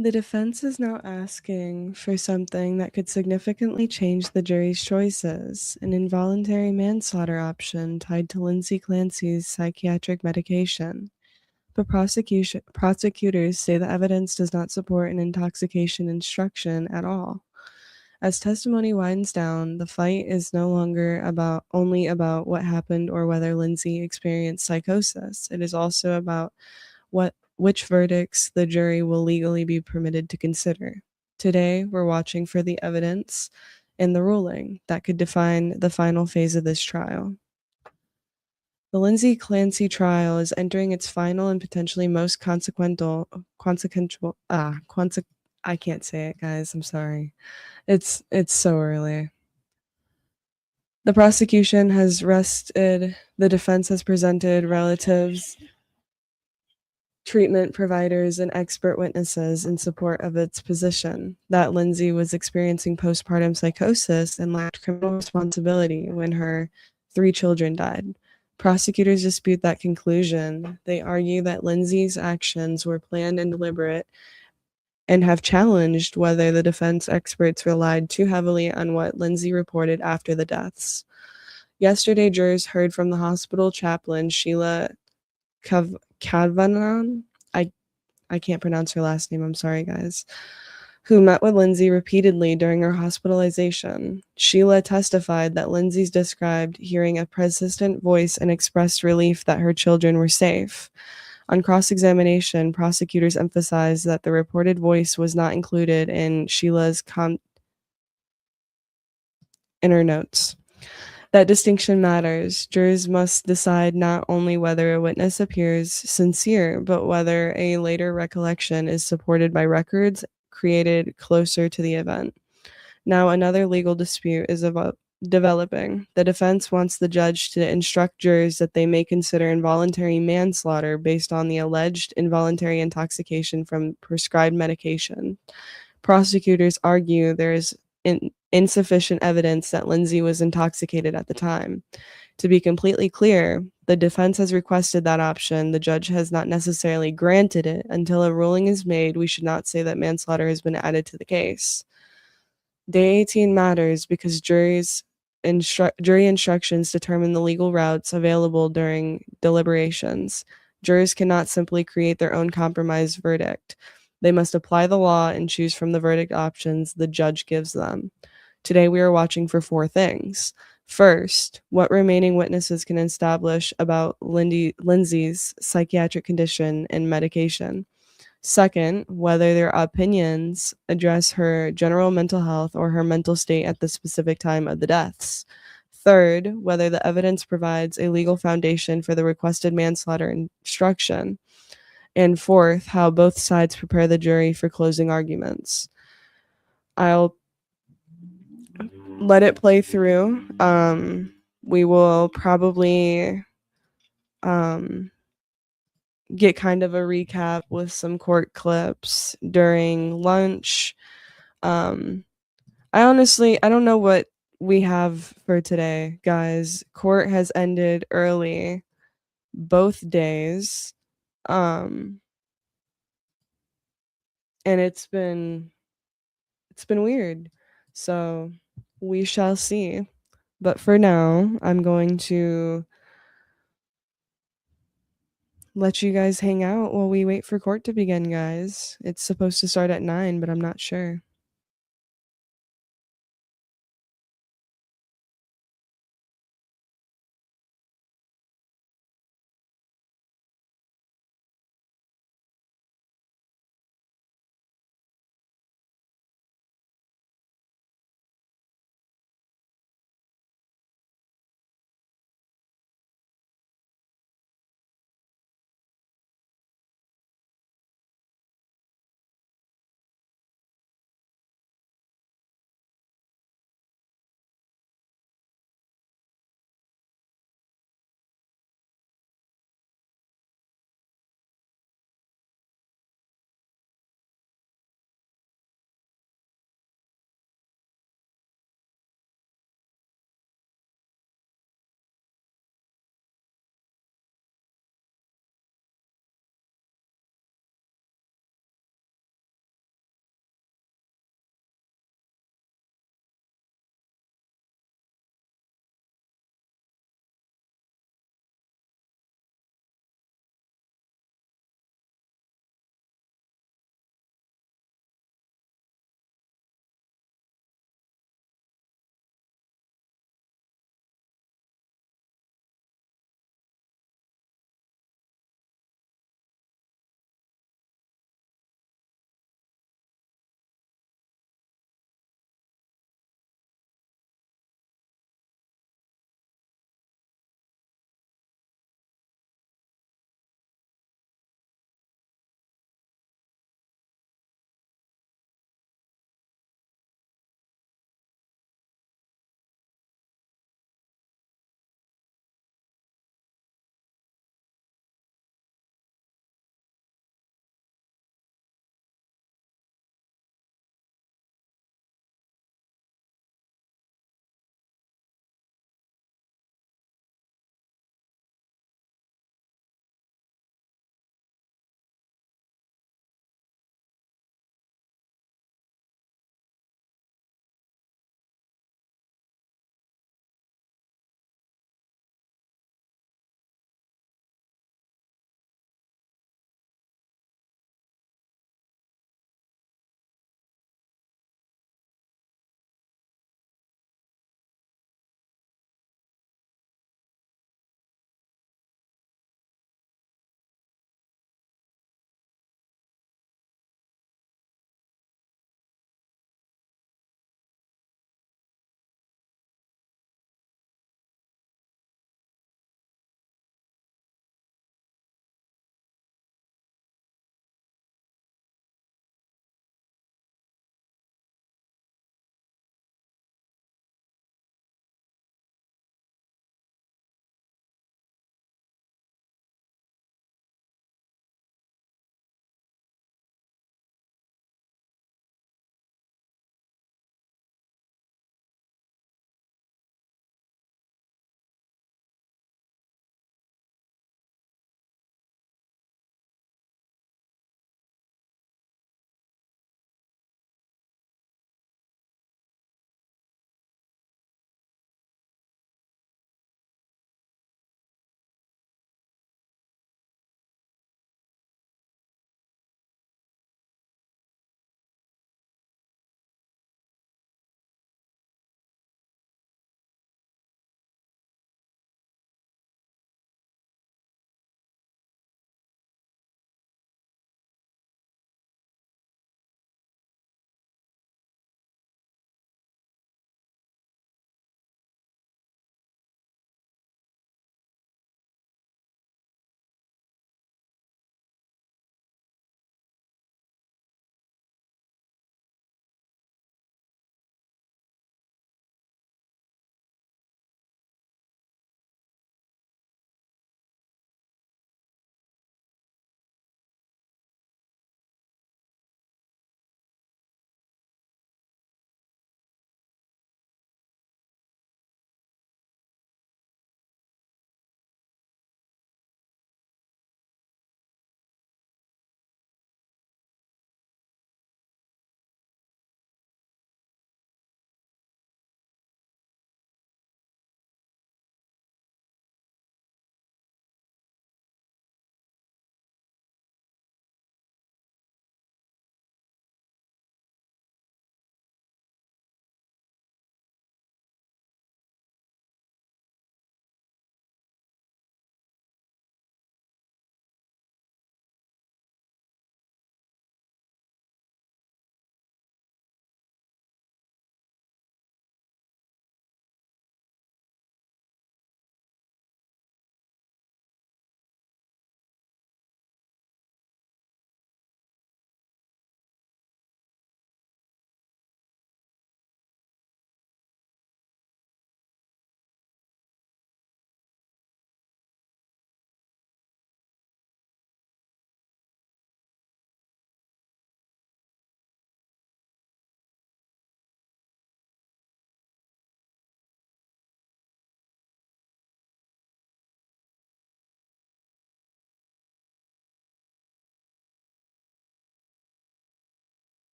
The defense is now asking for something that could significantly change the jury's choices, an involuntary manslaughter option tied to Lindsay Clancy's psychiatric medication. But prosecutors say the evidence does not support an intoxication instruction at all. As testimony winds down, the fight is no longer only about what happened or whether Lindsay experienced psychosis. It is also about which verdicts the jury will legally be permitted to consider. Today, we're watching for the evidence and the ruling that could define the final phase of this trial. The Lindsay Clancy trial is entering its final and potentially most consequential, I can't say it, guys. I'm sorry. It's so early. The prosecution has rested, the defense has presented relatives, treatment providers, and expert witnesses in support of its position that Lindsay was experiencing postpartum psychosis and lacked criminal responsibility when her 3 children died. Prosecutors dispute that conclusion. They argue that Lindsay's actions were planned and deliberate and have challenged whether the defense experts relied too heavily on what Lindsay reported after the deaths. Yesterday, jurors heard from the hospital chaplain, Sheila Kavanan. I I can't pronounce her last name. I'm sorry, guys. Who met with Lindsay repeatedly during her hospitalization. Sheila testified that Lindsay described hearing a persistent voice and expressed relief that her children were safe. On cross-examination, prosecutors emphasized that the reported voice was not included in in her notes. That distinction matters. Jurors must decide not only whether a witness appears sincere, but whether a later recollection is supported by records created closer to the event. Now, another legal dispute is about developing. The defense wants the judge to instruct jurors that they may consider involuntary manslaughter based on the alleged involuntary intoxication from prescribed medication. Prosecutors argue there is insufficient evidence that Lindsay was intoxicated at the time. To be completely clear, the defense has requested that option. The judge has not necessarily granted it. Until a ruling is made, we should not say that manslaughter has been added to the case. Day 18 matters because jury instructions determine the legal routes available during deliberations. Jurors cannot simply create their own compromise verdict. They must apply the law and choose from the verdict options the judge gives them. Today, we are watching for 4 things. First, what remaining witnesses can establish about Lindsay's psychiatric condition and medication. Second, whether their opinions address her general mental health or her mental state at the specific time of the deaths. Third, whether the evidence provides a legal foundation for the requested manslaughter instruction. And fourth, how both sides prepare the jury for closing arguments. I'll let it play through. We will probably get kind of a recap with some court clips during lunch. Um, I don't know what we have for today, guys. Court has ended early both days. Um, and it's been weird. So we shall see. But for now, I'm going to let you guys hang out while we wait for court to begin, guys. It's supposed to start at 9, but I'm not sure.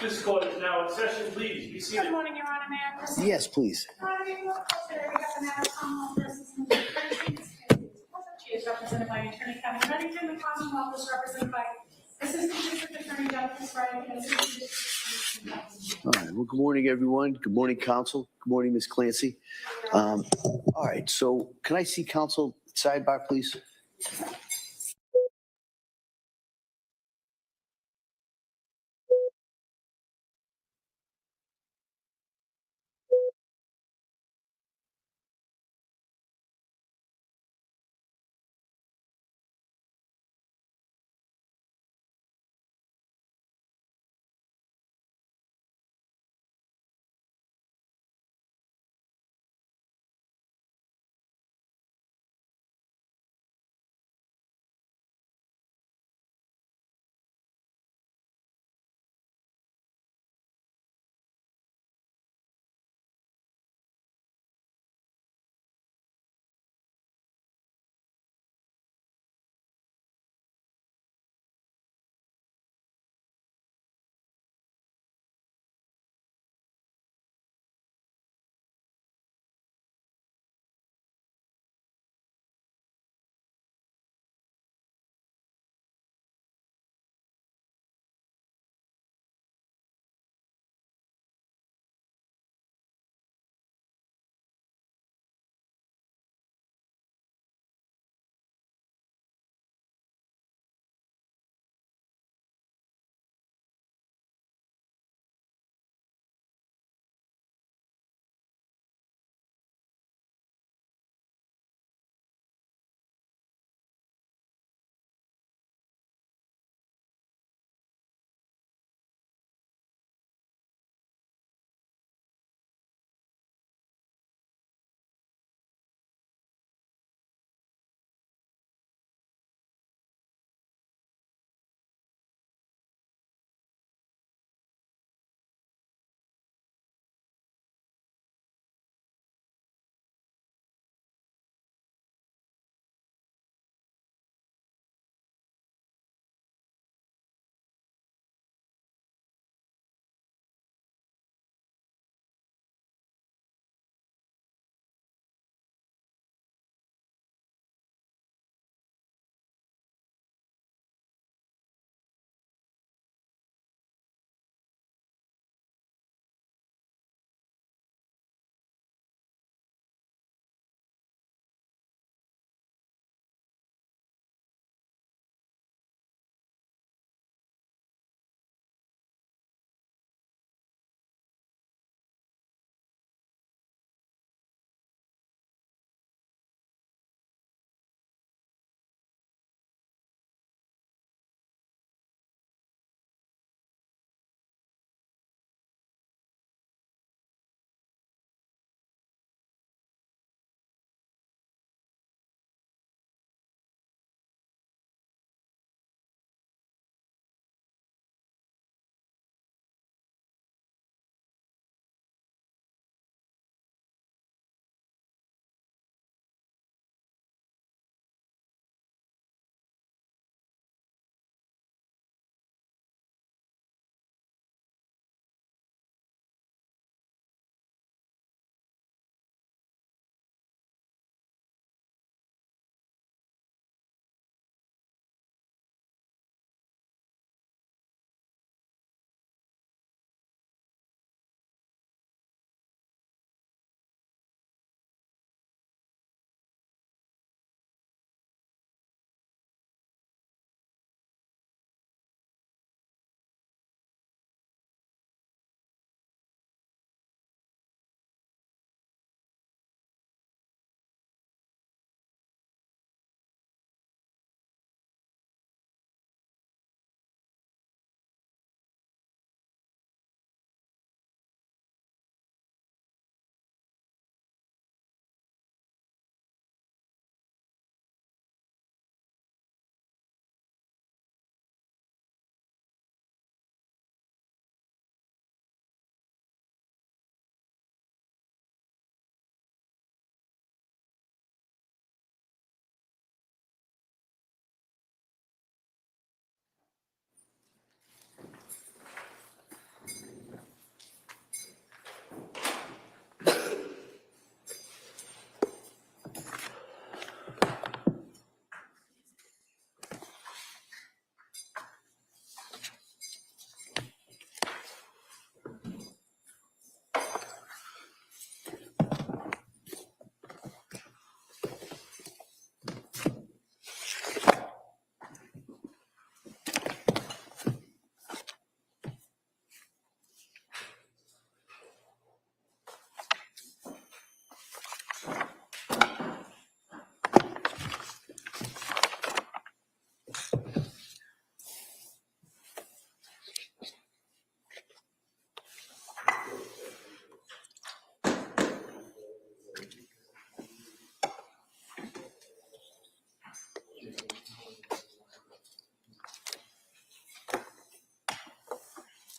This court is now in session. Please be seated. Good morning, Your Honor. May I proceed? Yes, please. Your Honor, we will call today. We have the matter of Commonwealth versus Lindsay Clancy. She is represented by Attorney Kevin Reddington. The Commonwealth is represented by Assistant District Attorney Justice Riley and Assistant District Attorney Justice. All right. Well, good morning, everyone. Good morning, counsel. Good morning, Ms. Clancy. All right. So can I see counsel sidebar, please?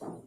I'll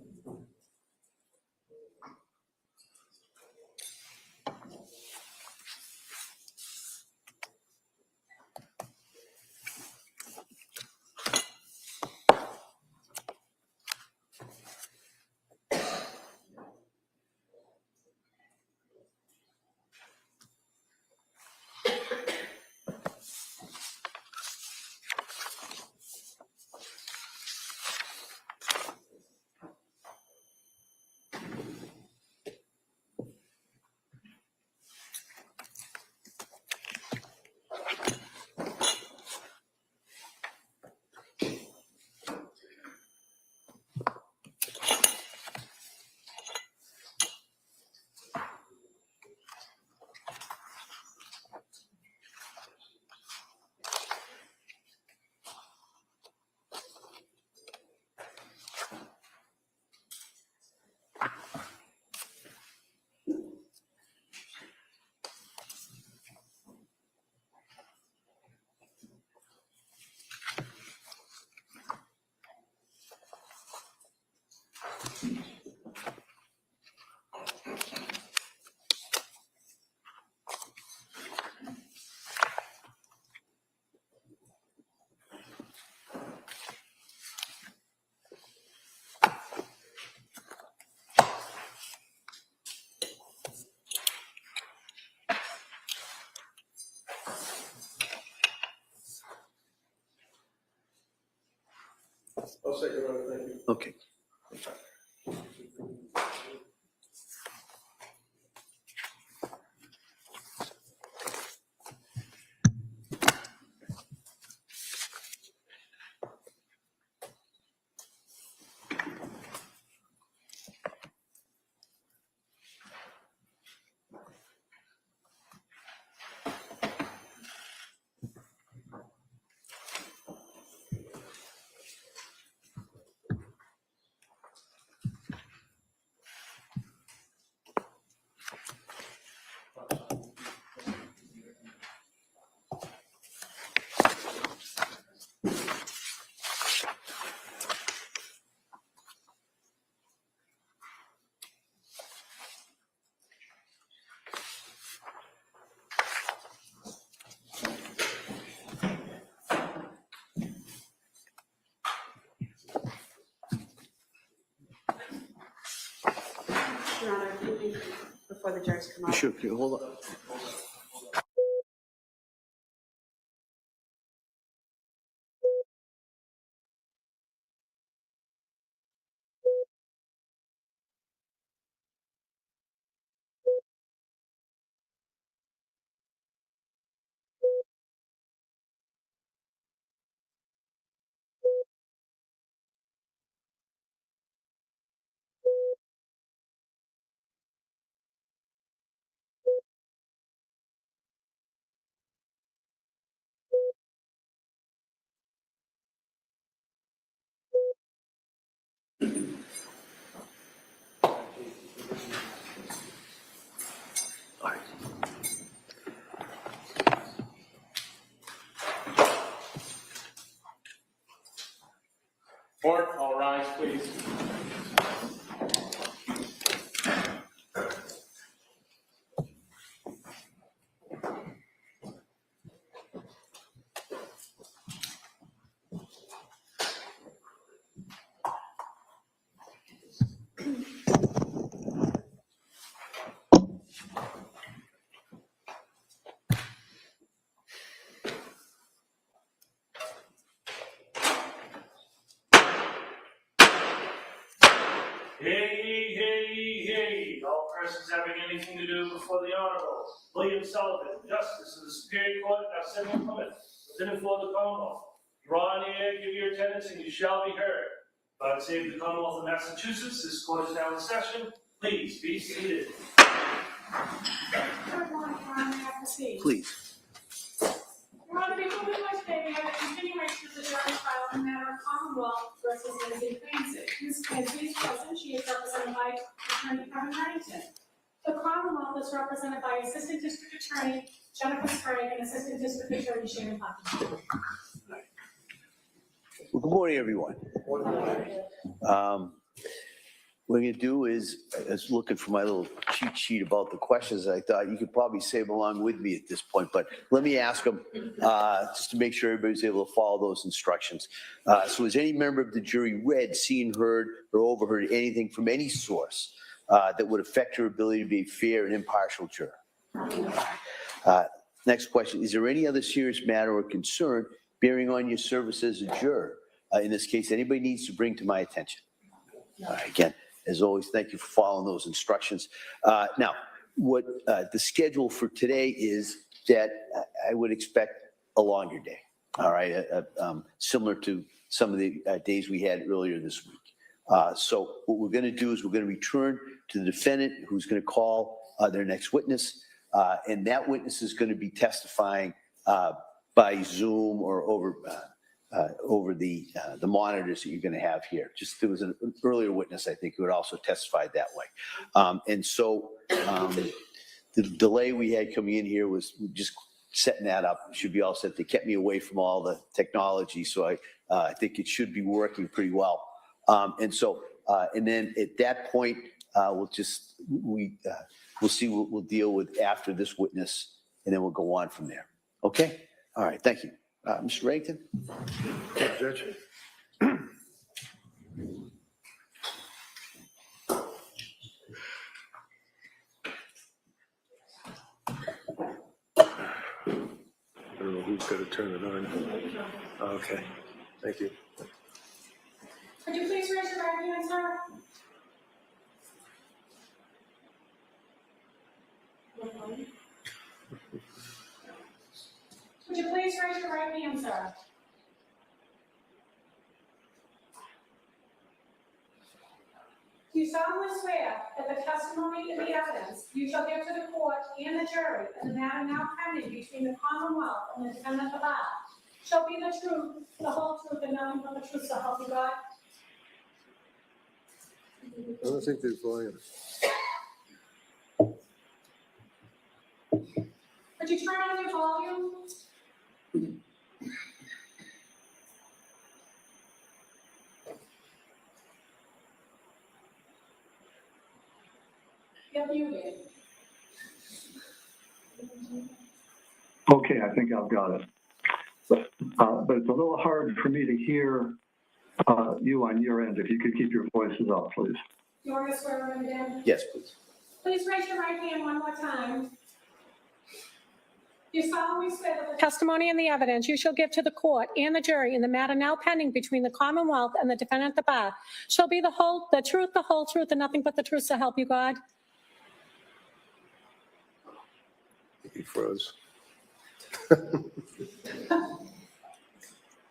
second that, thank you. Okay. Your Honor, before the judge come up. Sure, hold on. All right. Court, all rise, please. Hey, all persons having anything to do before the Honorable William Sullivan, Justice of the Superior Court of Civil Plymouth, within and for the Commonwealth. Draw near, give your attendance, and you shall be heard. God save the Commonwealth of Massachusetts. This court is now in session. Please be seated. Good morning, Your Honor, may I proceed? Please. Your Honor, before we go today, we have a continuation of the jury trial in the matter of Commonwealth versus Lindsay Clancy. Ms. Clancy is present. She is represented by Attorney Kevin Huntington. The Commonwealth is represented by Assistant District Attorney Jennifer Sprague and Assistant District Attorney Shannon Hopkins. Well, good morning, everyone. what I'm going to do is, I was looking for my little cheat sheet about the questions. I thought you could probably say them along with me at this point, but let me ask them just to make sure everybody's able to follow those instructions. So has any member of the jury read, seen, heard, or overheard anything from any source that would affect your ability to be a fair and impartial juror? Next question, is there any other serious matter or concern bearing on your service as a juror? In this case, anybody needs to bring to my attention? All right, again, as always, thank you for following those instructions. Now, what the schedule for today is that I would expect a longer day, all right, similar to some of the days we had earlier this week. So what we're going to do is we're going to return to the defendant who's going to call their next witness, and that witness is going to be testifying by Zoom or over the monitors that you're going to have here. Just there was an earlier witness, I think, who had also testified that way. And so the delay we had coming in here was just setting that up. It should be all set. They kept me away from all the technology, so I think it should be working pretty well. And then at that point, we'll see what we'll deal with after this witness, and then we'll go on from there. Okay? All right. Thank you. Mr. Reddington? Judge. I don't know who's going to turn it on. Okay, thank you. Could you please raise your right hand, sir? Would you please raise your right hand, sir? Do you solemnly swear that the testimony and the evidence you shall give to the court and the jury in the matter now pending between the Commonwealth and the defendant above shall be the truth, the whole truth, and nothing but the truth, so help you God? I don't think there's volume. Could you turn on your volume? You're muted. Okay, I think I've got it. But it's a little hard for me to hear you on your end. If you could keep your voices up, please. You want to swear him in? Yes, please. Please raise your right hand one more time. You solemnly swear that the testimony and the evidence you shall give to the court and the jury in the matter now pending between the Commonwealth and the defendant at the bar shall be the truth, the whole truth, and nothing but the truth, so help you God? He froze.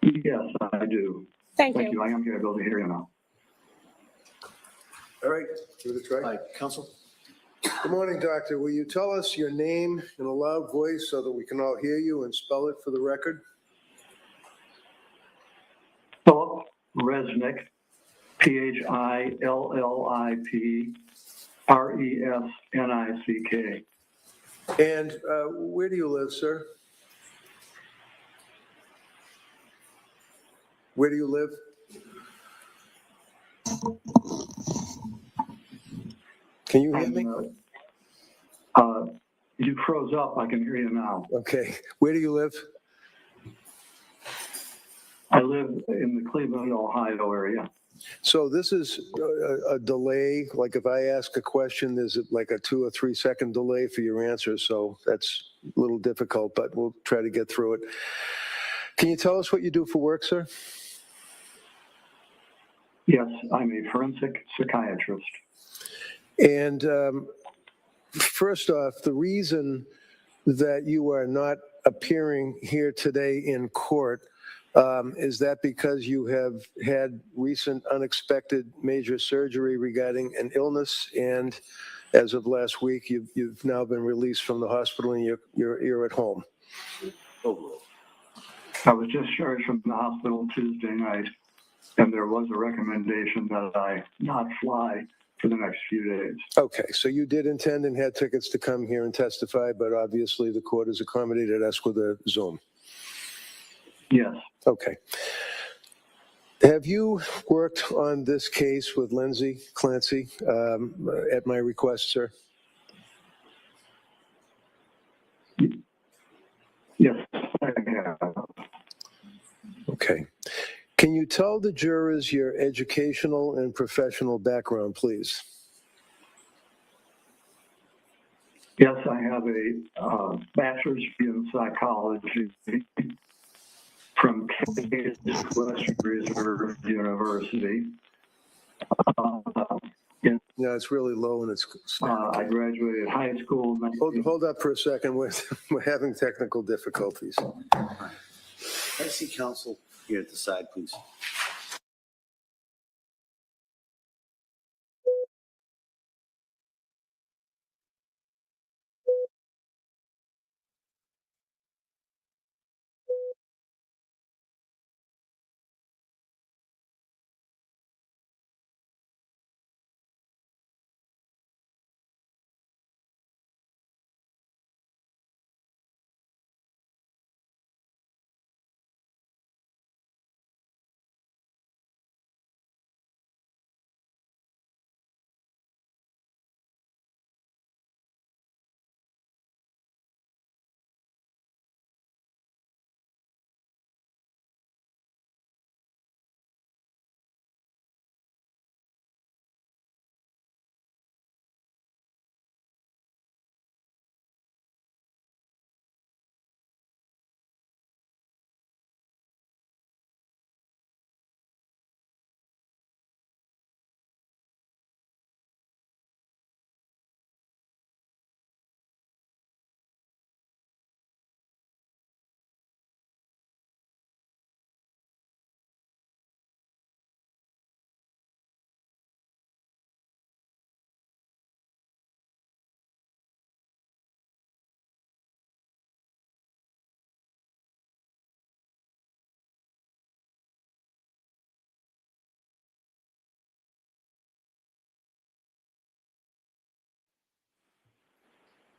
Yes, I do. Thank Thank you. you. I am able to hear you now. All right, give it a try. All right, counsel? Good morning, doctor. Will you tell us your name in a loud voice so that we can all hear you and spell it for the record? Philip Resnick, PhillipResnick. And where do you live, sir? Where do you live? Can you hear me? You froze up. I can hear you now. Okay. Where do you live? I live in the Cleveland, Ohio area. So this is a delay. Like if I ask a question, there's like a 2 or 3 second delay for your answer. So that's a little difficult, but we'll try to get through it. Can you tell us what you do for work, sir? Yes, I'm a forensic psychiatrist. And first off, the reason that you are not appearing here today in court, is that because you have had recent unexpected major surgery regarding an illness, and as of last week, you've now been released from the hospital and you're at home? I was discharged from the hospital Tuesday night, and there was a recommendation that I not fly for the next few days. Okay, so you did intend and had tickets to come here and testify, but obviously the court has accommodated us with a Zoom. Yes. Okay. Have you worked on this case with Lindsay Clancy at my request, sir? Yes, I have. Okay. Can you tell the jurors your educational and professional background, please? Yes, I have a bachelor's degree in psychology from Case Western Reserve University. No, it's really low and it's I graduated high school. Hold up for a second. We're having technical difficulties. Can I see counsel here at the side, please?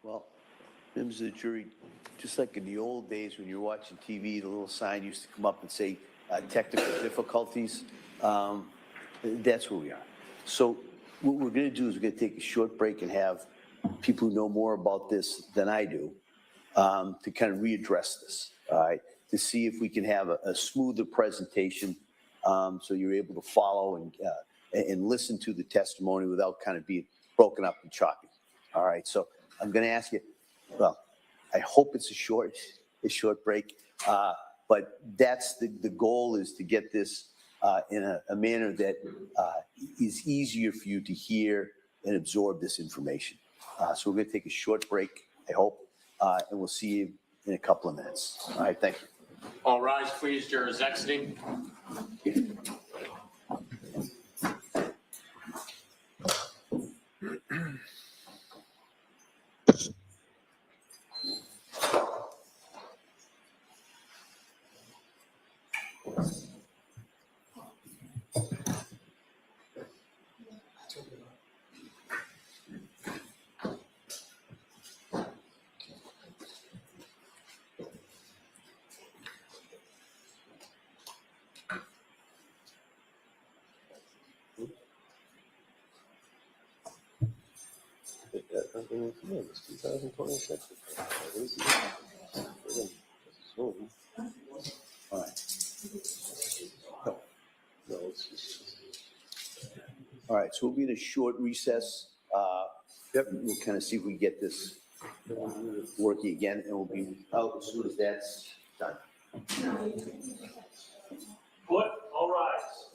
Well, members of the jury, just like in the old days when you were watching TV, the little sign used to come up and say technical difficulties. That's where we are. So what we're going to do is we're going to take a short break and have people who know more about this than I do to kind of readdress this, all right, to see if we can have a smoother presentation so you're able to follow and listen to the testimony without kind of being broken up and choppy. All right, so I'm going to ask you, well, I hope it's a short break, but that's the goal, is to get this in a manner that is easier for you to hear and absorb this information. So we're going to take a short break, I hope, and we'll see you in a couple of minutes. All right, thank you. All rise, please. Jurors exiting. It's 2026. All right. No, it's just. All right, so we'll be in a short recess. Yep. We'll kind of see if we get this working again, and we'll be out as soon as that's done. Court, all rise.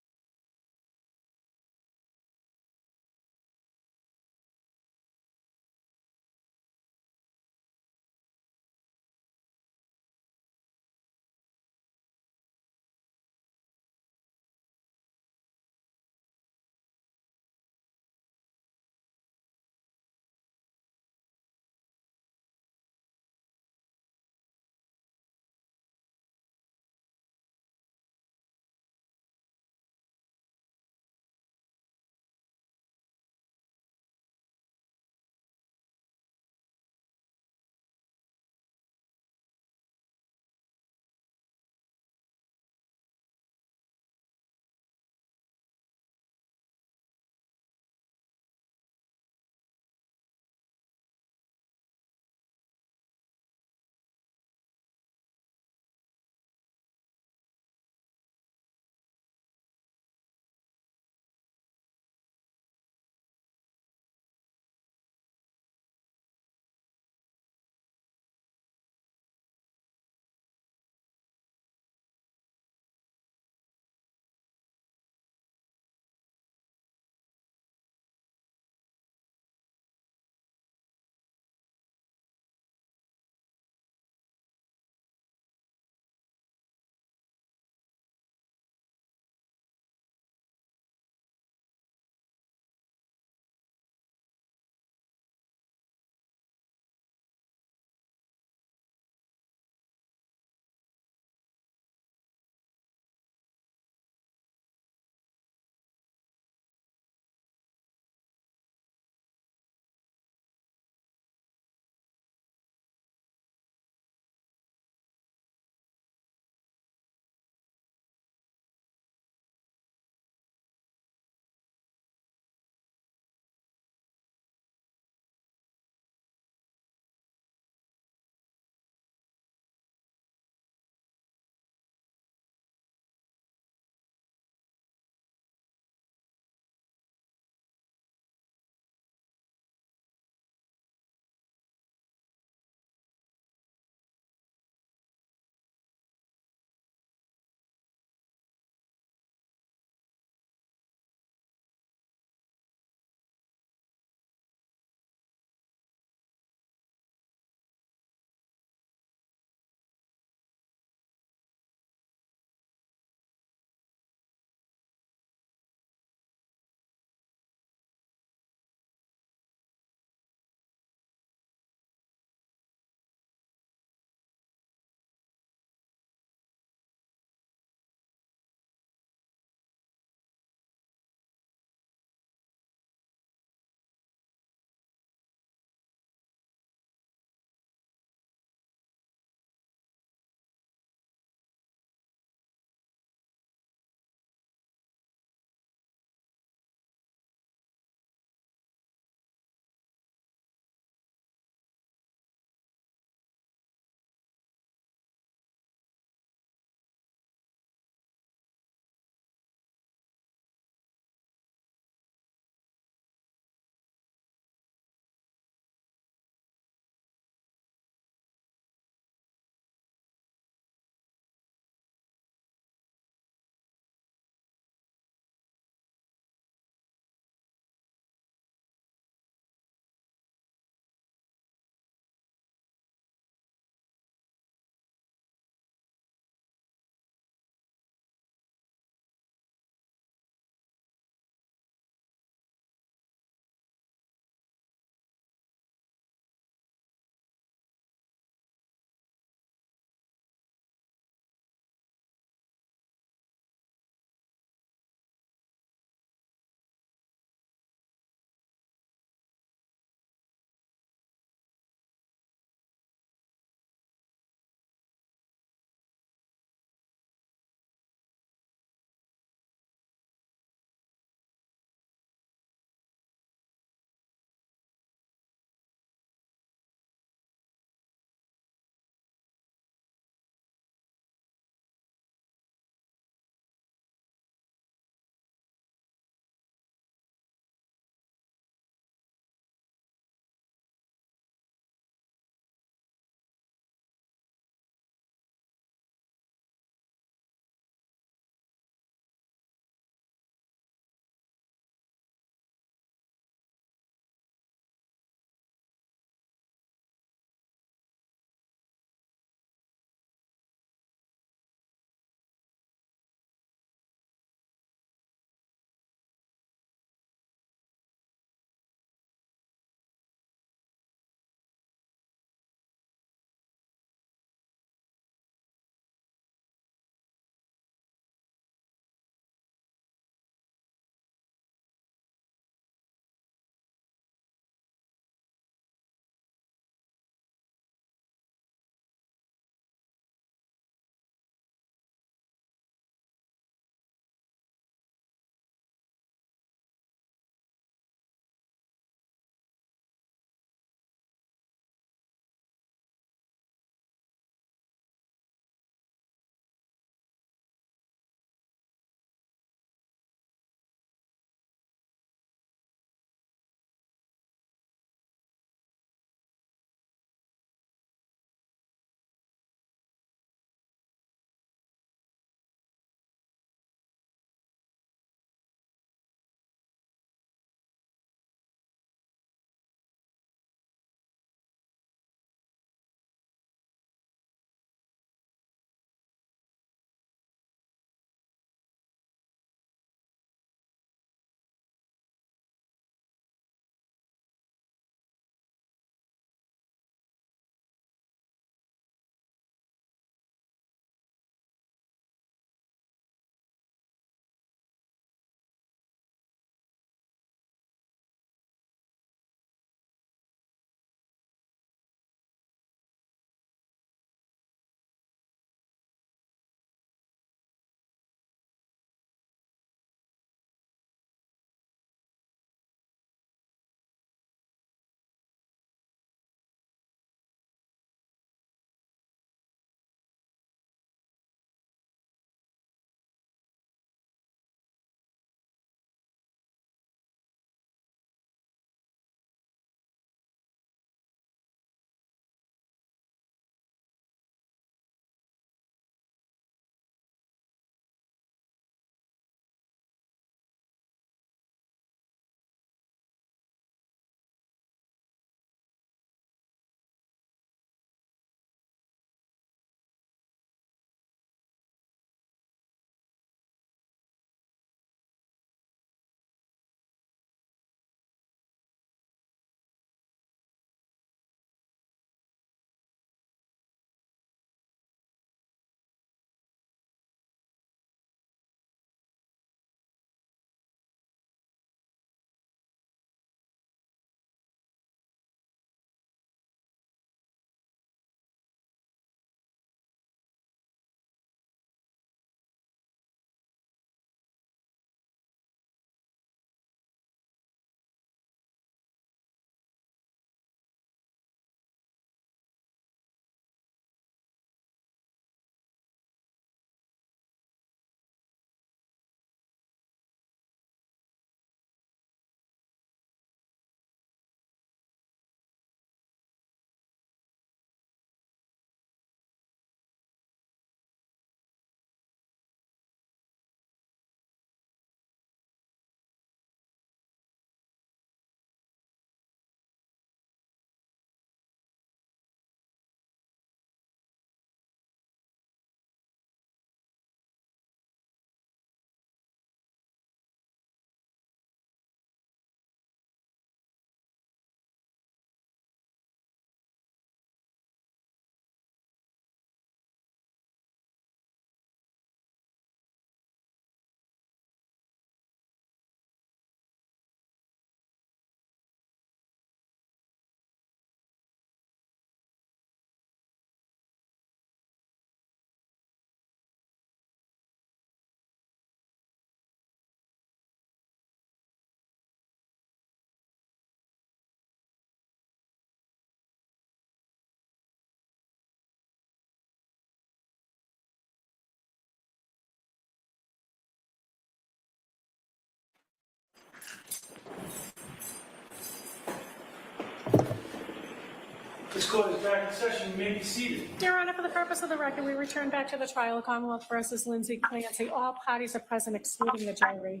This court is back in session. You may be seated. Your Honor, for the purpose of the record, we return back to the trial of Commonwealth versus Lindsay Clancy. All parties are present excluding the jury.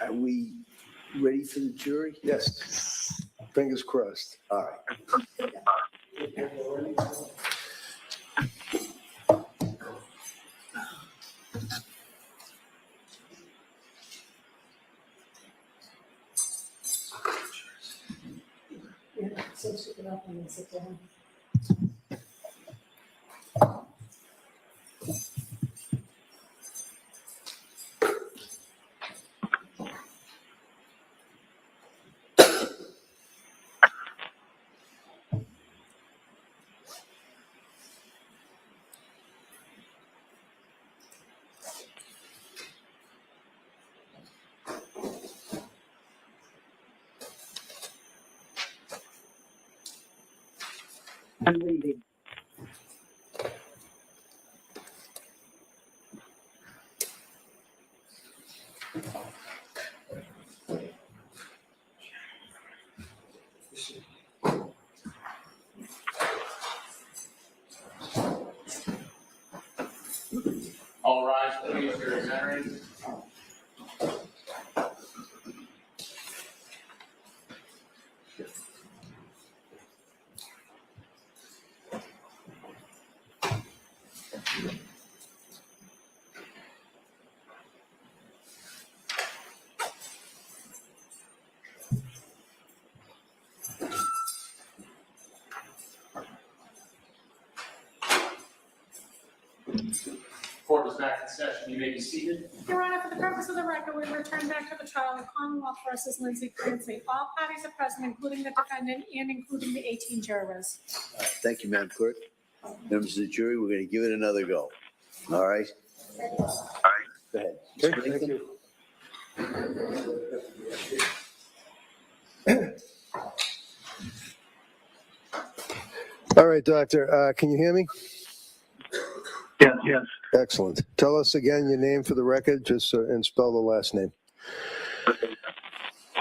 Are we ready for the jury? Yes. Fingers crossed. All right. I'm leaving. All rise, please. Jury is entering. Court is back in session. You may be seated. Your Honor, for the purpose of the record, we return back to the trial of Commonwealth versus Lindsay Clancy. All parties are present, including the defendant and including the 18 jurors. Thank you, Madam Clerk. Members of the jury, we're going to give it another go. All right? Go ahead. Okay, thank you. All right, Doctor, can you hear me? Yes. Excellent. Tell us again your name for the record, just and spell the last name.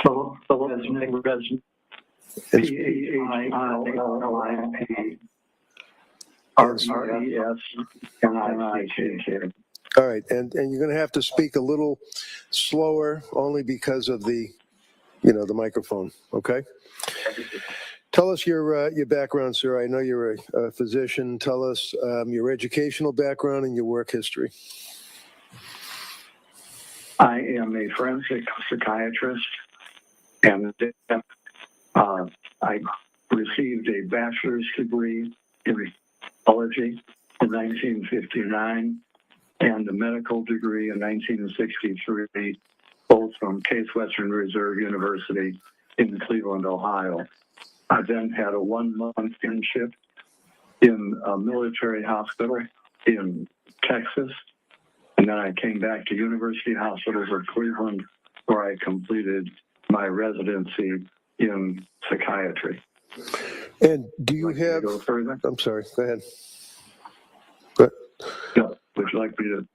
So his name is P-A-H-I-L-L-I-P R-E-S-N-I-C-K. All right, and you're going to have to speak a little slower, only because of the microphone. Okay. Tell us your background, sir. I know you're a physician. Tell us your educational background and your work history. I am a forensic psychiatrist, and I received a bachelor's degree in psychology in 1959 and a medical degree in 1963, both from Case Western Reserve University in Cleveland, Ohio. I then had a 1-month internship in a military hospital in Texas, and then I came back to University Hospitals of Cleveland, where I completed my residency in psychiatry. And do you have? Go further? I'm sorry. Go ahead. Yeah. Would you like me to?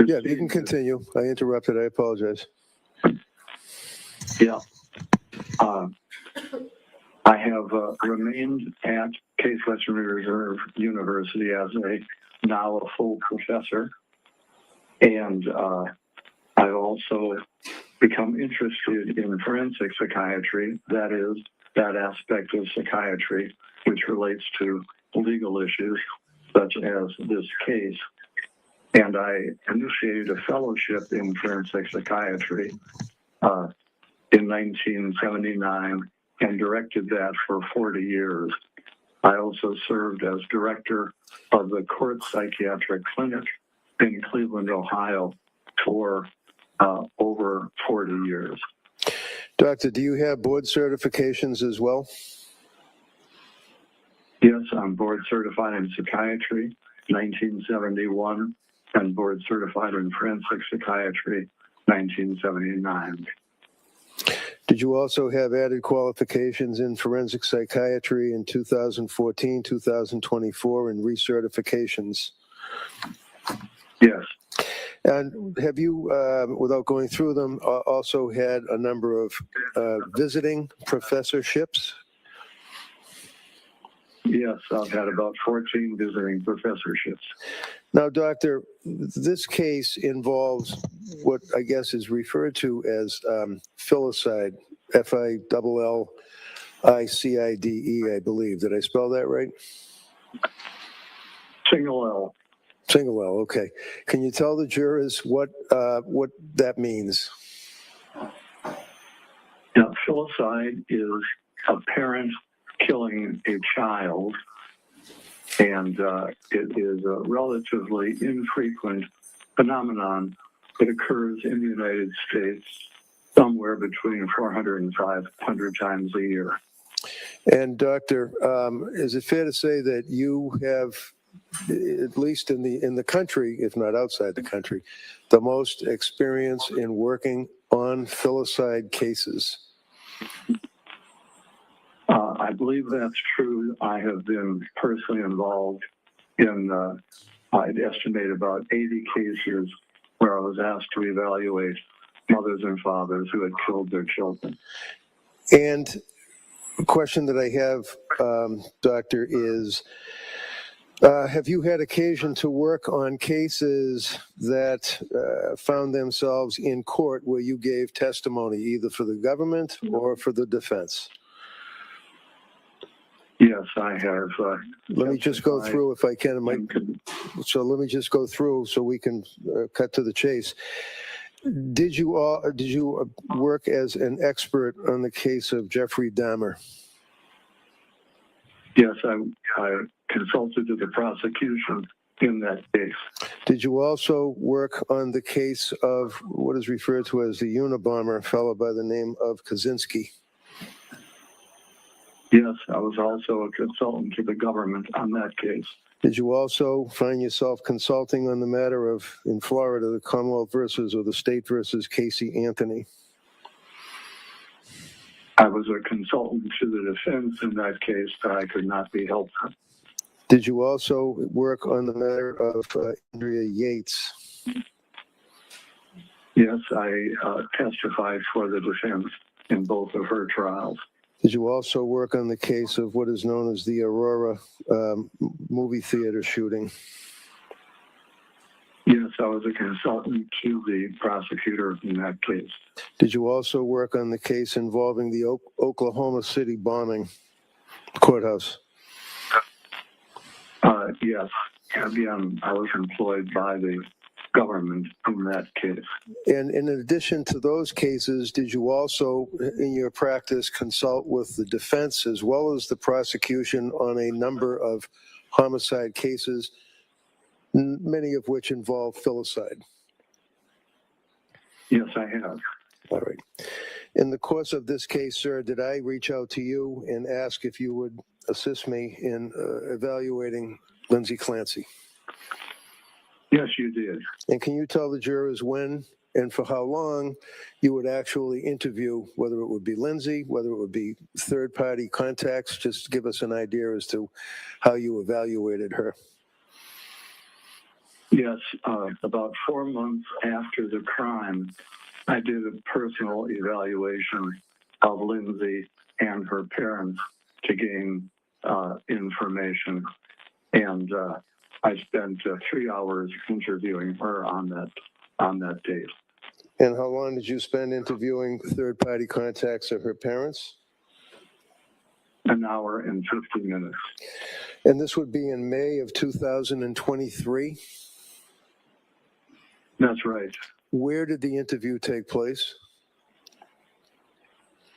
Yeah, you can continue. I interrupted. I apologize. Yeah. I have remained at Case Western Reserve University as now a full professor, and I've also become interested in forensic psychiatry, that is, that aspect of psychiatry which relates to legal issues such as this case. And I initiated a fellowship in forensic psychiatry in 1979 and directed that for 40 years. I also served as director of the Court Psychiatric Clinic in Cleveland, Ohio for over 40 years. Doctor, do you have board certifications as well? Yes, I'm board certified in psychiatry, 1971, and board certified in forensic psychiatry, 1979. Did you also have added qualifications in forensic psychiatry in 2014, 2024, and recertifications? Yes. And have you, without going through them, also had a number of visiting professorships? Yes, I've had about 14 visiting professorships. Now, Doctor, this case involves what I guess is referred to as filicide, F-I-L-L-I-C-I-D-E, I believe. Did I spell that right? Single L. Single L, okay. Can you tell the jurors what that means? Now, filicide is a parent killing a child, and it is a relatively infrequent phenomenon that occurs in the United States somewhere between 400 and 500 times a year. And Doctor, is it fair to say that you have, at least in the country, if not outside the country, the most experience in working on filicide cases? I believe that's true. I have been personally involved in, I'd estimate about 80 cases where I was asked to evaluate mothers and fathers who had killed their children. And a question that I have, Doctor, is have you had occasion to work on cases that found themselves in court where you gave testimony either for the government or for the defense? Yes, I have. Let me just go through if I can. So let me just go through so we can cut to the chase. Did you work as an expert on the case of Jeffrey Dahmer? Yes, I consulted to the prosecution in that case. Did you also work on the case of what is referred to as the Unabomber, a fellow by the name of Kaczynski? Yes, I was also a consultant to the government on that case. Did you also find yourself consulting on the matter of, in Florida, the Commonwealth versus or the state versus Casey Anthony? I was a consultant to the defense in that case, but I could not be helpful. Did you also work on the matter of Andrea Yates? Yes, I testified for the defense in both of her trials. Did you also work on the case of what is known as the Aurora movie theater shooting? Yes, I was a consultant to the prosecutor in that case. Did you also work on the case involving the Oklahoma City bombing courthouse? Yes. Again, I was employed by the government in that case. And in addition to those cases, did you also, in your practice, consult with the defense as well as the prosecution on a number of homicide cases, many of which involve filicide? Yes, I have. All right. In the course of this case, sir, did I reach out to you and ask if you would assist me in evaluating Lindsay Clancy? Yes, you did. And can you tell the jurors when and for how long you would actually interview, whether it would be Lindsay, whether it would be third-party contacts? Just give us an idea as to how you evaluated her. Yes, about 4 months after the crime, I did a personal evaluation of Lindsay and her parents to gain information. And I spent 3 hours interviewing her on that date. And how long did you spend interviewing third-party contacts of her parents? An hour and 50 minutes. And this would be in May of 2023? That's right. Where did the interview take place?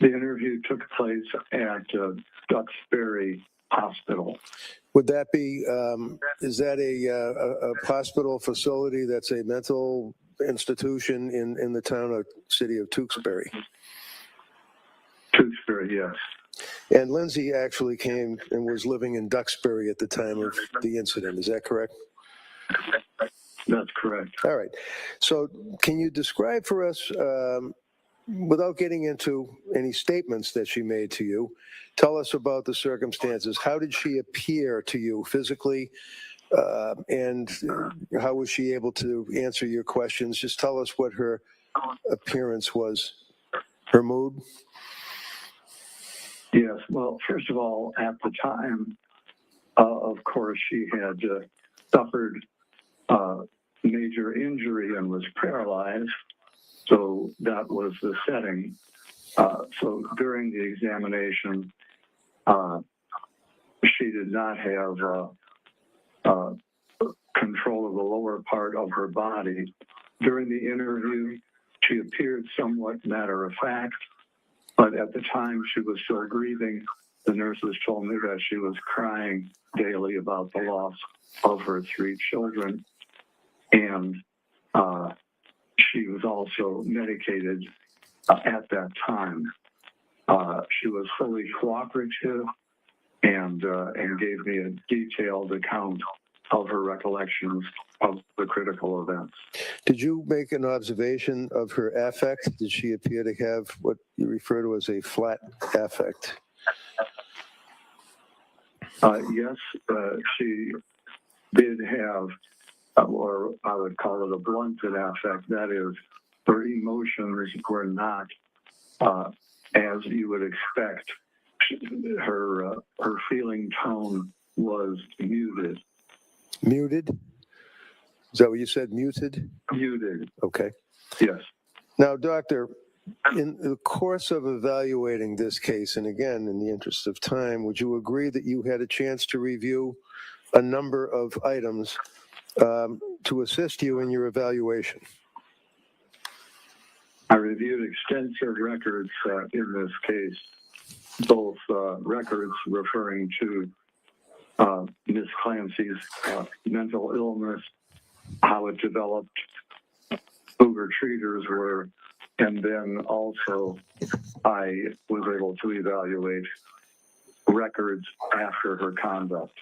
The interview took place at Duxbury Hospital. Would that be, is that a hospital facility that's a mental institution in the city of Tewksbury? Tewksbury, yes. And Lindsay actually came and was living in Duxbury at the time of the incident. Is that correct? That's correct. All right. So can you describe for us, without getting into any statements that she made to you, tell us about the circumstances. How did she appear to you physically? And how was she able to answer your questions? Just tell us what her appearance was, her mood. Yes, well, first of all, at the time, of course, she had suffered major injury and was paralyzed. So that was the setting. So during the examination, she did not have control of the lower part of her body. During the interview, she appeared somewhat matter of fact, but at the time she was still grieving. The nurses told me that she was crying daily about the loss of her 3 children, and she was also medicated at that time. She was fully cooperative and gave me a detailed account of her recollections of the critical events. Did you make an observation of her affect? Did she appear to have what you refer to as a flat affect? Yes, she did have, or I would call it a blunted affect. That is, her emotions were not as you would expect. Her feeling tone was muted. Muted? Is that what you said, muted? Muted, Okay. yes. Now, doctor, in the course of evaluating this case, and again, in the interest of time, would you agree that you had a chance to review a number of items to assist you in your evaluation? I reviewed extensive records in this case, both records referring to Ms. Clancy's mental illness, how it developed, who her treaters were, and then also I was able to evaluate records after her conduct.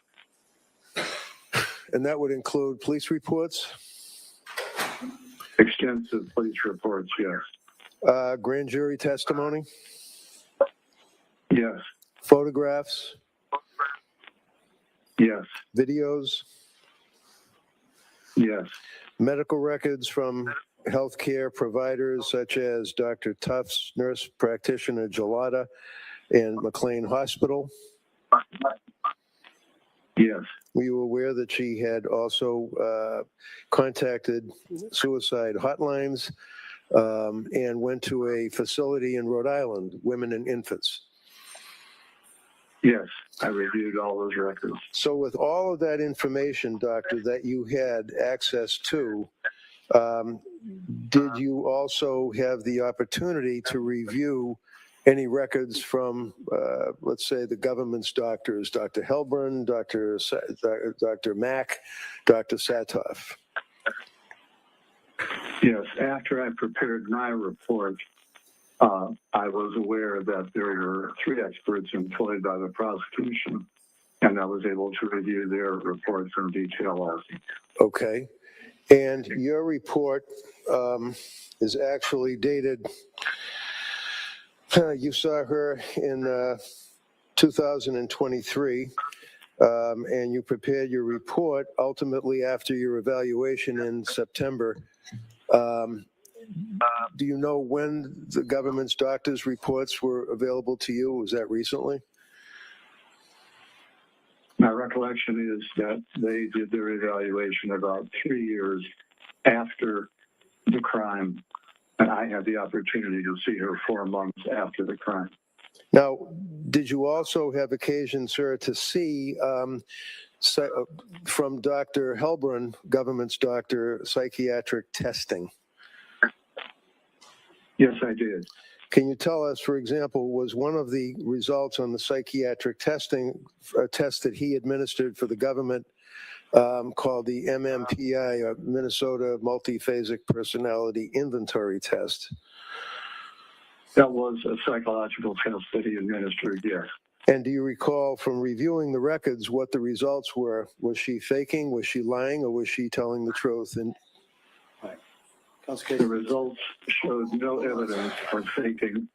And that would include police reports? Extensive police reports, yes. Grand jury testimony? Yes, Photographs? yes, Videos? yes, Medical records from healthcare providers such as Dr. Tufts, nurse practitioner Gelada, and McLean Hospital? yes, Were you aware that she had also contacted suicide hotlines and went to a facility in Rhode Island, Women and Infants? yes. I reviewed all those records. So with all of that information, doctor, that you had access to, did you also have the opportunity to review any records from, let's say, the government's doctors, Dr. Helbrun, Dr. Mack, Dr. Satoff? Yes, after I prepared my report, I was aware that there were 3 experts employed by the prosecution, and I was able to review their reports in detail also. Okay. And your report is actually dated, you saw her in 2023, and you prepared your report ultimately after your evaluation in September. Do you know when the government's doctors' reports were available to you? Was that recently? My recollection is that they did their evaluation about 3 years after the crime, and I had the opportunity to see her 4 months after the crime. Now, did you also have occasion, sir, to see from Dr. Helbrun, government's doctor, psychiatric testing? Yes, I did. Can you tell us, for example, was one of the results on the psychiatric testing, a test that he administered for the government called the MMPI, Minnesota Multiphasic Personality Inventory Test? That was a psychological test that he administered, yes. And do you recall from reviewing the records what the results were? Was she faking, was she lying, or was she telling the truth? And the results showed no evidence of faking.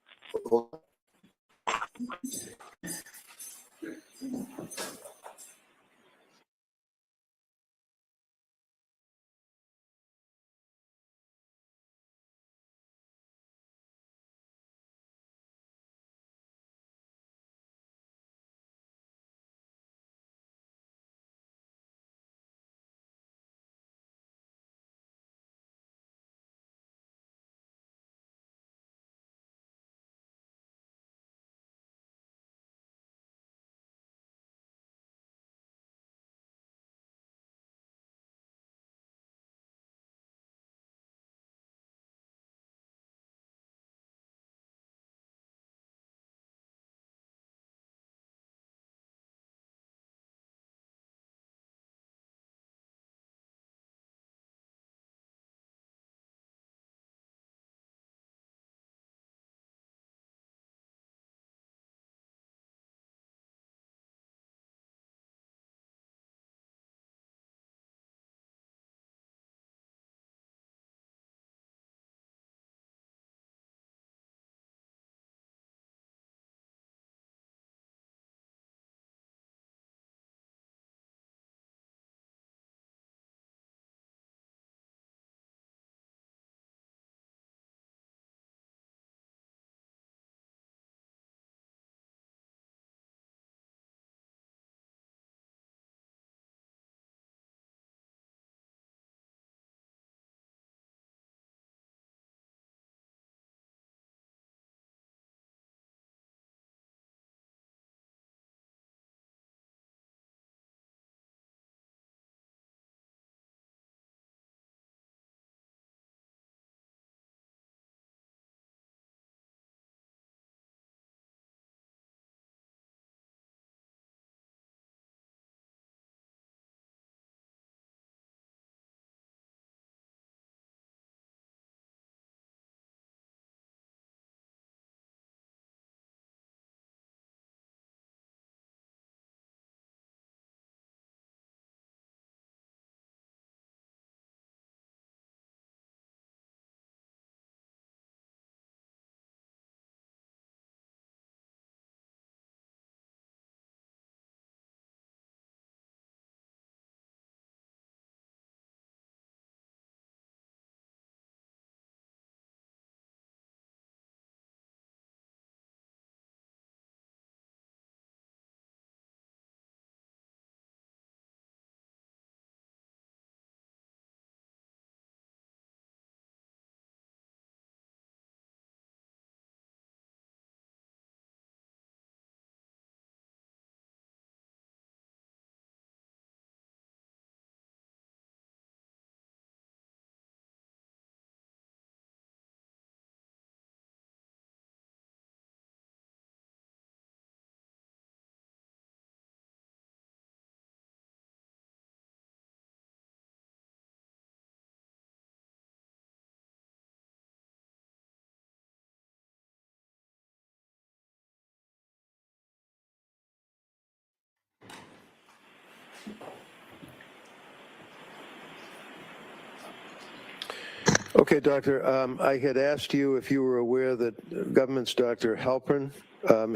Okay, Doctor, I had asked you if you were aware that government's Dr. Halpern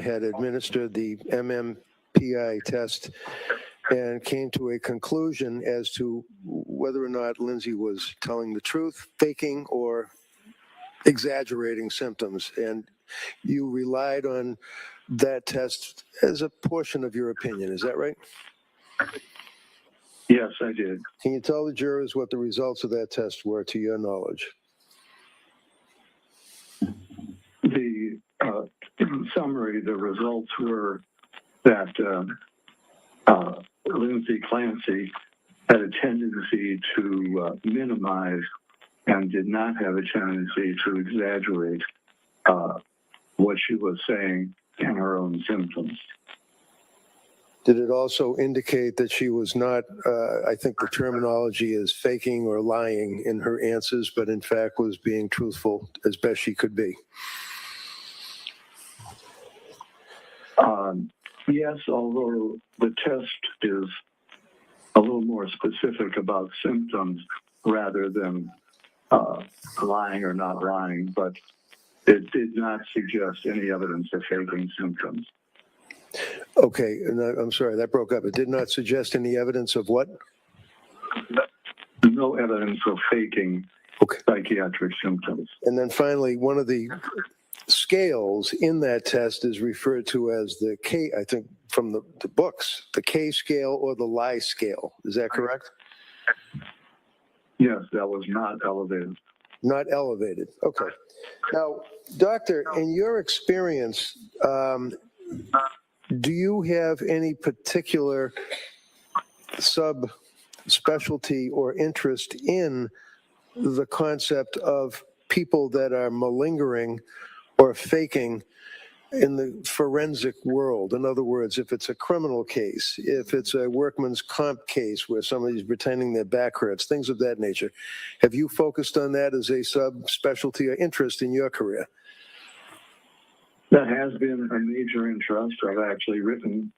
had administered the MMPI test and came to a conclusion as to whether or not Lindsay was telling the truth, faking, or exaggerating symptoms. And you relied on that test as a portion of your opinion. Is that right? Yes, I did. Can you tell the jurors what the results of that test were, to your knowledge? The in summary, the results were that Lindsay Clancy had a tendency to minimize and did not have a tendency to exaggerate what she was saying in her own symptoms. Did it also indicate that she was not, I think the terminology is faking or lying in her answers, but in fact was being truthful as best she could be? Yes, although the test is a little more specific about symptoms rather than lying or not lying, but it did not suggest any evidence of faking symptoms. Okay, and I'm sorry, that broke up. It did not suggest any evidence of what? No evidence of faking psychiatric symptoms. And then finally, one of the scales in that test is referred to as the K, I think from the books, the K scale or the lie scale. Is that correct? Yes, that was not elevated. Not elevated. Okay. Now, doctor, in your experience, do you have any particular subspecialty or interest in the concept of people that are malingering or faking in the forensic world? In other words, if it's a criminal case, if it's a workman's comp case where somebody's pretending their back hurts, things of that nature. Have you focused on that as a subspecialty or interest in your career? That has been a major interest. I've actually written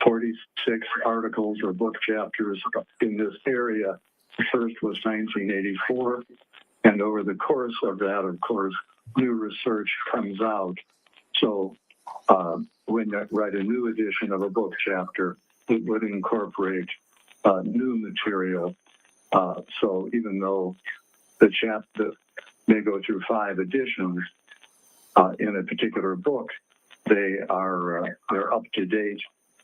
46 articles or book chapters in this area. The first was 1984, and over the course of that, of course, new research comes out. So when you write a new edition of a book chapter, it would incorporate new material. So even though the chapter may go through 5 editions in a particular book, they're up to date,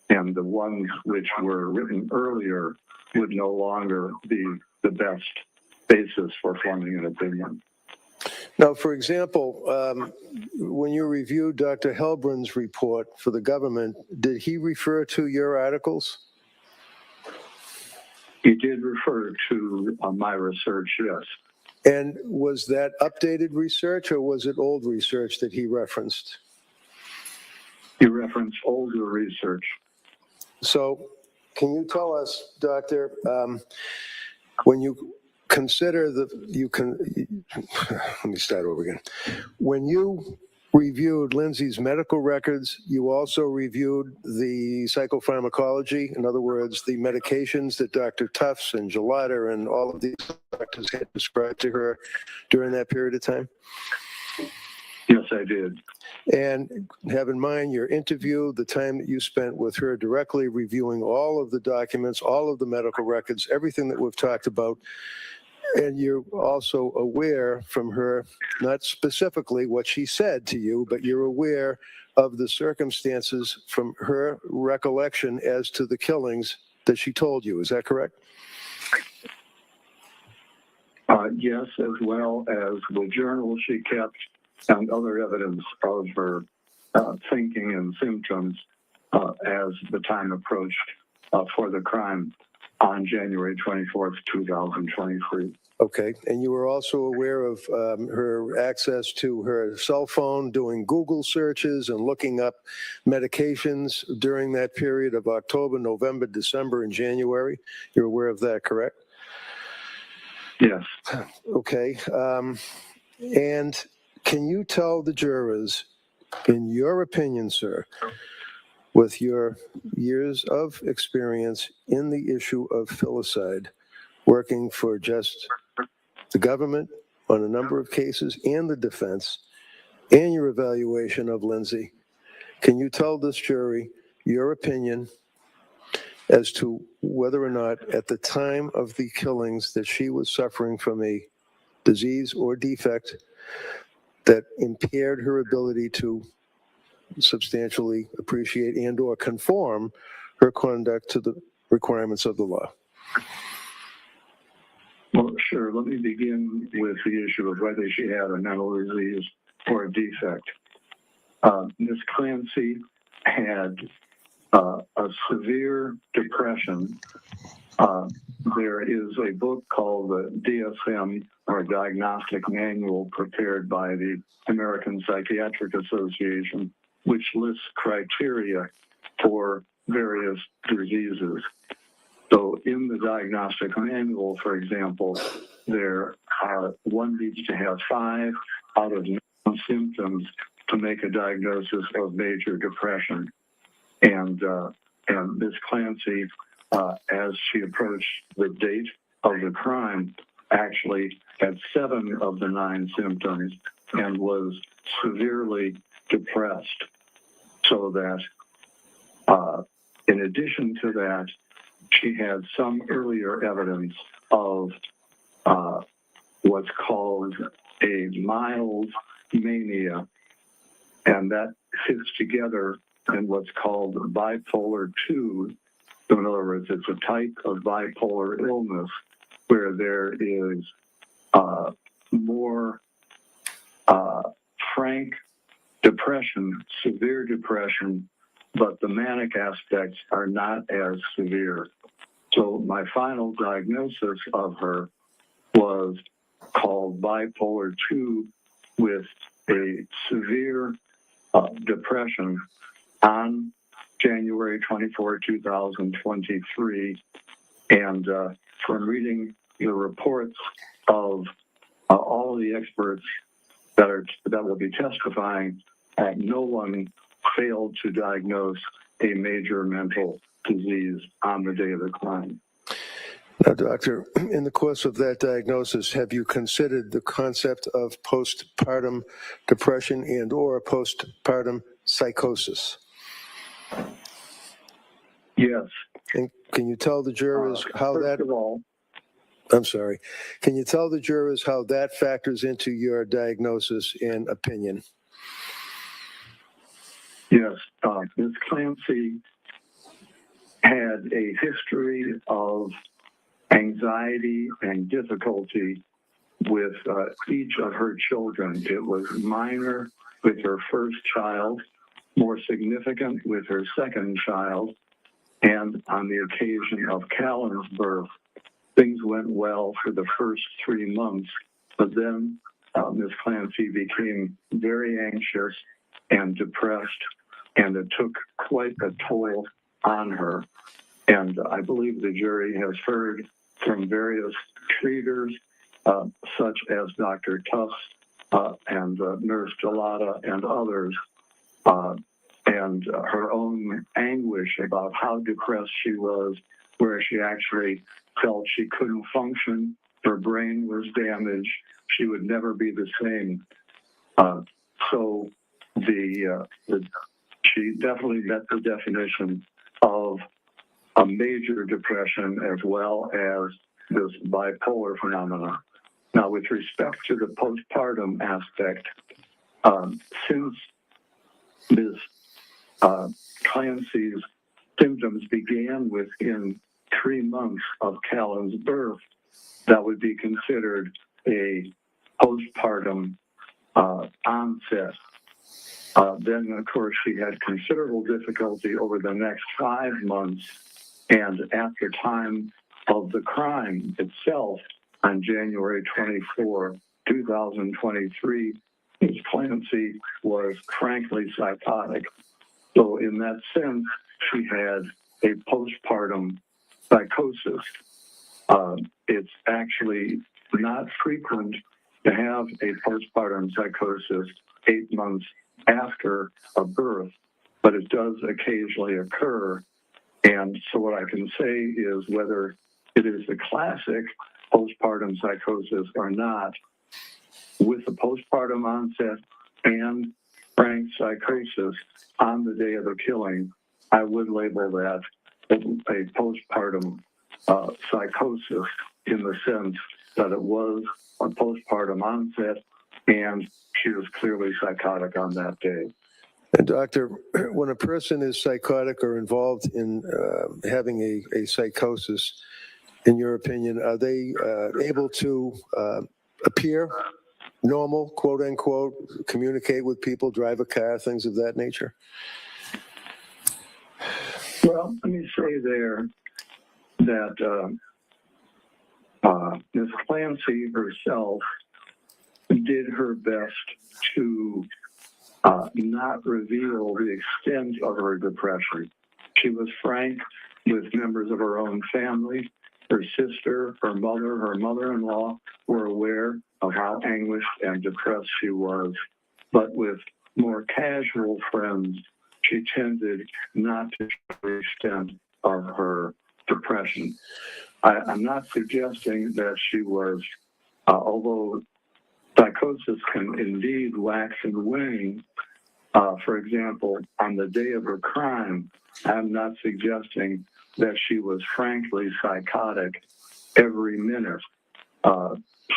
and the ones which were written earlier would no longer be the best basis for forming an opinion. Now, for example, when you reviewed Dr. Helbrin's report for the government, did he refer to your articles? He did refer to my research, yes. And was that updated research or was it old research that he referenced? He referenced older research. So can you tell us, Doctor, when you consider let me start over again. When you reviewed Lindsay's medical records, you also reviewed the psychopharmacology, in other words, the medications that Dr. Tufts and Gelada and all of these doctors had prescribed to her during that period of time? Yes, I did. And have in mind your interview, the time that you spent with her directly reviewing all of the documents, all of the medical records, everything that we've talked about. And you're also aware from her, not specifically what she said to you, but you're aware of the circumstances from her recollection as to the killings that she told you. Is that correct? Yes, as well as the journal she kept and other evidence of her thinking and symptoms as the time approached for the crime on January 24th, 2023. Okay, and you were also aware of her access to her cell phone, doing Google searches and looking up medications during that period of October, November, December, and January. You're aware of that, correct? Yes. Okay, and can you tell the jurors, in your opinion, sir, with your years of experience in the issue of filicide, working for just the government on a number of cases and the defense and your evaluation of Lindsay, can you tell this jury your opinion as to whether or not at the time of the killings that she was suffering from a disease or defect that impaired her ability to substantially appreciate and or conform her conduct to the requirements of the law? Well, sure. Let me begin with the issue of whether she had a mental disease or a defect. Ms. Clancy had a severe depression. There is a book called the DSM, or Diagnostic Manual, prepared by the American Psychiatric Association, which lists criteria for various diseases. So in the diagnostic manual, for example, one needs to have 5 out of 9 symptoms to make a diagnosis of major depression. And Ms. Clancy, as she approached the date of the crime, actually had 7 of the 9 symptoms and was severely depressed. So that in addition to that, she had some earlier evidence of what's called a mild mania, and that fits together in what's called bipolar 2. So in other words, it's a type of bipolar illness where there is more frank depression, severe depression, but the manic aspects are not as severe. So my final diagnosis of her was called bipolar 2 with a severe depression on January 24, 2023. And from reading the reports of all of the experts that will be testifying, no one failed to diagnose a major mental disease on the day of the crime. Now, doctor, in the course of that diagnosis, have you considered the concept of postpartum depression and or postpartum psychosis? Yes. And can you tell the jurors how first that... of all, I'm sorry. Can you tell the jurors how that factors into your diagnosis and opinion? yes, Ms. Clancy had a history of anxiety and difficulty with each of her children. It was minor with her first child, more significant with her second child, and on the occasion of Callan's birth, things went well for the first 3 months, but then Ms. Clancy became very anxious and depressed, and it took quite a toll on her. And I believe the jury has heard from various treaters, such as Dr. Tufts and Nurse Gelada and others, and her own anguish about how depressed she was, where she actually felt she couldn't function, her brain was damaged, she would never be the same. So she definitely met the definition of a major depression as well as this bipolar phenomenon. Now, with respect to the postpartum aspect, since Ms. Clancy's symptoms began within 3 months of Callan's birth, that would be considered a postpartum onset. Then, of course, she had considerable difficulty over the next 5 months, and at the time of the crime itself, on January 24, 2023, Ms. Clancy was frankly psychotic. So in that sense, she had a postpartum psychosis. It's actually not frequent to have a postpartum psychosis 8 months after a birth, but it does occasionally occur. And so what I can say is whether it is the classic postpartum psychosis or not, with the postpartum onset and frank psychosis on the day of the killing, I would label that a postpartum psychosis in the sense that it was a postpartum onset and she was clearly psychotic on that day. And doctor, when a person is psychotic or involved in having a psychosis, in your opinion, are they able to appear normal, quote unquote, communicate with people, drive a car, things of that nature? Well, let me say there that Ms. Clancy herself did her best to not reveal the extent of her depression. She was frank with members of her own family. Her sister, her mother-in-law were aware of how anguished and depressed she was. But with more casual friends, she tended not to show the extent of her depression. I'm not suggesting that she was, although psychosis can indeed wax and wane. For example, on the day of her crime, I'm not suggesting that she was frankly psychotic every minute.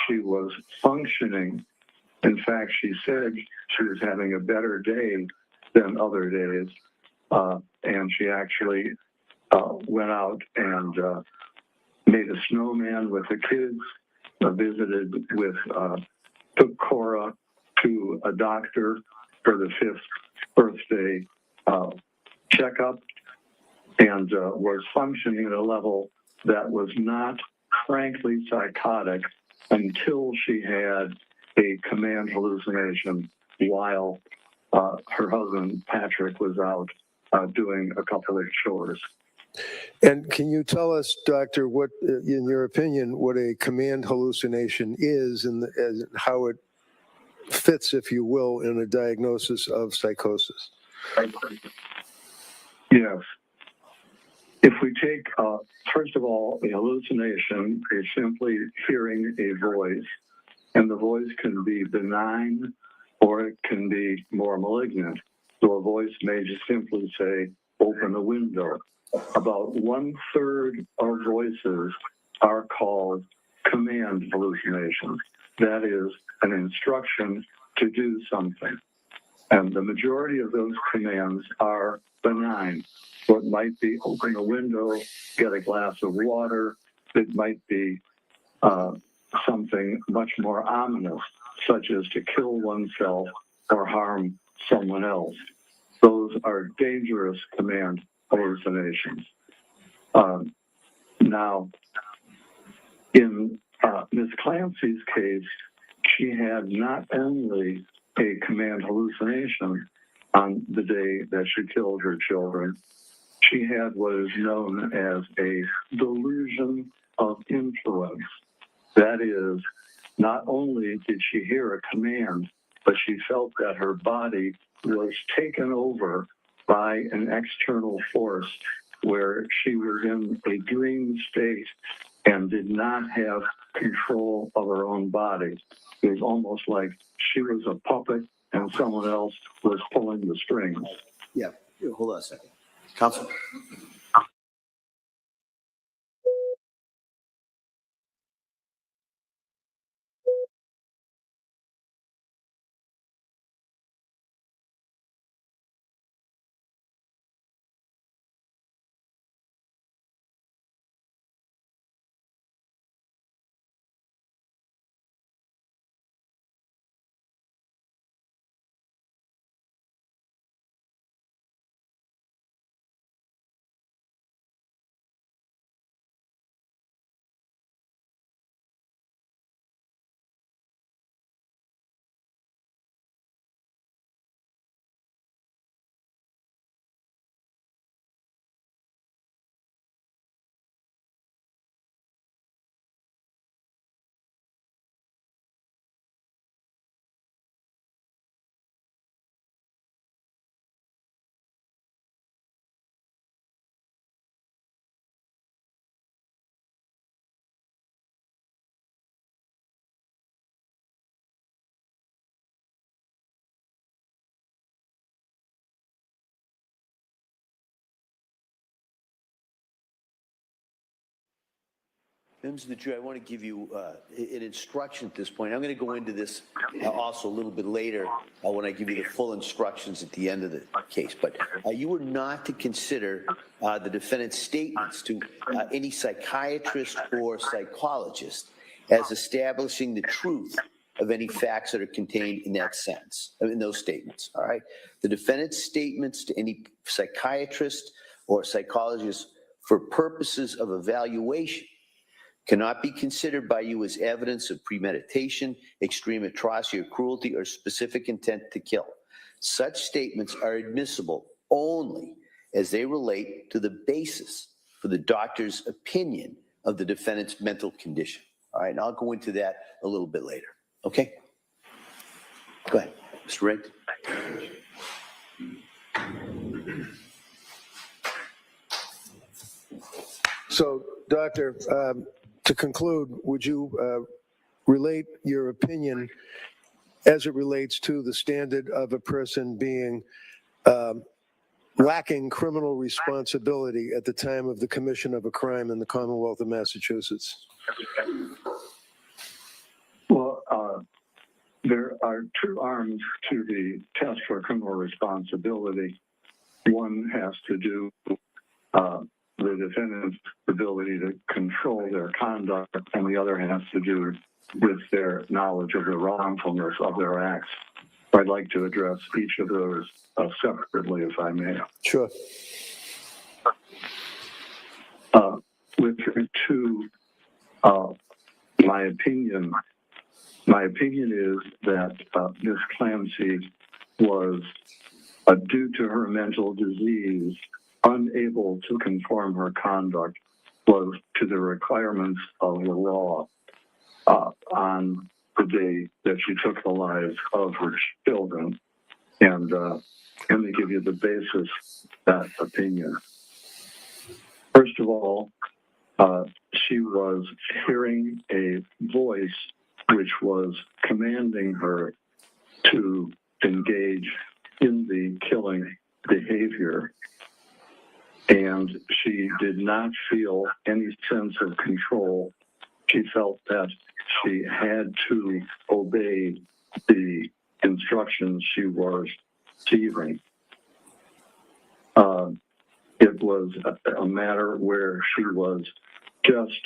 She was functioning. In fact, she said she was having a better day than other days. And she actually went out and made a snowman with the kids, visited with, took Cora to a doctor for the 5th birthday checkup, and was functioning at a level that was not frankly psychotic until she had a command hallucination while her husband, Patrick, was out doing a couple of chores. And can you tell us, doctor, what, in your opinion, what a command hallucination is and how it fits, if you will, in a diagnosis of psychosis? Yes. If we take, first of all, a hallucination is simply hearing a voice, and the voice can be benign or it can be more malignant. So a voice may just simply say, open the window. About 1/3 of voices are called command hallucinations. That is an instruction to do something. And the majority of those commands are benign. So it might be open a window, get a glass of water. It might be something much more ominous, such as to kill oneself or harm someone else. Those are dangerous command hallucinations. Now, in Ms. Clancy's case, she had not only a command hallucination on the day that she killed her children, she had what is known as a delusion of influence. That is, not only did she hear a command, but she felt that her body was taken over by an external force where she was in a dream state and did not have control of her own body. It was almost like she was a puppet and someone else was pulling the strings. Yeah, hold on a second. Counsel? Members of the jury, I want to give you an instruction at this point. I'm going to go into this also a little bit later when I give you the full instructions at the end of the case. But you are not to consider the defendant's statements to any psychiatrist or psychologist as establishing the truth of any facts that are contained in that sentence, in those statements, all right? The defendant's statements to any psychiatrist or psychologist for purposes of evaluation cannot be considered by you as evidence of premeditation, extreme atrocity or cruelty, or specific intent to kill. Such statements are admissible only as they relate to the basis for the doctor's opinion of the defendant's mental condition. All right, and I'll go into that a little bit later. Okay? Go ahead, Mr. Rigg. So, Doctor, to conclude, would you relate your opinion as it relates to the standard of a person being lacking criminal responsibility at the time of the commission of a crime in the Commonwealth of Massachusetts? Well, there are two arms to the test for criminal responsibility. One has to do the defendant's ability to control their conduct, and the other has to do with their knowledge of the wrongfulness of their acts. I'd like to address each of those separately, if I may. Sure. With regard to my opinion is that Ms. Clancy was, due to her mental disease, unable to conform her conduct was to the requirements of the law on the day that she took the lives of her children. And let me give you the basis of that opinion. First of all, she was hearing a voice which was commanding her to engage in the killing behavior. And she did not feel any sense of control. She felt that she had to obey the instructions she was receiving. It was a matter where she was just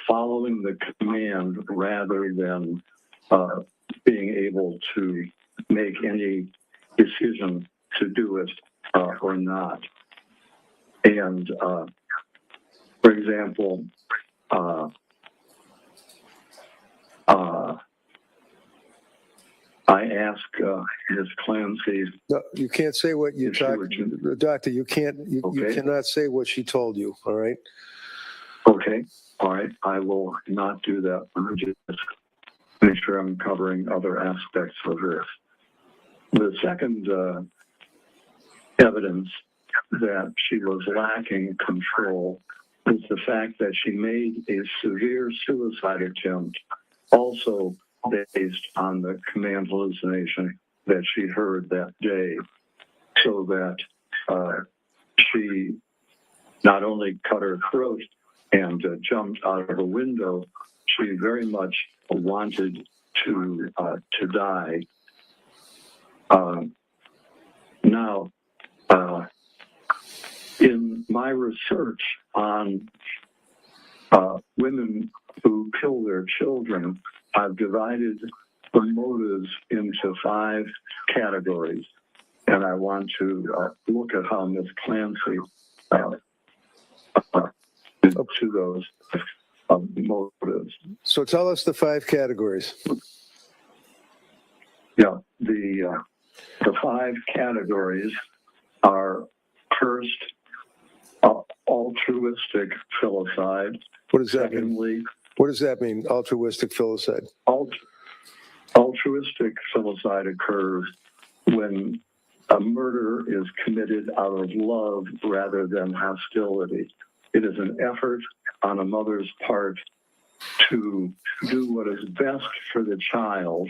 following the command rather than being able to make any decision to do it or not. And, for example, I asked Ms. Clancy. No, you can't say what you talked. Doctor, you can't. You cannot say what she told you. All right. Okay. All right. I will not do that. Let me just make sure I'm covering other aspects of this. The second evidence that she was lacking control is the fact that she made a severe suicide attempt, also based on the command hallucination that she heard that day, so that she not only cut her throat and jumped out of a window, she very much wanted to die. Now, in my research on women who kill their children, I've divided the motives into 5 categories, and I want to look at how Ms. Clancy did to those motives. So tell us the 5 categories. Yeah, the 5 categories are: first, altruistic filicide. What does that Secondly, mean? What does that mean, altruistic filicide? Altruistic filicide occurs when a murder is committed out of love rather than hostility. It is an effort on a mother's part to do what is best for the child.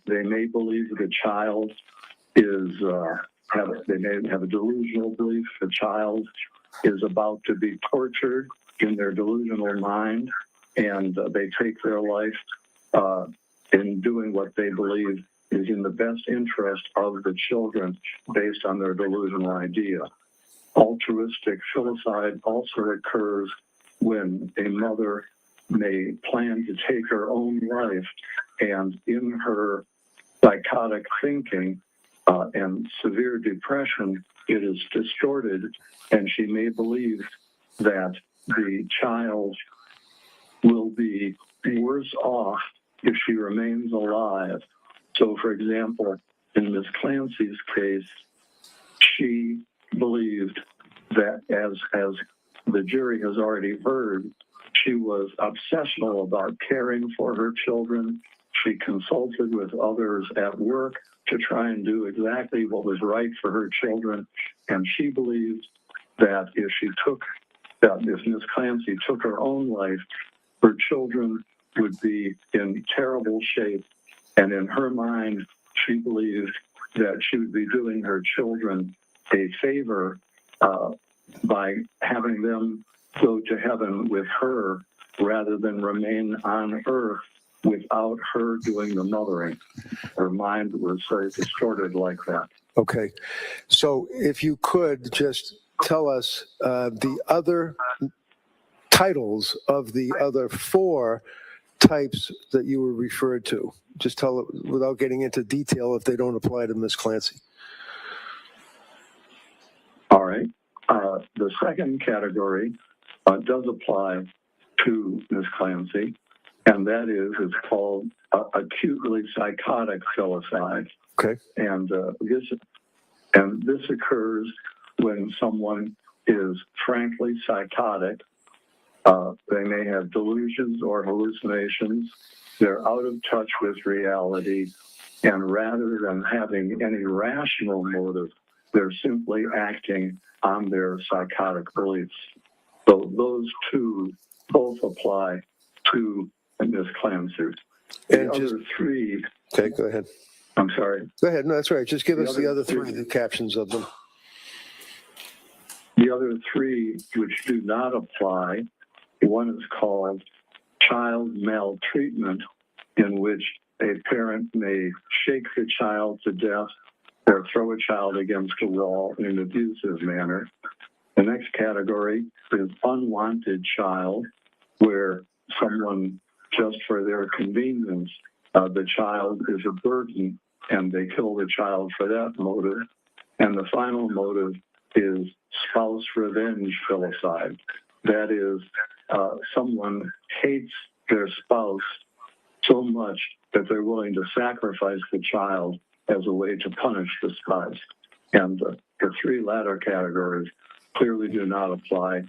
They may believe that the child is, they may have a delusional belief the child is about to be tortured, in their delusional mind, and they take their life in doing what they believe is in the best interest of the children based on their delusional idea. Altruistic filicide also occurs when a mother may plan to take her own life, and in her psychotic thinking and severe depression, it is distorted, and she may believe that the child will be worse off if she remains alive. So, for example, in Ms. Clancy's case, she believed that, as the jury has already heard, she was obsessional about caring for her children. She consulted with others at work to try and do exactly what was right for her children. And she believed that if Ms. Clancy took her own life, her children would be in terrible shape. And in her mind, she believed that she would be doing her children a favor by having them go to heaven with her rather than remain on earth without her doing the mothering. Her mind was very distorted like that. Okay. So if you could just tell us the other titles of the other 4 types that you were referred to. Just tell it without getting into detail if they don't apply to Ms. Clancy. All right. The second category does apply to Ms. Clancy, and that is, it's called acutely psychotic filicide. Okay. And this occurs when someone is frankly psychotic. They may have delusions or hallucinations. They're out of touch with reality, and rather than having any rational motive, they're simply acting on their psychotic beliefs. So those 2 both apply to Ms. Clancy. The other 3. Okay, go ahead. I'm sorry. Go ahead. No, that's right. Just give us the other 3, the captions of them. The other 3 which do not apply, one is called child maltreatment, in which a parent may shake the child to death or throw a child against a wall in an abusive manner. The next category is unwanted child, where someone, just for their convenience, the child is a burden and they kill the child for that motive. And the final motive is spouse revenge filicide. That is, someone hates their spouse so much that they're willing to sacrifice the child as a way to punish the spouse. And the 3 latter categories clearly do not apply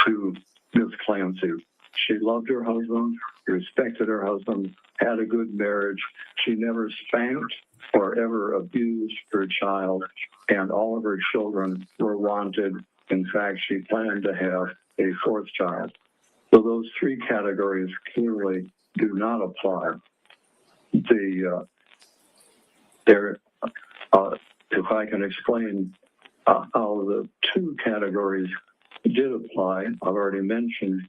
to Ms. Clancy. She loved her husband, respected her husband, had a good marriage. She never spanked or ever abused her child, and all of her children were wanted. In fact, she planned to have a 4th child. So those 3 categories clearly do not apply. If I can explain how the 2 categories did apply, I've already mentioned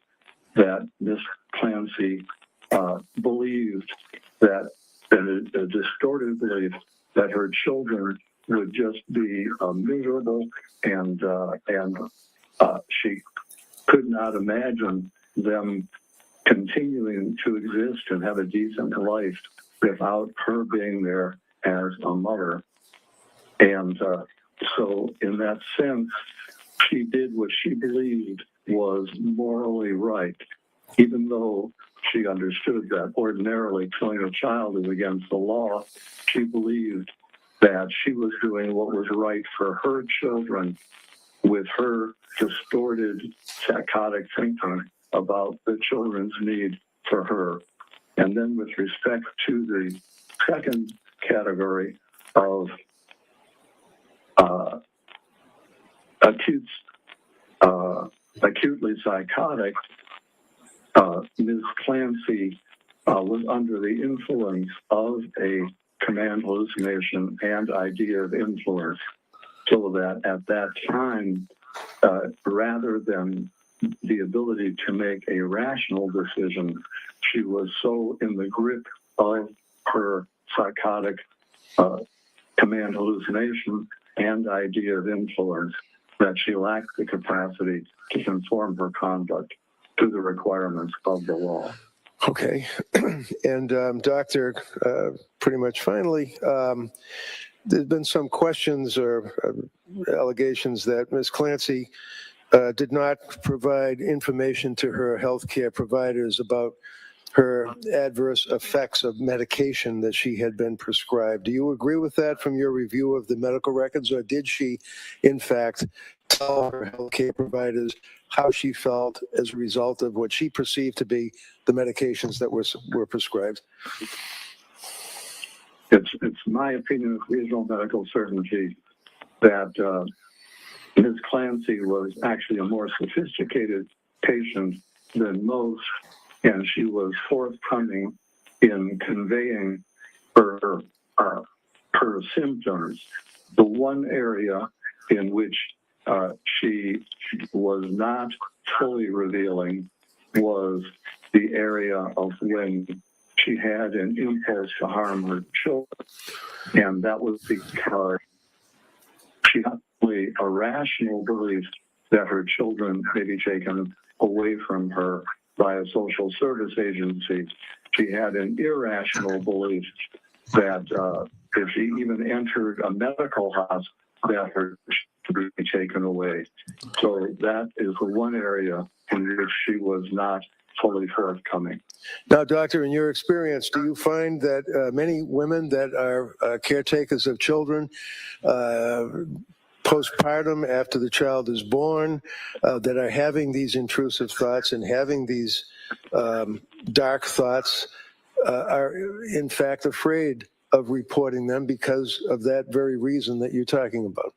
that Ms. Clancy believed that a distorted belief that her children would just be miserable, and she could not imagine them continuing to exist and have a decent life without her being there as a mother. And so in that sense, she did what she believed was morally right, even though she understood that ordinarily killing a child is against the law. She believed that she was doing what was right for her children with her distorted psychotic thinking about the children's need for her. And then with respect to the second category of acutely psychotic, Ms. Clancy was under the influence of a command hallucination and idea of influence, so that at that time, rather than the ability to make a rational decision. She was so in the grip of her psychotic command hallucination and idea of influence that she lacked the capacity to conform her conduct to the requirements of the law. Okay. And Doctor, pretty much finally, there's been some questions or allegations that Ms. Clancy did not provide information to her healthcare providers about her adverse effects of medication that she had been prescribed. Do you agree with that from your review of the medical records, or did she, in fact, tell her healthcare providers how she felt as a result of what she perceived to be the medications that were prescribed? It's my opinion with reasonable medical certainty that Ms. Clancy was actually a more sophisticated patient than most, and she was forthcoming in conveying her symptoms. The one area in which she was not fully revealing was the area of when she had an impulse to harm her children, and that was because she had a rational belief that her children may be taken away from her by a social service agency. She had an irrational belief that if she even entered a medical hospital, that her children would be taken away. So that is the one area in which she was not fully forthcoming. Now, doctor, in your experience, do you find that many women that are caretakers of children postpartum, after the child is born, that are having these intrusive thoughts and having these dark thoughts are in fact afraid of reporting them because of that very reason that you're talking about?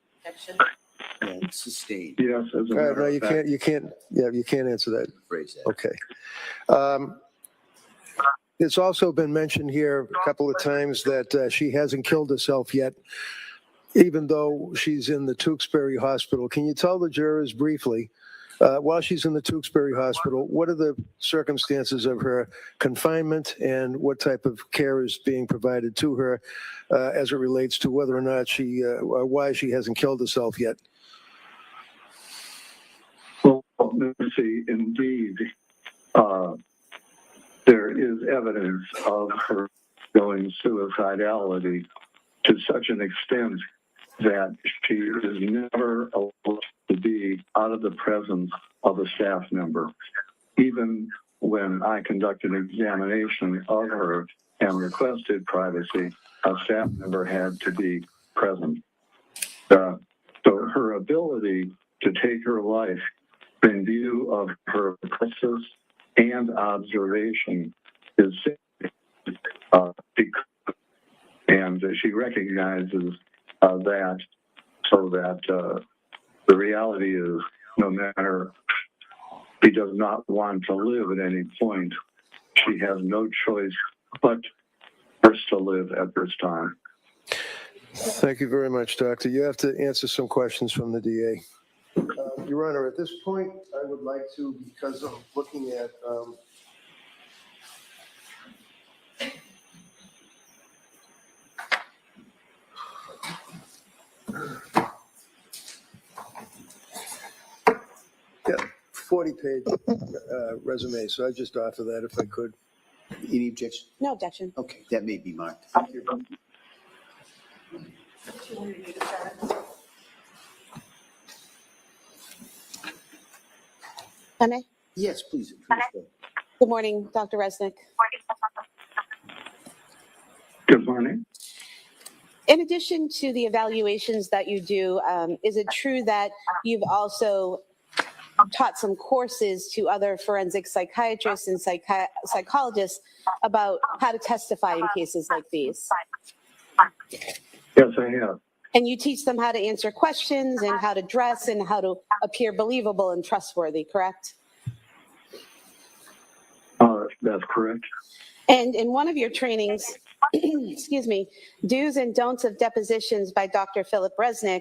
Yeah, sustained. Yes, as a matter No, of fact. you can't answer that. Phrase that. Okay. It's also been mentioned here a couple of times that she hasn't killed herself yet, even though she's in the Tewksbury Hospital. Can you tell the jurors briefly, while she's in the Tewksbury Hospital, what are the circumstances of her confinement and what type of care is being provided to her as it relates to whether or not she, or why she hasn't killed herself yet? Well, Nancy, indeed, there is evidence of her going suicidality to such an extent that she is never allowed to be out of the presence of a staff member. Even when I conducted an examination of her and requested privacy, a staff member had to be present. So her ability to take her life in view of her crisis and observation is and she recognizes that, so that the reality is, no matter she does not want to live at any point, she has no choice but first to live at this time. Thank you very much, Doctor. You have to answer some questions from the DA. Your Honor, at this point, I would like to, because I'm looking at yeah, 40-page resume, so I just offer that if I could. Any objection? No objection. Okay, that may be marked. Can I? Yes, please. Good morning, Dr. Resnick. Good morning. In addition to the evaluations that you do, is it true that you've also taught some courses to other forensic psychiatrists and psychologists about how to testify in cases like these? Yes, I have. And you teach them how to answer questions and how to dress and how to appear believable and trustworthy, correct? That's correct. And in one of your trainings, excuse me, do's and don'ts of depositions by Dr. Philip Resnick,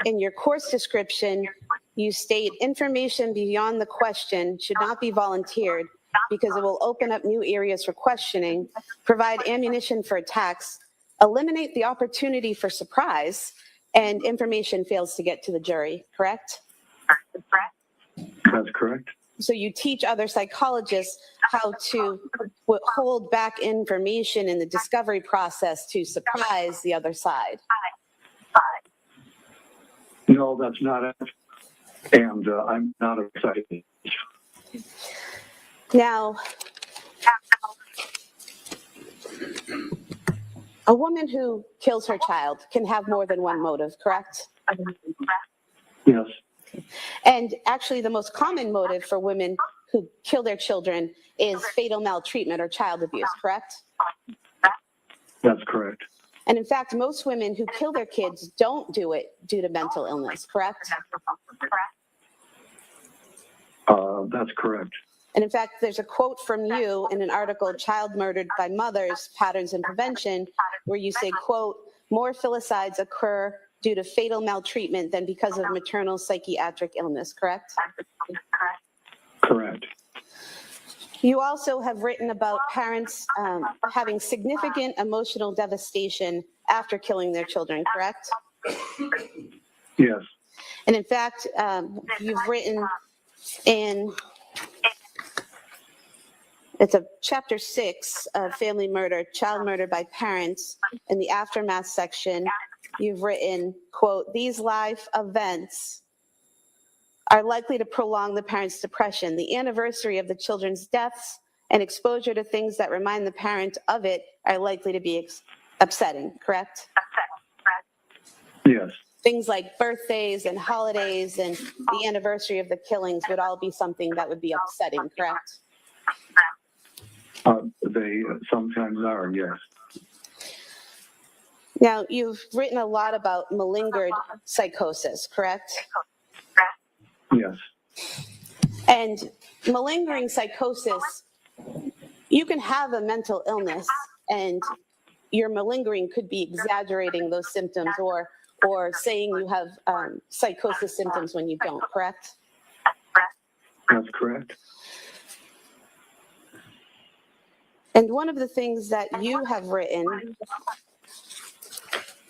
in your course description, you state information beyond the question should not be volunteered because it will open up new areas for questioning, provide ammunition for attacks, eliminate the opportunity for surprise, and information fails to get to the jury, correct? That's correct. So you teach other psychologists how to hold back information in the discovery process to surprise the other side. No, that's not it. And I'm not excited. Now, a woman who kills her child can have more than one motive, correct? Yes, And actually, the most common motive for women who kill their children is fatal maltreatment or child abuse, correct? that's correct. And in fact, most women who kill their kids don't do it due to mental illness, correct? That's correct. And in fact, there's a quote from you in an article, Child Murdered by Mothers, Patterns and Prevention, where you say, quote, more filicides occur due to fatal maltreatment than because of maternal psychiatric illness, correct? Correct. You also have written about parents having significant emotional devastation after killing their children, correct? Yes, And in fact, you've written in, it's a chapter 6 of Family Murder, Child Murder by Parents, in the Aftermath section, you've written, quote, these life events are likely to prolong the parent's depression. The anniversary of the children's deaths and exposure to things that remind the parent of it are likely to be upsetting, correct? yes. Things like birthdays and holidays and the anniversary of the killings would all be something that would be upsetting, correct? They sometimes are, yes. Now, you've written a lot about malingered psychosis, correct? Yes, And malingering psychosis, you can have a mental illness and your malingering could be exaggerating those symptoms or saying you have psychosis symptoms when you don't, correct? that's correct. And one of the things that you have written,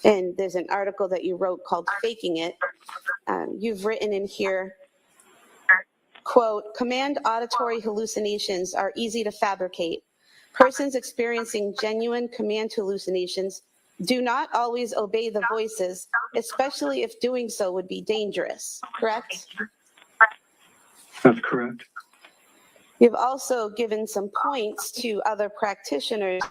and there's an article that you wrote called Faking It, you've written in here, quote, command auditory hallucinations are easy to fabricate. Persons experiencing genuine command hallucinations do not always obey the voices, especially if doing so would be dangerous, correct? That's correct. You've also given some points to other practitioners.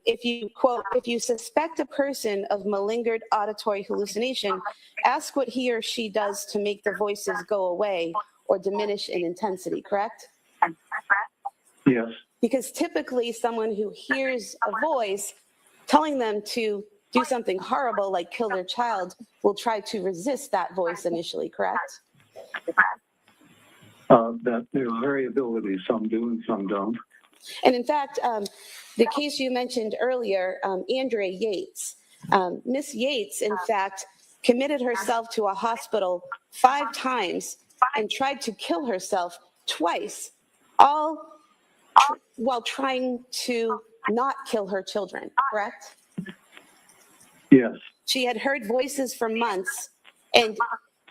If you, quote, if you suspect a person of malingered auditory hallucination, ask what he or she does to make the voices go away or diminish in intensity, correct? Yes, Because typically someone who hears a voice telling them to do something horrible like kill their child will try to resist that voice initially, correct? that there's variability. Some do and some don't. And in fact, the case you mentioned earlier, Andrea Yates, Miss Yates, in fact, committed herself to a hospital 5 times and tried to kill herself twice, all while trying to not kill her children, correct? Yes, She had heard voices for months and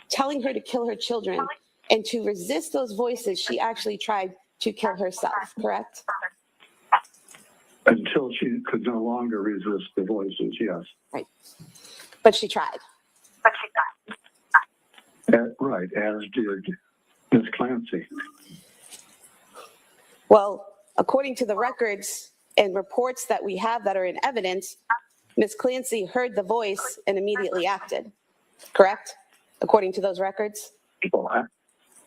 telling her to kill her children. And to resist those voices, she actually tried to kill herself, correct? until she could no longer resist the voices, yes. Right. But she tried. Right, as did Ms. Clancy. Well, according to the records and reports that we have that are in evidence, Ms. Clancy heard the voice and immediately acted, correct? According to those records? Well,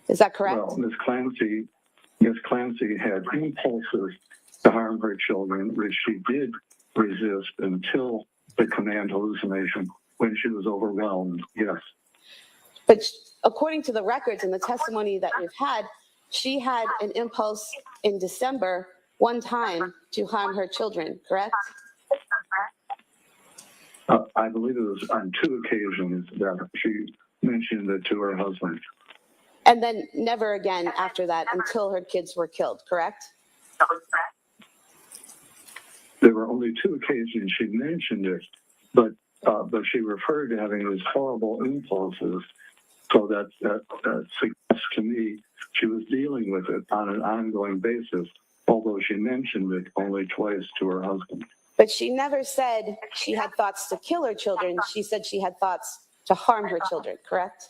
Is that correct? Well, Ms. Clancy had impulses to harm her children, which she did resist until the command hallucination when she was overwhelmed, yes. But according to the records and the testimony that we've had, she had an impulse in December one time to harm her children, correct? I believe it was on 2 occasions that she mentioned it to her husband. And then never again after that until her kids were killed, correct? There were only 2 occasions she mentioned it, but she referred to having these horrible impulses. So that suggests to me she was dealing with it on an ongoing basis, although she mentioned it only twice to her husband. But she never said she had thoughts to kill her children. She said she had thoughts to harm her children, correct?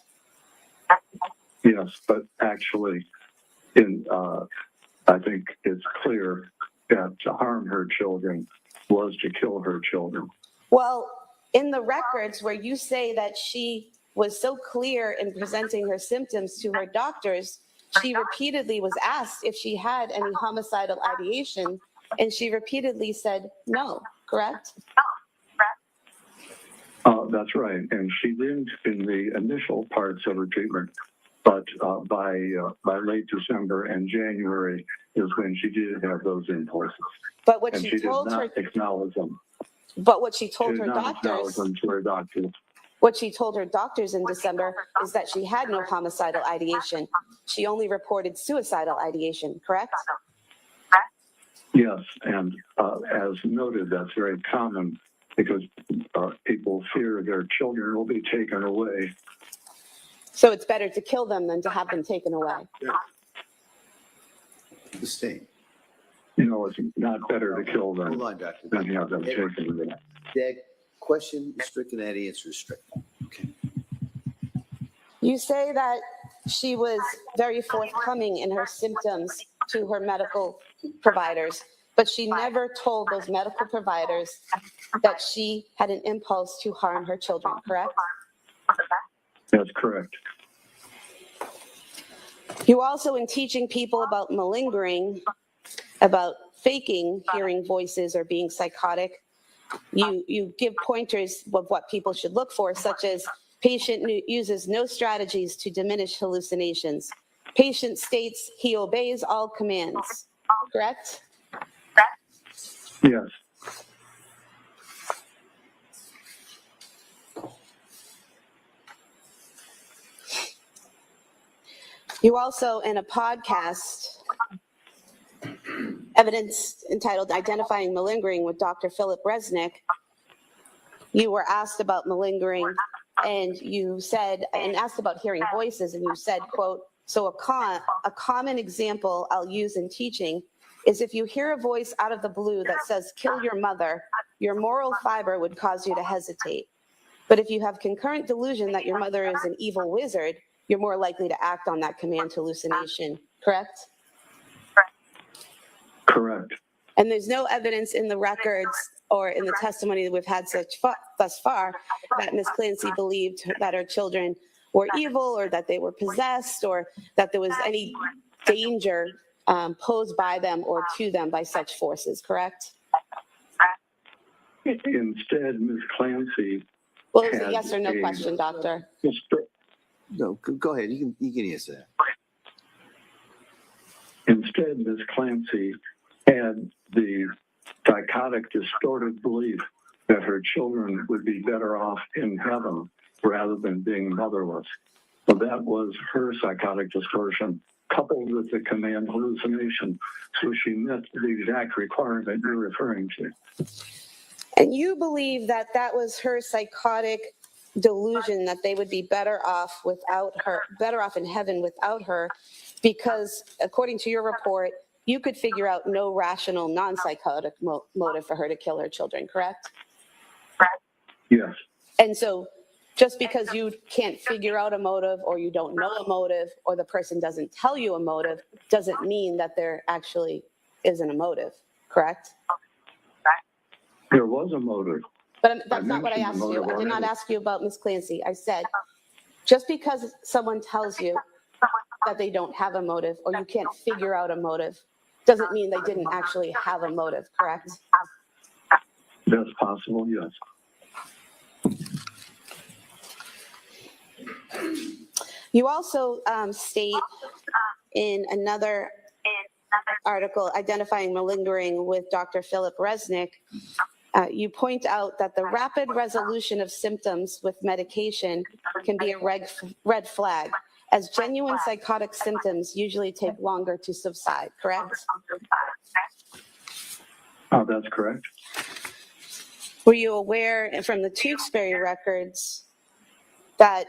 Yes, but actually, I think it's clear that to harm her children was to kill her children. Well, in the records where you say that she was so clear in presenting her symptoms to her doctors, she repeatedly was asked if she had any homicidal ideation, and she repeatedly said no, correct? That's right, and she didn't in the initial parts of her treatment, but by late December and January is when she did have those impulses. But what And she she did told not her, acknowledge them. but what she She told did her not acknowledge doctors, them to her doctors. what she told her doctors in December is that she had no homicidal ideation. She only reported suicidal ideation, correct? Yes, and as noted, that's very common because people fear their children will be taken away. So it's better to kill them than to have them taken away. The state. You know, it's not better to kill them Hold on, Doctor. than have them taken away. That question is stricken, that answer is stricken. Okay. You say that she was very forthcoming in her symptoms to her medical providers, but she never told those medical providers that she had an impulse to harm her children, correct? That's correct. You also, in teaching people about malingering, about faking hearing voices or being psychotic, you give pointers of what people should look for, such as patient uses no strategies to diminish hallucinations. Patient states he obeys all commands, correct? Yes. You also, in a podcast, evidence entitled Identifying Malingering with Dr. Philip Resnick, you were asked about malingering and you said, and asked about hearing voices, and you said, quote, so a common example I'll use in teaching is if you hear a voice out of the blue that says, kill your mother, your moral fiber would cause you to hesitate. But if you have concurrent delusion that your mother is an evil wizard, you're more likely to act on that command hallucination, correct? Correct. And there's no evidence in the records or in the testimony that we've had thus far that Ms. Clancy believed that her children were evil or that they were possessed or that there was any danger posed by them or to them by such forces, correct? Instead, Ms. Clancy. Well, it was a yes or no question, doctor. No, go ahead. You can answer that. Instead, Ms. Clancy had the psychotic, distorted belief that her children would be better off in heaven rather than being motherless. So that was her psychotic distortion, coupled with the command hallucination. So she met the exact requirement you're referring to. And you believe that that was her psychotic delusion that they would be better off without her, better off in heaven without her, because according to your report, you could figure out no rational, non-psychotic motive for her to kill her children, correct? Yes. And so just because you can't figure out a motive or you don't know a motive or the person doesn't tell you a motive doesn't mean that there actually isn't a motive, correct? There was a motive. But that's not what I asked you. I did not ask you about Ms. Clancy. I said, just because someone tells you that they don't have a motive or you can't figure out a motive doesn't mean they didn't actually have a motive, correct? That's possible, yes. You also state in another article identifying malingering with Dr. Philip Resnick You point out that the rapid resolution of symptoms with medication can be a red flag, as genuine psychotic symptoms usually take longer to subside, correct? That's correct. Were you aware from the Tewksbury records that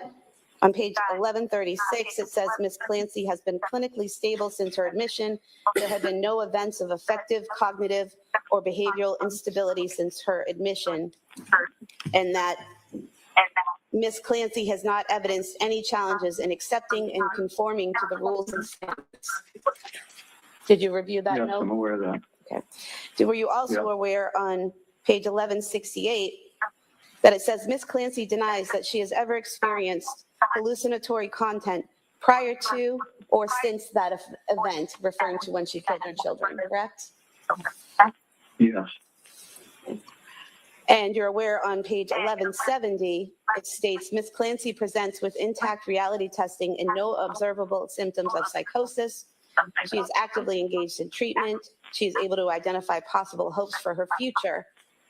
on page 1136, it says Ms. Clancy has been clinically stable since her admission. There have been no events of affective, cognitive, or behavioral instability since her admission, and that Ms. Clancy has not evidenced any challenges in accepting and conforming to the rules and standards. Did you review that Yes, note? I'm aware of that. Okay. Were you also aware on page 1168 that it says Ms. Clancy denies that she has ever experienced hallucinatory content prior to or since that event, referring to when she killed her children, correct? Yes. And you're aware on page 1170, it states Ms. Clancy presents with intact reality testing and no observable symptoms of psychosis. She is actively engaged in treatment. She is able to identify possible hopes for her future,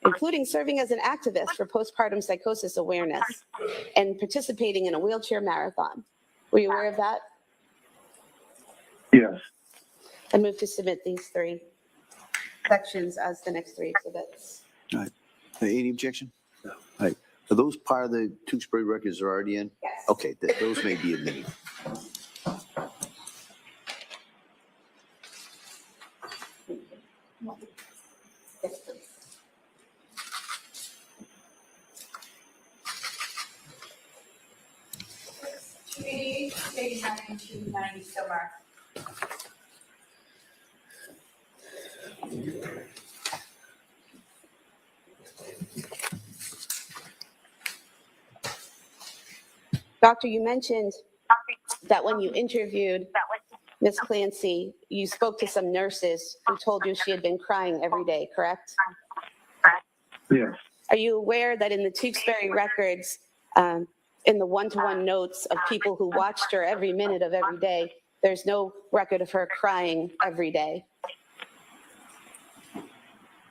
including serving as an activist for postpartum psychosis awareness and participating in a wheelchair marathon. Were you aware of that? Yes. I move to submit these 3 sections as the next 3 exhibits. All right. Any objection? No. All right. Are those part of the Tewksbury records are already in? Yes. Okay, those may be admitted. Yes, please. Page 9290, so marked. Doctor, you mentioned that when you interviewed Ms. Clancy, you spoke to some nurses who told you she had been crying every day, correct? Yes. Are you aware that in the Tewksbury records, in the one-to-one notes of people who watched her every minute of every day, there's no record of her crying every day?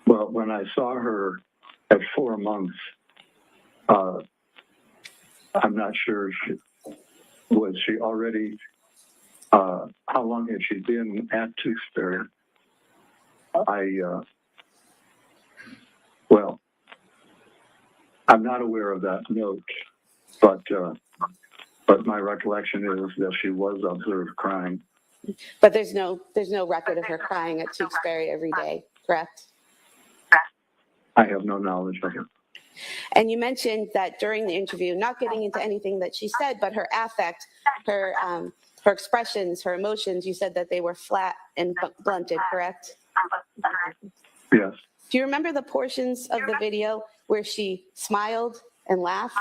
Well, when I saw her at 4 months, I'm not sure, was she already, how long had she been at Tewksbury? Well, I'm not aware of that note, but my recollection is that she was observed crying. But there's no record of her crying at Tewksbury every day, correct? I have no knowledge of it. And you mentioned that during the interview, not getting into anything that she said, but her affect, her expressions, her emotions, you said that they were flat and blunted, correct? Yes. Do you remember the portions of the video where she smiled and laughed?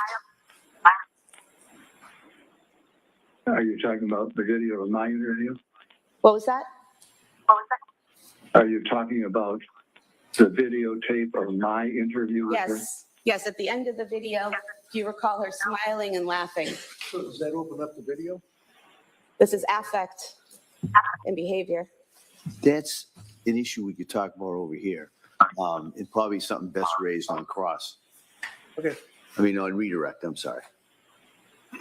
Are you talking about the video of my interview? What was that? Are you talking about the videotape of my interview with her? Yes. Yes, at the end of the video, do you recall her smiling and laughing? So does that open up the video? This is affect and behavior. That's an issue we could talk about over here. And probably something best raised on cross. Okay. On redirect, I'm sorry.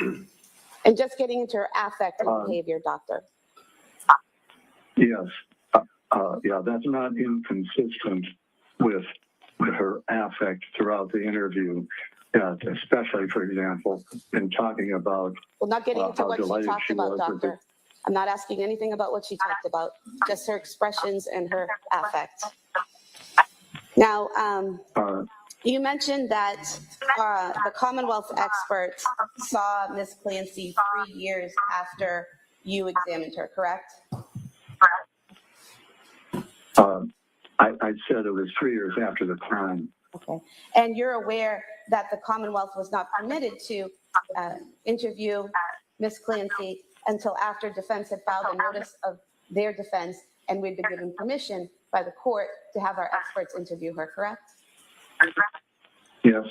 And just getting into her affect and behavior, doctor. Yes. Yeah, that's not inconsistent with her affect throughout the interview, especially, for example, in talking about Well, not getting into how what she delighted talked she about, was with doctor. I'm not asking anything about what she talked about, just her expressions and her affect. Now, you mentioned that the Commonwealth expert saw Ms. Clancy 3 years after you examined her, correct? I said it was 3 years after the crime. Okay. And you're aware that the Commonwealth was not permitted to interview Ms. Clancy until after defense had filed a notice of their defense and we'd been given permission by the court to have our experts interview her, correct? Yes.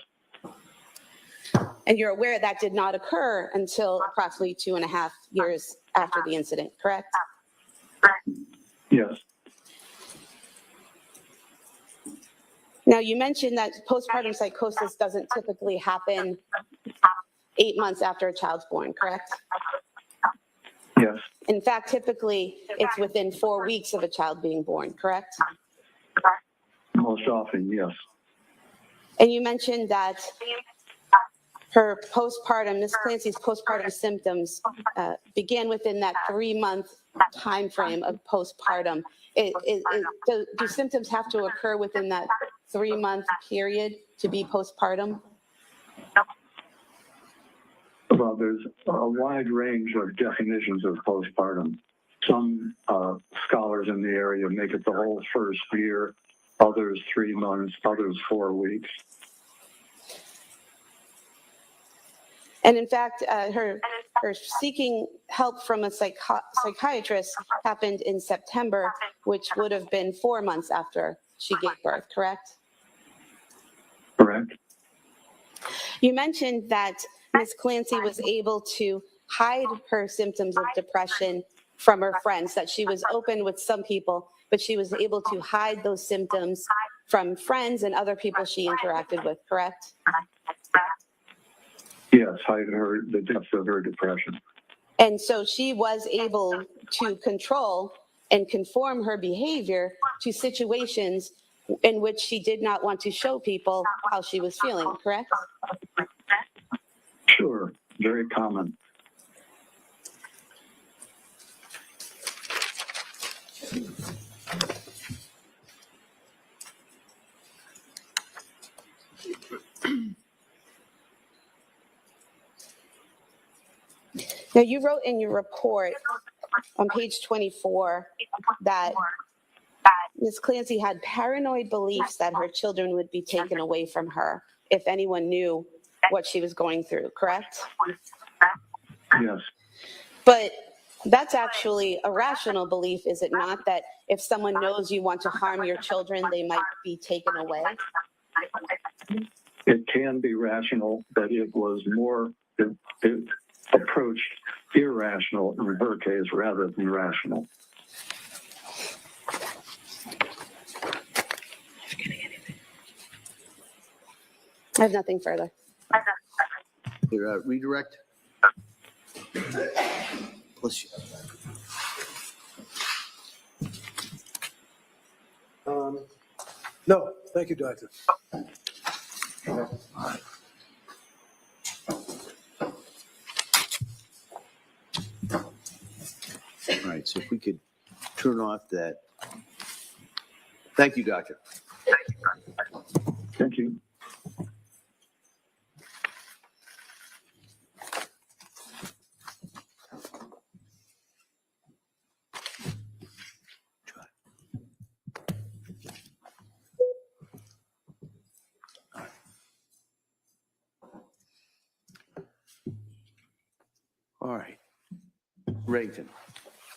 And you're aware that did not occur until approximately 2.5 years after the incident, correct? Yes. Now, you mentioned that postpartum psychosis doesn't typically happen 8 months after a child's born, correct? Yes, In fact, typically, it's within 4 weeks of a child being born, correct? most often, yes. And you mentioned that her postpartum, Ms. Clancy's postpartum symptoms began within that 3-month time frame of postpartum. Do symptoms have to occur within that 3-month period to be postpartum? Well, there's a wide range of definitions of postpartum. Some scholars in the area make it the whole first year, others 3 months, others 4 weeks. And in fact, her seeking help from a psychiatrist happened in September, which would have been 4 months after she gave birth, correct? Correct? You mentioned that Ms. Clancy was able to hide her symptoms of depression from her friends, that she was open with some people, but she was able to hide those symptoms from friends and other people she interacted with, correct? Yes, hide the depth of her depression. And so she was able to control and conform her behavior to situations in which she did not want to show people how she was feeling, correct? Sure, very common. Now, you wrote in your report on page 24 that Ms. Clancy had paranoid beliefs that her children would be taken away from her if anyone knew what she was going through, correct? Yes, But that's actually a rational belief, is it not? That if someone knows you want to harm your children, they might be taken away? it can be rational, but it was more, it approached irrational in her case rather than rational. I have nothing further. Your redirect? Bless you. No, thank you, Doctor. All right, so if we could turn off that. Thank you, Doctor. Thank you. All right. Reagan.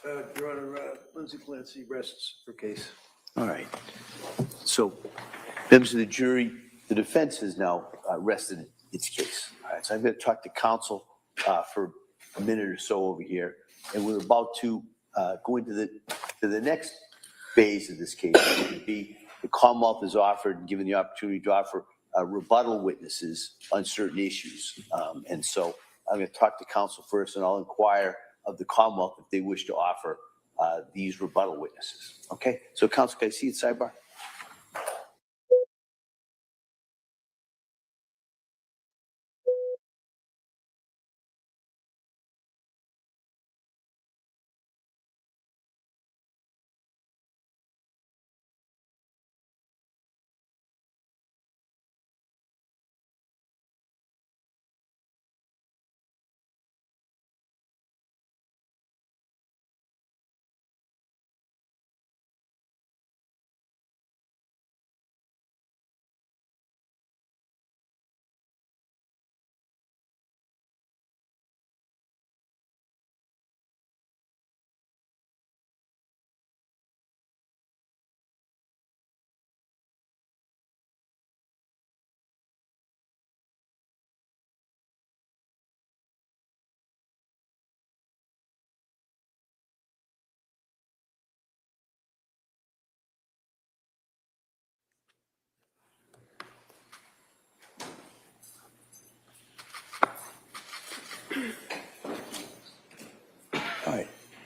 Your Honor, Lindsay Clancy rests her case. All right. So, members of the jury, the defense has now rested its case. All right. So I'm going to talk to counsel for a minute or so over here, and we're about to go into the next phase of this case. It would be the Commonwealth is offered and given the opportunity to offer rebuttal witnesses on certain issues, and so I'm going to talk to counsel first, and I'll inquire of the Commonwealth if they wish to offer these rebuttal witnesses. Okay, so counsel, can I see it sidebar?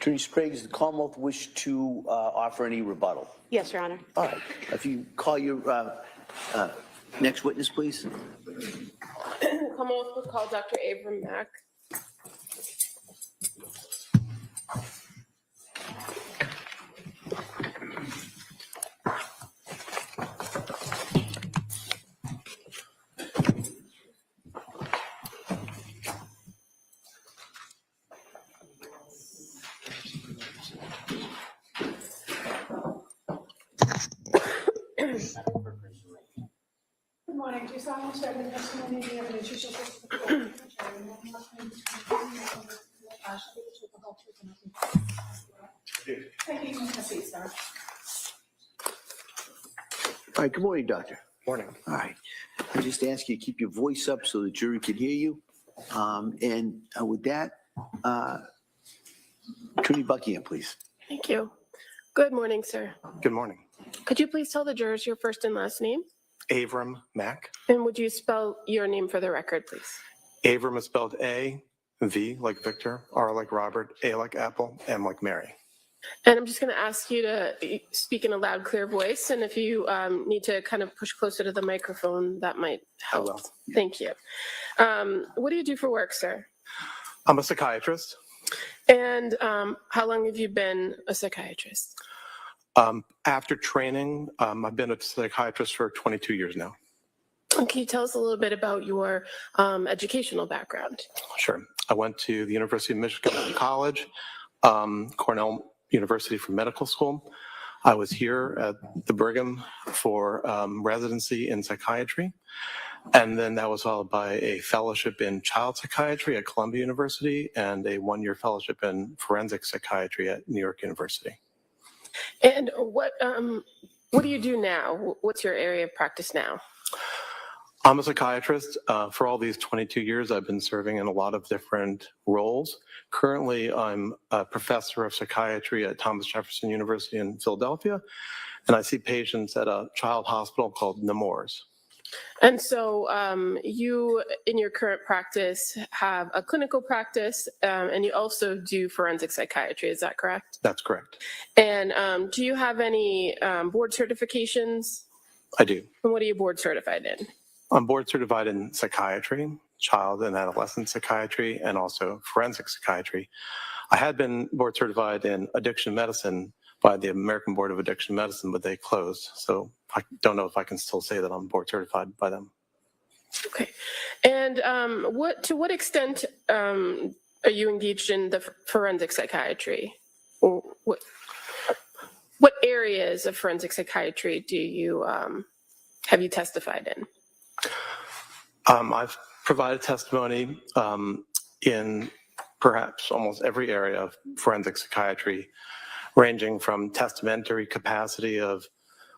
Attorney Sprague, does the Commonwealth wish to offer any rebuttal? Yes, Your Honor. All right. If you call your next witness, please. Commonwealth will call Dr. Abram Mack. Good morning. Do you solemnly swear that the testimony you give in the truth shall set the court and the jury and nothing less than the truth shall be the truth, the whole truth, and nothing but the truth? Thank you. You can proceed, sir. All right. Good morning, Doctor. Morning. All right. I just ask you to keep your voice up so the jury can hear you. With that, Attorney Buckingham, please. Thank you. Good morning, sir. Good morning. Could you please tell the jurors your first and last name? Abram Mack. And would you spell your name for the record, please? Abram is spelled A, V like Victor, R like Robert, A like Apple, M like Mary. And I'm just going to ask you to speak in a loud, clear voice. And if you need to kind of push closer to the microphone, that might help. I will. Thank you. What do you do for work, sir? I'm a psychiatrist. And how long have you been a psychiatrist? After training, I've been a psychiatrist for 22 years now. And can you tell us a little bit about your educational background? Sure. I went to the University of Michigan College, Cornell University for medical school. I was here at the Brigham for residency in psychiatry. And then that was followed by a fellowship in child psychiatry at Columbia University and a one-year fellowship in forensic psychiatry at New York University. And what do you do now? What's your area of practice now? I'm a psychiatrist. For all these 22 years, I've been serving in a lot of different roles. Currently, I'm a professor of psychiatry at Thomas Jefferson University in Philadelphia, and I see patients at a child hospital called Nemours. And so you, in your current practice, have a clinical practice, and you also do forensic psychiatry. Is that correct? That's correct. And do you have any board certifications? I do. And what are you board certified in? I'm board certified in psychiatry, child and adolescent psychiatry, and also forensic psychiatry. I had been board certified in addiction medicine by the American Board of Addiction Medicine, but they closed. So I don't know if I can still say that I'm board certified by them. Okay. And to what extent are you engaged in the forensic psychiatry? Or what areas of forensic psychiatry do you have you testified in? I've provided testimony in perhaps almost every area of forensic psychiatry, ranging from testamentary capacity of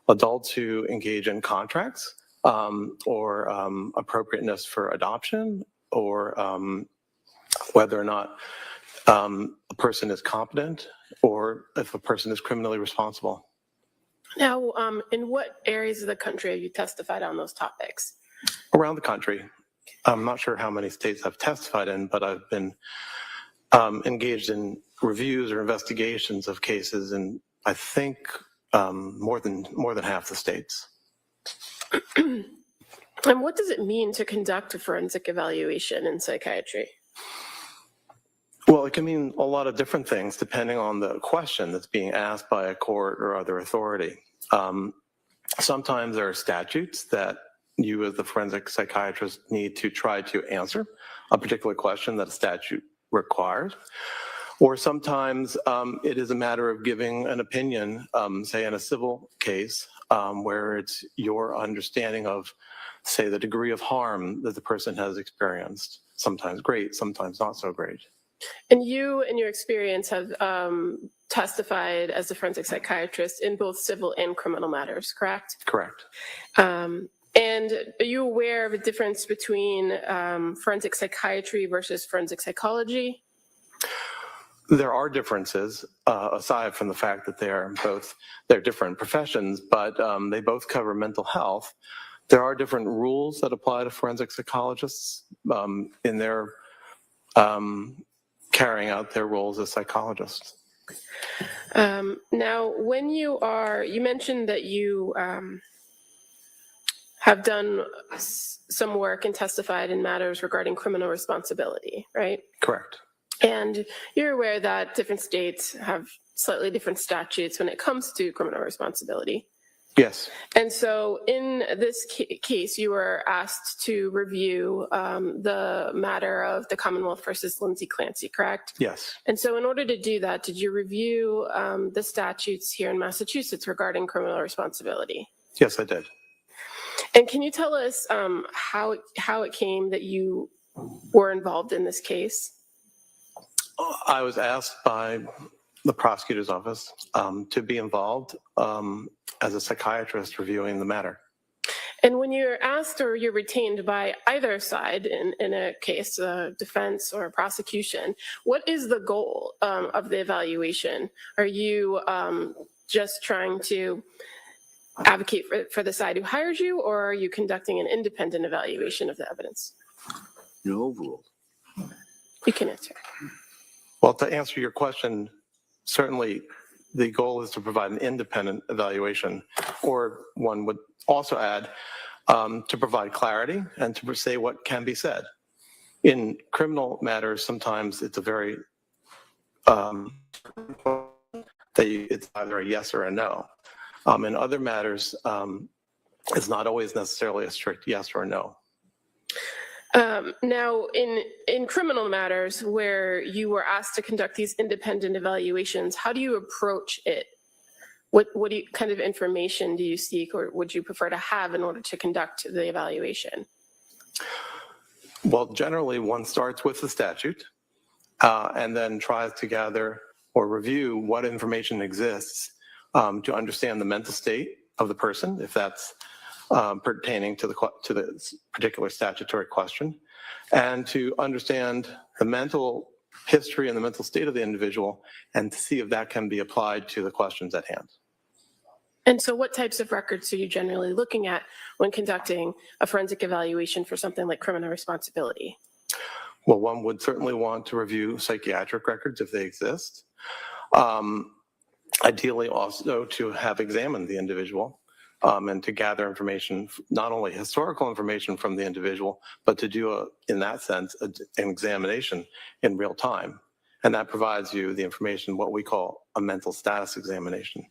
adults who engage in contracts, or appropriateness for adoption, or whether or not a person is competent, or if a person is criminally responsible. Now, in what areas of the country have you testified on those topics? Around the country. I'm not sure how many states I've testified in, but I've been engaged in reviews or investigations of cases in, I think, more than half the states. And what does it mean to conduct a forensic evaluation in psychiatry? Well, it can mean a lot of different things depending on the question that's being asked by a court or other authority. Sometimes there are statutes that you as the forensic psychiatrist need to try to answer a particular question that a statute requires. Or sometimes it is a matter of giving an opinion, say in a civil case, where it's your understanding of, say, the degree of harm that the person has experienced. Sometimes great, sometimes not so great. And you, in your experience, have testified as a forensic psychiatrist in both civil and criminal matters, correct? Correct. And are you aware of a difference between forensic psychiatry versus forensic psychology? There are differences, aside from the fact that they're different professions, but they both cover mental health. There are different rules that apply to forensic psychologists in their carrying out their roles as psychologists. Now, when you mentioned that you have done some work and testified in matters regarding criminal responsibility, right? Correct. And you're aware that different states have slightly different statutes when it comes to criminal responsibility. Yes. And so in this case, you were asked to review the matter of the Commonwealth versus Lindsay Clancy, correct? Yes. And so in order to do that, did you review the statutes here in Massachusetts regarding criminal responsibility? Yes, I did. And can you tell us how it came that you were involved in this case? I was asked by the prosecutor's office to be involved as a psychiatrist reviewing the matter. And when you're asked or you're retained by either side in a case, defense or prosecution, what is the goal of the evaluation? Are you just trying to advocate for the side who hires you, or are you conducting an independent evaluation of the evidence? No overruled. You can answer. Well, to answer your question, certainly the goal is to provide an independent evaluation, or one would also add to provide clarity and to say what can be said. In criminal matters, sometimes it's a very, it's either a yes or a no. In other matters, it's not always necessarily a strict yes or no. Now, in criminal matters where you were asked to conduct these independent evaluations, how do you approach it? What kind of information do you seek, or would you prefer to have in order to conduct the evaluation? Well, generally, one starts with the statute and then tries to gather or review what information exists to understand the mental state of the person, if that's pertaining to the particular statutory question, and to understand the mental history and the mental state of the individual, and to see if that can be applied to the questions at hand. And so what types of records are you generally looking at when conducting a forensic evaluation for something like criminal responsibility? Well, one would certainly want to review psychiatric records if they exist. Ideally also to have examined the individual and to gather information, not only historical information from the individual, but to do, in that sense, an examination in real time. And that provides you the information, what we call a mental status examination.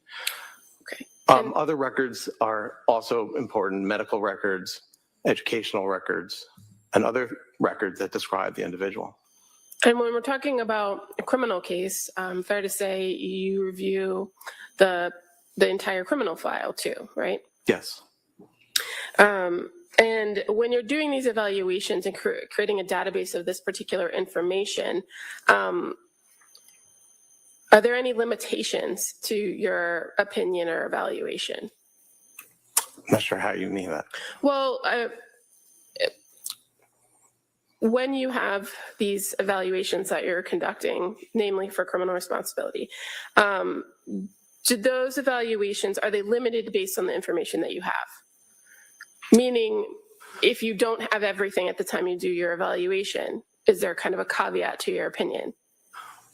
Okay. Other records are also important: medical records, educational records, and other records that describe the individual. And when we're talking about a criminal case, fair to say you review the entire criminal file too, right? Yes. And when you're doing these evaluations and creating a database of this particular information, are there any limitations to your opinion or evaluation? I'm not sure how you mean that. Well, when you have these evaluations that you're conducting, namely for criminal responsibility, do those evaluations, are they limited based on the information that you have? Meaning, if you don't have everything at the time you do your evaluation, is there kind of a caveat to your opinion?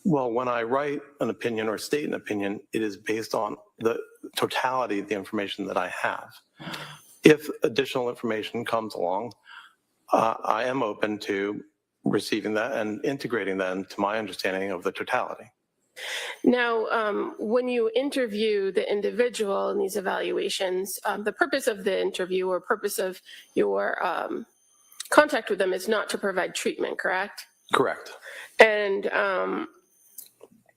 Well, when I write an opinion or state an opinion, it is based on the totality of the information that I have. If additional information comes along, I am open to receiving that and integrating that into my understanding of the totality. Now, when you interview the individual in these evaluations, the purpose of the interview or purpose of your contact with them is not to provide treatment, correct? Correct. And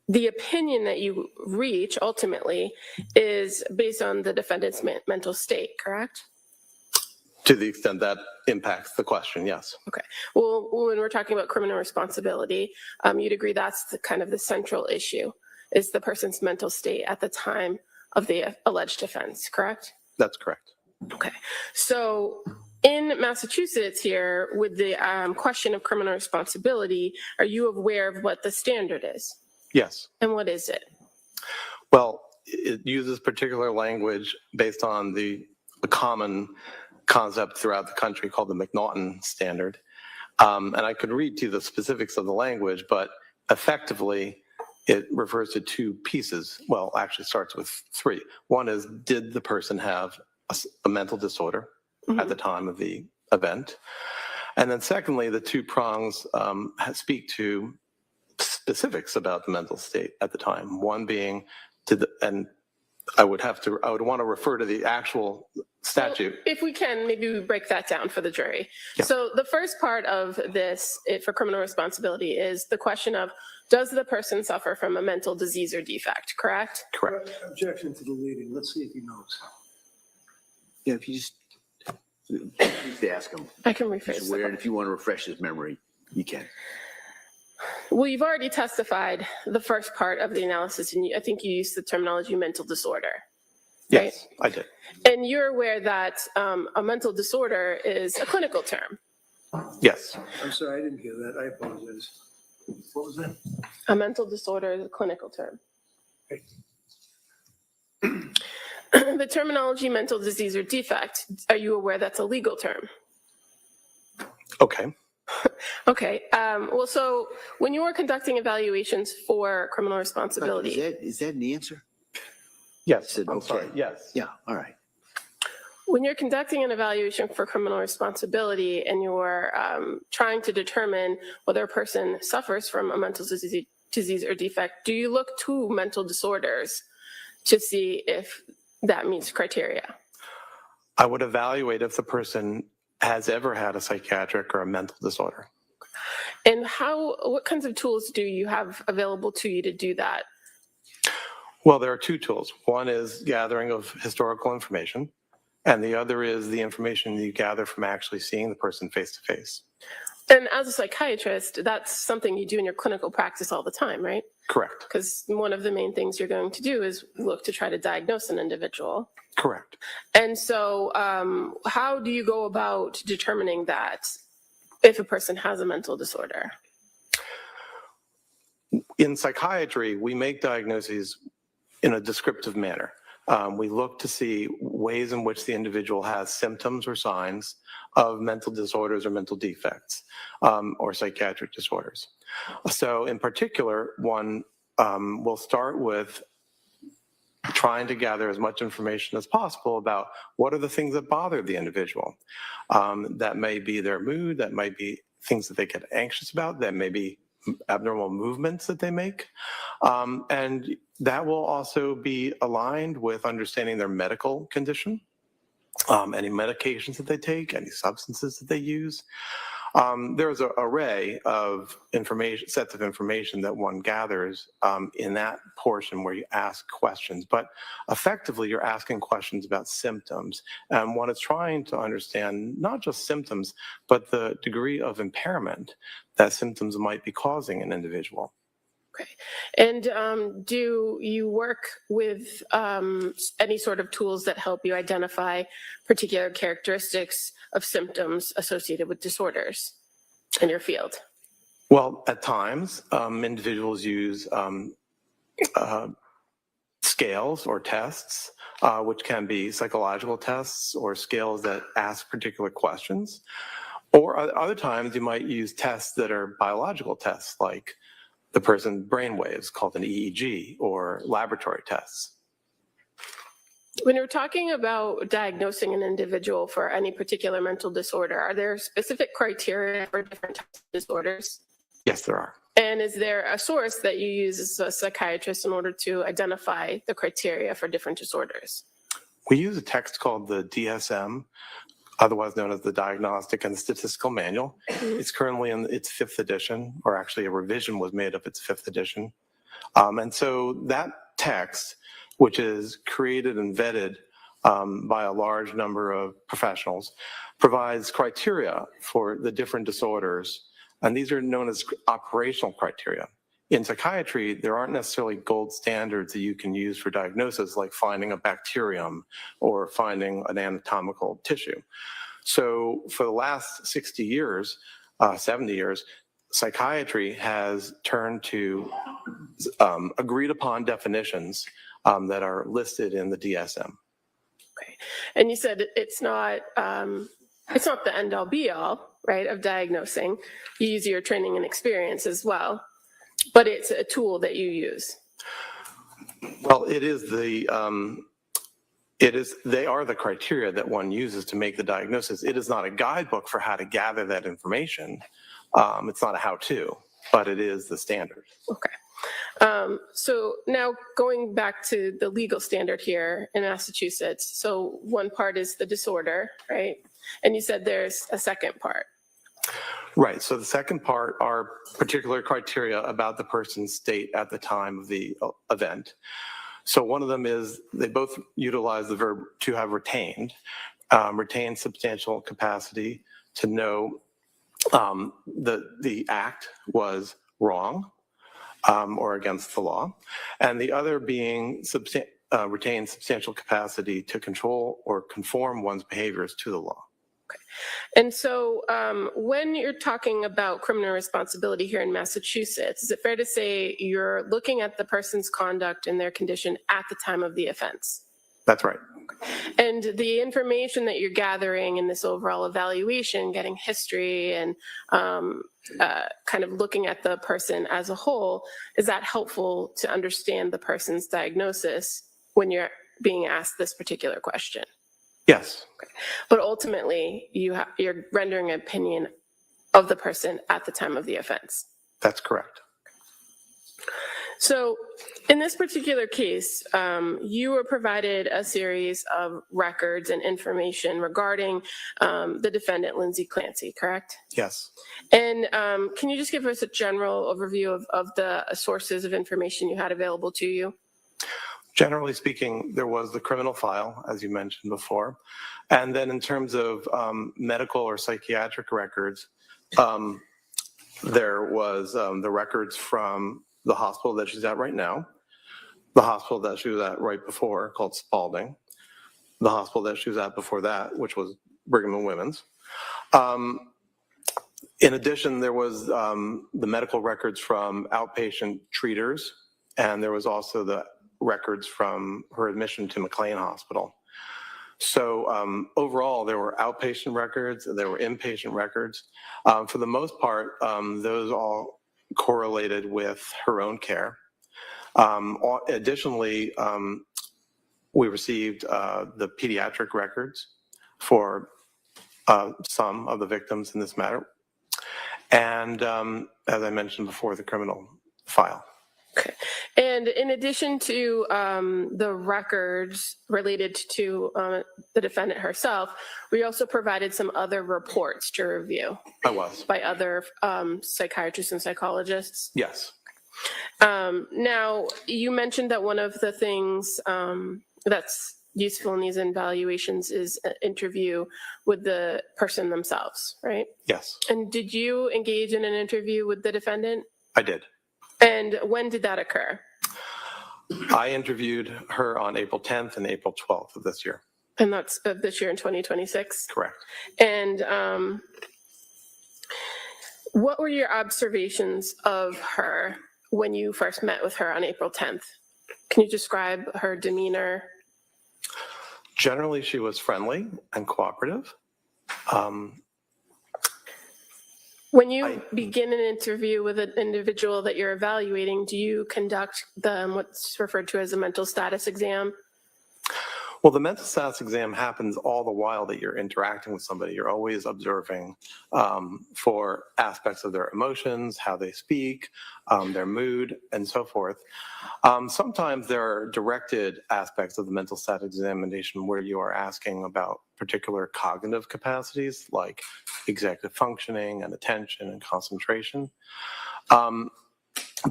the opinion that you reach ultimately is based on the defendant's mental state, correct? To the extent that impacts the question, yes. Okay. Well, when we're talking about criminal responsibility, you'd agree that's the kind of the central issue, is the person's mental state at the time of the alleged offense, correct? That's correct. Okay. So in Massachusetts here, with the question of criminal responsibility, are you aware of what the standard is? Yes. And what is it? Well, it uses particular language based on the common concept throughout the country called the McNaughton standard. And I could read to you the specifics of the language, but effectively, it refers to two pieces. Well, actually starts with three. One is, did the person have a mental disorder at the time of the event? And then secondly, the two prongs speak to specifics about the mental state at the time. One being, and I would want to refer to the actual statute. Well, if we can, maybe we break that down for the jury. Yeah. So the first part of this for criminal responsibility is the question of, does the person suffer from a mental disease or defect, correct? Correct. Objection to the leading. Let's see if he knows. Yeah, if you just ask him. I can rephrase He's aware, that. and if you want to refresh his memory, you can. Well, you've already testified the first part of the analysis, and I think you used the terminology mental disorder. Yes, I did. And you're aware that a mental disorder is a clinical term. Yes. I'm sorry, I didn't hear that. I apologize. What was that? A mental disorder is a clinical term. Okay. The terminology mental disease or defect, are you aware that's a legal term? Okay. Okay. Well, so when you were conducting evaluations for criminal responsibility, Is that an answer? Yes. Said, I'm okay. sorry. Yes. Yeah, all right. when you're conducting an evaluation for criminal responsibility and you're trying to determine whether a person suffers from a mental disease or defect, do you look to mental disorders to see if that meets criteria? I would evaluate if the person has ever had a psychiatric or a mental disorder. And what kinds of tools do you have available to you to do that? Well, there are two tools. One is gathering of historical information, and the other is the information you gather from actually seeing the person face to face. And as a psychiatrist, that's something you do in your clinical practice all the time, right? Correct. Because one of the main things you're going to do is look to try to diagnose an individual. Correct. And so how do you go about determining that if a person has a mental disorder? In psychiatry, we make diagnoses in a descriptive manner. We look to see ways in which the individual has symptoms or signs of mental disorders or mental defects or psychiatric disorders. So in particular, one will start with trying to gather as much information as possible about what are the things that bother the individual. That may be their mood, that might be things that they get anxious about, that may be abnormal movements that they make. And that will also be aligned with understanding their medical condition, any medications that they take, any substances that they use. There's an array of information, sets of information that one gathers in that portion where you ask questions. But effectively, you're asking questions about symptoms. And one is trying to understand not just symptoms, but the degree of impairment that symptoms might be causing an individual. Okay. And do you work with any sort of tools that help you identify particular characteristics of symptoms associated with disorders in your field? Well, at times, individuals use scales or tests, which can be psychological tests or scales that ask particular questions. Or other times, you might use tests that are biological tests, like the person's brain waves, called an EEG, or laboratory tests. When you're talking about diagnosing an individual for any particular mental disorder, are there specific criteria for different types of disorders? Yes, there are. And is there a source that you use as a psychiatrist in order to identify the criteria for different disorders? We use a text called the DSM, otherwise known as the Diagnostic and Statistical Manual. It's currently in its 5th edition, or actually a revision was made of its 5th edition. And so that text, which is created and vetted by a large number of professionals, provides criteria for the different disorders. And these are known as operational criteria. In psychiatry, there aren't necessarily gold standards that you can use for diagnosis, like finding a bacterium or finding an anatomical tissue. So for the last 60 years, 70 years, psychiatry has turned to agreed upon definitions that are listed in the DSM. Okay. And you said it's not the end all be all, right, of diagnosing. You use your training and experience as well. But it's a tool that you use. Well, it is they are the criteria that one uses to make the diagnosis. It is not a guidebook for how to gather that information. It's not a how-to, but it is the standard. Okay. So now going back to the legal standard here in Massachusetts. So one part is the disorder, right? And you said there's a second part. Right. So the second part are particular criteria about the person's state at the time of the event. So one of them is they both utilize the verb to have retained, retain substantial capacity to know the act was wrong or against the law, and the other being retain substantial capacity to control or conform one's behaviors to the law. And so when you're talking about criminal responsibility here in Massachusetts, is it fair to say you're looking at the person's conduct and their condition at the time of the offense? That's right. And the information that you're gathering in this overall evaluation, getting history and kind of looking at the person as a whole, is that helpful to understand the person's diagnosis when you're being asked this particular question? Yes. But ultimately, you're rendering an opinion of the person at the time of the offense. That's correct. So in this particular case, you were provided a series of records and information regarding the defendant, Lindsay Clancy, correct? Yes. And can you just give us a general overview of the sources of information you had available to you? Generally speaking, there was the criminal file, as you mentioned before. And then in terms of medical or psychiatric records, there was the records from the hospital that she's at right now, the hospital that she was at right before, called Spalding, the hospital that she was at before that, which was Brigham and Women's. In addition, there was the medical records from outpatient treaters, and there was also the records from her admission to McLean Hospital. So overall, there were outpatient records, there were inpatient records. For the most part, those all correlated with her own care. Additionally, we received the pediatric records for some of the victims in this matter. And as I mentioned before, the criminal file. Okay. And in addition to the records related to the defendant herself, we also provided some other reports to review. I was. By other psychiatrists and psychologists? Yes. Now, you mentioned that one of the things that's useful in these evaluations is an interview with the person themselves, right? Yes. And did you engage in an interview with the defendant? I did. And when did that occur? I interviewed her on April 10th and April 12th of this year. And that's of this year in 2026? Correct. And what were your observations of her when you first met with her on April 10th? Can you describe her demeanor? Generally, she was friendly and cooperative. When you begin an interview with an individual that you're evaluating, do you conduct what's referred to as a mental status exam? Well, the mental status exam happens all the while that you're interacting with somebody. You're always observing for aspects of their emotions, how they speak, their mood, and so forth. Sometimes there are directed aspects of the mental status examination where you are asking about particular cognitive capacities like executive functioning and attention and concentration.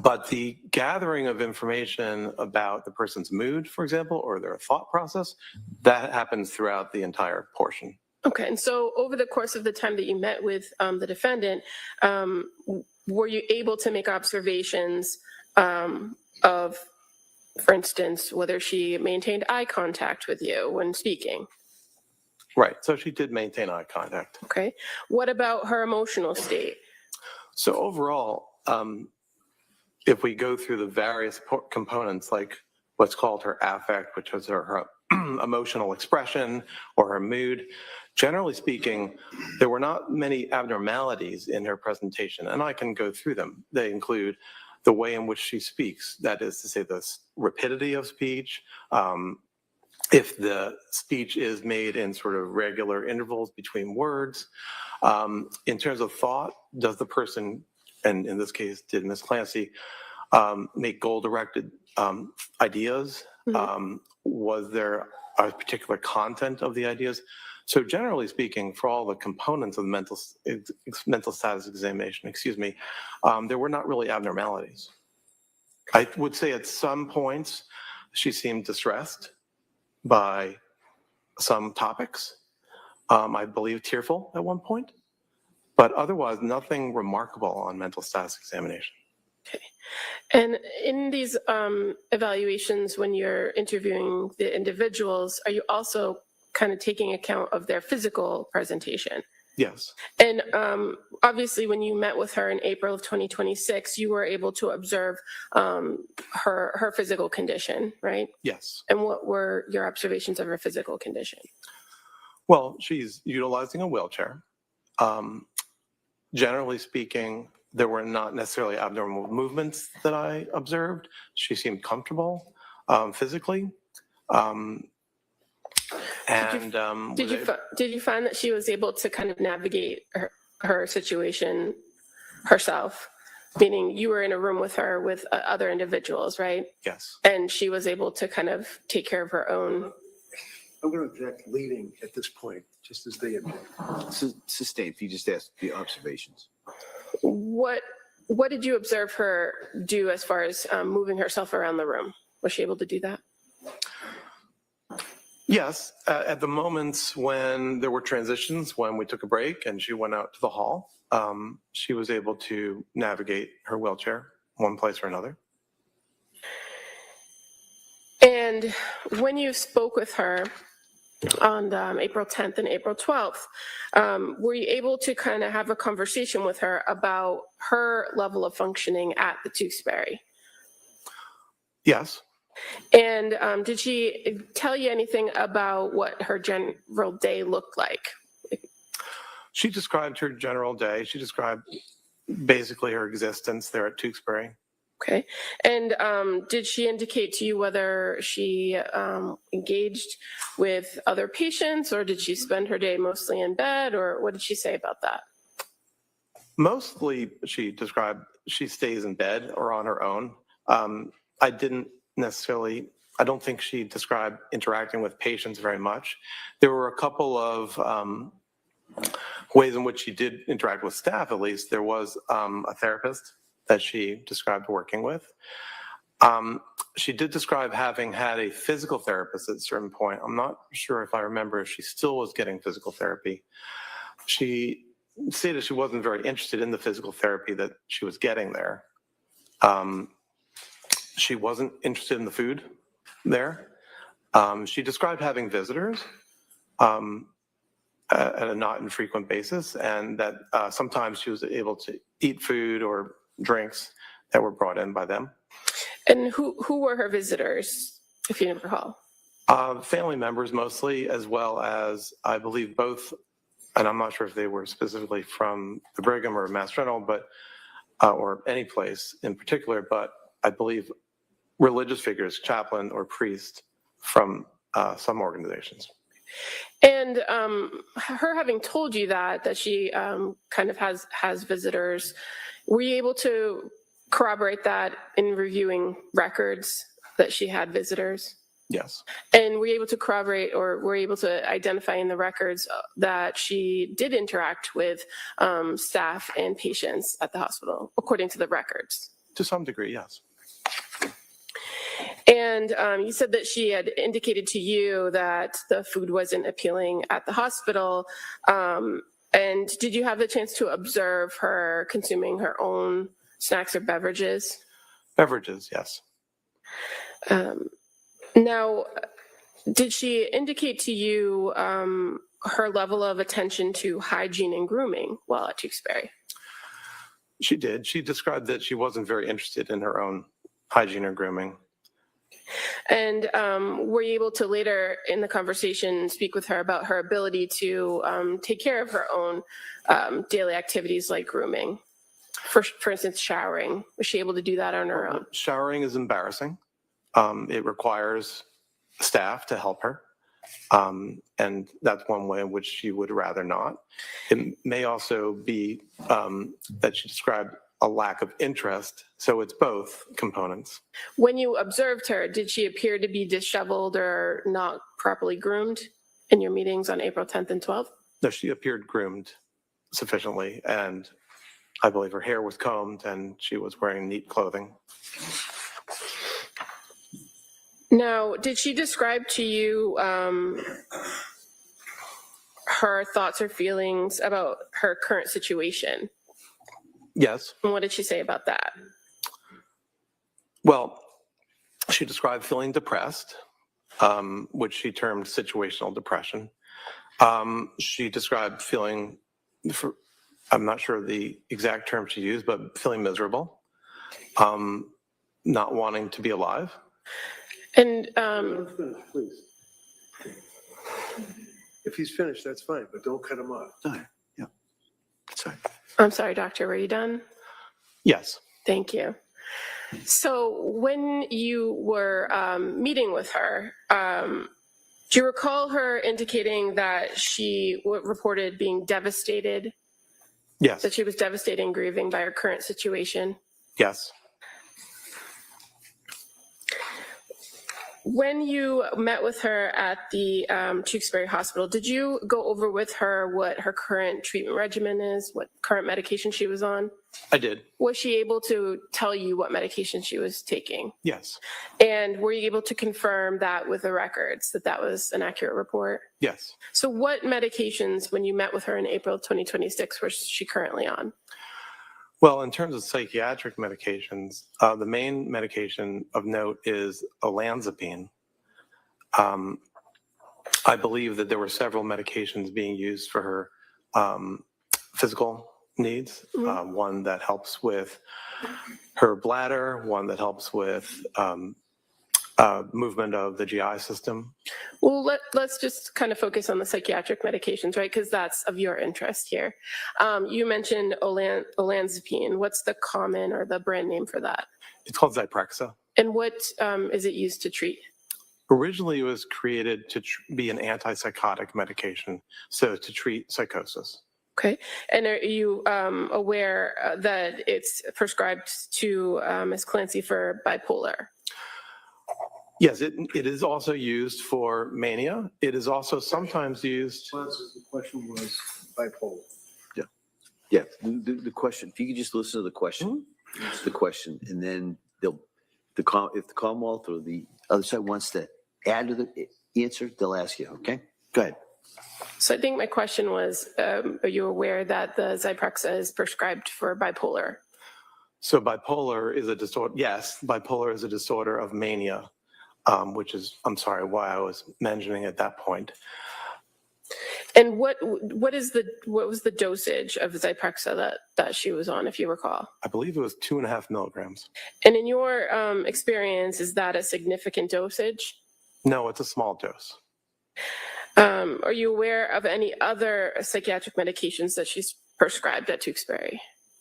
But the gathering of information about the person's mood, for example, or their thought process, that happens throughout the entire portion. Okay, and so over the course of the time that you met with the defendant, were you able to make observations of, for instance, whether she maintained eye contact with you when speaking? Right, so she did maintain eye contact. Okay, what about her emotional state? So overall, if we go through the various components, like what's called her affect, which is her emotional expression or her mood, generally speaking, there were not many abnormalities in her presentation, and I can go through them. They include the way in which she speaks, that is to say the rapidity of speech, if the speech is made in sort of regular intervals between words. In terms of thought, does the person, and in this case, did Ms. Clancy, make goal-directed ideas? Was there a particular content of the ideas? So generally speaking, for all the components of the mental status examination, there were not really abnormalities. I would say at some points she seemed distressed by some topics. I believe tearful at one point, but otherwise nothing remarkable on mental status examination. Okay. And in these evaluations, when you're interviewing the individuals, are you also kind of taking account of their physical presentation? Yes. And obviously, when you met with her in April of 2026, you were able to observe her physical condition, right? Yes. And what were your observations of her physical condition? Well, she's utilizing a wheelchair. Generally speaking, there were not necessarily abnormal movements that I observed. She seemed comfortable physically. Did you find that she was able to kind of navigate her situation herself? Meaning you were in a room with her with other individuals, right? Yes. And she was able to kind of take care of her own. I'm going to object leading at this point, just as they object. Sustained, if you just ask the observations. What did you observe her do as far as moving herself around the room? Was she able to do that? Yes, at the moments when there were transitions, when we took a break and she went out to the hall, she was able to navigate her wheelchair one place or another. And when you spoke with her on April 10th and April 12th, were you able to kind of have a conversation with her about her level of functioning at the Tewksbury? Yes. And did she tell you anything about what her general day looked like? She described her general day. She described basically her existence there at Tewksbury. Okay. And did she indicate to you whether she engaged with other patients, or did she spend her day mostly in bed, or what did she say about that? Mostly she described she stays in bed or on her own. I don't think she described interacting with patients very much. There were a couple of ways in which she did interact with staff, at least. There was a therapist that she described working with. She did describe having had a physical therapist at a certain point. I'm not sure if I remember if she still was getting physical therapy. She stated she wasn't very interested in the physical therapy that she was getting there. She wasn't interested in the food there. She described having visitors at a not infrequent basis, and that sometimes she was able to eat food or drinks that were brought in by them. And who were her visitors, if you recall? Family members mostly, as well as I believe both, and I'm not sure if they were specifically from the Brigham or Mass General, but or any place in particular, but I believe religious figures, chaplain or priest from some organizations. And her having told you that she kind of has visitors, were you able to corroborate that in reviewing records that she had visitors? Yes. And were you able to corroborate, or were you able to identify in the records that she did interact with staff and patients at the hospital, according to the records? To some degree, yes. And you said that she had indicated to you that the food wasn't appealing at the hospital. And did you have the chance to observe her consuming her own snacks or beverages? Beverages, yes. Now, did she indicate to you her level of attention to hygiene and grooming while at Tewksbury? She did. She described that she wasn't very interested in her own hygiene or grooming. And were you able to later in the conversation speak with her about her ability to take care of her own daily activities like grooming? for instance, showering? Was she able to do that on her own? Showering is embarrassing. It requires staff to help her. And that's one way in which she would rather not. It may also be that she described a lack of interest. So it's both components. When you observed her, did she appear to be disheveled or not properly groomed in your meetings on April 10th and 12th? No, she appeared groomed sufficiently, and I believe her hair was combed and she was wearing neat clothing. Now, did she describe to you her thoughts or feelings about her current situation? Yes. And what did she say about that? Well, she described feeling depressed, which she termed situational depression. She described feeling, I'm not sure the exact term she used, but feeling miserable, not wanting to be alive. And Please. If he's finished, that's fine, but don't cut him off. All right, yeah. Sorry. I'm sorry, doctor, were you done? Yes. Thank you. So when you were meeting with her, do you recall her indicating that she reported being devastated, Yes. that she was devastated and grieving by her current situation? Yes. When you met with her at the Tewksbury Hospital, did you go over with her what her current treatment regimen is, what current medication she was on? I did. Was she able to tell you what medication she was taking? Yes. And were you able to confirm that with the records, that that was an accurate report? Yes. So what medications, when you met with her in April 2026, was she currently on? Well, in terms of psychiatric medications, the main medication of note is olanzapine. I believe that there were several medications being used for her physical needs. One that helps with her bladder, one that helps with movement of the GI system. Well, let's just kind of focus on the psychiatric medications, right? Because that's of your interest here. You mentioned olanzapine. What's the common or the brand name for that? It's called Zyprexa. And what is it used to treat? Originally, it was created to be an antipsychotic medication, so to treat psychosis. Okay. And are you aware that it's prescribed to Ms. Clancy for bipolar? Yes, it is also used for mania. It is also sometimes used. The question was bipolar. Yeah, the question, if you could just listen to the question, the question, and then if the Commonwealth or the other side wants to add to the answer, they'll ask you, okay? Go ahead. So I think my question was, are you aware that the Zyprexa is prescribed for bipolar? So bipolar is a disorder. Yes, bipolar is a disorder of mania, which is, I'm sorry, why I was mentioning at that point. And what was the dosage of Zyprexa that she was on, if you recall? I believe it was 2.5 milligrams. And in your experience, is that a significant dosage? No, it's a small dose. Are you aware of any other psychiatric medications that she's prescribed at Tewksbury?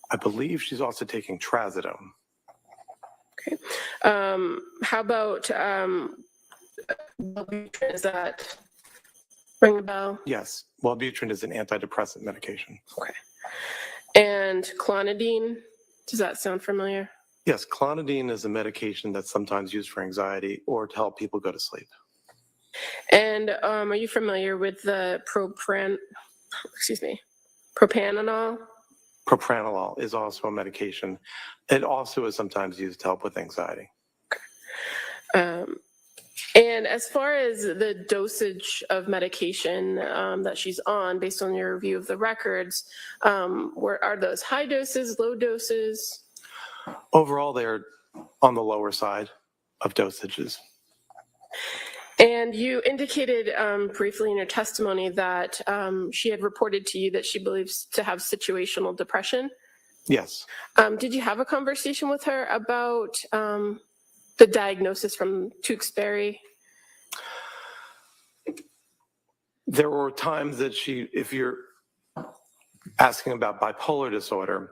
I believe she's also taking trazodone. Okay. How about Wellbutrin? Is that ring a bell? Yes, Wellbutrin is an antidepressant medication. Okay. And clonidine, does that sound familiar? Yes, clonidine is a medication that's sometimes used for anxiety or to help people go to sleep. And are you familiar with the propranolol? Propranolol is also a medication. It also is sometimes used to help with anxiety. And as far as the dosage of medication that she's on, based on your review of the records, are those high doses, low doses? Overall, they're on the lower side of dosages. And you indicated briefly in your testimony that she had reported to you that she believes to have situational depression. Yes. Did you have a conversation with her about the diagnosis from Tewksbury? There were times that if you're asking about bipolar disorder,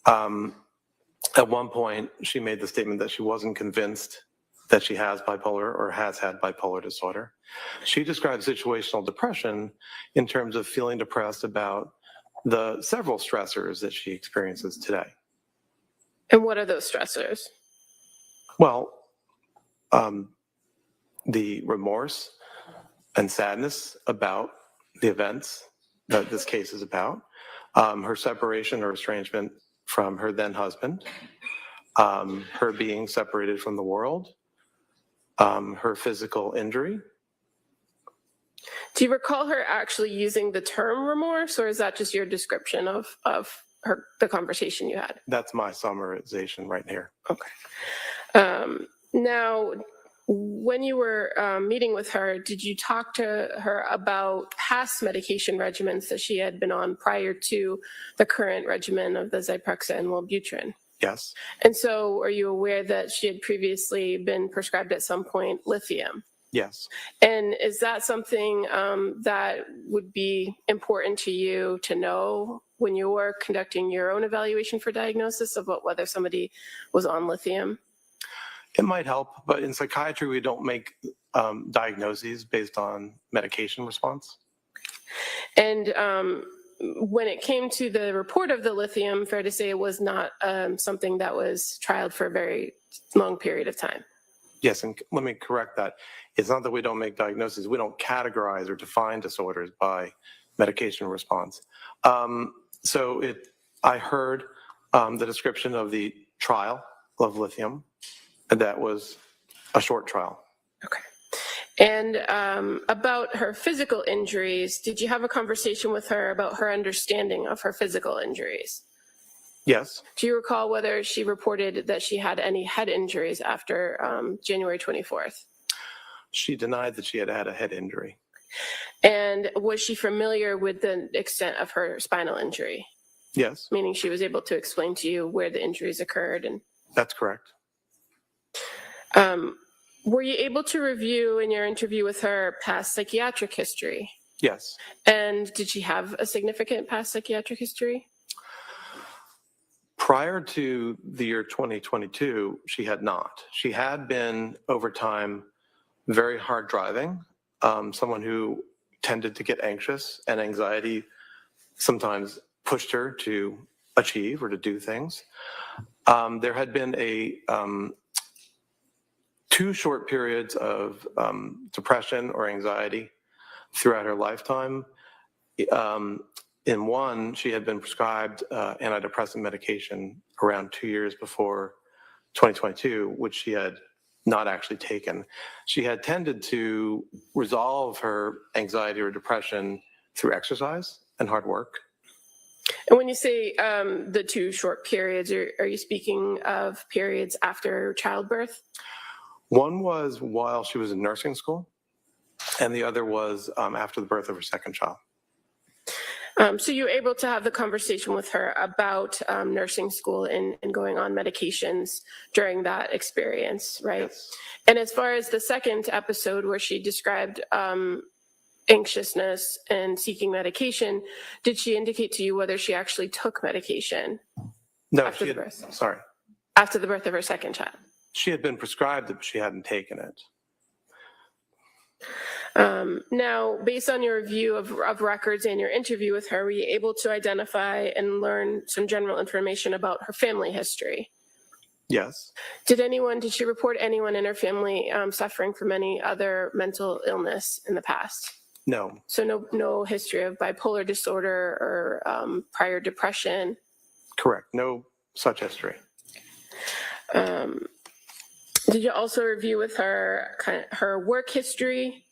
At one point, she made the statement that she wasn't convinced that she has bipolar or has had bipolar disorder. She described situational depression in terms of feeling depressed about the several stressors that she experiences today. And what are those stressors? Well, the remorse and sadness about the events that this case is about, her separation or estrangement from her then husband, her being separated from the world, her physical injury. Do you recall her actually using the term remorse, or is that just your description of the conversation you had? That's my summarization right here. Okay. Now, when you were meeting with her, did you talk to her about past medication regimens that she had been on prior to the current regimen of the Zyprexa and Wellbutrin? Yes. And so are you aware that she had previously been prescribed at some point lithium? Yes. And is that something that would be important to you to know when you were conducting your own evaluation for diagnosis of whether somebody was on lithium? It might help, but in psychiatry, we don't make diagnoses based on medication response. And when it came to the report of the lithium, fair to say it was not something that was trialed for a very long period of time. Yes, and let me correct that. It's not that we don't make diagnoses. We don't categorize or define disorders by medication response. I heard the description of the trial of lithium. That was a short trial. Okay. And about her physical injuries, did you have a conversation with her about her understanding of her physical injuries? Yes. Do you recall whether she reported that she had any head injuries after January 24th? She denied that she had had a head injury. And was she familiar with the extent of her spinal injury? Yes. Meaning she was able to explain to you where the injuries occurred? And that's correct. Were you able to review in your interview with her past psychiatric history? Yes. And did she have a significant past psychiatric history? Prior to the year 2022, she had not. She had been, over time, very hard driving, someone who tended to get anxious, and anxiety sometimes pushed her to achieve or to do things. There had been two short periods of depression or anxiety throughout her lifetime. In one, she had been prescribed antidepressant medication around 2 years before 2022, which she had not actually taken. She had tended to resolve her anxiety or depression through exercise and hard work. And when you say the two short periods, are you speaking of periods after childbirth? One was while she was in nursing school, and the other was after the birth of her second child. So you were able to have the conversation with her about nursing school and going on medications during that experience, right? Yes. And as far as the second episode where she described anxiousness and seeking medication, did she indicate to you whether she actually took medication? No, after the birth? Sorry. After the birth of her second child? She had been prescribed it, but she hadn't taken it. Now, based on your review of records and your interview with her, were you able to identify and learn some general information about her family history? Yes. Did she report anyone in her family suffering from any other mental illness in the past? No. So no history of bipolar disorder or prior depression? Correct. No such history. Did you also review with her her work history?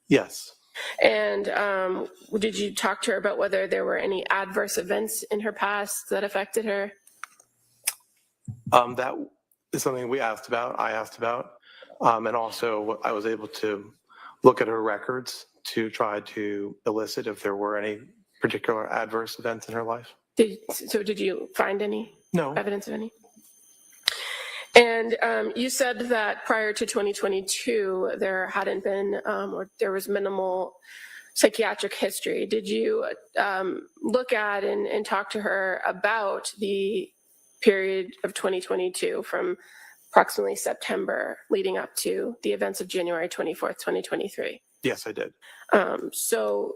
Yes. And did you talk to her about whether there were any adverse events in her past that affected her? That is something I asked about. And also I was able to look at her records to try to elicit if there were any particular adverse events in her life. Did you find any? No. Evidence of any? And you said that prior to 2022, there hadn't been, or there was minimal psychiatric history, did you look at and talk to her about the period of 2022 from approximately September leading up to the events of January 24th, 2023? Yes, I did. So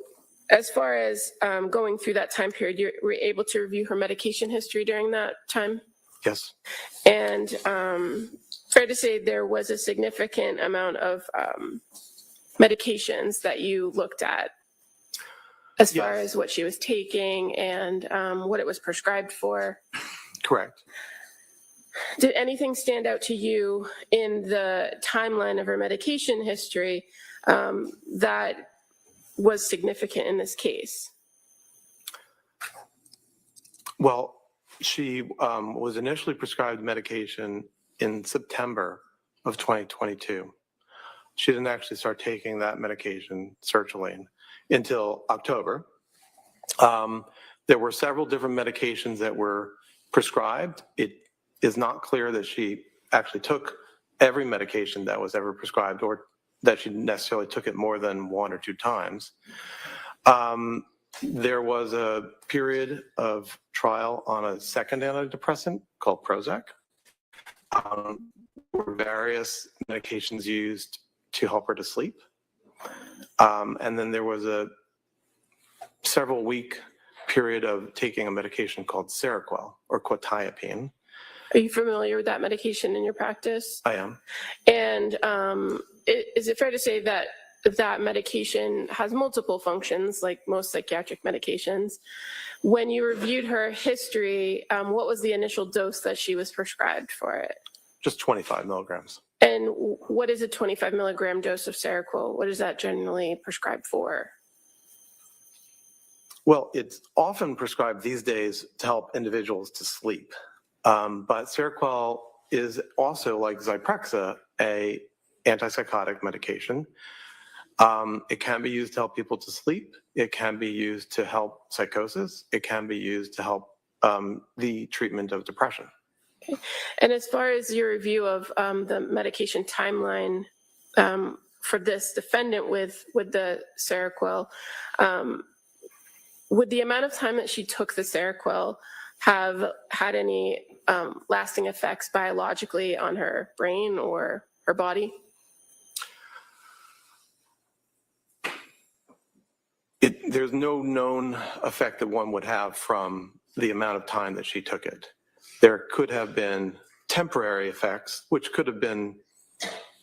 as far as going through that time period, you were able to review her medication history during that time? Yes. And fair to say there was a significant amount of medications that you looked at as far Yes. as what she was taking and what it was prescribed for? Correct. Did anything stand out to you in the timeline of her medication history that was significant in this case? Well, she was initially prescribed medication in September of 2022. She didn't actually start taking that medication, sertraline, until October. There were several different medications that were prescribed. It is not clear that she actually took every medication that was ever prescribed or that she necessarily took it more than 1 or 2 times. There was a period of trial on a second antidepressant called Prozac. There were various medications used to help her to sleep. And then there was a several week period of taking a medication called Seroquel or quetiapine. Are you familiar with that medication in your practice? I am. And is it fair to say that that medication has multiple functions, like most psychiatric medications? When you reviewed her history, what was the initial dose that she was prescribed for it? Just 25 milligrams. And what is a 25 milligram dose of Seroquel? What is that generally prescribed for? Well, it's often prescribed these days to help individuals to sleep. But Seroquel is also, like Zyprexa, a antipsychotic medication. It can be used to help people to sleep. It can be used to help psychosis. It can be used to help the treatment of depression. Okay. And as far as your review of the medication timeline for this defendant with the Seroquel, would the amount of time that she took the Seroquel have had any lasting effects biologically on her brain or her body? There's no known effect that one would have from the amount of time that she took it. There could have been temporary effects, which could have been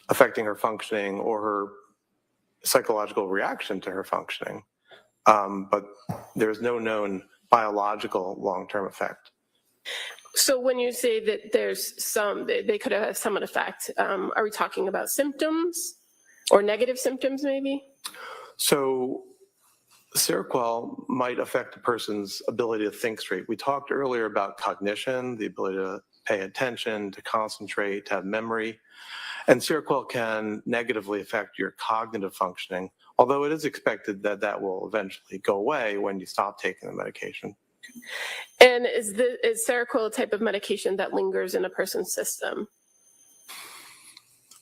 affecting her functioning or her psychological reaction to her functioning. But there's no known biological long-term effect. So when you say that there's some, they could have some effect, are we talking about symptoms or negative symptoms maybe? So Seroquel might affect a person's ability to think straight. We talked earlier about cognition, the ability to pay attention, to concentrate, to have memory. And Seroquel can negatively affect your cognitive functioning, although it is expected that that will eventually go away when you stop taking the medication. And is Seroquel a type of medication that lingers in a person's system?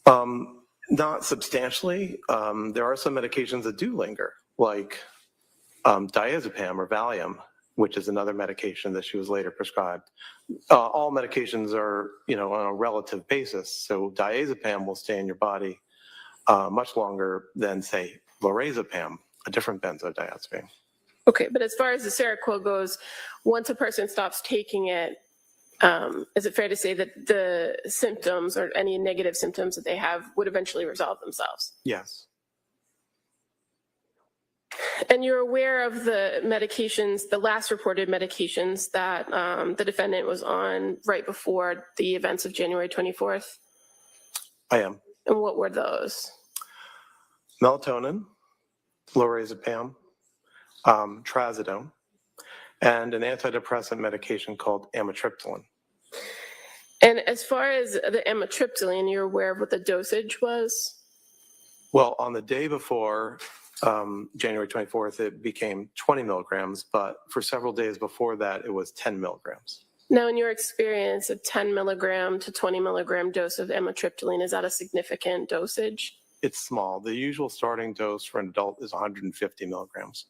Not substantially. There are some medications that do linger, like diazepam or Valium, which is another medication that she was later prescribed. All medications are, on a relative basis. So diazepam will stay in your body much longer than, say, lorazepam, a different benzodiazepine. Okay, but as far as the Seroquel goes, once a person stops taking it, is it fair to say that the symptoms or any negative symptoms that they have would eventually resolve themselves? Yes. And you're aware of the medications, the last reported medications that the defendant was on right before the events of January 24th? I am. And what were those? Melatonin, lorazepam, trazodone, and an antidepressant medication called amitriptyline. And as far as the amitriptyline, you're aware of what the dosage was? Well, on the day before January 24th, it became 20 milligrams, but for several days before that, it was 10 milligrams. Now, in your experience, a 10 milligram to 20 milligram dose of amitriptyline, is that a significant dosage? It's small. The usual starting dose for an adult is 150 milligrams.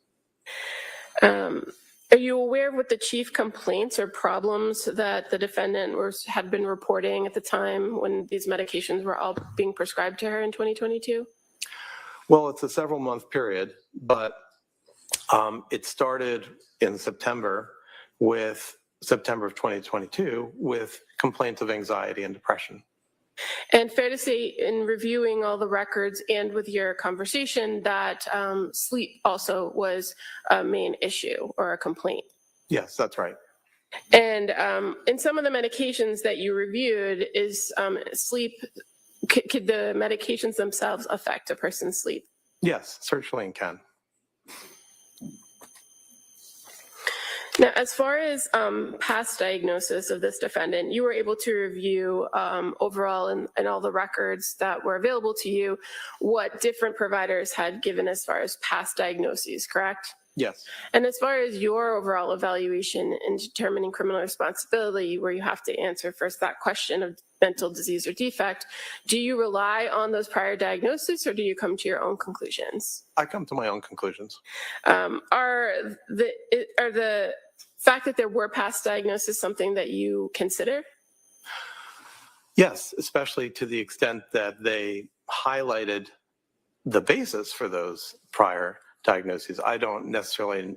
Are you aware of what the chief complaints or problems that the defendant had been reporting at the time when these medications were all being prescribed to her in 2022? Well, it's a several month period, but it started in September of 2022 with complaints of anxiety and depression. And fair to say, in reviewing all the records and with your conversation, that sleep also was a main issue or a complaint. Yes, that's right. And in some of the medications that you reviewed, is sleep, could the medications themselves affect a person's sleep? Yes, sertraline can. Now, as far as past diagnosis of this defendant, you were able to review overall and all the records that were available to you what different providers had given as far as past diagnoses, correct? Yes. And as far as your overall evaluation in determining criminal responsibility, where you have to answer first that question of mental disease or defect, do you rely on those prior diagnoses or do you come to your own conclusions? I come to my own conclusions. Are the fact that there were past diagnoses something that you consider? Yes, especially to the extent that they highlighted the basis for those prior diagnoses. I don't necessarily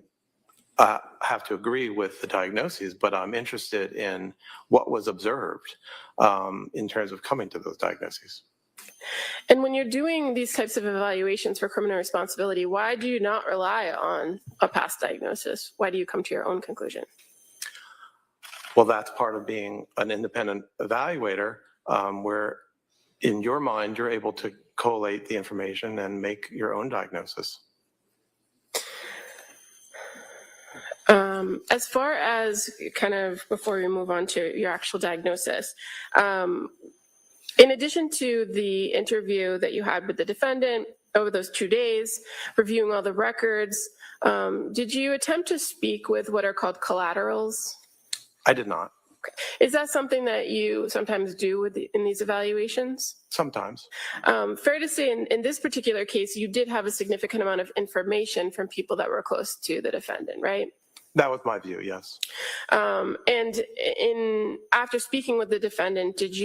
have to agree with the diagnoses, but I'm interested in what was observed in terms of coming to those diagnoses. And when you're doing these types of evaluations for criminal responsibility, why do you not rely on a past diagnosis? Why do you come to your own conclusion? Well, that's part of being an independent evaluator, where in your mind, you're able to collate the information and make your own diagnosis. As far as kind of before we move on to your actual diagnosis, in addition to the interview that you had with the defendant over those 2 days, reviewing all the records, did you attempt to speak with what are called collaterals? I did not. Okay. Is that something that you sometimes do in these evaluations? Sometimes. Fair to say, in this particular case, you did have a significant amount of information from people that were close to the defendant, right? That was my view, yes. And after speaking with the defendant, did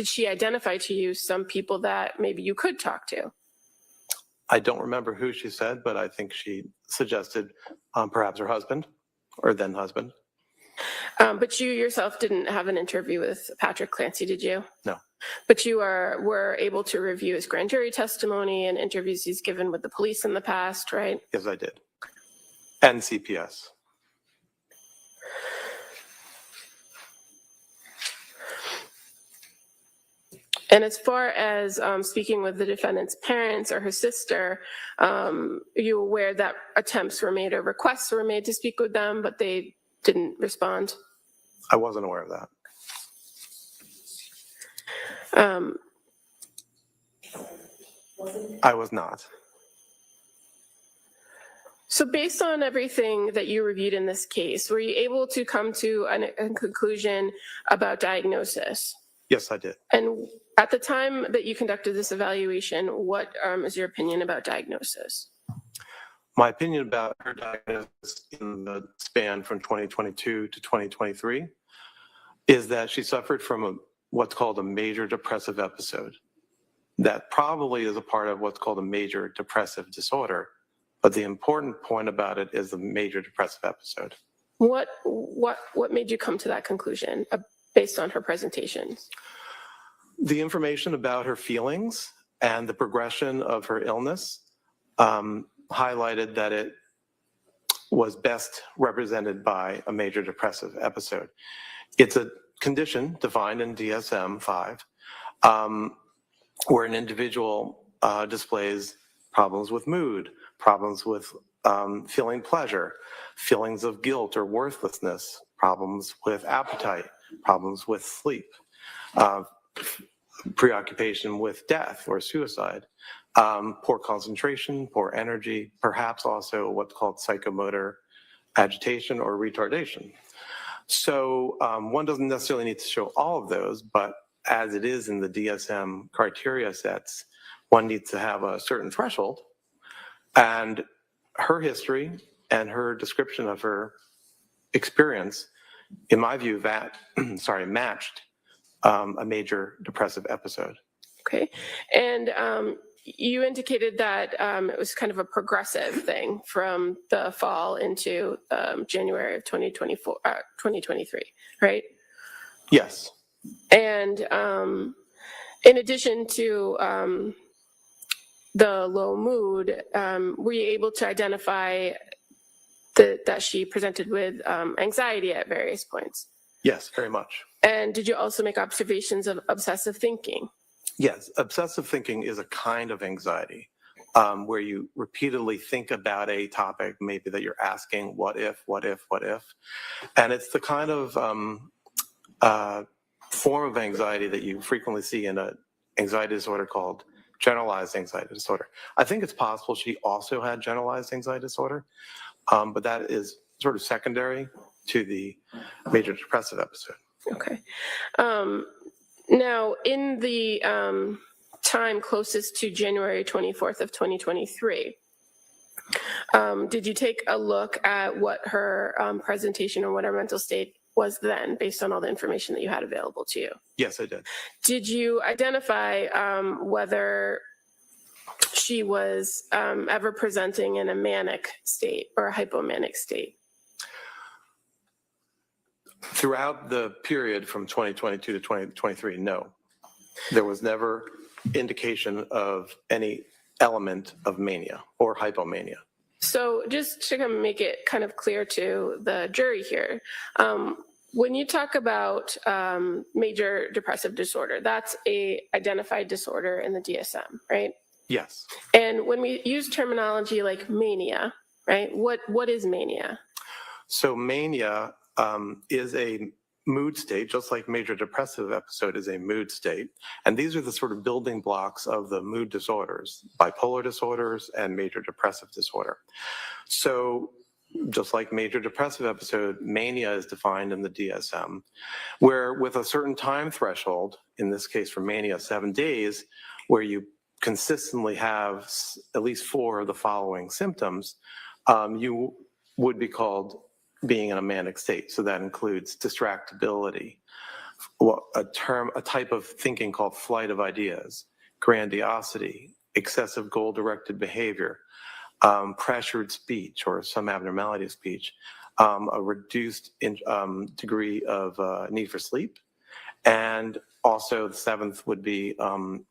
she identify to you some people that maybe you could talk to? I don't remember who she said, but I think she suggested perhaps her husband or then husband. But you yourself didn't have an interview with Patrick Clancy, did you? No. But you were able to review his grand jury testimony and interviews he's given with the police in the past, right? Yes, I did. And CPS. And as far as speaking with the defendant's parents or her sister, are you aware that attempts were made or requests were made to speak with them, but they didn't respond? I wasn't aware of that. I was not. So based on everything that you reviewed in this case, were you able to come to a conclusion about diagnosis? Yes, I did. And at the time that you conducted this evaluation, what is your opinion about diagnosis? My opinion about her diagnosis in the span from 2022 to 2023 is that she suffered from what's called a major depressive episode. That probably is a part of what's called a major depressive disorder. But the important point about it is the major depressive episode. What made you come to that conclusion based on her presentations? The information about her feelings and the progression of her illness highlighted that it was best represented by a major depressive episode. It's a condition defined in DSM-5 where an individual displays problems with mood, problems with feeling pleasure, feelings of guilt or worthlessness, problems with appetite, problems with sleep, preoccupation with death or suicide, poor concentration, poor energy, perhaps also what's called psychomotor agitation or retardation. So one doesn't necessarily need to show all of those, but as it is in the DSM criteria sets, one needs to have a certain threshold. And her history and her description of her experience, in my view, matched a major depressive episode. Okay. And you indicated that it was kind of a progressive thing from the fall into January of 2023, right? Yes. And in addition to the low mood, were you able to identify that she presented with anxiety at various points? Yes, very much. And did you also make observations of obsessive thinking? Yes, obsessive thinking is a kind of anxiety where you repeatedly think about a topic, maybe that you're asking, what if, what if, what if? And it's the kind of form of anxiety that you frequently see in an anxiety disorder called generalized anxiety disorder. I think it's possible she also had generalized anxiety disorder, but that is sort of secondary to the major depressive episode. Okay. Now, in the time closest to January 24th of 2023, did you take a look at what her presentation or what her mental state was then, based on all the information that you had available to you? Yes, I did. Did you identify whether she was ever presenting in a manic state or a hypomanic state? Throughout the period from 2022 to 2023, no. There was never indication of any element of mania or hypomania. So just to kind of make it kind of clear to the jury here, when you talk about major depressive disorder, that's a identified disorder in the DSM, right? Yes. And when we use terminology like mania, right, what is mania? So mania is a mood state, just like major depressive episode is a mood state. And these are the sort of building blocks of the mood disorders, bipolar disorders and major depressive disorder. So just like major depressive episode, mania is defined in the DSM, where with a certain time threshold, in this case for mania, 7 days, where you consistently have at least 4 of the following symptoms, you would be called being in a manic state. So that includes distractibility, a type of thinking called flight of ideas, grandiosity, excessive goal-directed behavior, pressured speech or some abnormality of speech, a reduced degree of need for sleep, and also the 7th would be an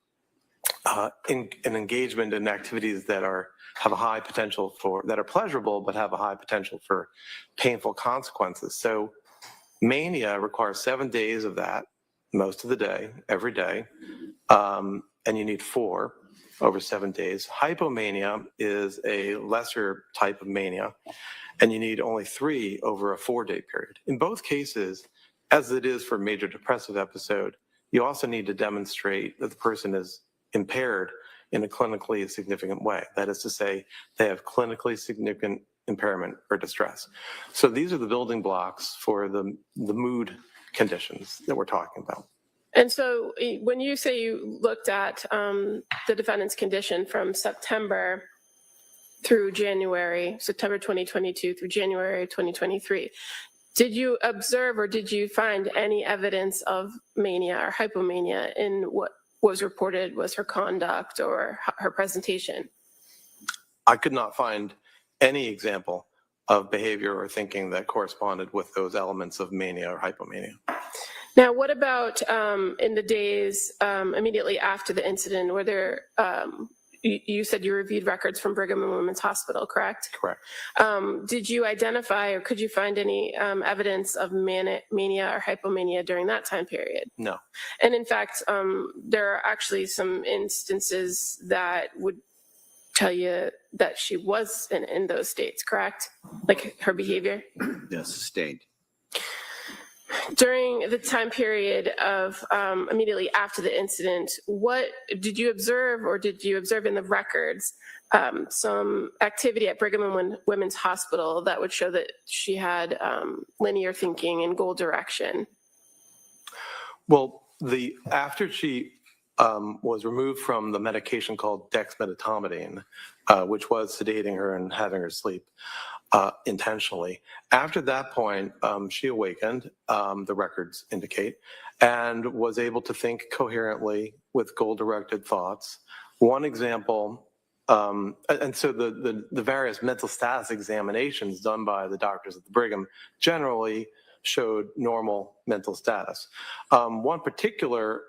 engagement in activities that have a high potential that are pleasurable but have a high potential for painful consequences. So mania requires 7 days of that, most of the day, every day, and you need 4 over 7 days. Hypomania is a lesser type of mania, and you need only 3 over a 4-day period. In both cases, as it is for major depressive episode, you also need to demonstrate that the person is impaired in a clinically significant way. That is to say, they have clinically significant impairment or distress. So these are the building blocks for the mood conditions that we're talking about. And so when you say you looked at the defendant's condition from September through January, September 2022 through January 2023, did you observe or did you find any evidence of mania or hypomania in what was reported was her conduct or her presentation? I could not find any example of behavior or thinking that corresponded with those elements of mania or hypomania. Now, what about in the days immediately after the incident, were there, you said you reviewed records from Brigham and Women's Hospital, correct? Correct. Did you identify or could you find any evidence of mania or hypomania during that time period? No. And in fact, there are actually some instances that would tell you that she was in those states, correct? Like her behavior? Yeah, sustained. During the time period of immediately after the incident, what did you observe or did you observe in the records some activity at Brigham and Women's Hospital that would show that she had linear thinking and goal direction? Well, After she was removed from the medication called dexmedetomidine, which was sedating her and having her sleep intentionally. After that point, she awakened, the records indicate, and was able to think coherently with goal-directed thoughts. One example, and so the various mental status examinations done by the doctors at the Brigham generally showed normal mental status. One particular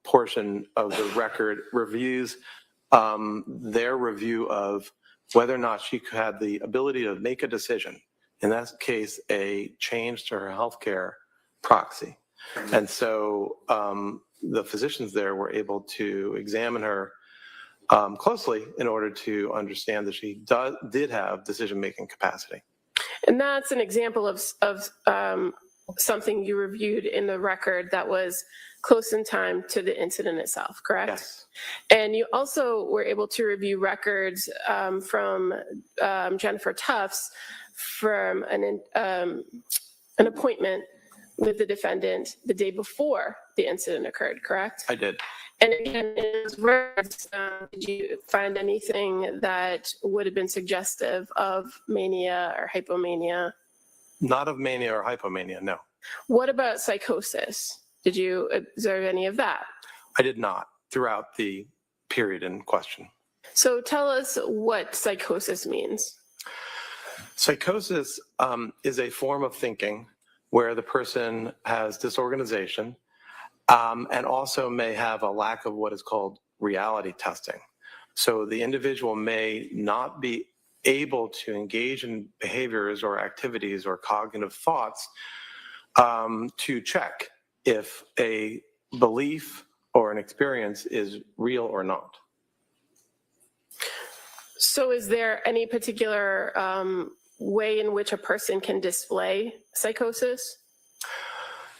portion of the record reviews their review of whether or not she had the ability to make a decision. In that case, a change to her healthcare proxy. And so the physicians there were able to examine her closely in order to understand that she did have decision-making capacity. And that's an example of something you reviewed in the record that was close in time to the incident itself, correct? Yes. And you also were able to review records from Jennifer Tufts from an appointment with the defendant the day before the incident occurred, correct? I did. And again, in those records, did you find anything that would have been suggestive of mania or hypomania? Not of mania or hypomania, no. What about psychosis? Did you observe any of that? I did not throughout the period in question. So tell us what psychosis means. Psychosis is a form of thinking where the person has disorganization and also may have a lack of what is called reality testing. So the individual may not be able to engage in behaviors or activities or cognitive thoughts to check if a belief or an experience is real or not. So is there any particular way in which a person can display psychosis?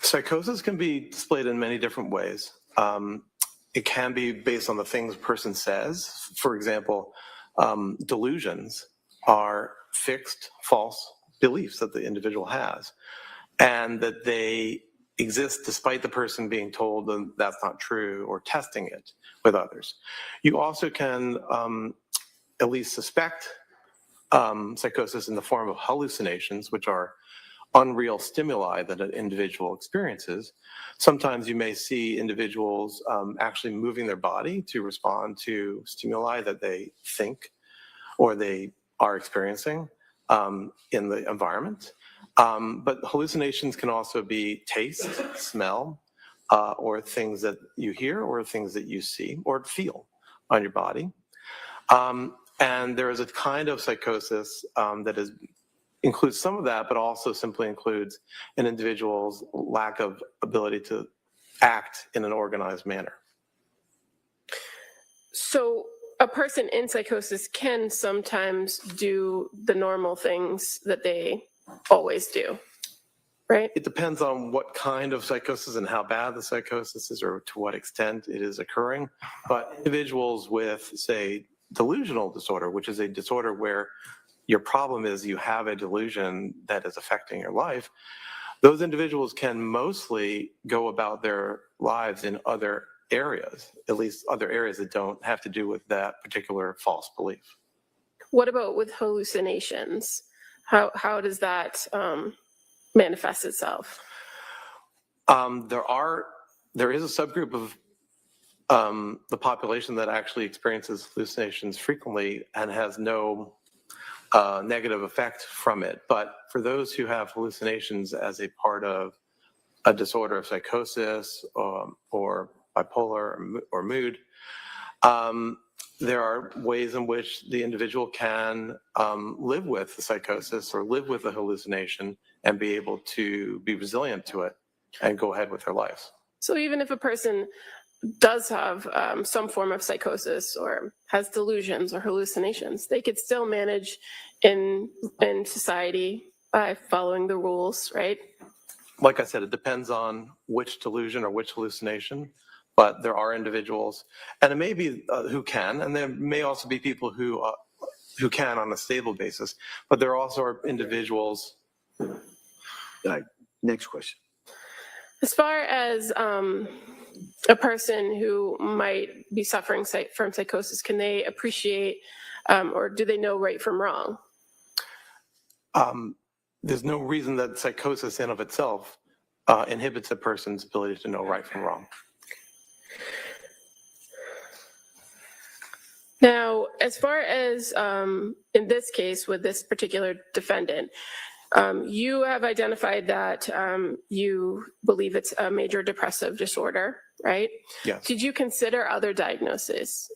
Psychosis can be displayed in many different ways. It can be based on the things a person says. For example, delusions are fixed, false beliefs that the individual has, and that they exist despite the person being told that that's not true or testing it with others. You also can at least suspect psychosis in the form of hallucinations, which are unreal stimuli that an individual experiences. Sometimes you may see individuals actually moving their body to respond to stimuli that they think or they are experiencing in the environment. But hallucinations can also be taste, smell, or things that you hear or things that you see or feel on your body. And there is a kind of psychosis that includes some of that, but also simply includes an individual's lack of ability to act in an organized manner. So a person in psychosis can sometimes do the normal things that they always do, right? It depends on what kind of psychosis and how bad the psychosis is or to what extent it is occurring. But individuals with, say, delusional disorder, which is a disorder where your problem is you have a delusion that is affecting your life, those individuals can mostly go about their lives in other areas, at least other areas that don't have to do with that particular false belief. What about with hallucinations? How does that manifest itself? There is a subgroup of the population that actually experiences hallucinations frequently and has no negative effect from it. But for those who have hallucinations as a part of a disorder of psychosis or bipolar or mood, there are ways in which the individual can live with the psychosis or live with the hallucination and be able to be resilient to it and go ahead with their lives. So even if a person does have some form of psychosis or has delusions or hallucinations, they could still manage in society by following the rules, right? Like I said, it depends on which delusion or which hallucination, but there are individuals, and it may be who can, and there may also be people who can on a stable basis, but there also are individuals. Next question. As far as a person who might be suffering from psychosis, can they appreciate or do they know right from wrong? There's no reason that psychosis in of itself inhibits a person's ability to know right from wrong. Now, as far as in this case with this particular defendant, you have identified that you believe it's a major depressive disorder, right? Yes. Did you consider other diagnoses?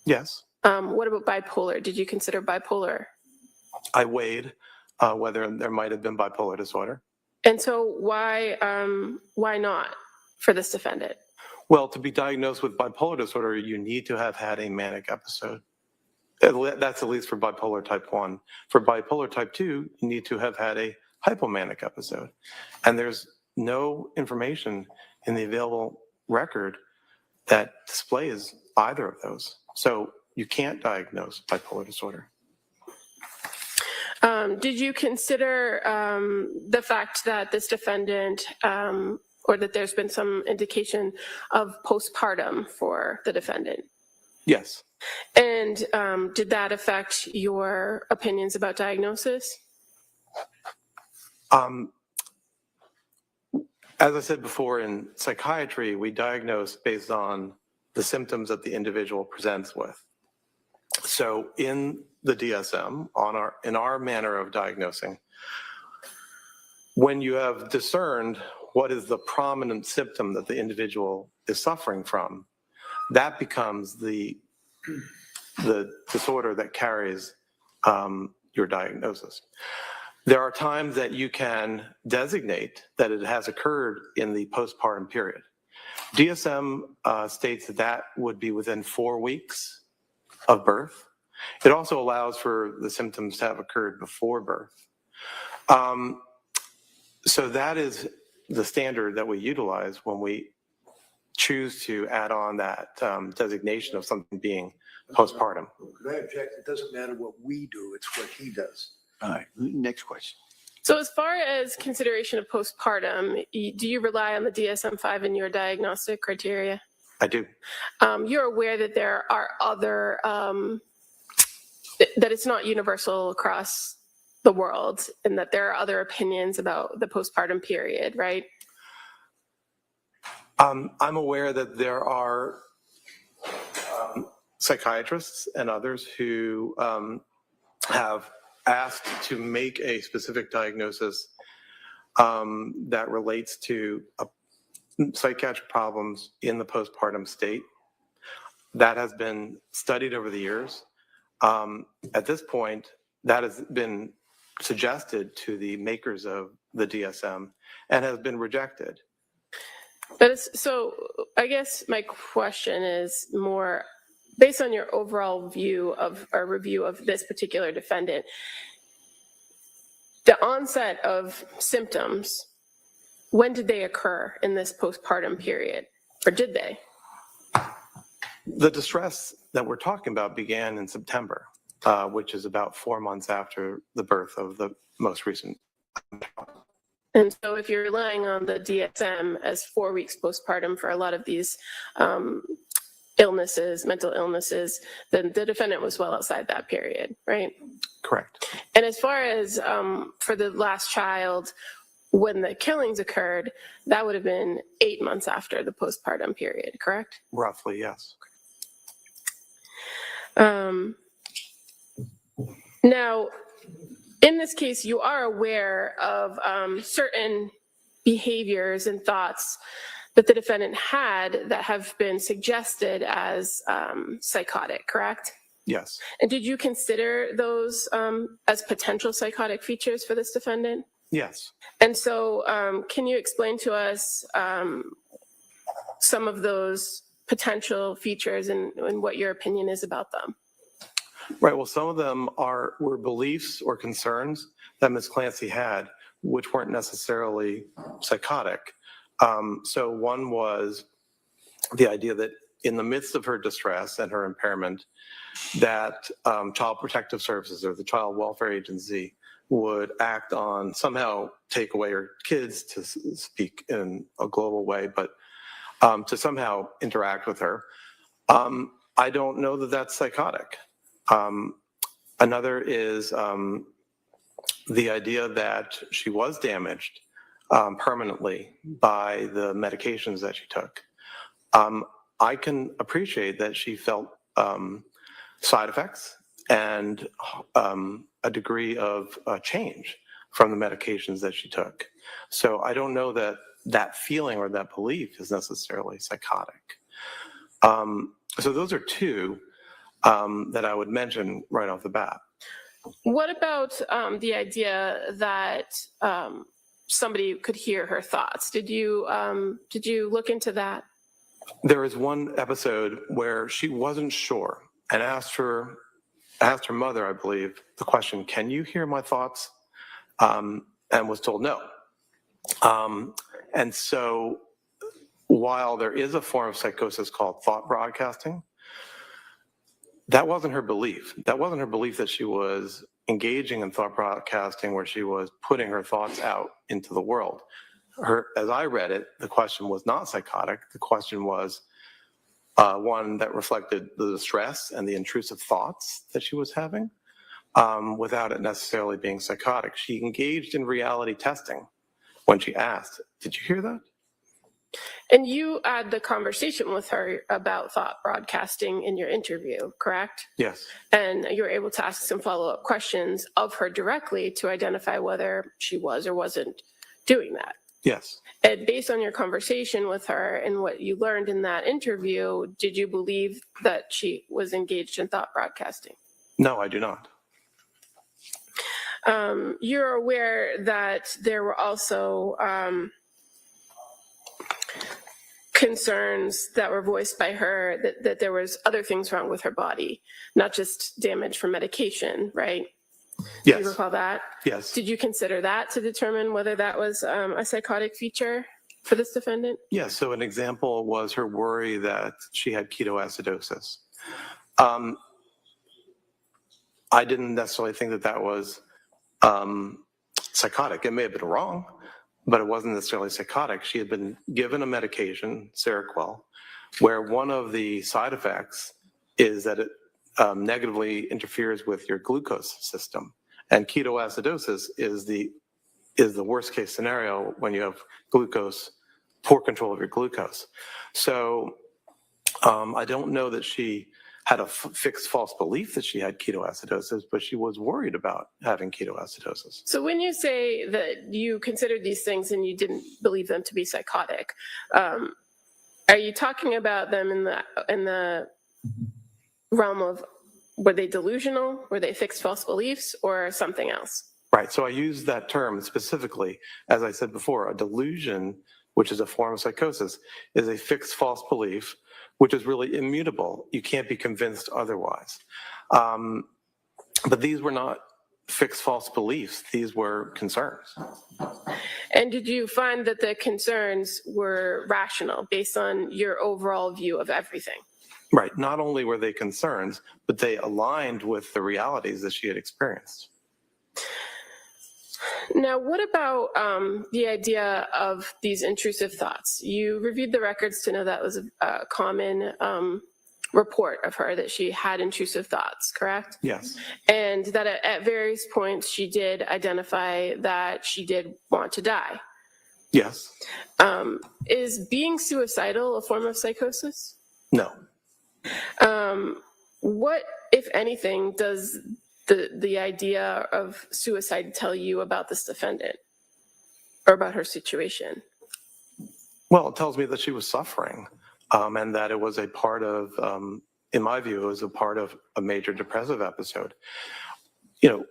Yes. What about bipolar? Did you consider bipolar? I weighed whether there might have been bipolar disorder. And so why not for this defendant? Well, to be diagnosed with bipolar disorder, you need to have had a manic episode. That's at least for bipolar type 1. For bipolar type 2, you need to have had a hypomanic episode. And there's no information in the available record that displays either of those. So you can't diagnose bipolar disorder. Did you consider the fact that this defendant, or that there's been some indication of postpartum for the defendant? Yes. And did that affect your opinions about diagnosis? As I said before, in psychiatry, we diagnose based on the symptoms that the individual presents with. So in the DSM, in our manner of diagnosing, when you have discerned what is the prominent symptom that the individual is suffering from, that becomes the disorder that carries your diagnosis. There are times that you can designate that it has occurred in the postpartum period. DSM states that would be within 4 weeks of birth. It also allows for the symptoms to have occurred before birth. So that is the standard that we utilize when we choose to add on that designation of something being postpartum. Could I object? It doesn't matter what we do, it's what he does. All right, next question. So as far as consideration of postpartum, do you rely on the DSM-5 in your diagnostic criteria? I do. You're aware that there are other, that it's not universal across the world and that there are other opinions about the postpartum period, right? I'm aware that there are psychiatrists and others who have asked to make a specific diagnosis that relates to psychiatric problems in the postpartum state. That has been studied over the years. At this point, that has been suggested to the makers of the DSM and has been rejected. So I guess my question is more based on your overall view of or review of this particular defendant. The onset of symptoms, when did they occur in this postpartum period, or did they? The distress that we're talking about began in September, which is about 4 months after the birth of the most recent. And so if you're relying on the DSM as 4 weeks postpartum for a lot of these illnesses, mental illnesses, then the defendant was well outside that period, right? Correct. And as far as for the last child, when the killings occurred, that would have been 8 months after the postpartum period, correct? Roughly, yes. Now, in this case, you are aware of certain behaviors and thoughts that the defendant had that have been suggested as psychotic, correct? Yes. And did you consider those as potential psychotic features for this defendant? Yes. And so can you explain to us some of those potential features and what your opinion is about them? Right. Well, some of them were beliefs or concerns that Ms. Clancy had, which weren't necessarily psychotic. So one was the idea that in the midst of her distress and her impairment, that Child Protective Services or the Child Welfare Agency would act on, somehow take away her kids, to speak in a global way, but to somehow interact with her. I don't know that that's psychotic. Another is the idea that she was damaged permanently by the medications that she took. I can appreciate that she felt side effects and a degree of change from the medications that she took. So I don't know that that feeling or that belief is necessarily psychotic. So those are two that I would mention right off the bat. What about the idea that somebody could hear her thoughts? Did you look into that? There was one episode where she wasn't sure and asked her mother, I believe, the question, "Can you hear my thoughts?" And was told no. And so while there is a form of psychosis called thought broadcasting, that wasn't her belief. That wasn't her belief that she was engaging in thought broadcasting where she was putting her thoughts out into the world. As I read it, the question was not psychotic. The question was one that reflected the distress and the intrusive thoughts that she was having without it necessarily being psychotic. She engaged in reality testing when she asked, "Did you hear that?" And you had the conversation with her about thought broadcasting in your interview, correct? Yes. And you were able to ask some follow-up questions of her directly to identify whether she was or wasn't doing that. Yes. And based on your conversation with her and what you learned in that interview, did you believe that she was engaged in thought broadcasting? No, I do not. You're aware that there were also concerns that were voiced by her that there was other things wrong with her body, not just damage from medication, right? Yes. Do you recall that? Yes. Did you consider that to determine whether that was a psychotic feature for this defendant? Yes. So an example was her worry that she had ketoacidosis. I didn't necessarily think that that was psychotic. It may have been wrong, but it wasn't necessarily psychotic. She had been given a medication, Seroquel, where one of the side effects is that it negatively interferes with your glucose system. And ketoacidosis is the worst case scenario when you have poor control of your glucose. So I don't know that she had a fixed false belief that she had ketoacidosis, but she was worried about having ketoacidosis. So when you say that you considered these things and you didn't believe them to be psychotic, are you talking about them in the realm of, were they delusional, were they fixed false beliefs, or something else? Right. So I use that term specifically, as I said before, a delusion, which is a form of psychosis, is a fixed false belief, which is really immutable. You can't be convinced otherwise. But these were not fixed false beliefs. These were concerns. And did you find that the concerns were rational based on your overall view of everything? Right. Not only were they concerns, but they aligned with the realities that she had experienced. Now, what about the idea of these intrusive thoughts? You reviewed the records to know that was a common report of her, that she had intrusive thoughts, correct? Yes. And that at various points she did identify that she did want to die. Yes. Is being suicidal a form of psychosis? No. What, if anything, does the idea of suicide tell you about this defendant or about her situation? Well, it tells me that she was suffering and that it was a part of, in my view, it was a part of a major depressive episode. 10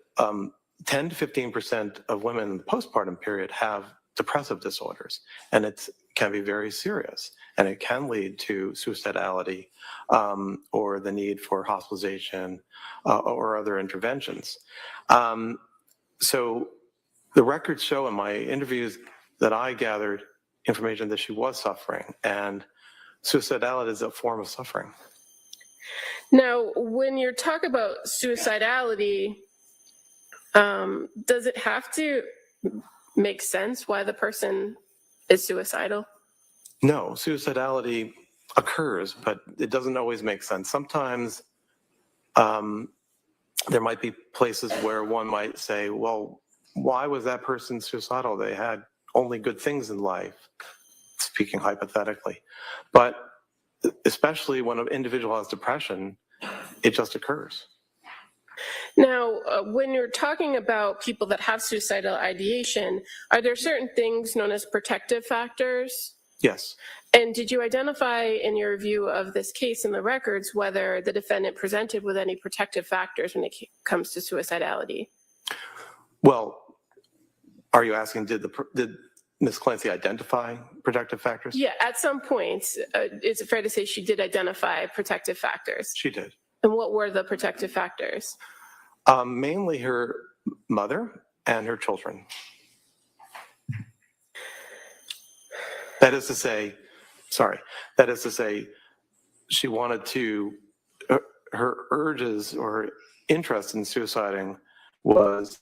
to 15% of women in the postpartum period have depressive disorders, and it can be very serious, and it can lead to suicidality or the need for hospitalization or other interventions. So the records show in my interviews that I gathered information that she was suffering, and suicidality is a form of suffering. Now, when you talk about suicidality, does it have to make sense why the person is suicidal? No, suicidality occurs, but it doesn't always make sense. Sometimes there might be places where one might say, well, why was that person suicidal? They had only good things in life, speaking hypothetically. But especially when an individual has depression, it just occurs. Now, when you're talking about people that have suicidal ideation, are there certain things known as protective factors? Yes. And did you identify in your review of this case in the records whether the defendant presented with any protective factors when it comes to suicidality? Well, are you asking, did Ms. Clancy identify protective factors? Yeah, at some point, is it fair to say she did identify protective factors? She did. And what were the protective factors? Mainly her mother and her children. That is to say, she wanted to, her urges or interest in suiciding was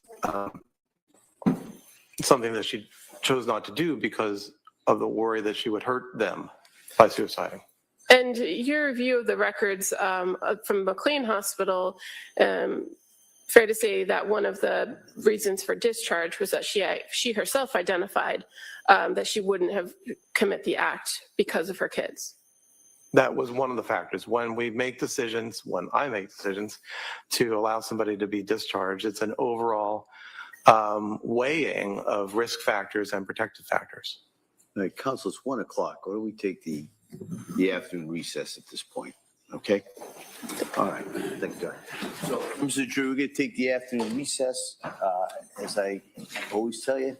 something that she chose not to do because of the worry that she would hurt them by suiciding. And your review of the records from McLean Hospital, fair to say that one of the reasons for discharge was that she herself identified that she wouldn't have commit the act because of her kids. That was one of the factors. When I make decisions to allow somebody to be discharged, it's an overall weighing of risk factors and protective factors. All right, counsel, it's 1 o'clock. Why don't we take the afternoon recess at this point? Okay? All right, thank God. So, Mr. Drew, we're going to take the afternoon recess. As I always tell you,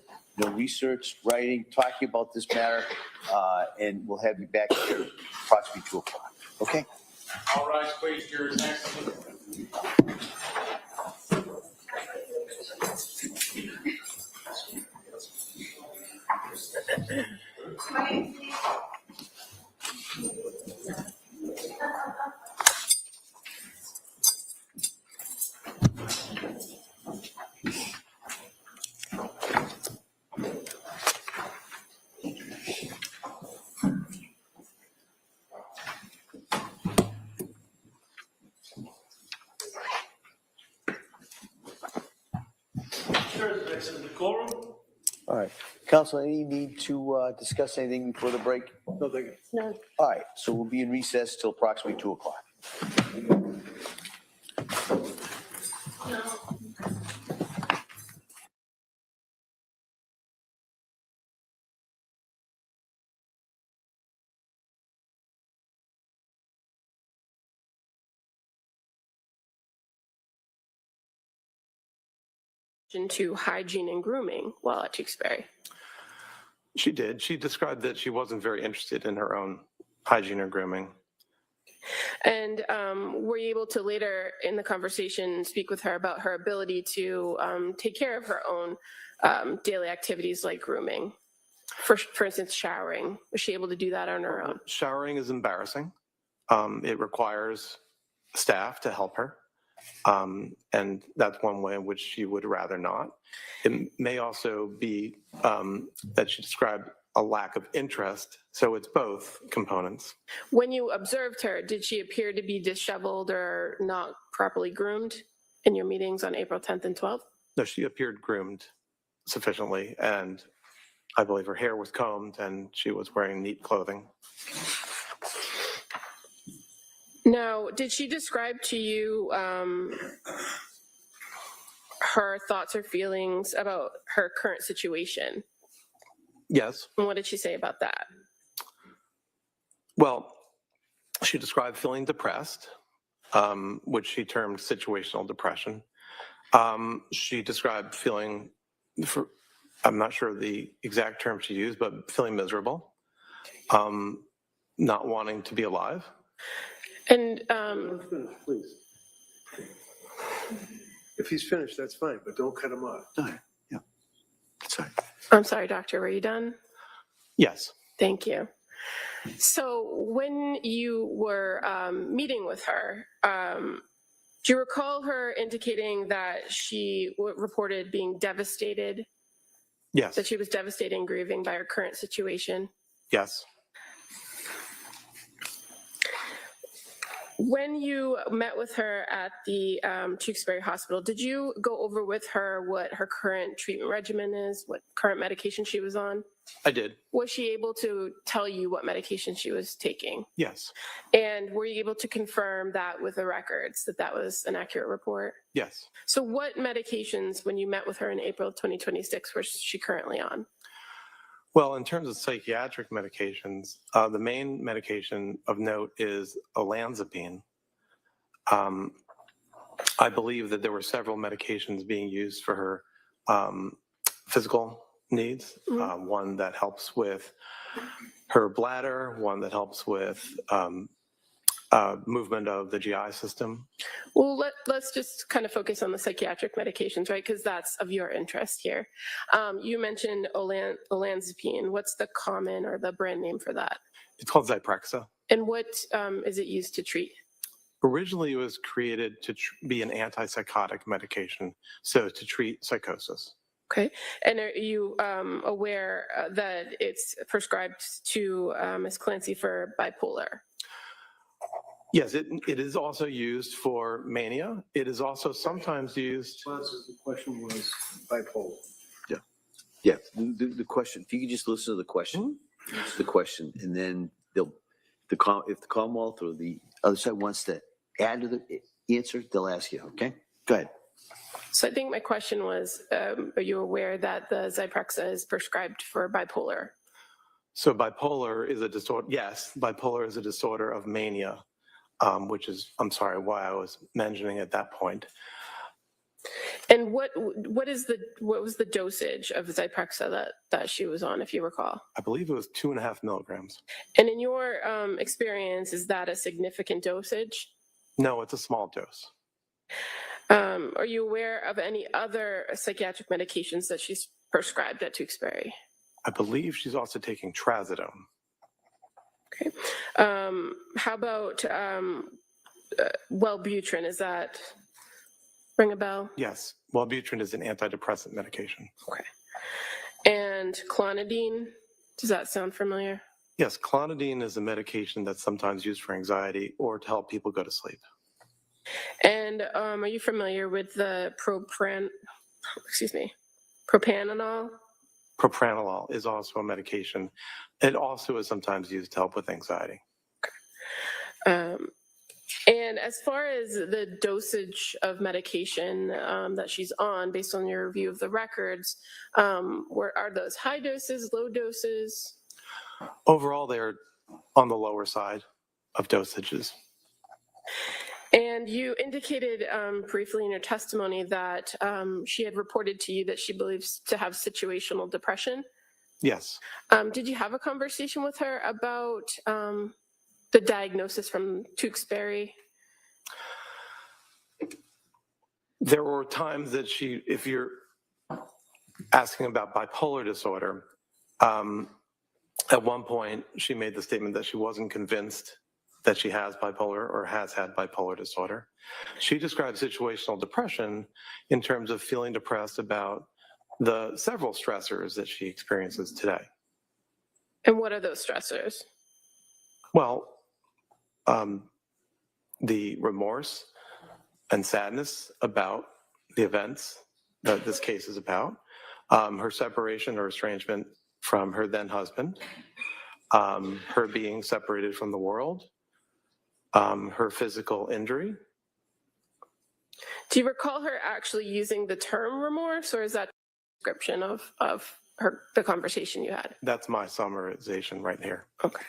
research, writing, talking about this matter, and we'll have you back here approximately 2 o'clock. Okay? All rise, please. Jurors next. Exit the courtroom. All right. Counsel, any need to discuss anything before the break? No, thank you. No. All right, so we'll be in recess till approximately 2 o'clock. To hygiene and grooming while at Tewksbury. She did. She described that she wasn't very interested in her own hygiene or grooming. And were you able to later in the conversation speak with her about her ability to take care of her own daily activities like grooming? For instance, showering. Was she able to do that on her own? Showering is embarrassing. It requires staff to help her. And that's one way in which she would rather not. It may also be that she described a lack of interest. So it's both components. When you observed her, did she appear to be disheveled or not properly groomed in your meetings on April 10th and 12th? No, she appeared groomed sufficiently, and I believe her hair was combed and she was wearing neat clothing. Now, did she describe to you her thoughts or feelings about her current situation? Yes. And what did she say about that? Well, she described feeling depressed, which she termed situational depression. She described feeling, I'm not sure the exact term she used, but feeling miserable, not wanting to be alive. And Please. If he's finished, that's fine, but don't cut him off. All right, yeah. Sorry. I'm sorry, doctor, were you done? Yes. Thank you. So when you were meeting with her, do you recall her indicating that she reported being devastated? Yes. That she was devastated and grieving by her current situation? Yes. When you met with her at the Tewksbury Hospital, did you go over with her what her current treatment regimen is, what current medication she was on? I did. Was she able to tell you what medication she was taking? Yes. And were you able to confirm that with the records, that that was an accurate report? Yes. So what medications, when you met with her in April of 2026, was she currently on? Well, in terms of psychiatric medications, the main medication of note is olanzapine. I believe that there were several medications being used for her physical needs. One that helps with her bladder, one that helps with movement of the GI system. Well, let's just kind of focus on the psychiatric medications, right? Because that's of your interest here. You mentioned olanzapine. What's the common or the brand name for that? It's called Zyprexa. And what is it used to treat? Originally, it was created to be an antipsychotic medication, so to treat psychosis. Okay. And are you aware that it's prescribed to Ms. Clancy for bipolar? Yes, it is also used for mania. It is also sometimes used. The question was bipolar. Yeah, the question, if you could just listen to the question, and then if the Commonwealth or the other side wants to add to the answer, they'll ask you, okay? Go ahead. So I think my question was, are you aware that the Zyprexa is prescribed for bipolar? So bipolar is a disorder. Yes, bipolar is a disorder of mania, which is, I'm sorry, why I was mentioning at that point. And what was the dosage of Zyprexa that she was on, if you recall? I believe it was 2.5 milligrams. And in your experience, is that a significant dosage? No, it's a small dose. Are you aware of any other psychiatric medications that she's prescribed at Tewksbury? I believe she's also taking trazodone. Okay. How about Wellbutrin? Is that ring a bell? Yes, Wellbutrin is an antidepressant medication. Okay. And clonidine, does that sound familiar? Yes, clonidine is a medication that's sometimes used for anxiety or to help people go to sleep. And are you familiar with the propranolol? Propranolol is also a medication. It also is sometimes used to help with anxiety. And as far as the dosage of medication that she's on, based on your review of the records, are those high doses, low doses? Overall, they're on the lower side of dosages. And you indicated briefly in your testimony that she had reported to you that she believes to have situational depression. Yes. Did you have a conversation with her about the diagnosis from Tewksbury? There were times that if you're asking about bipolar disorder, at one point she made the statement that she wasn't convinced that she has bipolar or has had bipolar disorder. She described situational depression in terms of feeling depressed about the several stressors that she experiences today. And what are those stressors? Well, the remorse and sadness about the events that this case is about, her separation or estrangement from her then husband, her being separated from the world, her physical injury. Do you recall her actually using the term remorse, or is that a description of the conversation you had? That's my summarization right here. Okay.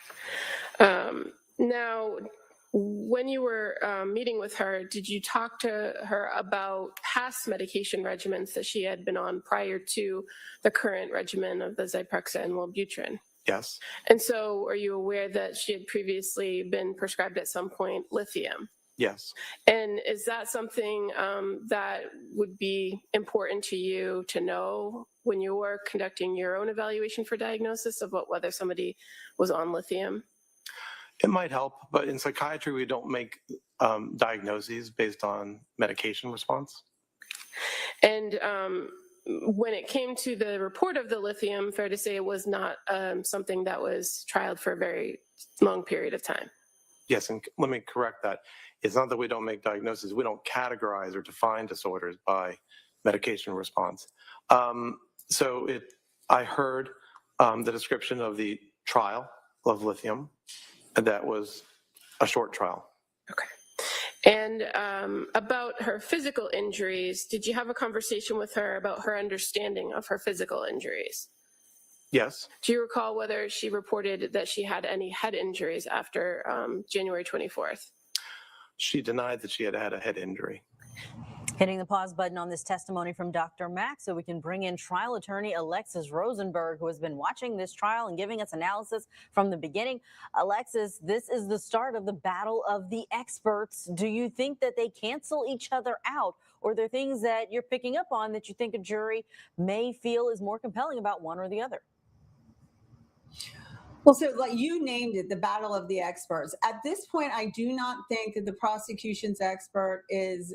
Now, when you were meeting with her, did you talk to her about past medication regimens that she had been on prior to the current regimen of the Zyprexa and Wellbutrin? Yes. And so are you aware that she had previously been prescribed at some point lithium? Yes. And is that something that would be important to you to know when you were conducting your own evaluation for diagnosis of whether somebody was on lithium? It might help, but in psychiatry, we don't make diagnoses based on medication response. And when it came to the report of the lithium, fair to say it was not something that was trialed for a very long period of time. Yes, and let me correct that. It's not that we don't make diagnoses. We don't categorize or define disorders by medication response. So I heard the description of the trial of lithium, and that was a short trial. Okay. And about her physical injuries, did you have a conversation with her about her understanding of her physical injuries? Yes. Do you recall whether she reported that she had any head injuries after January 24th? She denied that she had had a head injury. Hitting the pause button on this testimony from Dr. Mack so we can bring in trial attorney Alexis Rosenberg, who has been watching this trial and giving us analysis from the beginning. Alexis, this is the start of the battle of the experts. Do you think that they cancel each other out, or are there things that you're picking up on that you think a jury may feel is more compelling about one or the other? Well, so like you named it, the battle of the experts. At this point, I do not think that the prosecution's expert is,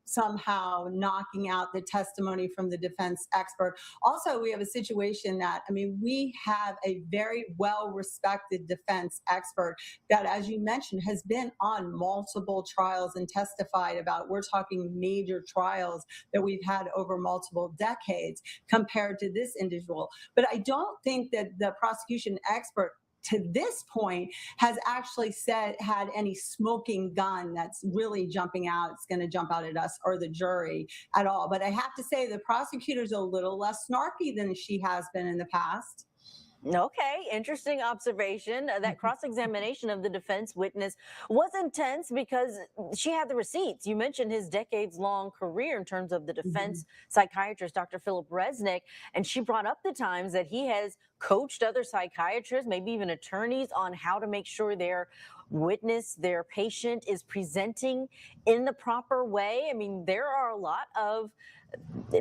somehow knocking out the testimony from the defense expert. Also, we have a situation that, we have a very well-respected defense expert that, as you mentioned, has been on multiple trials and testified about, we're talking major trials that we've had over multiple decades compared to this individual. But I don't think that the prosecution expert to this point has actually had any smoking gun that's really jumping out. It's going to jump out at us or the jury at all. But I have to say the prosecutor's a little less snarky than she has been in the past. Okay, interesting observation. That cross-examination of the defense witness was intense because she had the receipts. You mentioned his decades-long career in terms of the defense psychiatrist, Dr. Philip Resnick, and she brought up the times that he has coached other psychiatrists, maybe even attorneys, on how to make sure their witness, their patient, is presenting in the proper way. There are a lot of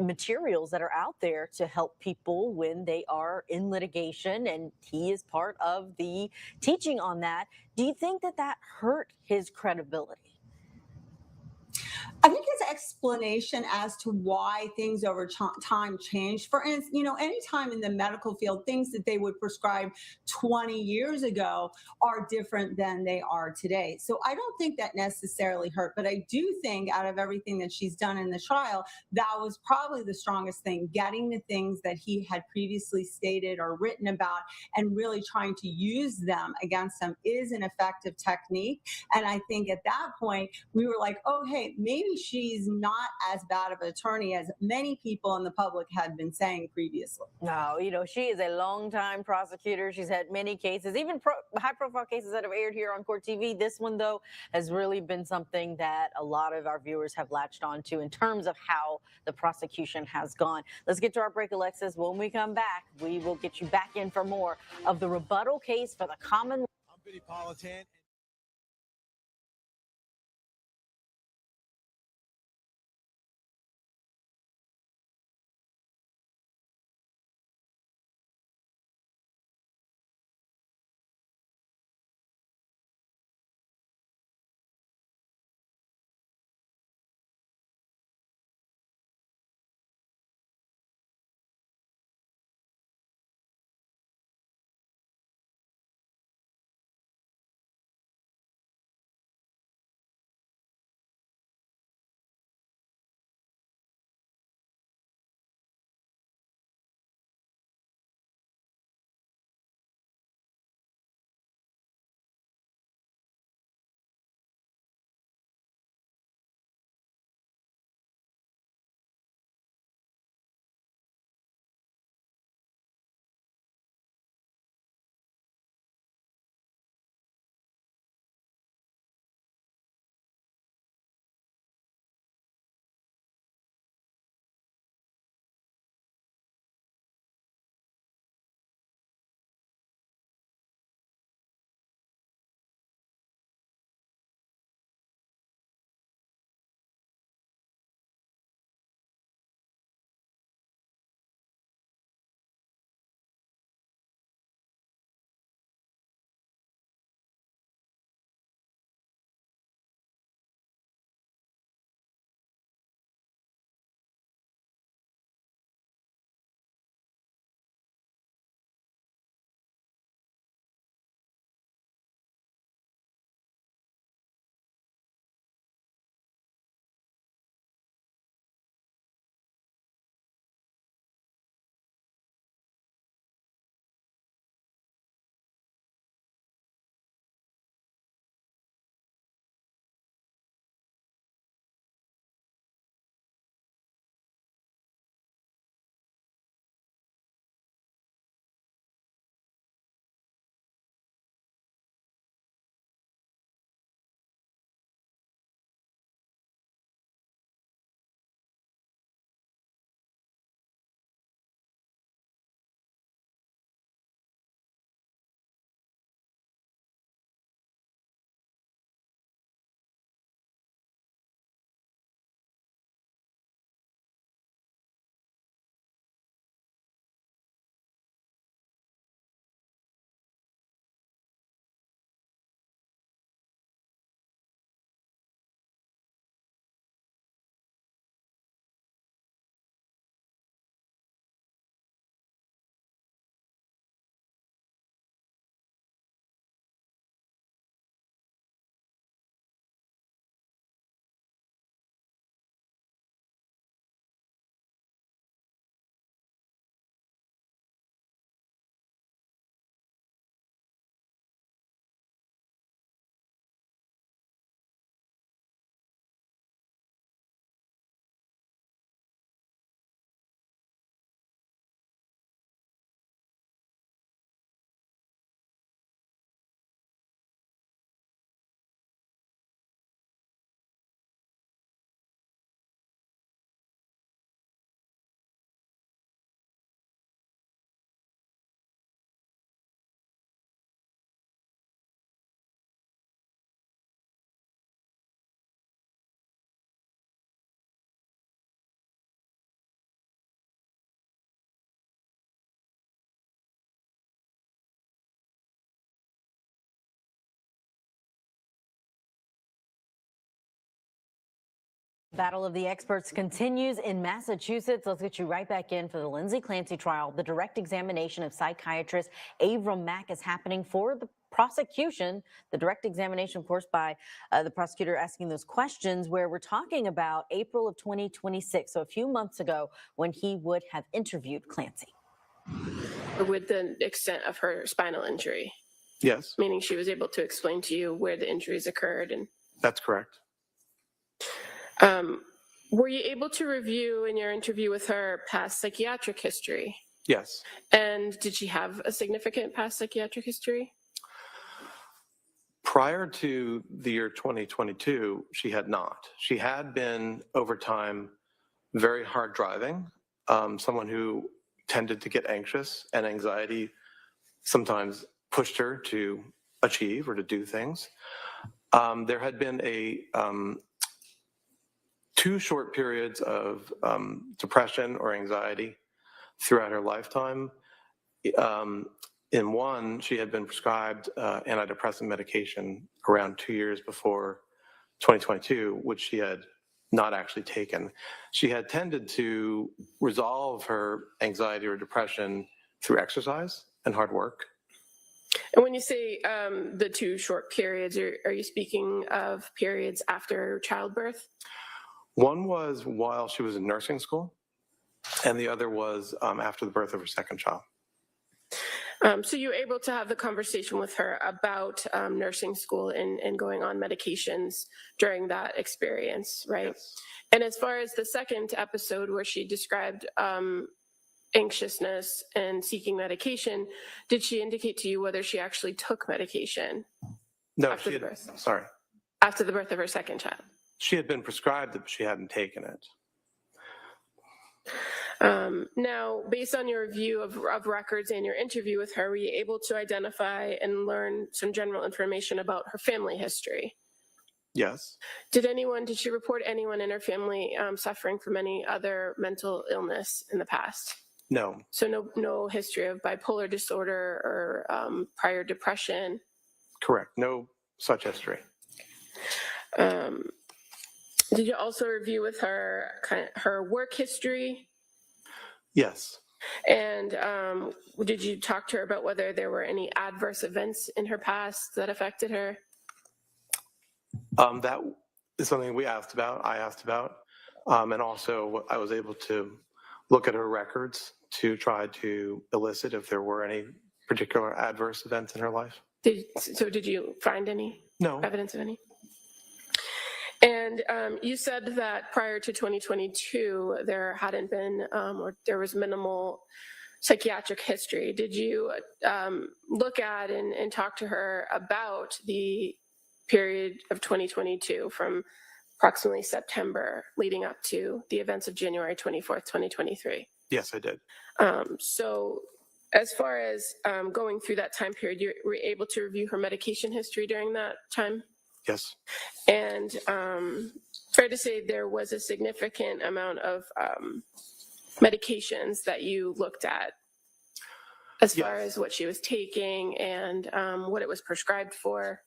materials that are out there to help people when they are in litigation, and he is part of the teaching on that. Do you think that that hurt his credibility? I think his explanation as to why things over time changed. For instance, anytime in the medical field, things that they would prescribe 20 years ago are different than they are today. So I don't think that necessarily hurt, but I do think out of everything that she's done in the trial, that was probably the strongest thing, getting the things that he had previously stated or written about and really trying to use them against them is an effective technique. And I think at that point, we were like, oh, hey, maybe she's not as bad of an attorney as many people in the public had been saying previously. No, she is a longtime prosecutor. She's had many cases, even high-profile cases that have aired here on Court TV. This one, though, has really been something that a lot of our viewers have latched onto in terms of how the prosecution has gone. Let's get to our break, Alexis. When we come back, we will get you back in for more of the rebuttal case for the Commonwealth. I'm Billy Politan. Battle of the experts continues in Massachusetts. Let's get you right back in for the Lindsay Clancy trial. The direct examination of psychiatrist Avram Mack is happening for the prosecution. The direct examination, of course, by the prosecutor asking those questions, where we're talking about April of 2026, so a few months ago, when he would have interviewed Clancy. With the extent of her spinal injury, Yes, meaning she was able to explain to you where the injuries occurred. And that's correct. were you able to review in your interview with her past psychiatric history? Yes. And did she have a significant past psychiatric history? Prior to the year 2022, she had not. She had been, over time, very hard driving, someone who tended to get anxious, and anxiety sometimes pushed her to achieve or to do things. There had been two short periods of depression or anxiety throughout her lifetime. In one, she had been prescribed antidepressant medication around 2 years before 2022, which she had not actually taken. She had tended to resolve her anxiety or depression through exercise and hard work. And when you say the two short periods, are you speaking of periods after childbirth? One was while she was in nursing school, and the other was after the birth of her second child. So you were able to have the conversation with her about nursing school and going on medications during that experience, right? Yes. And as far as the second episode where she described anxiousness and seeking medication, did she indicate to you whether she actually took medication? No, after she the had, birth? sorry. After the birth of her second child? She had been prescribed it, but she hadn't taken it. Now, based on your review of records and your interview with her, were you able to identify and learn some general information about her family history? Yes. Did she report anyone in her family suffering from any other mental illness in the past? No. So no history of bipolar disorder or prior depression? Correct. No such history. Did you also review with her her work history? Yes. And did you talk to her about whether there were any adverse events in her past that affected her? That is something I asked about. And also I was able to look at her records to try to elicit if there were any particular adverse events in her life. Did you find any? No. Evidence of any? And you said that prior to 2022, there hadn't been, or there was minimal psychiatric history. Did you look at and talk to her about the period of 2022 from approximately September leading up to the events of January 24th, 2023? Yes, I did. So as far as going through that time period, you were able to review her medication history during that time? Yes. And fair to say there was a significant amount of medications that you looked at as far as what she was taking and what it was prescribed for?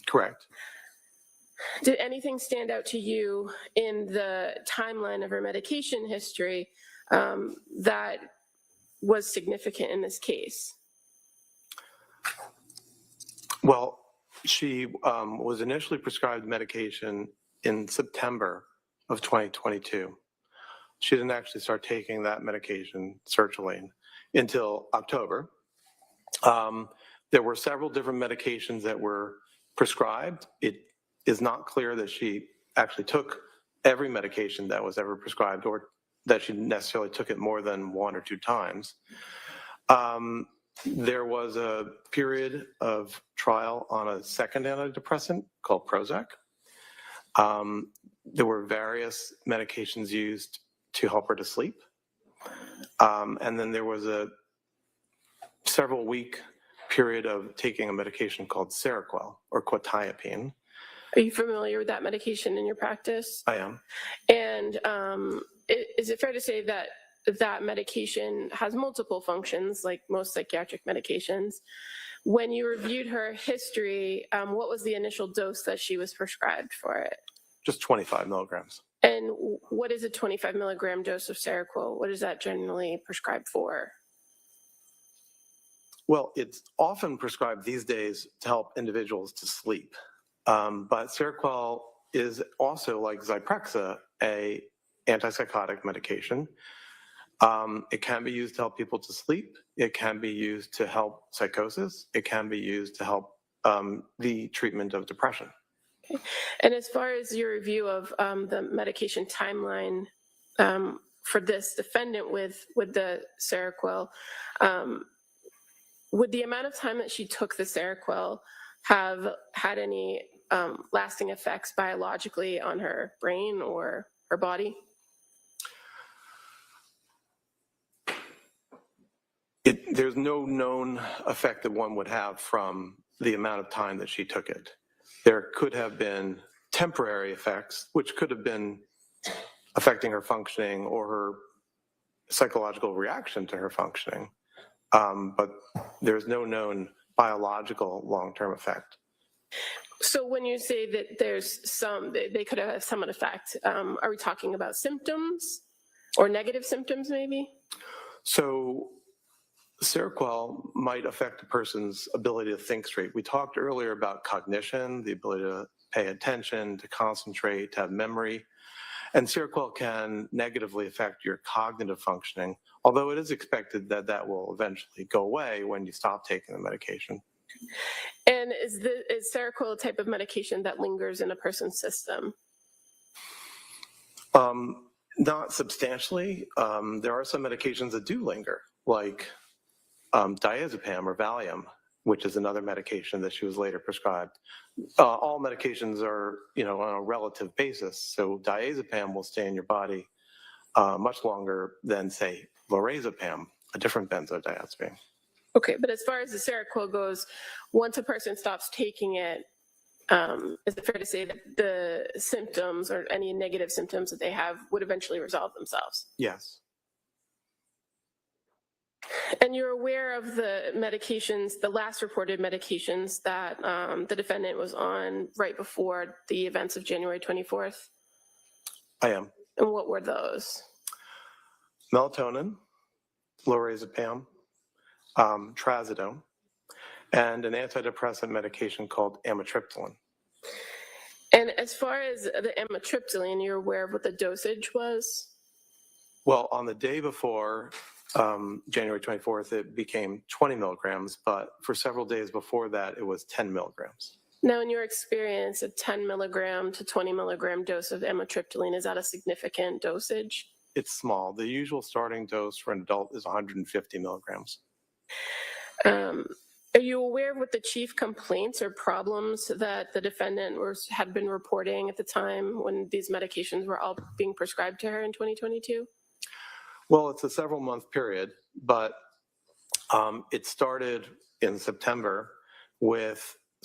Correct. Did anything stand out to you in the timeline of her medication history that was significant in this case? Well, she was initially prescribed medication in September of 2022. She didn't actually start taking that medication, sertraline, until October. There were several different medications that were prescribed. It is not clear that she actually took every medication that was ever prescribed or that she necessarily took it more than one or two times. There was a period of trial on a second antidepressant called Prozac. There were various medications used to help her to sleep. And then there was a several week period of taking a medication called Seroquel or quetiapine. Are you familiar with that medication in your practice? I am. And is it fair to say that that medication has multiple functions, like most psychiatric medications? When you reviewed her history, what was the initial dose that she was prescribed for it? Just 25 milligrams. And what is a 25 milligram dose of Seroquel? What is that generally prescribed for? Well, it's often prescribed these days to help individuals to sleep. But Seroquel is also, like Zyprexa, a antipsychotic medication. It can be used to help people to sleep. It can be used to help psychosis. It can be used to help the treatment of depression. Okay. And as far as your review of the medication timeline for this defendant with the Seroquel, would the amount of time that she took the Seroquel have had any lasting effects biologically on her brain or her body? There's no known effect that one would have from the amount of time that she took it. There could have been temporary effects, which could have been affecting her functioning or her psychological reaction to her functioning. But there's no known biological long-term effect. So when you say that they could have some effect, are we talking about symptoms or negative symptoms maybe? So Seroquel might affect a person's ability to think straight. We talked earlier about cognition, the ability to pay attention, to concentrate, to have memory. And Seroquel can negatively affect your cognitive functioning, although it is expected that that will eventually go away when you stop taking the medication. And is Seroquel a type of medication that lingers in a person's system? Not substantially. There are some medications that do linger, like diazepam or Valium, which is another medication that she was later prescribed. All medications are, on a relative basis. So diazepam will stay in your body much longer than, say, lorazepam, a different benzodiazepine. Okay, but as far as the Seroquel goes, once a person stops taking it, is it fair to say that the symptoms or any negative symptoms that they have would eventually resolve themselves? Yes. And you're aware of the medications, the last reported medications that the defendant was on right before the events of January 24th? I am. And what were those? Melatonin, lorazepam, trazodone, and an antidepressant medication called amitriptyline. And as far as the amitriptyline, you're aware of what the dosage was? Well, on the day before January 24th, it became 20 milligrams, but for several days before that, it was 10 milligrams. Now, in your experience, a 10 milligram to 20 milligram dose of amitriptyline, is that a significant dosage? It's small. The usual starting dose for an adult is 150 milligrams. Are you aware of what the chief complaints or problems that the defendant had been reporting at the time when these medications were all being prescribed to her in 2022? Well, it's a several-month period, but it started in September of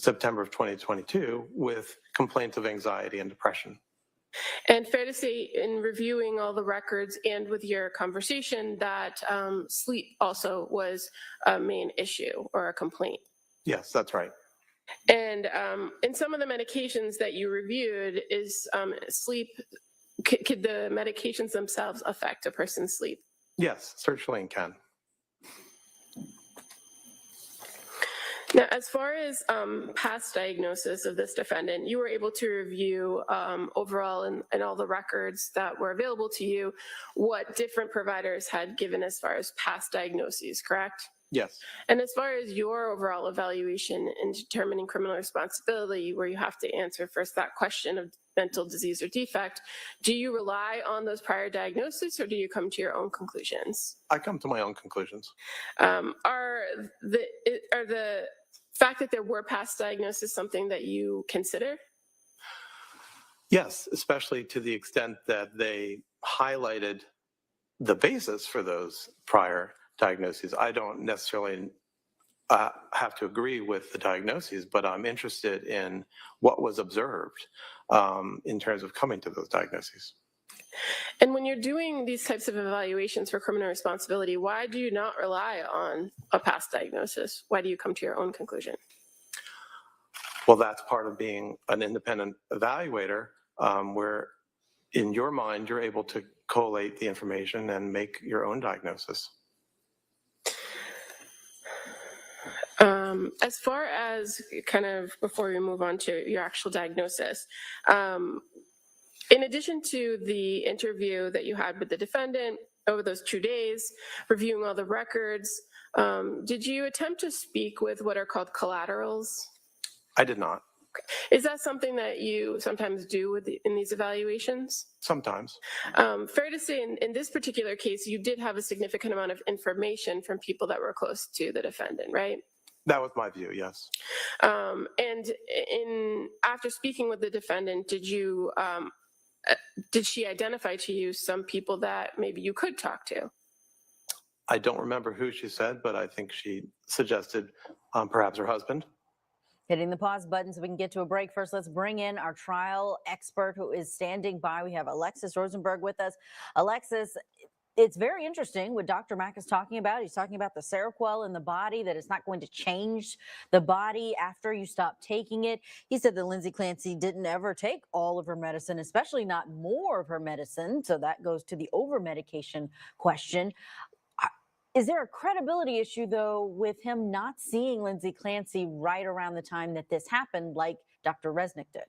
2022 with complaints of anxiety and depression. And fair to say, in reviewing all the records and with your conversation, that sleep also was a main issue or a complaint. Yes, that's right. And in some of the medications that you reviewed, is sleep, could the medications themselves affect a person's sleep? Yes, sertraline can. Now, as far as past diagnosis of this defendant, you were able to review overall and all the records that were available to you what different providers had given as far as past diagnoses, correct? Yes. And as far as your overall evaluation in determining criminal responsibility, where you have to answer first that question of mental disease or defect, do you rely on those prior diagnoses or do you come to your own conclusions? I come to my own conclusions. Are the fact that there were past diagnoses something that you consider? Yes, especially to the extent that they highlighted the basis for those prior diagnoses. I don't necessarily have to agree with the diagnoses, but I'm interested in what was observed in terms of coming to those diagnoses. And when you're doing these types of evaluations for criminal responsibility, why do you not rely on a past diagnosis? Why do you come to your own conclusion? Well, that's part of being an independent evaluator, where in your mind, you're able to collate the information and make your own diagnosis. As far as kind of before we move on to your actual diagnosis, in addition to the interview that you had with the defendant over those 2 days, reviewing all the records, did you attempt to speak with what are called collaterals? I did not. Is that something that you sometimes do in these evaluations? Sometimes. Fair to say, in this particular case, you did have a significant amount of information from people that were close to the defendant, right? That was my view, yes. And after speaking with the defendant, did she identify to you some people that maybe you could talk to? I don't remember who she said, but I think she suggested perhaps her husband. Hitting the pause button so we can get to a break. First, let's bring in our trial expert who is standing by. We have Alexis Rosenberg with us. Alexis, it's very interesting what Dr. Mack is talking about. He's talking about the Seroquel in the body, that it's not going to change the body after you stop taking it. He said that Lindsay Clancy didn't ever take all of her medicine, especially not more of her medicine. So that goes to the over-medication question. Is there a credibility issue, though, with him not seeing Lindsay Clancy right around the time that this happened, like Dr. Resnick did?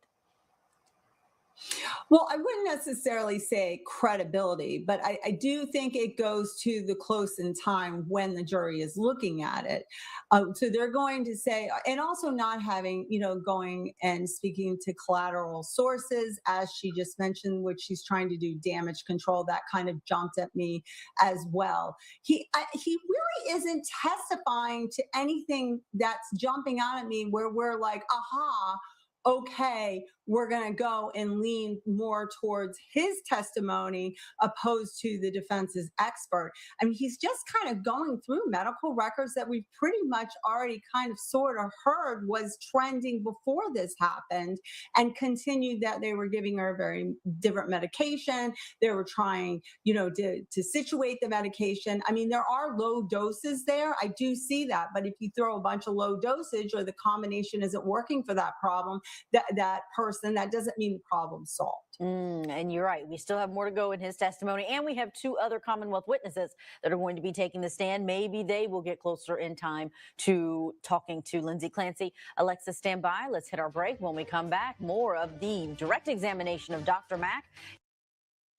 Well, I wouldn't necessarily say credibility, but I do think it goes to the close in time when the jury is looking at it. So they're going to say, and also not having, going and speaking to collateral sources, as she just mentioned, which she's trying to do damage control, that kind of jumped at me as well. He really isn't testifying to anything that's jumping out at me where we're like, aha, okay, we're going to go and lean more towards his testimony opposed to the defense's expert. I mean, he's just kind of going through medical records that we've pretty much already kind of sort of heard was trending before this happened, and continued that they were giving her a very different medication. They were trying, to situate the medication. I mean, there are low doses there. I do see that. But if you throw a bunch of low dosage or the combination isn't working for that problem, that person, that doesn't mean the problem's solved. And you're right. We still have more to go in his testimony. And we have 2 other Commonwealth witnesses that are going to be taking the stand. Maybe they will get closer in time to talking to Lindsay Clancy. Alexa, stand by. Let's hit our break. When we come back, more of the direct examination of Dr. Mack.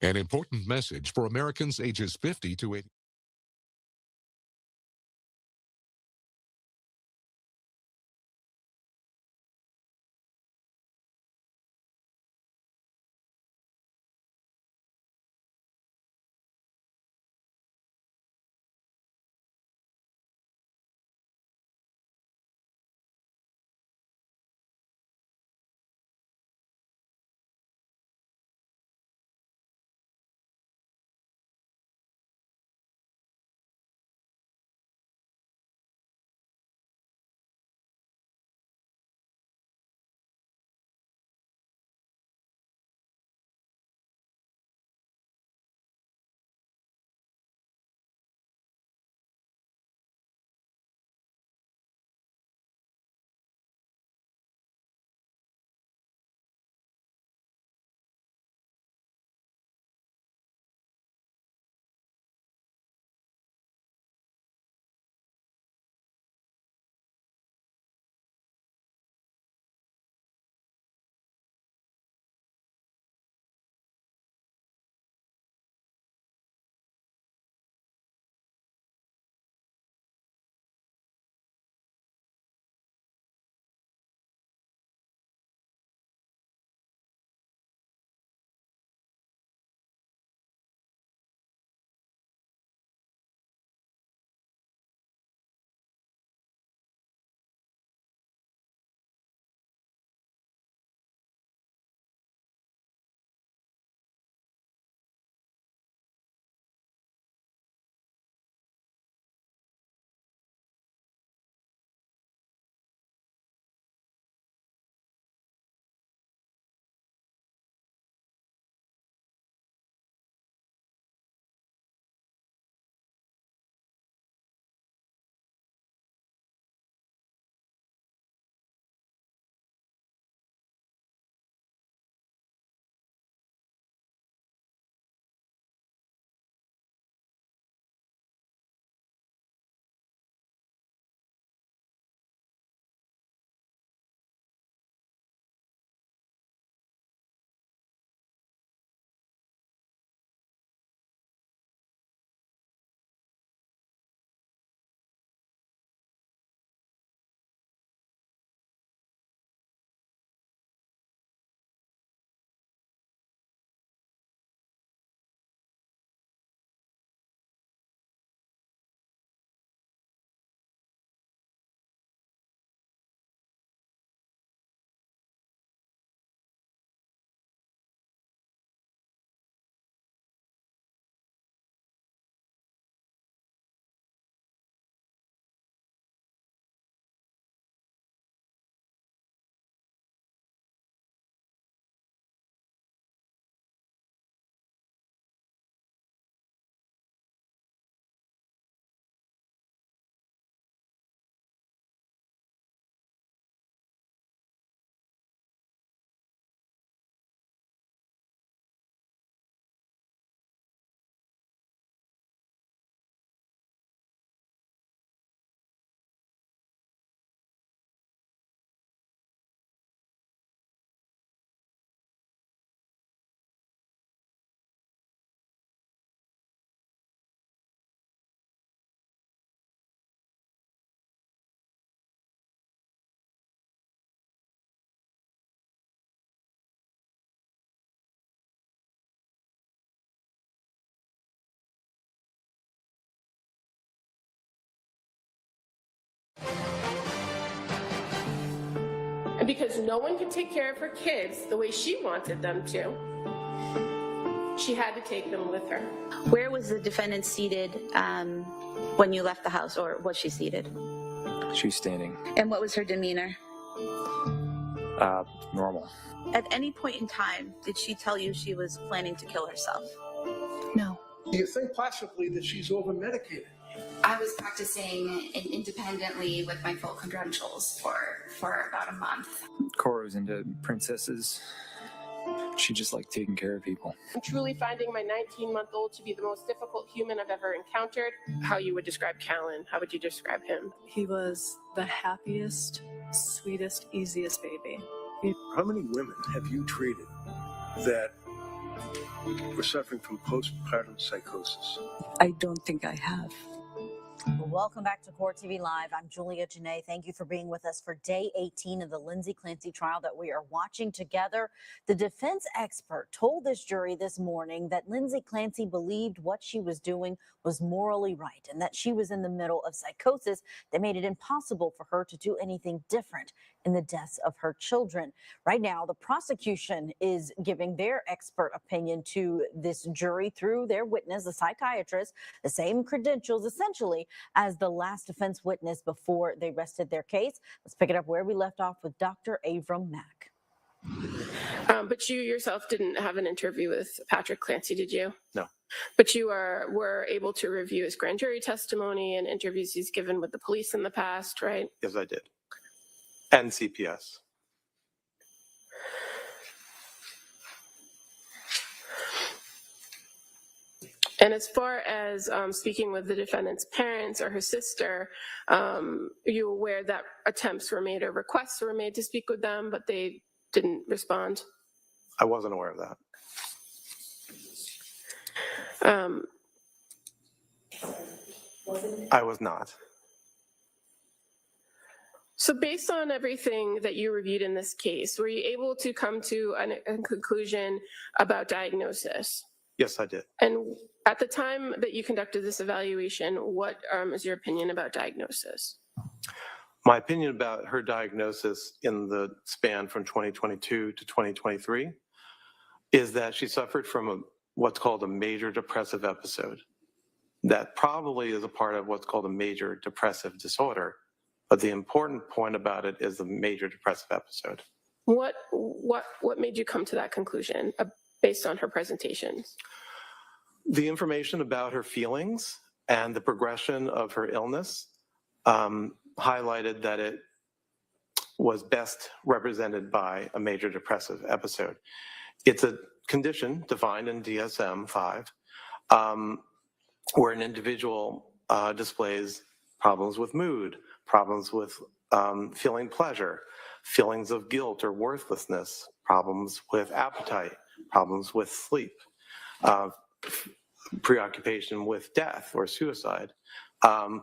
An important message for Americans ages 50 to 80. And because no one could take care of her kids the way she wanted them to, she had to take them with her. Where was the defendant seated when you left the house, or was she seated? She was standing. And what was her demeanor? Normal. At any point in time, did she tell you she was planning to kill herself? No. Do you think possibly that she's over-medicated? I was practicing independently with my full credentials for about a month. Cora was into princesses. She just liked taking care of people. I'm truly finding my 19-month-old to be the most difficult human I've ever encountered. How you would describe Callan? How would you describe him? He was the happiest, sweetest, easiest baby. How many women have you treated that were suffering from postpartum-psychosis? I don't think I have. Welcome back to Court TV Live. I'm Julia Janae. Thank you for being with us for day 18 of the Lindsay Clancy trial that we are watching together. The defense expert told this jury this morning that Lindsay Clancy believed what she was doing was morally right and that she was in the middle of psychosis that made it impossible for her to do anything different in the deaths of her children. Right now, the prosecution is giving their expert opinion to this jury through their witness, the psychiatrist, the same credentials essentially as the last defense witness before they rested their case. Let's pick it up where we left off with Dr. Avram Mack. But you yourself didn't have an interview with Patrick Clancy, did you? No. But you were able to review his grand jury testimony and interviews he's given with the police in the past, right? Yes, I did. And CPS. And as far as speaking with the defendant's parents or her sister, you aware that attempts were made or requests were made to speak with them, but they didn't respond? I wasn't aware of that. I was not. So based on everything that you reviewed in this case, were you able to come to a conclusion about diagnosis? Yes, I did. And at the time that you conducted this evaluation, what is your opinion about diagnosis? My opinion about her diagnosis in the span from 2022 to 2023 is that she suffered from what's called a major depressive episode. That probably is a part of what's called a major depressive disorder. But the important point about it is the major depressive episode. What made you come to that conclusion based on her presentations? The information about her feelings and the progression of her illness highlighted that it was best represented by a major depressive episode. It's a condition defined in DSM-5 where an individual displays problems with mood, problems with feeling pleasure, feelings of guilt or worthlessness, problems with appetite, problems with sleep, preoccupation with death or suicide,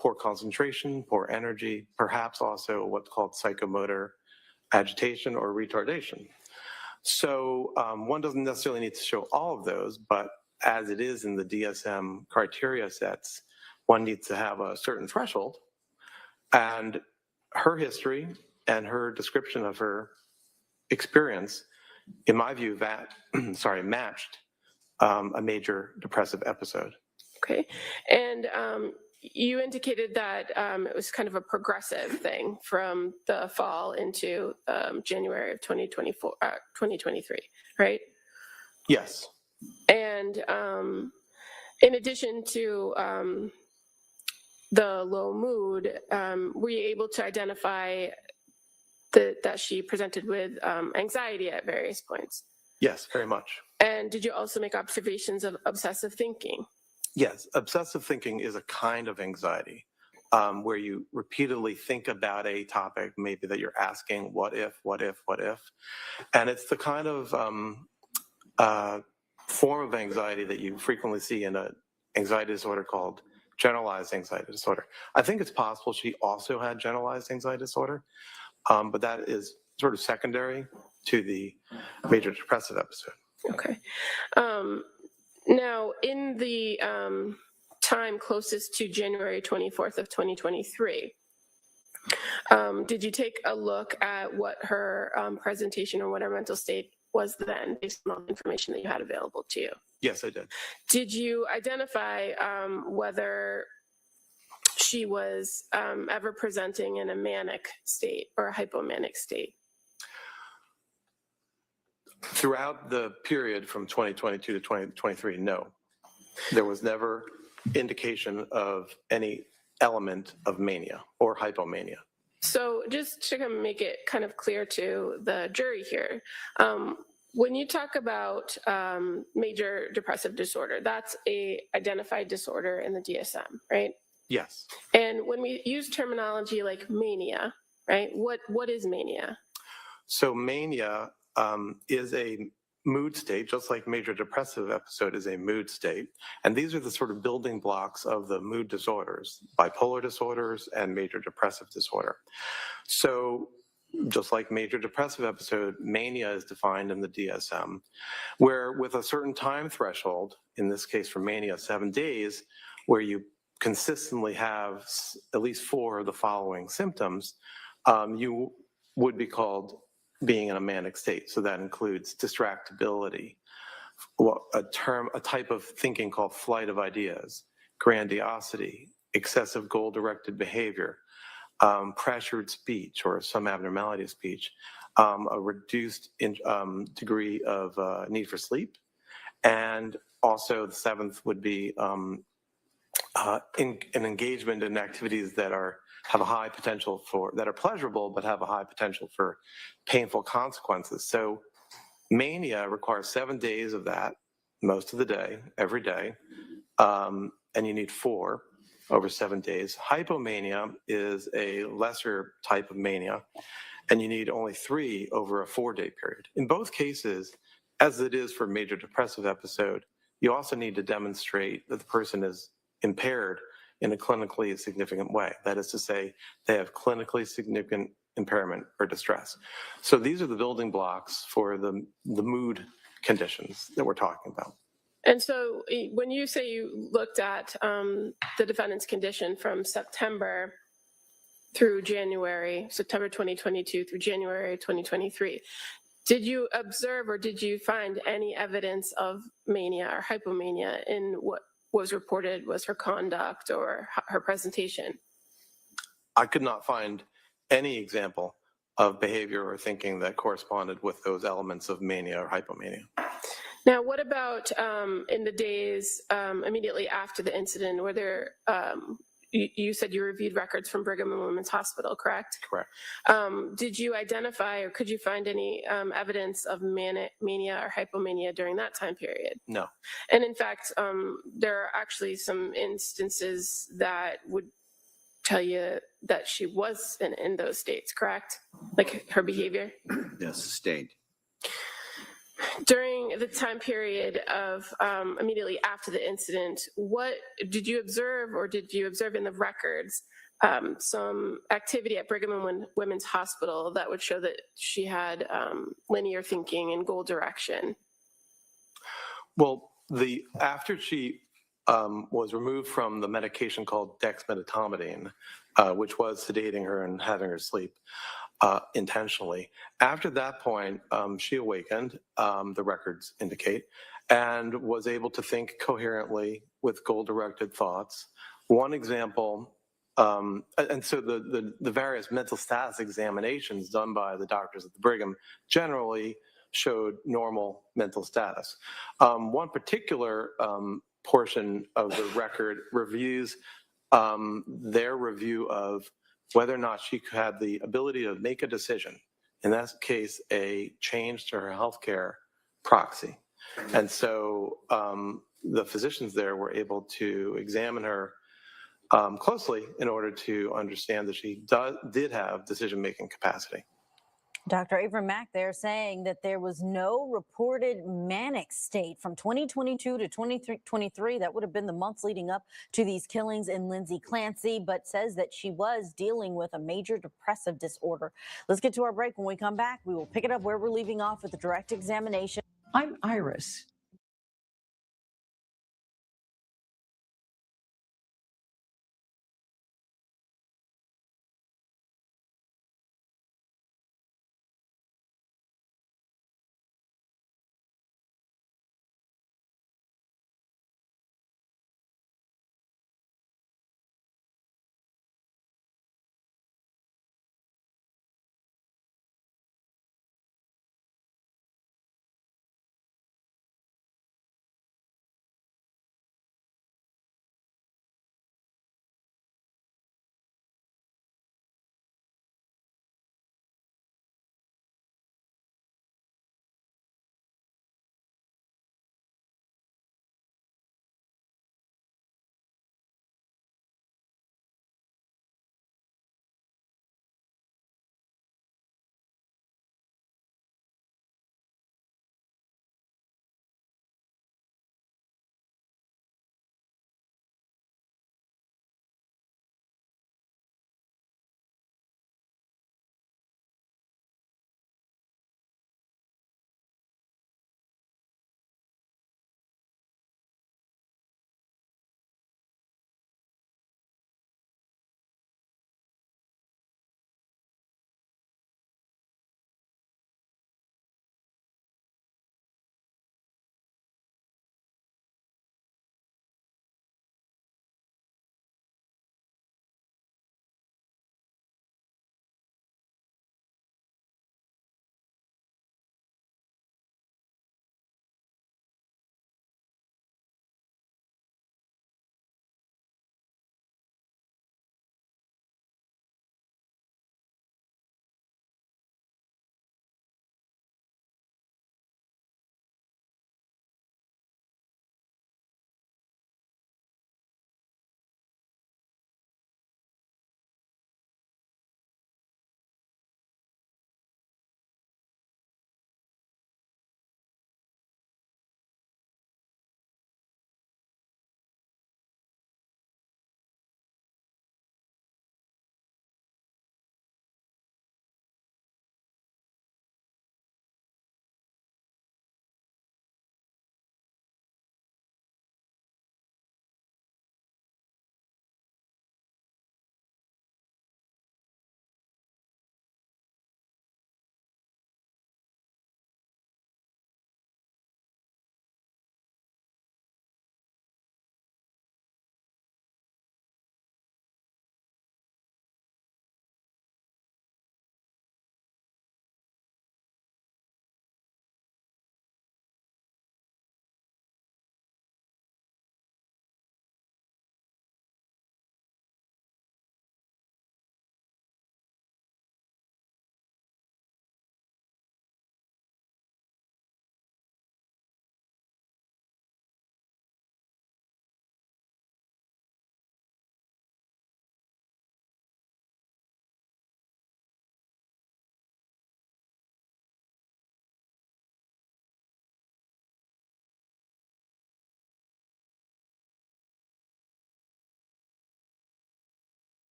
poor concentration, poor energy, perhaps also what's called psychomotor agitation or retardation. So one doesn't necessarily need to show all of those, but as it is in the DSM criteria sets, one needs to have a certain threshold. And her history and her description of her experience, in my view, matched a major depressive episode. Okay. And you indicated that it was kind of a progressive thing from the fall into January of 2023, right? Yes. And in addition to the low mood, were you able to identify that she presented with anxiety at various points? Yes, very much. And did you also make observations of obsessive thinking? Yes, obsessive thinking is a kind of anxiety where you repeatedly think about a topic, maybe that you're asking, what if, what if, what if? And it's the kind of form of anxiety that you frequently see in an anxiety disorder called generalized anxiety disorder. I think it's possible she also had generalized anxiety disorder, but that is sort of secondary to the major depressive episode. Okay. Now, in the time closest to January 24th of 2023, Did you take a look at what her presentation or what her mental state was then, based on all the information that you had available to you? Yes, I did. Did you identify whether she was ever presenting in a manic state or a hypomanic state? Throughout the period from 2022 to 2023, no. There was never indication of any element of mania or hypomania. So just to kind of make it kind of clear to the jury here, when you talk about major depressive disorder, that's a identified disorder in the DSM, right? Yes. And when we use terminology like mania, right, what is mania? So mania is a mood state, just like major depressive episode is a mood state. And these are the sort of building blocks of the mood disorders, bipolar disorders and major depressive disorder. So just like major depressive episode, mania is defined in the DSM, where with a certain time threshold, in this case for mania, 7 days, where you consistently have at least 4 of the following symptoms, you would be called being in a manic state. So that includes distractibility, a type of thinking called flight of ideas, grandiosity, excessive goal-directed behavior, pressured speech or some abnormality of speech, a reduced degree of need for sleep, and also the 7th would be an engagement in activities that have a high potential that are pleasurable but have a high potential for painful consequences. So mania requires 7 days of that, most of the day, every day, and you need 4 over 7 days. Hypomania is a lesser type of mania, and you need only 3 over a 4-day period. In both cases, as it is for major depressive episode, you also need to demonstrate that the person is impaired in a clinically significant way. That is to say, they have clinically significant impairment or distress. So these are the building blocks for the mood conditions that we're talking about. And so when you say you looked at the defendant's condition from September through January, September 2022 through January 2023, did you observe or did you find any evidence of mania or hypomania in what was reported was her conduct or her presentation? I could not find any example of behavior or thinking that corresponded with those elements of mania or hypomania. Now, what about in the days immediately after the incident, were there, you said you reviewed records from Brigham and Women's Hospital, correct? Correct. Did you identify or could you find any evidence of mania or hypomania during that time period? No. And in fact, there are actually some instances that would tell you that she was in those states, correct? Like her behavior? Yes, sustained. During the time period of immediately after the incident, what did you observe or did you observe in the records some activity at Brigham and Women's Hospital that would show that she had linear thinking and goal direction? Well, after she was removed from the medication called dexmedetomidine, which was sedating her and having her sleep intentionally. After that point, she awakened, the records indicate, and was able to think coherently with goal-directed thoughts. One example, and so the various mental status examinations done by the doctors at the Brigham generally showed normal mental status. One particular portion of the record reviews their review of whether or not she had the ability to make a decision. In that case, a change to her healthcare proxy. And so the physicians there were able to examine her closely in order to understand that she did have decision-making capacity. Dr. Avram Mack there saying that there was no reported manic state from 2022 to 2023. That would have been the months leading up to these killings in Lindsay Clancy, but says that she was dealing with a major depressive disorder. Let's get to our break. When we come back, we will pick it up where we're leaving off with the direct examination. I'm Iris.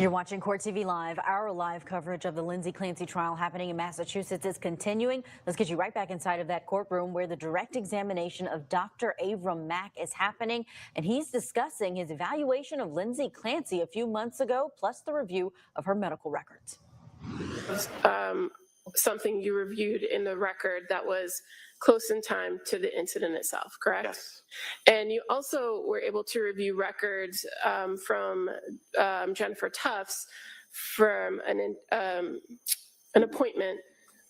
You're watching Court TV Live. Our live coverage of the Lindsay Clancy trial happening in Massachusetts is continuing. Let's get you right back inside of that courtroom where the direct examination of Dr. Avram Mack is happening, and he's discussing his evaluation of Lindsay Clancy a few months ago, plus the review of her medical records. Something you reviewed in the record that was close in time to the incident itself, correct? Yes. And you also were able to review records from Jennifer Tufts from an appointment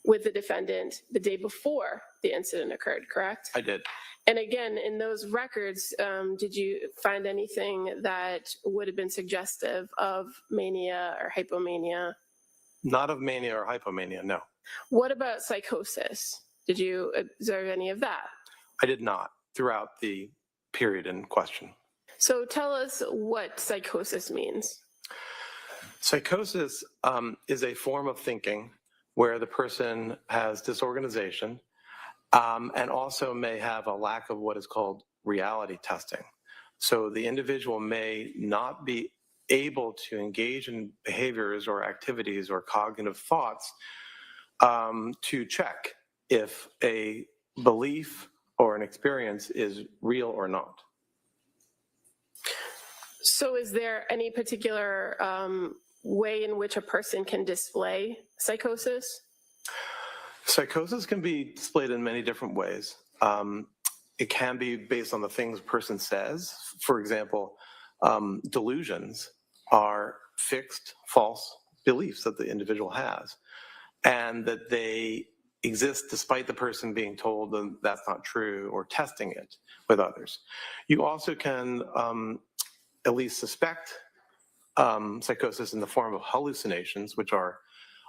with the defendant the day before the incident occurred, correct? I did. And again, in those records, did you find anything that would have been suggestive of mania or hypomania? Not of mania or hypomania, no. What about psychosis? Did you observe any of that? I did not throughout the period in question. So tell us what psychosis means. Psychosis is a form of thinking where the person has disorganization and also may have a lack of what is called reality testing. So the individual may not be able to engage in behaviors or activities or cognitive thoughts to check if a belief or an experience is real or not. So is there any particular way in which a person can display psychosis? Psychosis can be displayed in many different ways. It can be based on the things a person says. For example, delusions are fixed, false beliefs that the individual has, and that they exist despite the person being told that that's not true or testing it with others. You also can at least suspect psychosis in the form of hallucinations, which are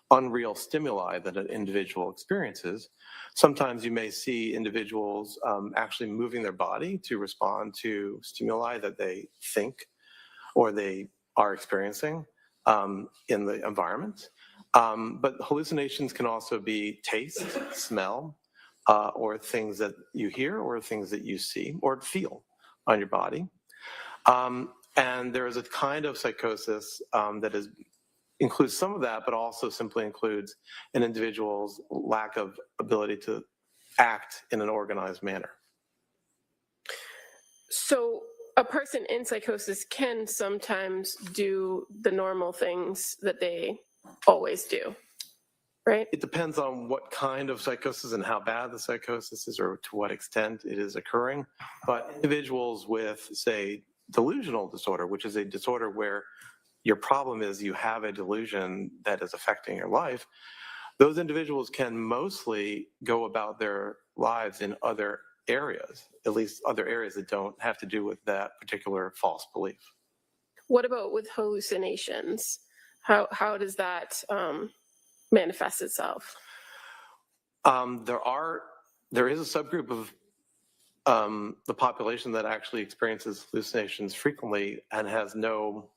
unreal stimuli that an individual experiences. Sometimes you may see individuals actually moving their body to respond to stimuli that they think or they are experiencing in the environment. But hallucinations can also be taste, smell, or things that you hear or things that you see or feel on your body. And there is a kind of psychosis that includes some of that, but also simply includes an individual's lack of ability to act in an organized manner. So a person in psychosis can sometimes do the normal things that they always do, right? It depends on what kind of psychosis and how bad the psychosis is or to what extent it is occurring. But individuals with, say, delusional disorder, which is a disorder where your problem is you have a delusion that is affecting your life, those individuals can mostly go about their lives in other areas, at least other areas that don't have to do with that particular false belief. What about with hallucinations? How does that manifest itself? There is a subgroup of the population that actually experiences hallucinations frequently and has no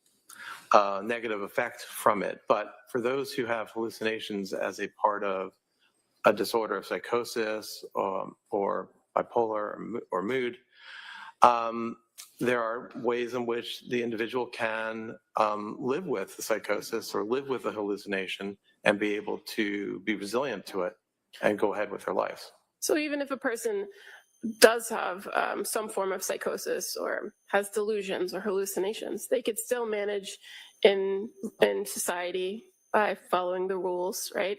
negative effect from it. But for those who have hallucinations as a part of a disorder of psychosis or bipolar or mood, there are ways in which the individual can live with the psychosis or live with the hallucination and be able to be resilient to it and go ahead with their lives. So even if a person does have some form of psychosis or has delusions or hallucinations, they could still manage in society by following the rules, right?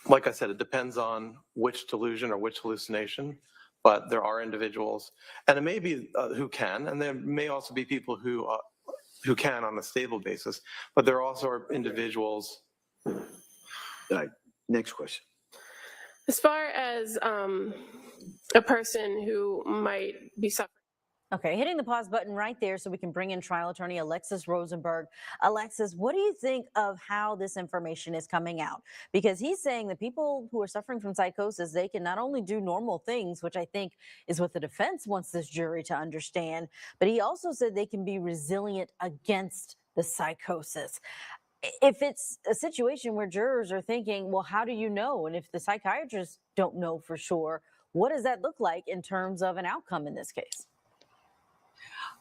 Like I said, it depends on which delusion or which hallucination, but there are individuals, and it may be who can, and there may also be people who can on a stable basis, but there also are individuals. Next question. As far as a person who might be suffering. Okay, hitting the pause button right there so we can bring in trial attorney Alexis Rosenberg. Alexis, what do you think of how this information is coming out? Because he's saying that people who are suffering from psychosis, they can not only do normal things, which I think is what the defense wants this jury to understand, but he also said they can be resilient against the psychosis. If it's a situation where jurors are thinking, well, how do you know? And if the psychiatrists don't know for sure, what does that look like in terms of an outcome in this case?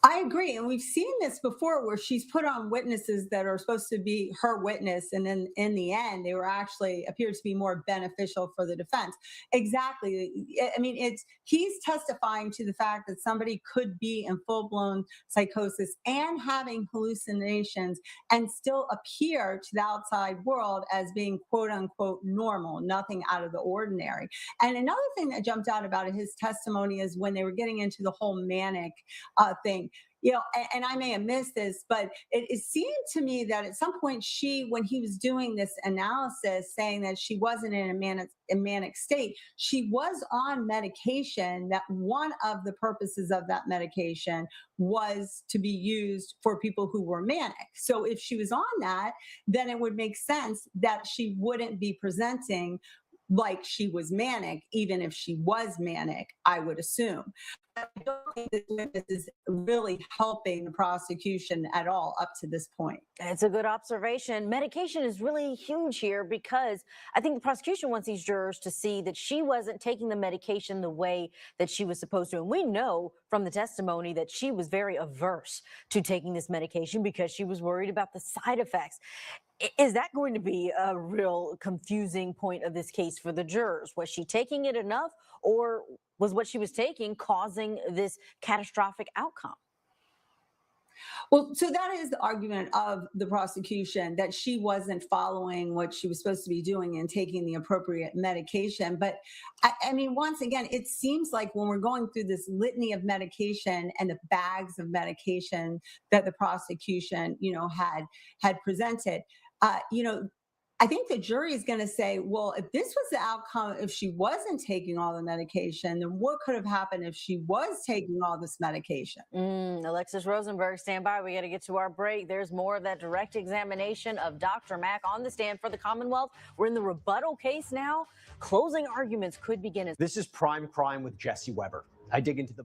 I agree. And we've seen this before where she's put on witnesses that are supposed to be her witness. And then in the end, they were actually appeared to be more beneficial for the defense. Exactly. I mean, he's testifying to the fact that somebody could be in full blown psychosis and having hallucinations and still appear to the outside world as being quote unquote normal, nothing out of the ordinary. And another thing that jumped out about his testimony is when they were getting into the whole manic thing. And I may have missed this, but it seemed to me that at some point when he was doing this analysis, saying that she wasn't in a manic state, she was on medication. That one of the purposes of that medication was to be used for people who were manic. So if she was on that, then it would make sense that she wouldn't be presenting like she was manic, even if she was manic, I would assume. I don't think this witness is really helping the prosecution at all up to this point. It's a good observation. Medication is really huge here because I think the prosecution wants these jurors to see that she wasn't taking the medication the way that she was supposed to. And we know from the testimony that she was very averse to taking this medication because she was worried about the side effects. Is that going to be a real confusing point of this case for the jurors? Was she taking it enough, or was what she was taking causing this catastrophic outcome? Well, so that is the argument of the prosecution, that she wasn't following what she was supposed to be doing and taking the appropriate medication. But I mean, once again, it seems like when we're going through this litany of medication and the bags of medication that the prosecution, had presented, I think the jury is going to say, well, if this was the outcome, if she wasn't taking all the medication, then what could have happened if she was taking all this medication? Alexis Rosenberg, stand by. We got to get to our break. There's more of that direct examination of Dr. Mack on the stand for the Commonwealth. We're in the rebuttal case now. Closing arguments could begin. This is Prime Crime with Jesse Weber. I dig into the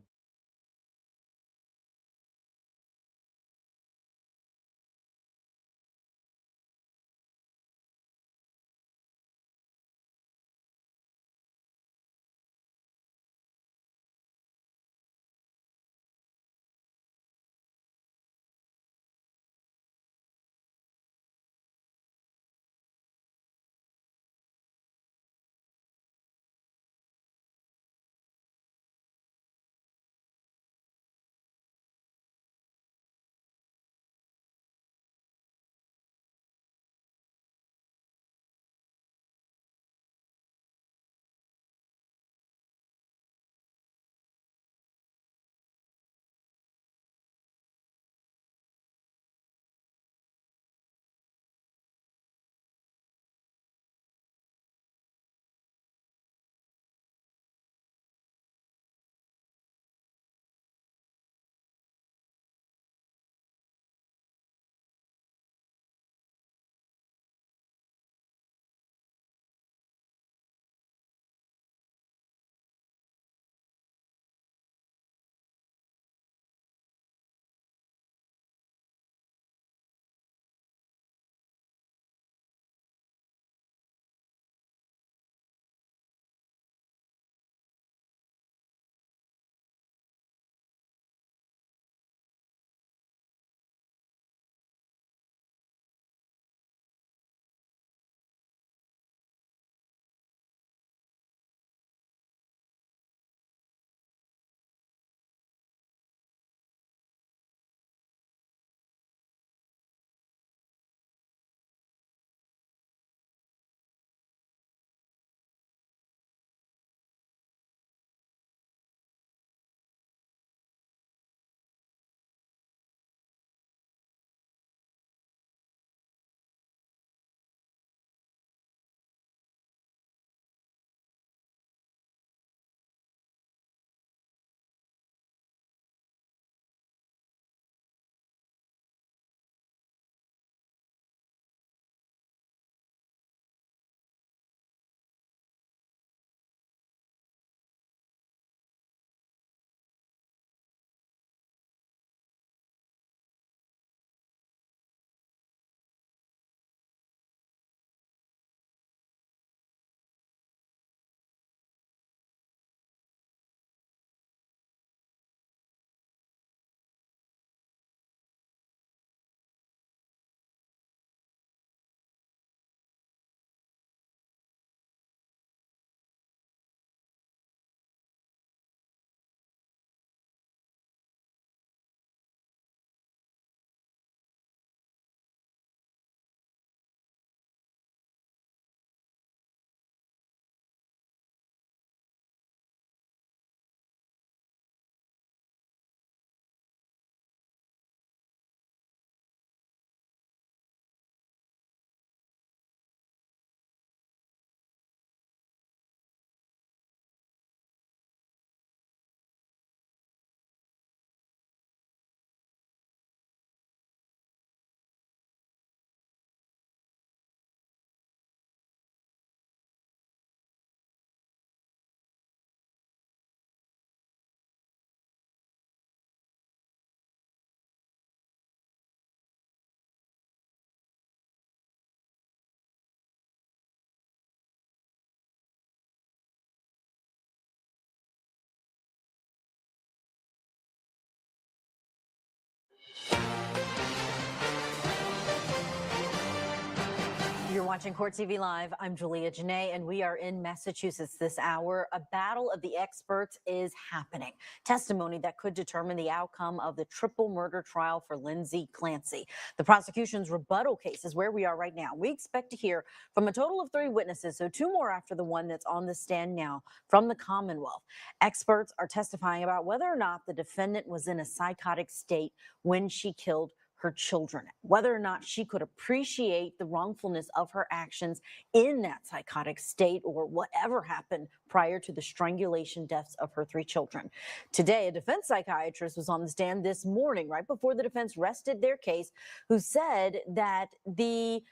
You're watching Court TV Live. I'm Julia Janae, and we are in Massachusetts this hour. A battle of the experts is happening. Testimony that could determine the outcome of the triple murder trial for Lindsay Clancy. The prosecution's rebuttal case is where we are right now. We expect to hear from a total of 3 witnesses, so 2 more after the one that's on the stand now from the Commonwealth. Experts are testifying about whether or not the defendant was in a psychotic state when she killed her children, whether or not she could appreciate the wrongfulness of her actions in that psychotic state, or whatever happened prior to the strangulation deaths of her 3 children. Today, a defense psychiatrist was on the stand this morning, right before the defense rested their case, who said that the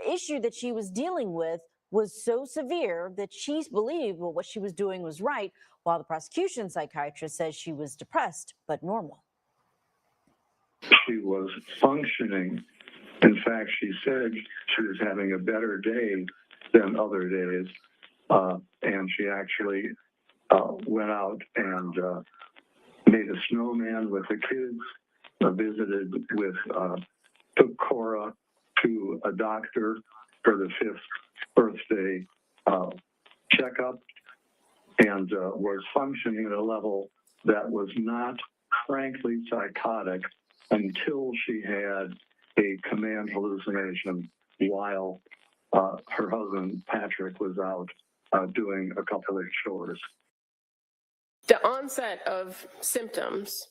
issue that she was dealing with was so severe that she believed what she was doing was right, while the prosecution psychiatrist says she was depressed but normal. She was functioning. In fact, she said she was having a better day than other days. And she actually went out and made a snowman with the kids, visited with, took Cora to a doctor for the 5th birthday checkup, and was functioning at a level that was not, frankly, psychotic, until she had a command hallucination while her husband, Patrick, was out doing a couple of chores. The onset of symptoms,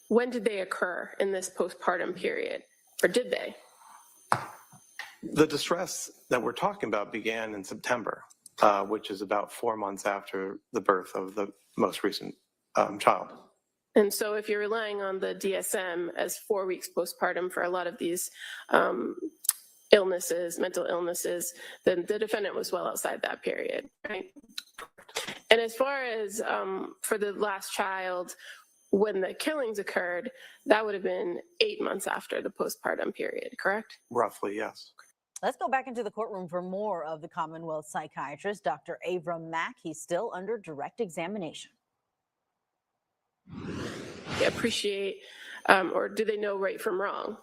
when did they occur in this postpartum period, or did they? The distress that we're talking about began in September, which is about 4 months after the birth of the most recent child. And so if you're relying on the DSM as 4 weeks postpartum for a lot of these illnesses, mental illnesses, then the defendant was well outside that period, right? And as far as for the last child, when the killings occurred, that would have been 8 months after the postpartum period, correct? Roughly, yes. Let's go back into the courtroom for more of the Commonwealth psychiatrist, Dr. Avram Mack. He's still under direct examination. Appreciate, or do they know right from wrong?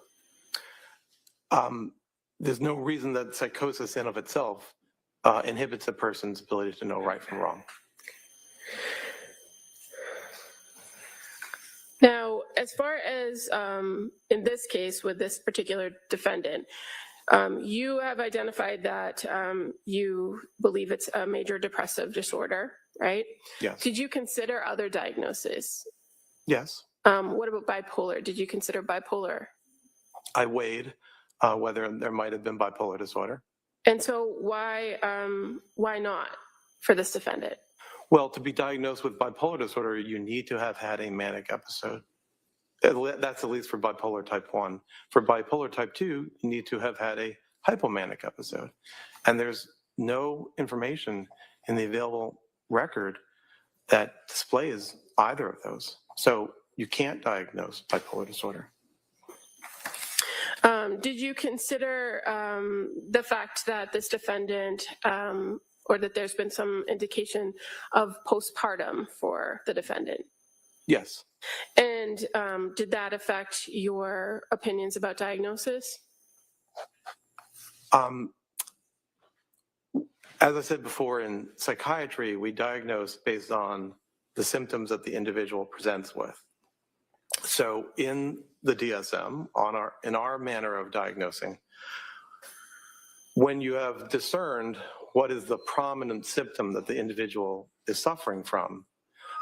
There's no reason that psychosis in of itself inhibits a person's ability to know right from wrong. Now, as far as in this case with this particular defendant, you have identified that you believe it's a major depressive disorder, right? Yes. Did you consider other diagnoses? Yes. What about bipolar? Did you consider bipolar? I weighed whether there might have been bipolar disorder. And so why not for this defendant? Well, to be diagnosed with bipolar disorder, you need to have had a manic episode. That's at least for bipolar type 1. For bipolar type 2, you need to have had a hypomanic episode. And there's no information in the available record that displays either of those. So you can't diagnose bipolar disorder. Did you consider the fact that this defendant, or that there's been some indication of postpartum for the defendant? Yes. And did that affect your opinions about diagnosis? As I said before, in psychiatry, we diagnose based on the symptoms that the individual presents with. So in the DSM, in our manner of diagnosing, when you have discerned what is the prominent symptom that the individual is suffering from,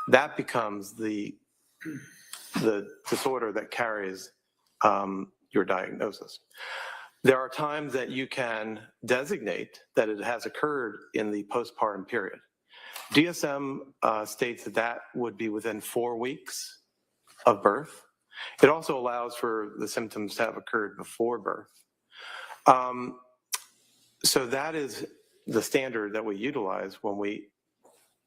that becomes the disorder that carries your diagnosis. There are times that you can designate that it has occurred in the postpartum period. DSM states that would be within 4 weeks of birth. It also allows for the symptoms to have occurred before birth. So that is the standard that we utilize when we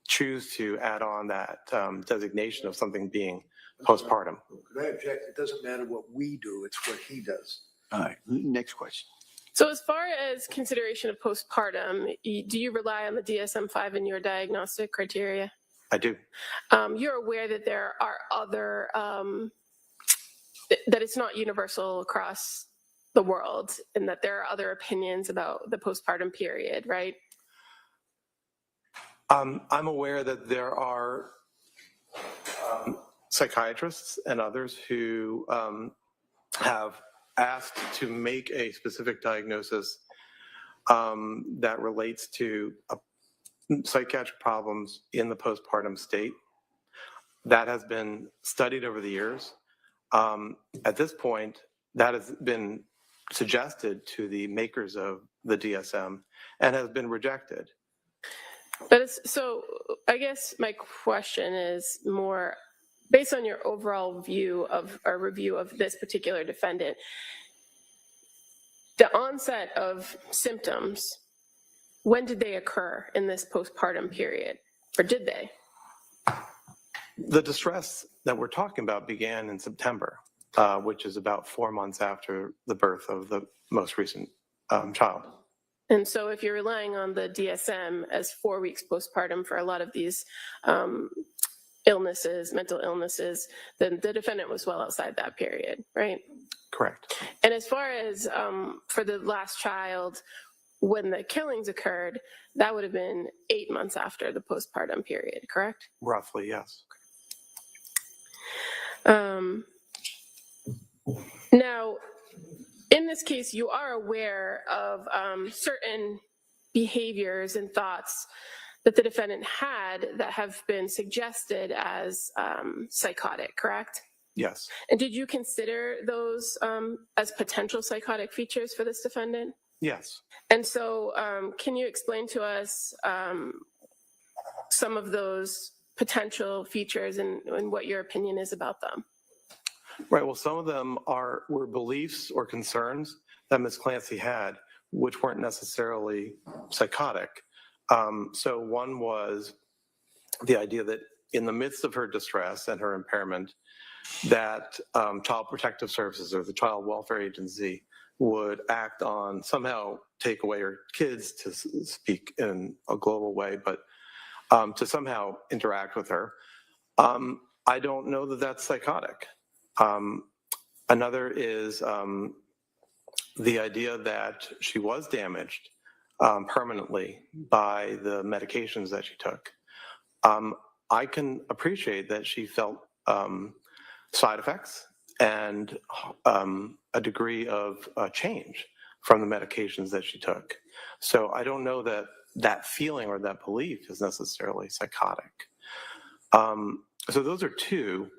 choose to add on that designation of something being postpartum. Could I object? It doesn't matter what we do, it's what he does. All right, next question. So as far as consideration of postpartum, do you rely on the DSM-5 in your diagnostic criteria? I do. You're aware that there are other, that it's not universal across the world, and that there are other opinions about the postpartum period, right? I'm aware that there are psychiatrists and others who have asked to make a specific diagnosis that relates to psychiatric problems in the postpartum state. That has been studied over the years. At this point, that has been suggested to the makers of the DSM and has been rejected. But so I guess my question is more based on your overall view of or review of this particular defendant. The onset of symptoms, when did they occur in this postpartum period, or did they? The distress that we're talking about began in September, which is about 4 months after the birth of the most recent child. And so if you're relying on the DSM as 4 weeks postpartum for a lot of these illnesses, mental illnesses, then the defendant was well outside that period, right? Correct. And as far as for the last child, when the killings occurred, that would have been 8 months after the postpartum period, correct? Roughly, yes. Now, in this case, you are aware of certain behaviors and thoughts that the defendant had that have been suggested as psychotic, correct? Yes. And did you consider those as potential psychotic features for this defendant? Yes. And so can you explain to us some of those potential features and what your opinion is about them? Right. Well, some of them were beliefs or concerns that Ms. Clancy had, which weren't necessarily psychotic. So one was the idea that in the midst of her distress and her impairment, that Child Protective Services or the Child Welfare Agency would act on, somehow take away her kids, to speak in a global way, but to somehow interact with her. I don't know that that's psychotic. Another is the idea that she was damaged permanently by the medications that she took. I can appreciate that she felt side effects and a degree of change from the medications that she took. So I don't know that that feeling or that belief is necessarily psychotic. So those are two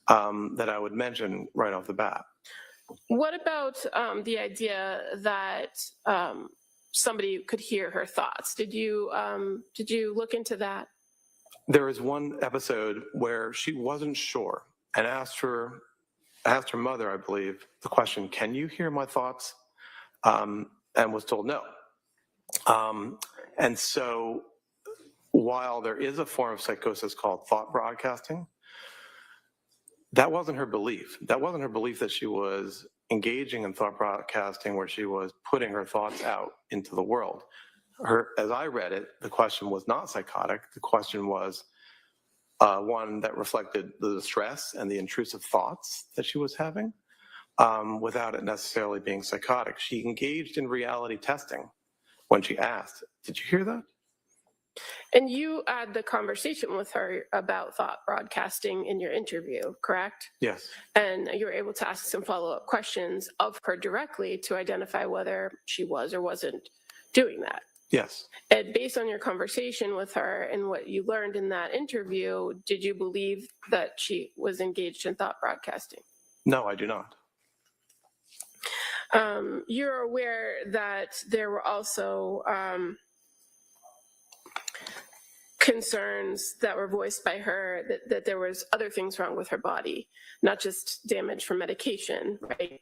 that I would mention right off the bat. What about the idea that somebody could hear her thoughts? Did you look into that? There is one episode where she wasn't sure and asked her mother, I believe, the question, "Can you hear my thoughts?" And was told no. And so while there is a form of psychosis called thought broadcasting, that wasn't her belief. That wasn't her belief that she was engaging in thought broadcasting where she was putting her thoughts out into the world. As I read it, the question was not psychotic. The question was one that reflected the distress and the intrusive thoughts that she was having without it necessarily being psychotic. She engaged in reality testing when she asked, "Did you hear that?" And you had the conversation with her about thought broadcasting in your interview, correct? Yes. And you were able to ask some follow-up questions of her directly to identify whether she was or wasn't doing that. Yes. And based on your conversation with her and what you learned in that interview, did you believe that she was engaged in thought broadcasting? No, I do not. You're aware that there were also concerns that were voiced by her that there was other things wrong with her body, not just damage from medication, right?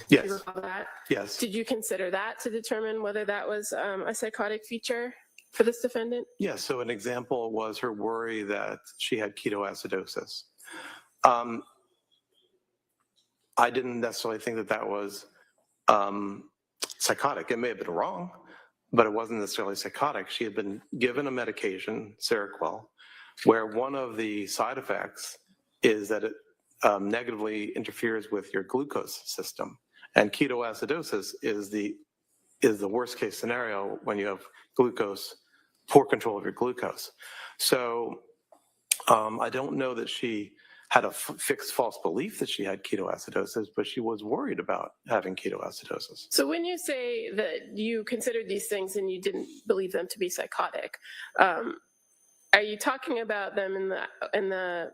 Yes. Do you recall that? Yes. Did you consider that to determine whether that was a psychotic feature for this defendant? Yes. So an example was her worry that she had ketoacidosis. I didn't necessarily think that that was psychotic. It may have been wrong, but it wasn't necessarily psychotic. She had been given a medication, Seroquel, where one of the side effects is that it negatively interferes with your glucose system. And ketoacidosis is the worst case scenario when you have poor control of your glucose. So I don't know that she had a fixed false belief that she had ketoacidosis, but she was worried about having ketoacidosis. So when you say that you considered these things and you didn't believe them to be psychotic, are you talking about them in the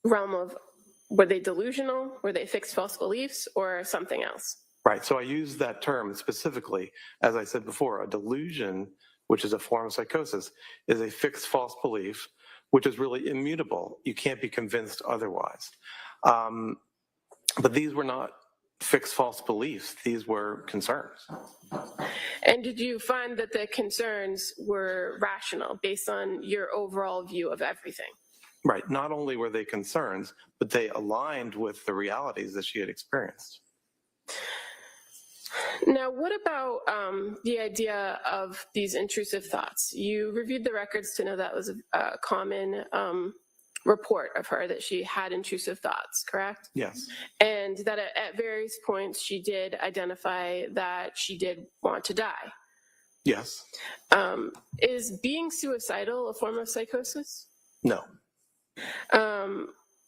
realm of, were they delusional, were they fixed false beliefs, or something else? Right, so I use that term specifically, as I said before, a delusion, which is a form of psychosis, is a fixed false belief, which is really immutable. You can't be convinced otherwise. But these were not fixed false beliefs, these were concerns. And did you find that the concerns were rational based on your overall view of everything? Right, not only were they concerns, but they aligned with the realities that she had experienced. Now, what about the idea of these intrusive thoughts? You reviewed the records to know that was a common report of her, that she had intrusive thoughts, correct? Yes. And that at various points she did identify that she did want to die. Yes. Is being suicidal a form of psychosis? No.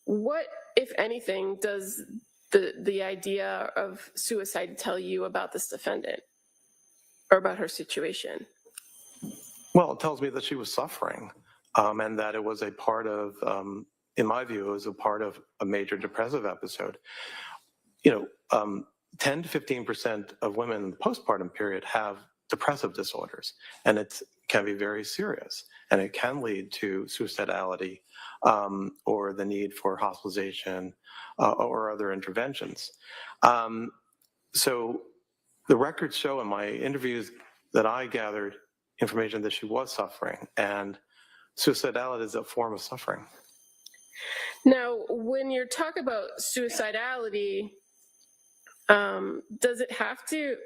What, if anything, does the idea of suicide tell you about this defendant or about her situation? Well, it tells me that she was suffering and that it was a part of, in my view, it was a part of a major depressive episode. 10 to 15% of women in the postpartum period have depressive disorders, and it can be very serious, and it can lead to suicidality or the need for hospitalization or other interventions. So the records show in my interviews that I gathered information that she was suffering, and suicidality is a form of suffering. Now, when you're talking about suicidality, does it have to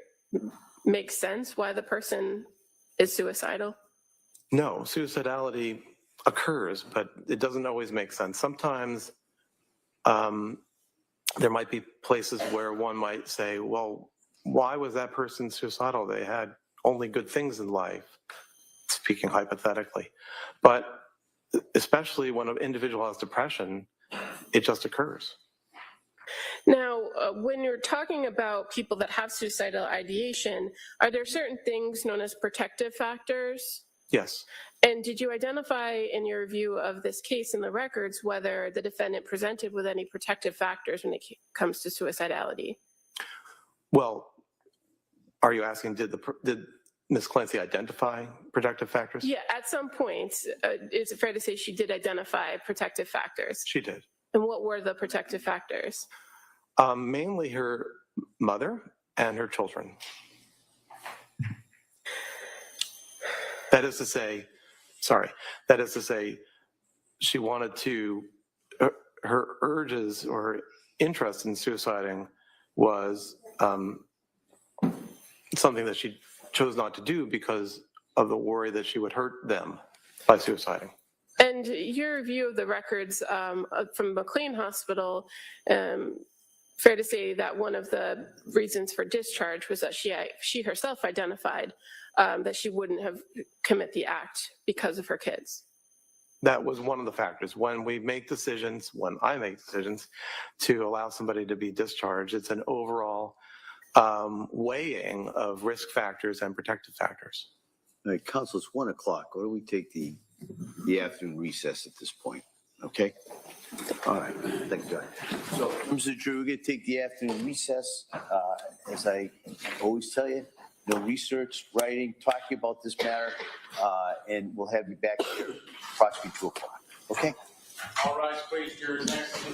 make sense why the person is suicidal? No, suicidality occurs, but it doesn't always make sense. Sometimes there might be places where one might say, well, why was that person suicidal? They had only good things in life, speaking hypothetically. But especially when an individual has depression, it just occurs. Now, when you're talking about people that have suicidal ideation, are there certain things known as protective factors? Yes. And did you identify in your review of this case in the records whether the defendant presented with any protective factors when it comes to suicidality? Well, are you asking, did Ms. Clancy identify protective factors? Yeah, at some point, is it fair to say she did identify protective factors? She did. And what were the protective factors? Mainly her mother and her children. That is to say, she wanted to, her urges or interest in suiciding was something that she chose not to do because of the worry that she would hurt them by suiciding. And your review of the records from McLean Hospital, fair to say that one of the reasons for discharge was that she herself identified that she wouldn't have commit the act because of her kids. That was one of the factors. When I make decisions to allow somebody to be discharged, it's an overall weighing of risk factors and protective factors. All right, counsel, it's 1 o'clock. Why don't we take the afternoon recess at this point? Okay? All right, thank you, Judge. So, Mr. Drew, we're going to take the afternoon recess. As I always tell you, no research, writing, talking about this matter, and we'll have you back here approximately 2 o'clock. Okay? All rise, please. Your next.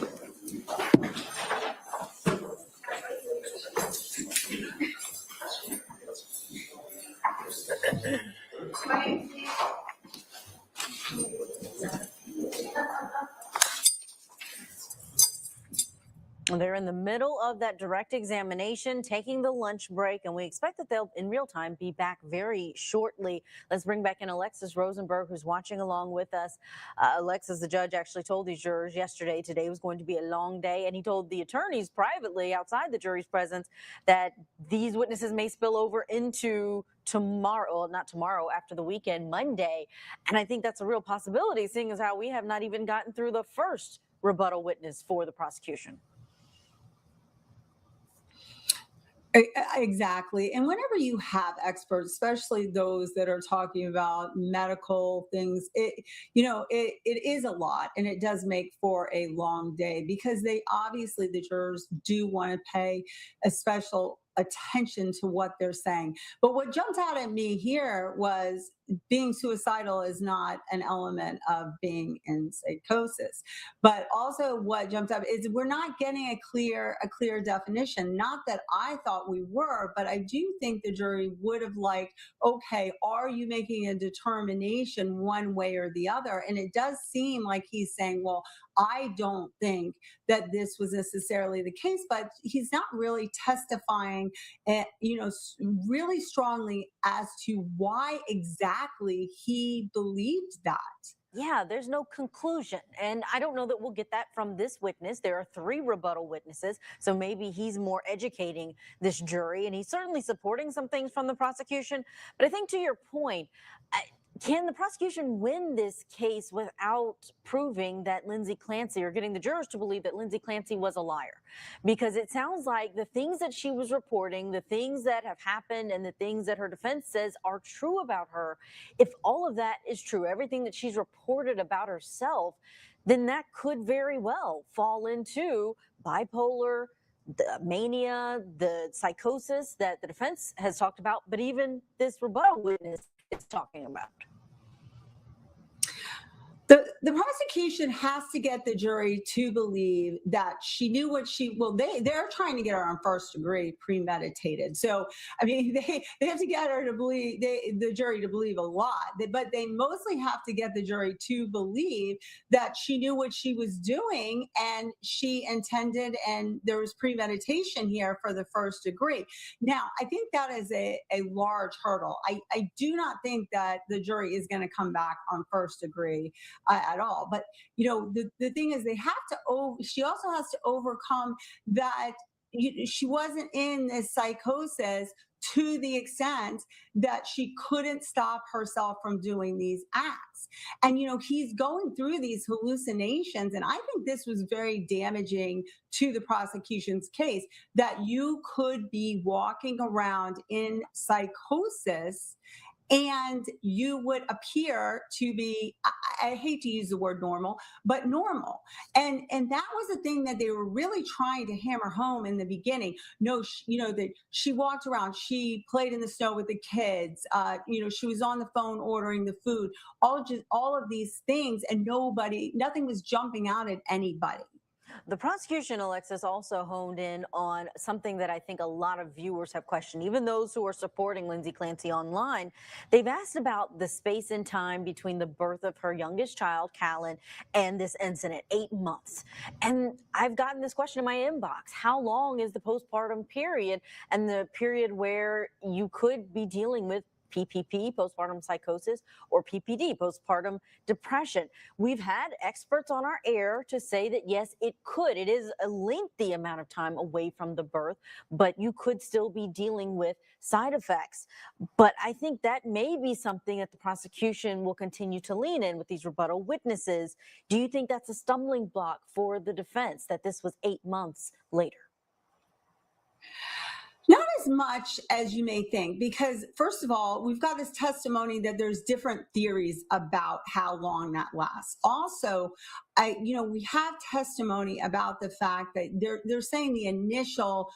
They're in the middle of that direct examination, taking the lunch break, and we expect that they'll, in real time, be back very shortly. Let's bring back in Alexis Rosenberg, who's watching along with us. Alexis, the judge actually told these jurors yesterday today was going to be a long day, and he told the attorneys privately outside the jury's presence that these witnesses may spill over into tomorrow, well, not tomorrow, after the weekend, Monday. And I think that's a real possibility, seeing as how we have not even gotten through the first rebuttal witness for the prosecution. Exactly. And whenever you have experts, especially those that are talking about medical things, it is a lot, and it does make for a long day, because the jurors do want to pay a special attention to what they're saying. But what jumped out at me here was being suicidal is not an element of being in psychosis. But also what jumped up is we're not getting a clear definition. Not that I thought we were, but I do think the jury would have liked, okay, are you making a determination one way or the other? And it does seem like he's saying, well, I don't think that this was necessarily the case, but he's not really testifying, really strongly as to why exactly he believed that. Yeah, there's no conclusion. And I don't know that we'll get that from this witness. There are 3 rebuttal witnesses, so maybe he's more educating this jury, and he's certainly supporting some things from the prosecution. But I think to your point, can the prosecution win this case without proving that Lindsay Clancy, or getting the jurors to believe that Lindsay Clancy was a liar? Because it sounds like the things that she was reporting, the things that have happened, and the things that her defense says are true about her, if all of that is true, everything that she's reported about herself, then that could very well fall into bipolar, the mania, the psychosis that the defense has talked about, but even this rebuttal witness is talking about. The prosecution has to get the jury to believe that she knew what they're trying to get her on first degree premeditated. So, I mean, they have to get her to believe, the jury to believe a lot, but they mostly have to get the jury to believe that she knew what she was doing and she intended, and there was premeditation here for the first degree. Now, I think that is a large hurdle. I do not think that the jury is going to come back on first degree at all. But, the thing is, she also has to overcome that she wasn't in this psychosis to the extent that she couldn't stop herself from doing these acts. And, he's going through these hallucinations. And I think this was very damaging to the prosecution's case, that you could be walking around in psychosis and you would appear to be, I hate to use the word normal, but normal. And that was the thing that they were really trying to hammer home in the beginning. No, that she walked around, she played in the snow with the kids, she was on the phone ordering the food, all of these things, and nothing was jumping out at anybody. The prosecution, Alexis, also honed in on something that I think a lot of viewers have questioned, even those who are supporting Lindsay Clancy online. They've asked about the space and time between the birth of her youngest child, Callan, and this incident, 8 months. And I've gotten this question in my inbox. How long is the postpartum period, and the period where you could be dealing with PPP, postpartum psychosis, or PPD, postpartum depression? We've had experts on our air to say that, yes, it is a lengthy amount of time away from the birth, but you could still be dealing with side effects. But I think that may be something that the prosecution will continue to lean in with these rebuttal witnesses. Do you think that's a stumbling block for the defense, that this was 8 months later? Not as much as you may think, because first of all, we've got this testimony that there's different theories about how long that lasts. Also, we have testimony about the fact that they're saying the initial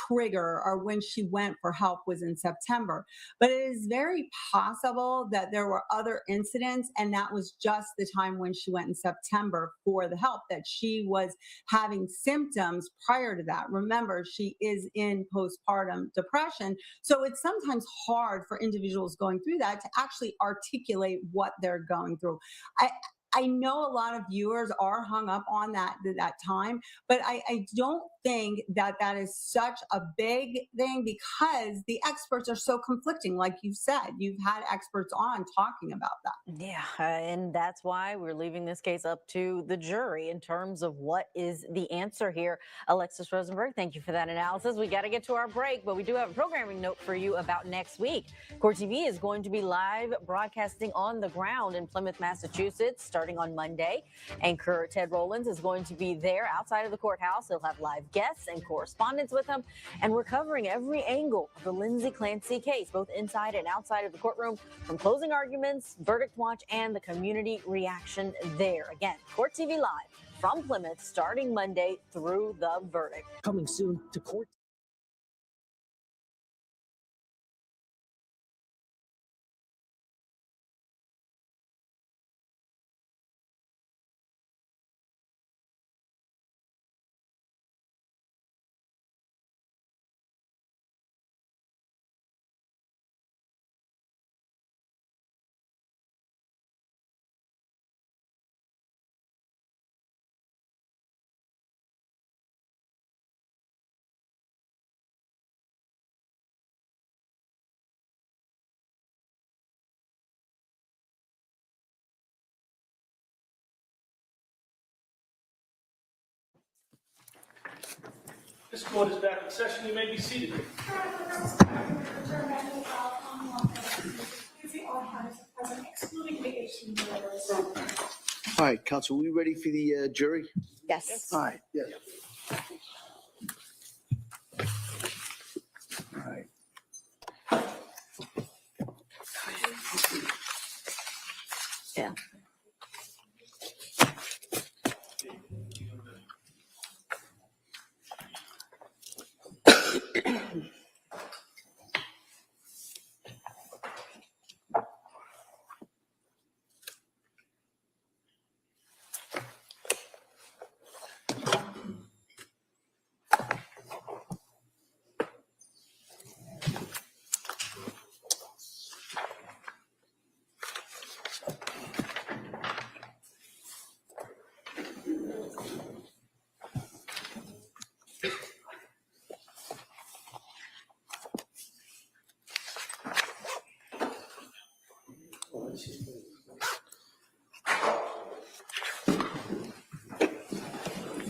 trigger or when she went for help was in September. But it is very possible that there were other incidents, and that was just the time when she went in September for the help, that she was having symptoms prior to that. Remember, she is in postpartum depression. So it's sometimes hard for individuals going through that to actually articulate what they're going through. I know a lot of viewers are hung up on that time, but I don't think that is such a big thing because the experts are so conflicting. Like you said, you've had experts on talking about that. Yeah, and that's why we're leaving this case up to the jury in terms of what is the answer here. Alexis Rosenberg, thank you for that analysis. We got to get to our break, but we do have a programming note for you about next week. Court TV is going to be live broadcasting on the ground in Plymouth, Massachusetts, starting on Monday. Anchor Ted Rowlands is going to be there outside of the courthouse. He'll have live guests and correspondents with him, and we're covering every angle of the Lindsay Clancy case, both inside and outside of the courtroom, from closing arguments, verdict watch, and the community reaction there. Again, Court TV Live from Plymouth, starting Monday through the verdict. Coming soon to Court. This court is back in session. You may be seated. All right, counsel, we ready for the jury? Yes. All right. Yes. All right. Yeah.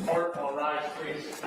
Court, all rise, please.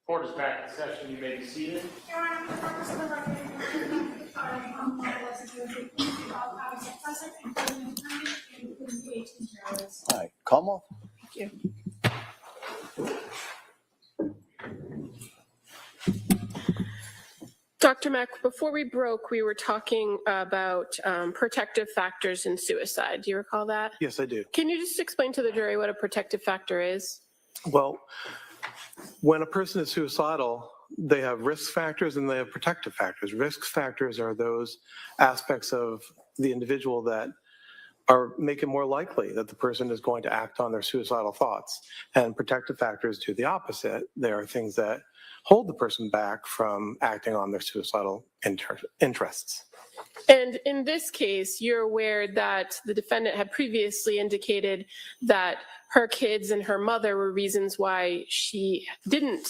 Court is back in session. You may be seated. Your Honor, for the purpose of the record, All right, come on. Thank you. Dr. Mack, before we broke, we were talking about protective factors in suicide. Do you recall that? Yes, I do. Can you just explain to the jury what a protective factor is? Well, when a person is suicidal, they have risk factors and they have protective factors. Risk factors are those aspects of the individual that make it more likely that the person is going to act on their suicidal thoughts. And protective factors do the opposite. They are things that hold the person back from acting on their suicidal interests. And in this case, you're aware that the defendant had previously indicated that her kids and her mother were reasons why she didn't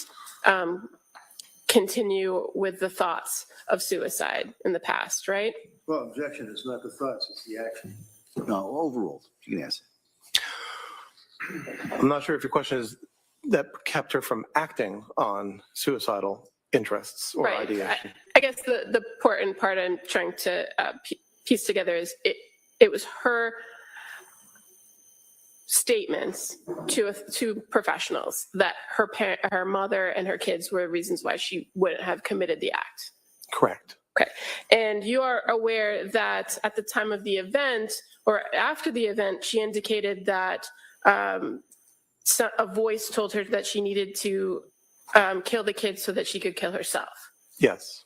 continue with the thoughts of suicide in the past, right? Well, objection is not the thoughts, it's the action. No, overruled. You can answer. I'm not sure if your question is that kept her from acting on suicidal interests or Right. ideation. I guess the important part I'm trying to piece together is it was her statements to professionals that her mother and her kids were reasons why she wouldn't have committed the act. Correct. Okay. And you are aware that at the time of the event or after the event, she indicated that a voice told her that she needed to kill the kids so that she could kill herself. Yes.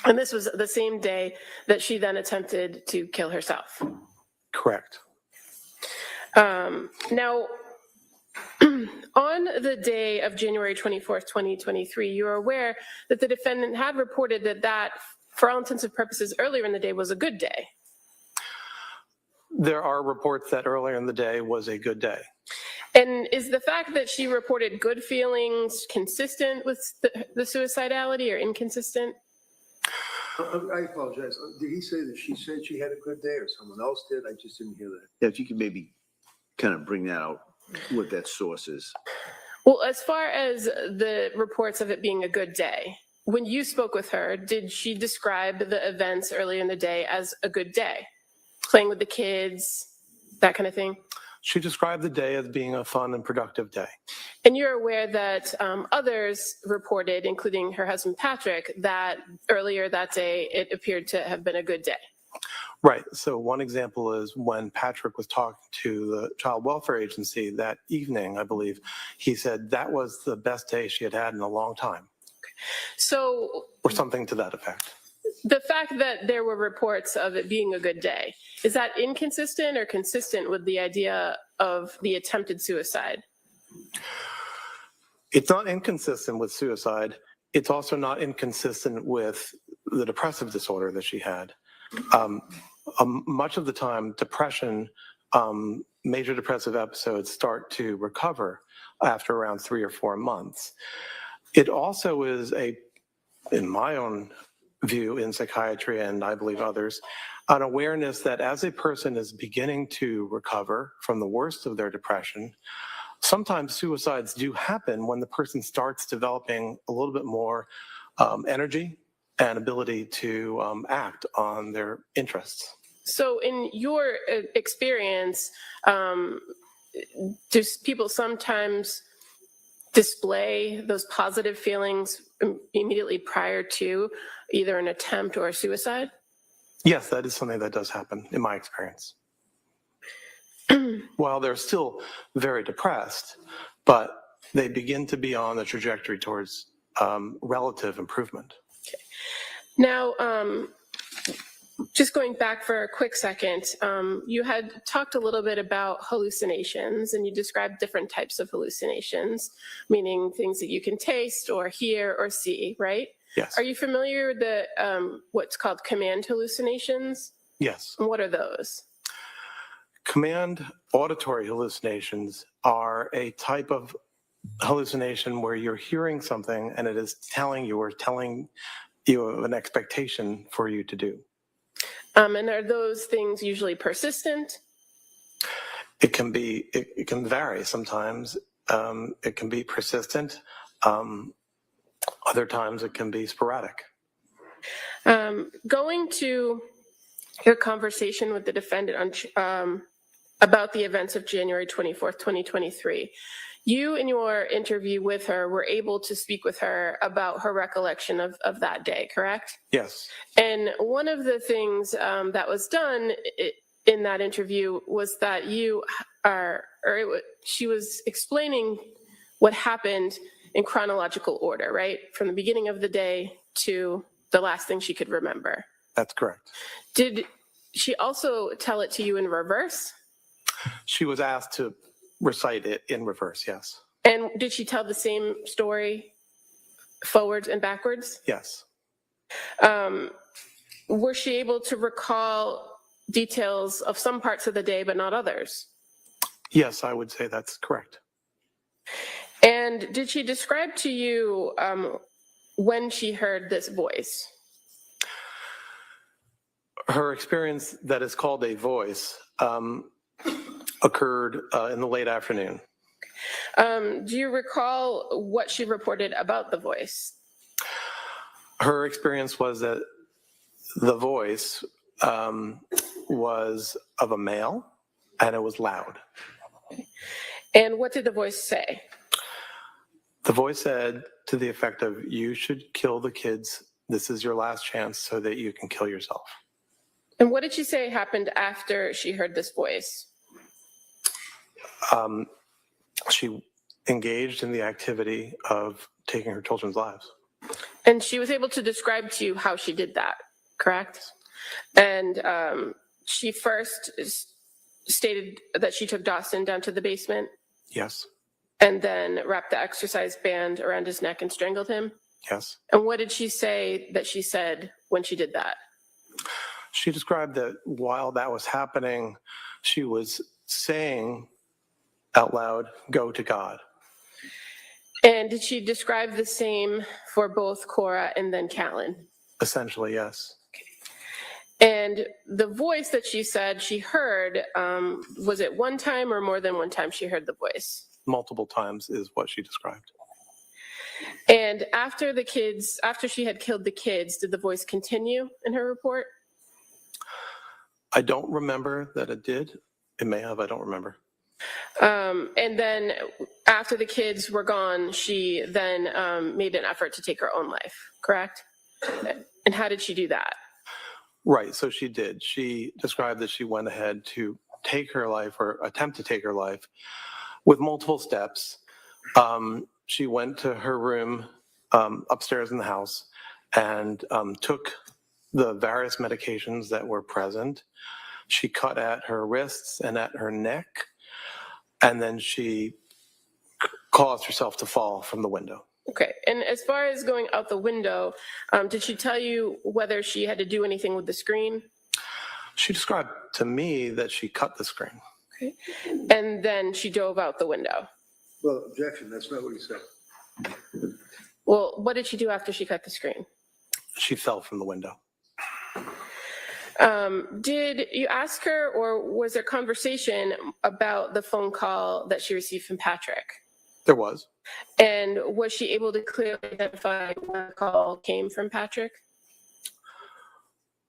And this was the same day that she then attempted to kill herself. Correct. Now, on the day of January 24th, 2023, you are aware that the defendant had reported that, for all intents and purposes, earlier in the day was a good day. There are reports that earlier in the day was a good day. And is the fact that she reported good feelings consistent with the suicidality or inconsistent? I apologize. Did he say that she said she had a good day or someone else did? I just didn't hear that. Yeah, if you could maybe kind of bring that out, what that source is. Well, as far as the reports of it being a good day, when you spoke with her, did she describe the events earlier in the day as a good day? Playing with the kids, that kind of thing? She described the day as being a fun and productive day. And you're aware that others reported, including her husband Patrick, that earlier that day it appeared to have been a good day. Right. So one example is when Patrick was talking to the Child Welfare Agency that evening, I believe, he said that was the best day she had had in a long time. So, or something to that effect. The fact that there were reports of it being a good day, is that inconsistent or consistent with the idea of the attempted suicide? It's not inconsistent with suicide. It's also not inconsistent with the depressive disorder that she had. Much of the time, depression, major depressive episodes start to recover after around 3 or 4 months. It also is in my own view in psychiatry, and I believe others, an awareness that as a person is beginning to recover from the worst of their depression, sometimes suicides do happen when the person starts developing a little bit more energy and ability to act on their interests. So in your experience, do people sometimes display those positive feelings immediately prior to either an attempt or a suicide? Yes, that is something that does happen in my experience. While they're still very depressed, but they begin to be on the trajectory towards relative improvement. Okay. Now, just going back for a quick second, you had talked a little bit about hallucinations, and you described different types of hallucinations, meaning things that you can taste or hear or see, right? Yes. Are you familiar with the what's called command hallucinations? Yes. And what are those? Command auditory hallucinations are a type of hallucination where you're hearing something and it is telling you of an expectation for you to do. And are those things usually persistent? It can be. It can vary sometimes. It can be persistent. Other times it can be sporadic. Going to your conversation with the defendant on about the events of January 24th, 2023, you in your interview with her were able to speak with her about her recollection of that day, correct? Yes. And one of the things that was done in that interview was that she was explaining what happened in chronological order, right? From the beginning of the day to the last thing she could remember. That's correct. Did she also tell it to you in reverse? She was asked to recite it in reverse, yes. And did she tell the same story forwards and backwards? Yes. Was she able to recall details of some parts of the day but not others? Yes, I would say that's correct. And did she describe to you when she heard this voice? Her experience that is called a voice occurred in the late afternoon. Do you recall what she reported about the voice? Her experience was that the voice was of a male and it was loud. And what did the voice say? The voice said to the effect of, "You should kill the kids. This is your last chance so that you can kill yourself." And what did she say happened after she heard this voice? She engaged in the activity of taking her children's lives. And she was able to describe to you how she did that, correct? And she first stated that she took Dawson down to the basement Yes, and then wrapped the exercise band around his neck and strangled him. yes. And what did she say that she said when she did that? She described that while that was happening, she was saying out loud, "Go to God." And did she describe the same for both Cora and then Callan? Essentially, yes. And the voice that she said she heard, was it one time or more than one time she heard the voice? Multiple times is what she described. And after she had killed the kids, did the voice continue in her report? I don't remember that it did. It may have, I don't remember. And then after the kids were gone, she then made an effort to take her own life, correct? And how did she do that? Right, so she did. She described that she went ahead to take her life or attempt to take her life with multiple steps. She went to her room upstairs in the house and took the various medications that were present. She cut at her wrists and at her neck, and then she caused herself to fall from the window. Okay, and as far as going out the window, did she tell you whether she had to do anything with the screen? She described to me that she cut the screen. Okay, and then she dove out the window. Well, objection, that's not what he said. Well, what did she do after she cut the screen? She fell from the window. Did you ask her, or was there conversation about the phone call that she received from Patrick? There was. And was she able to clearly identify when the call came from Patrick?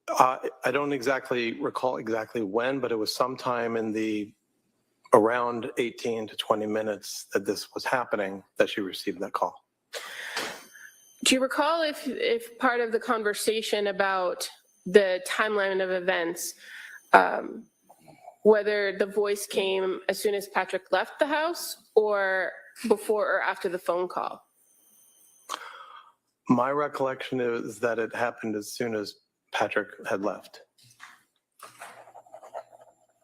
I don't exactly recall exactly when, but it was sometime in the around 18 to 20 minutes that this was happening that she received that call. Do you recall if part of the conversation about the timeline of events, whether the voice came as soon as Patrick left the house or before or after the phone call? My recollection is that it happened as soon as Patrick had left.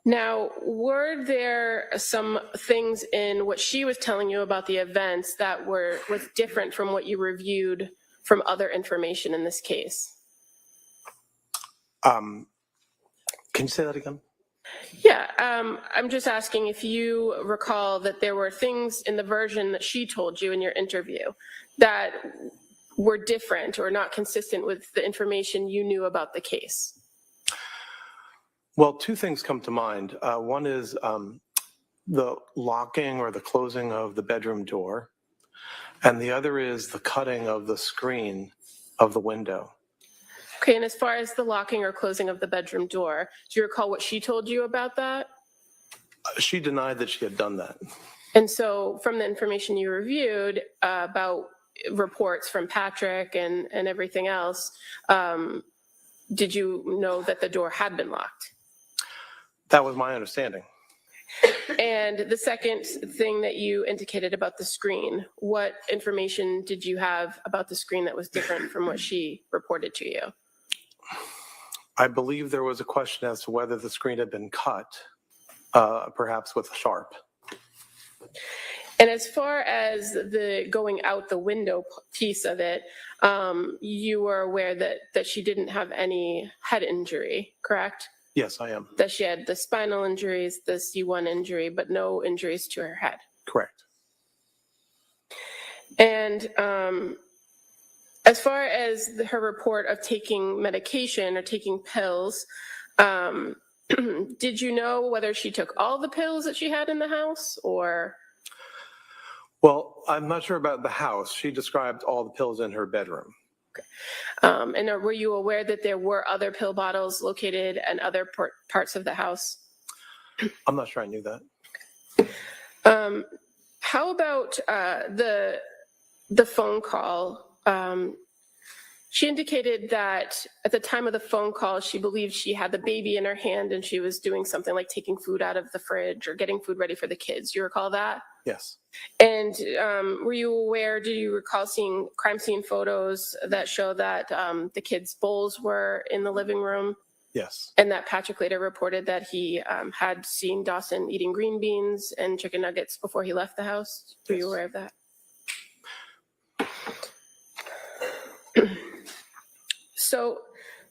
Now, were there some things in what she was telling you about the events that was different from what you reviewed from other information in this case? Can you say that again? Yeah, I'm just asking if you recall that there were things in the version that she told you in your interview that were different or not consistent with the information you knew about the case. Well, two things come to mind. One is the locking or the closing of the bedroom door, and the other is the cutting of the screen of the window. Okay, and as far as the locking or closing of the bedroom door, do you recall what she told you about that? She denied that she had done that. And so from the information you reviewed about reports from Patrick and everything else, did you know that the door had been locked? That was my understanding. And the second thing that you indicated about the screen, what information did you have about the screen that was different from what she reported to you? I believe there was a question as to whether the screen had been cut, perhaps with a sharp. And as far as the going out the window piece of it, you were aware that she didn't have any head injury, correct? Yes, I am. That she had the spinal injuries, the C1 injury, but no injuries to her head. Correct. And as far as her report of taking medication or taking pills, did you know whether she took all the pills that she had in the house or? Well, I'm not sure about the house. She described all the pills in her bedroom. Okay. And were you aware that there were other pill bottles located in other parts of the house? I'm not sure I knew that. How about the phone call? She indicated that at the time of the phone call, she believed she had the baby in her hand and she was doing something like taking food out of the fridge or getting food ready for the kids. Do you recall that? Yes. And were you aware, do you recall seeing crime scene photos that show that the kids' bowls were in the living room? Yes. And that Patrick later reported that he had seen Dawson eating green beans and chicken nuggets before he left the house? Were you aware of that? So,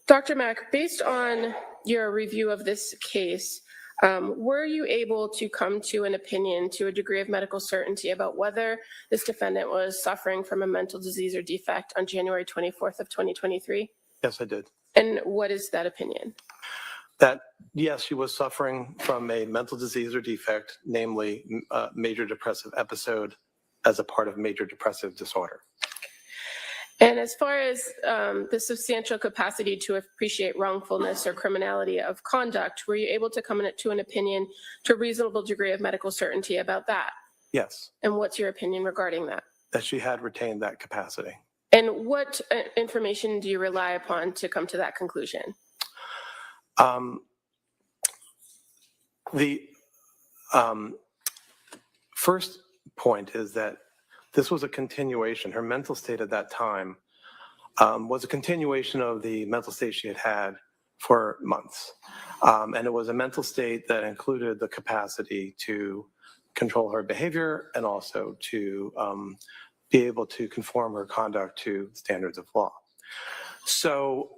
Dr. Mack, based on your review of this case, were you able to come to an opinion to a degree of medical certainty about whether this defendant was suffering from a mental disease or defect on January 24th of 2023? Yes, I did. And what is that opinion? That, yes, she was suffering from a mental disease or defect, namely a major depressive episode as a part of major depressive disorder. And as far as the substantial capacity to appreciate wrongfulness or criminality of conduct, were you able to come to an opinion to a reasonable degree of medical certainty about that? Yes. And what's your opinion regarding that? That she had retained that capacity. And what information do you rely upon to come to that conclusion? The first point is that this was a continuation. Her mental state at that time was a continuation of the mental state she had had for months. And it was a mental state that included the capacity to control her behavior and also to be able to conform her conduct to standards of law. So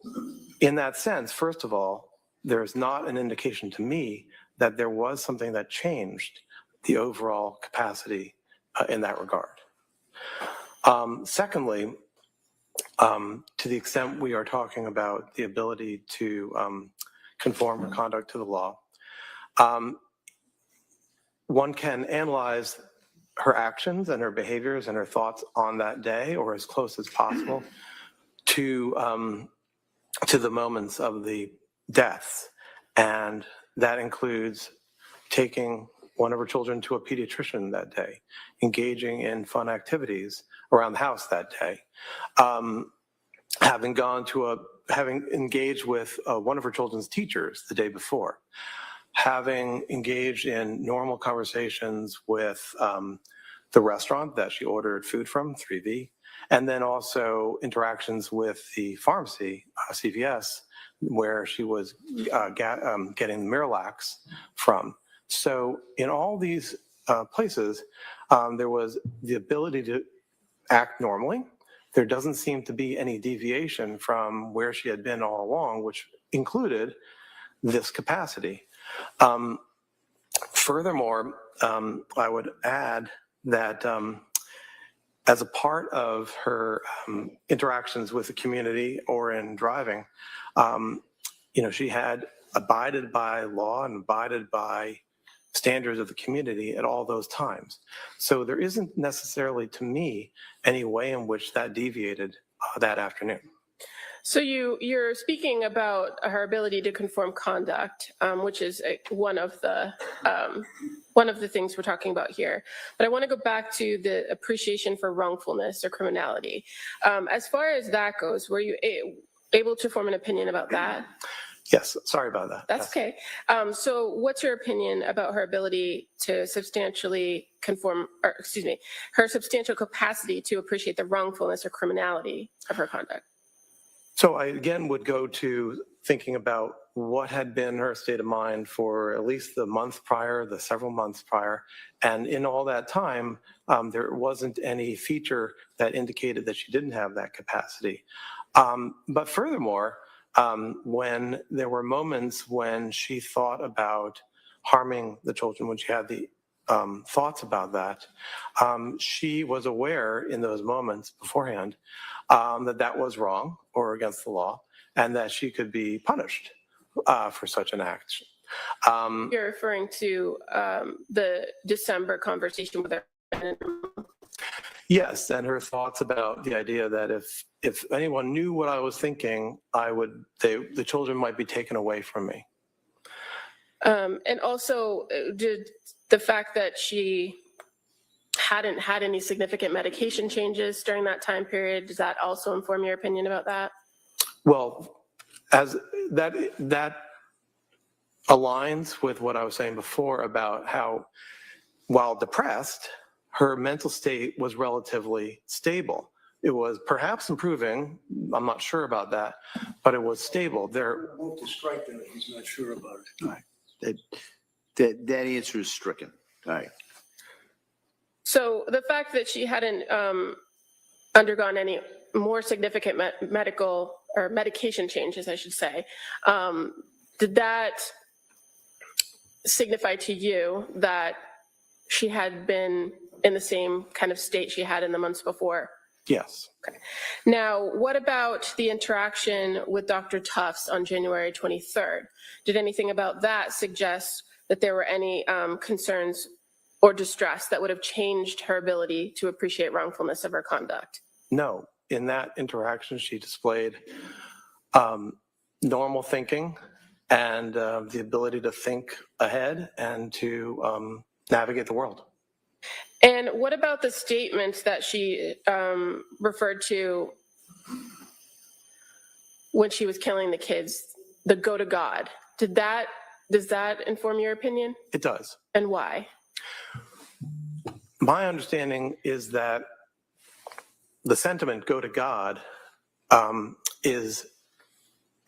in that sense, first of all, there's not an indication to me that there was something that changed the overall capacity in that regard. Secondly, to the extent we are talking about the ability to conform her conduct to the law, one can analyze her actions and her behaviors and her thoughts on that day, or as close as possible to the moments of the deaths. And that includes taking one of her children to a pediatrician that day, engaging in fun activities around the house that day, having engaged with one of her children's teachers the day before, having engaged in normal conversations with the restaurant that she ordered food from, 3V, and then also interactions with the pharmacy, CVS, where she was getting Miralax from. So in all these places, there was the ability to act normally. There doesn't seem to be any deviation from where she had been all along, which included this capacity. Furthermore, I would add that as a part of her interactions with the community or in driving, she had abided by law and abided by standards of the community at all those times. So there isn't necessarily, to me, any way in which that deviated that afternoon. So you're speaking about her ability to conform conduct, which is one of the things we're talking about here. But I want to go back to the appreciation for wrongfulness or criminality. As far as that goes, were you able to form an opinion about that? Yes, sorry about that. That's okay. So what's your opinion about her ability to substantially conform, or excuse me, her substantial capacity to appreciate the wrongfulness or criminality of her conduct? So I again would go to thinking about what had been her state of mind for at least the month prior, the several months prior. And in all that time, there wasn't any feature that indicated that she didn't have that capacity. But furthermore, when there were moments when she thought about harming the children, when she had the thoughts about that, she was aware in those moments beforehand that was wrong or against the law, and that she could be punished for such an action. You're referring to the December conversation with her. Yes, and her thoughts about the idea that if anyone knew what I was thinking, the children might be taken away from me. And also, did the fact that she hadn't had any significant medication changes during that time period. Does that also inform your opinion about that? Well, as that aligns with what I was saying before about how, while depressed, her mental state was relatively stable. It was perhaps improving. I'm not sure about that, but it was stable. There. Move to strike that. He's not sure about it. All right. That answer is stricken. All right. So the fact that she hadn't undergone any more significant medical or medication changes, I should say, did that signify to you that she had been in the same kind of state she had in the months before? Yes. Okay. Now, what about the interaction with Dr. Tufts on January 23rd? Did anything about that suggest that there were any concerns or distress that would have changed her ability to appreciate wrongfulness of her conduct? No. In that interaction, she displayed normal thinking and the ability to think ahead and to navigate the world. And what about the statement that she referred to when she was killing the kids, the go to God? Does that inform your opinion? It does. And why? My understanding is that the sentiment go to God is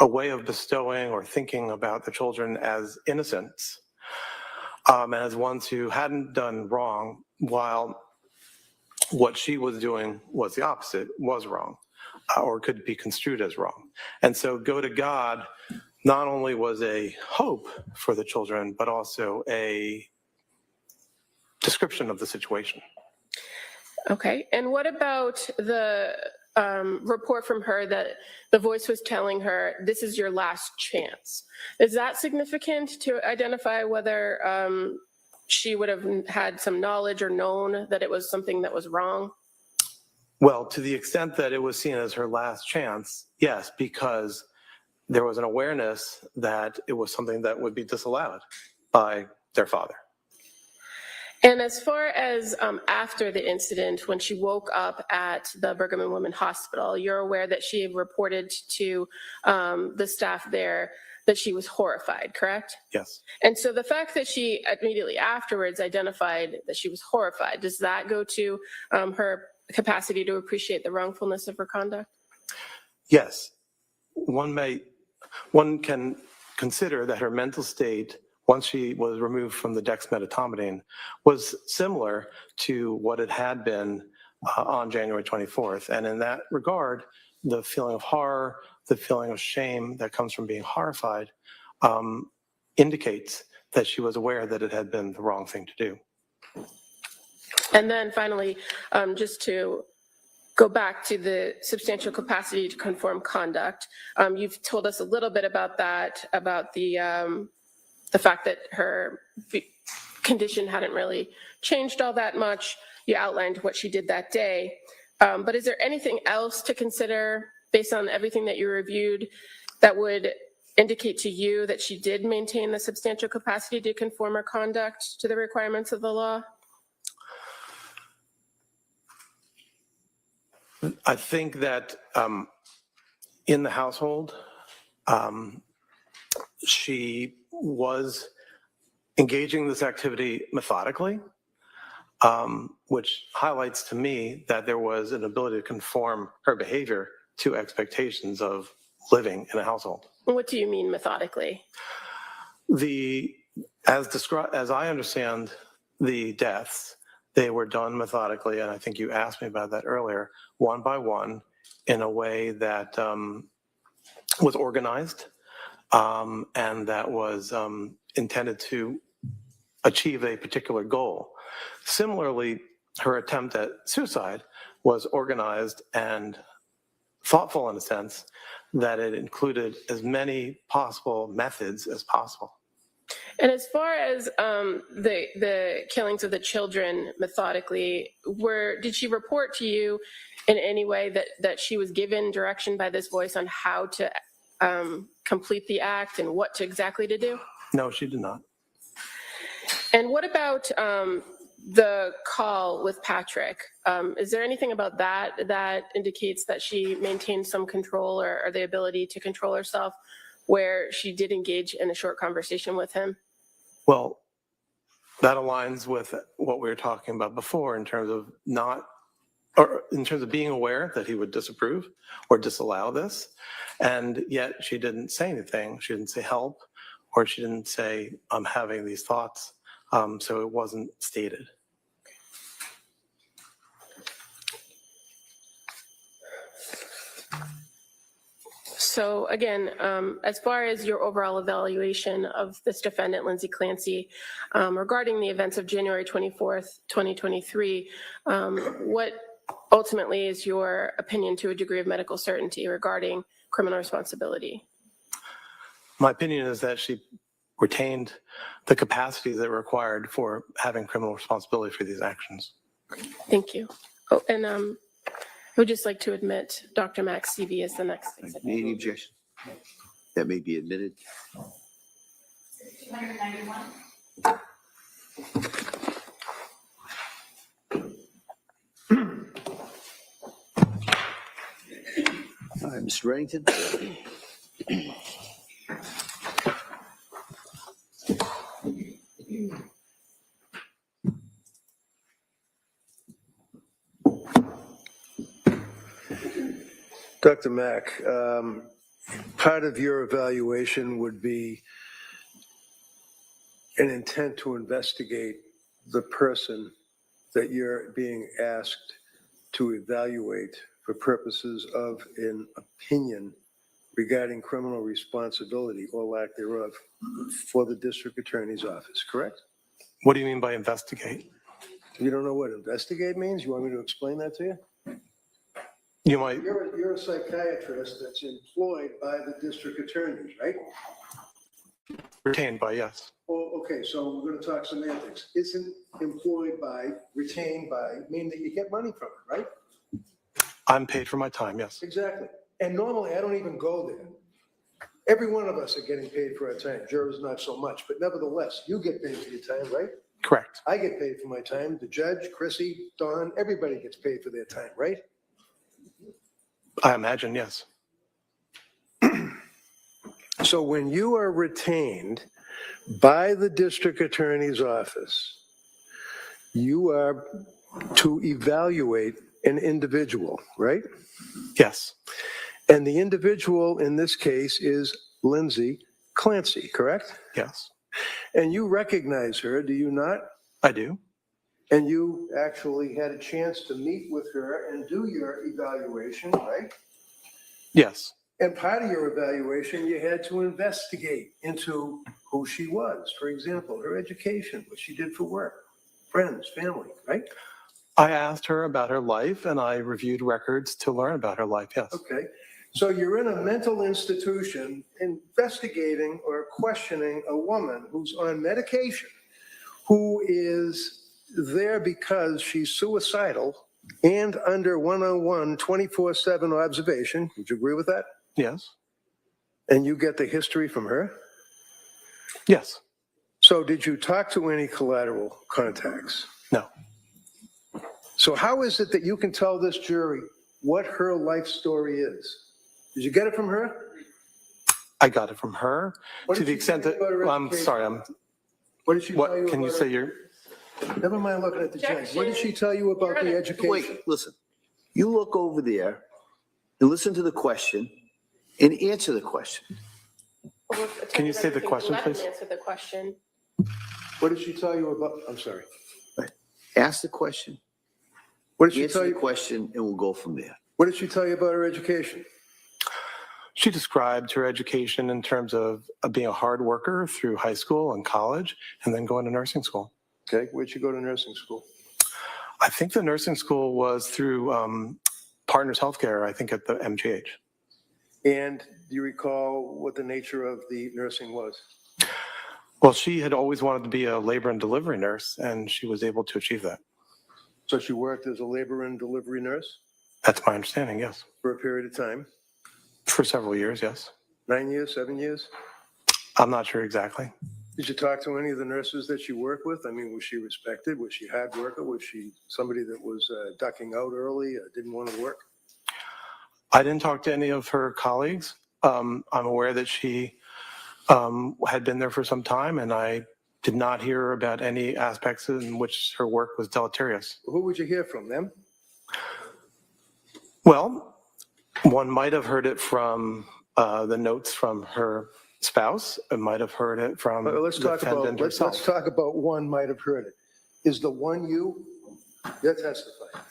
a way of bestowing or thinking about the children as innocents and as ones who hadn't done wrong, while what she was doing was the opposite, was wrong, or could be construed as wrong. And so go to God not only was a hope for the children, but also a description of the situation. Okay. And what about the report from her that the voice was telling her, this is your last chance? Is that significant to identify whether she would have had some knowledge or known that it was something that was wrong? Well, to the extent that it was seen as her last chance, yes, because there was an awareness that it was something that would be disallowed by their father. And as far as after the incident, when she woke up at the Brigham and Women's Hospital, you're aware that she had reported to the staff there that she was horrified, correct? Yes. And so the fact that she immediately afterwards identified that she was horrified, does that go to her capacity to appreciate the wrongfulness of her conduct? Yes. One can consider that her mental state, once she was removed from the dexmedetomidine, was similar to what it had been on January 24th. And in that regard, the feeling of horror, the feeling of shame that comes from being horrified indicates that she was aware that it had been the wrong thing to do. And then finally, just to go back to the substantial capacity to conform conduct, you've told us a little bit about that, about the fact that her condition hadn't really changed all that much. You outlined what she did that day. But is there anything else to consider based on everything that you reviewed that would indicate to you that she did maintain the substantial capacity to conform her conduct to the requirements of the law? I think that in the household, she was engaging this activity methodically, which highlights to me that there was an ability to conform her behavior to expectations of living in a household. What do you mean methodically? As I understand the deaths, they were done methodically, and I think you asked me about that earlier, one by one, in a way that was organized and that was intended to achieve a particular goal. Similarly, her attempt at suicide was organized and thoughtful in a sense that it included as many possible methods as possible. And as far as the killings of the children methodically, did she report to you in any way that she was given direction by this voice on how to complete the act and what exactly to do? No, she did not. And what about the call with Patrick, is there anything about that that indicates that she maintained some control or the ability to control herself where she did engage in a short conversation with him? Well, that aligns with what we were talking about before in terms of being aware that he would disapprove or disallow this. And yet she didn't say anything. She didn't say help, or she didn't say, I'm having these thoughts. So it wasn't stated. So again, as far as your overall evaluation of this defendant, Lindsay Clancy, regarding the events of January 24th, 2023, what ultimately is your opinion to a degree of medical certainty regarding criminal responsibility? My opinion is that she retained the capacity that required for having criminal responsibility for these actions. Thank you. Oh, and I would just like to admit Dr. Max CV is the next exhibit. Any objection? That may be admitted. 291. All right, Mr. Reddington. Dr. Mack, part of your evaluation would be an intent to investigate the person that you're being asked to evaluate for purposes of an opinion regarding criminal responsibility or lack thereof for the district attorney's office, correct? What do you mean by investigate? You don't know what investigate means? You want me to explain that to you? You might. You're a psychiatrist that's employed by the district attorneys, right? Retained by, yes. Oh, okay, so we're going to talk semantics. Isn't employed by, retained by, mean that you get money from it, right? I'm paid for my time, yes. Exactly. And normally I don't even go there. Every one of us are getting paid for our time. Jurors not so much, but nevertheless, you get paid for your time, right? Correct. I get paid for my time. The judge, Chrissy, Don, everybody gets paid for their time, right? I imagine, yes. So when you are retained by the district attorney's office, you are to evaluate an individual, right? Yes. And the individual in this case is Lindsay Clancy, correct? Yes. And you recognize her, do you not? I do. And you actually had a chance to meet with her and do your evaluation, right? Yes. And part of your evaluation, you had to investigate into who she was. For example, her education, what she did for work, friends, family, right? I asked her about her life and I reviewed records to learn about her life, yes. Okay. So you're in a mental institution investigating or questioning a woman who's on medication, who is there because she's suicidal and under one-on-one 24/7 observation. Would you agree with that? Yes. And you get the history from her? Yes. So did you talk to any collateral contacts? No. So how is it that you can tell this jury what her life story is? Did you get it from her? I got it from her What to did the she extent tell you that, about her well, I'm education? sorry, What did she tell you can you about say her- your, Never mind looking at the judge. What did she tell you about the education? Wait, listen. You look over there and listen to the question and answer the question. Can you say the question, Let him please? answer the question. What did she tell you about? I'm sorry. Ask the question, What did she answer tell the you? question, and we'll go from there. What did she tell you about her education? She described her education in terms of being a hard worker through high school and college and then going to nursing school. Okay, where'd she go to nursing school? I think the nursing school was through Partners Healthcare, I think at the MGH. And do you recall what the nature of the nursing was? Well, she had always wanted to be a labor and delivery nurse, and she was able to achieve that. So she worked as a labor and delivery nurse That's my understanding, yes. for a period of time? For several years, yes. 9 years, 7 years? I'm not sure exactly. Did you talk to any of the nurses that you work with? I mean, was she respected? Was she a hard worker? Was she somebody that was ducking out early, didn't want to work? I didn't talk to any of her colleagues. I'm aware that she had been there for some time, and I did not hear about any aspects in which her work was deleterious. Who would you hear from, them? Well, one might have heard it from the notes from her spouse. It might have heard it from Let's the talk defendant about herself. let's talk about one might have heard it. Is the one you? That testified.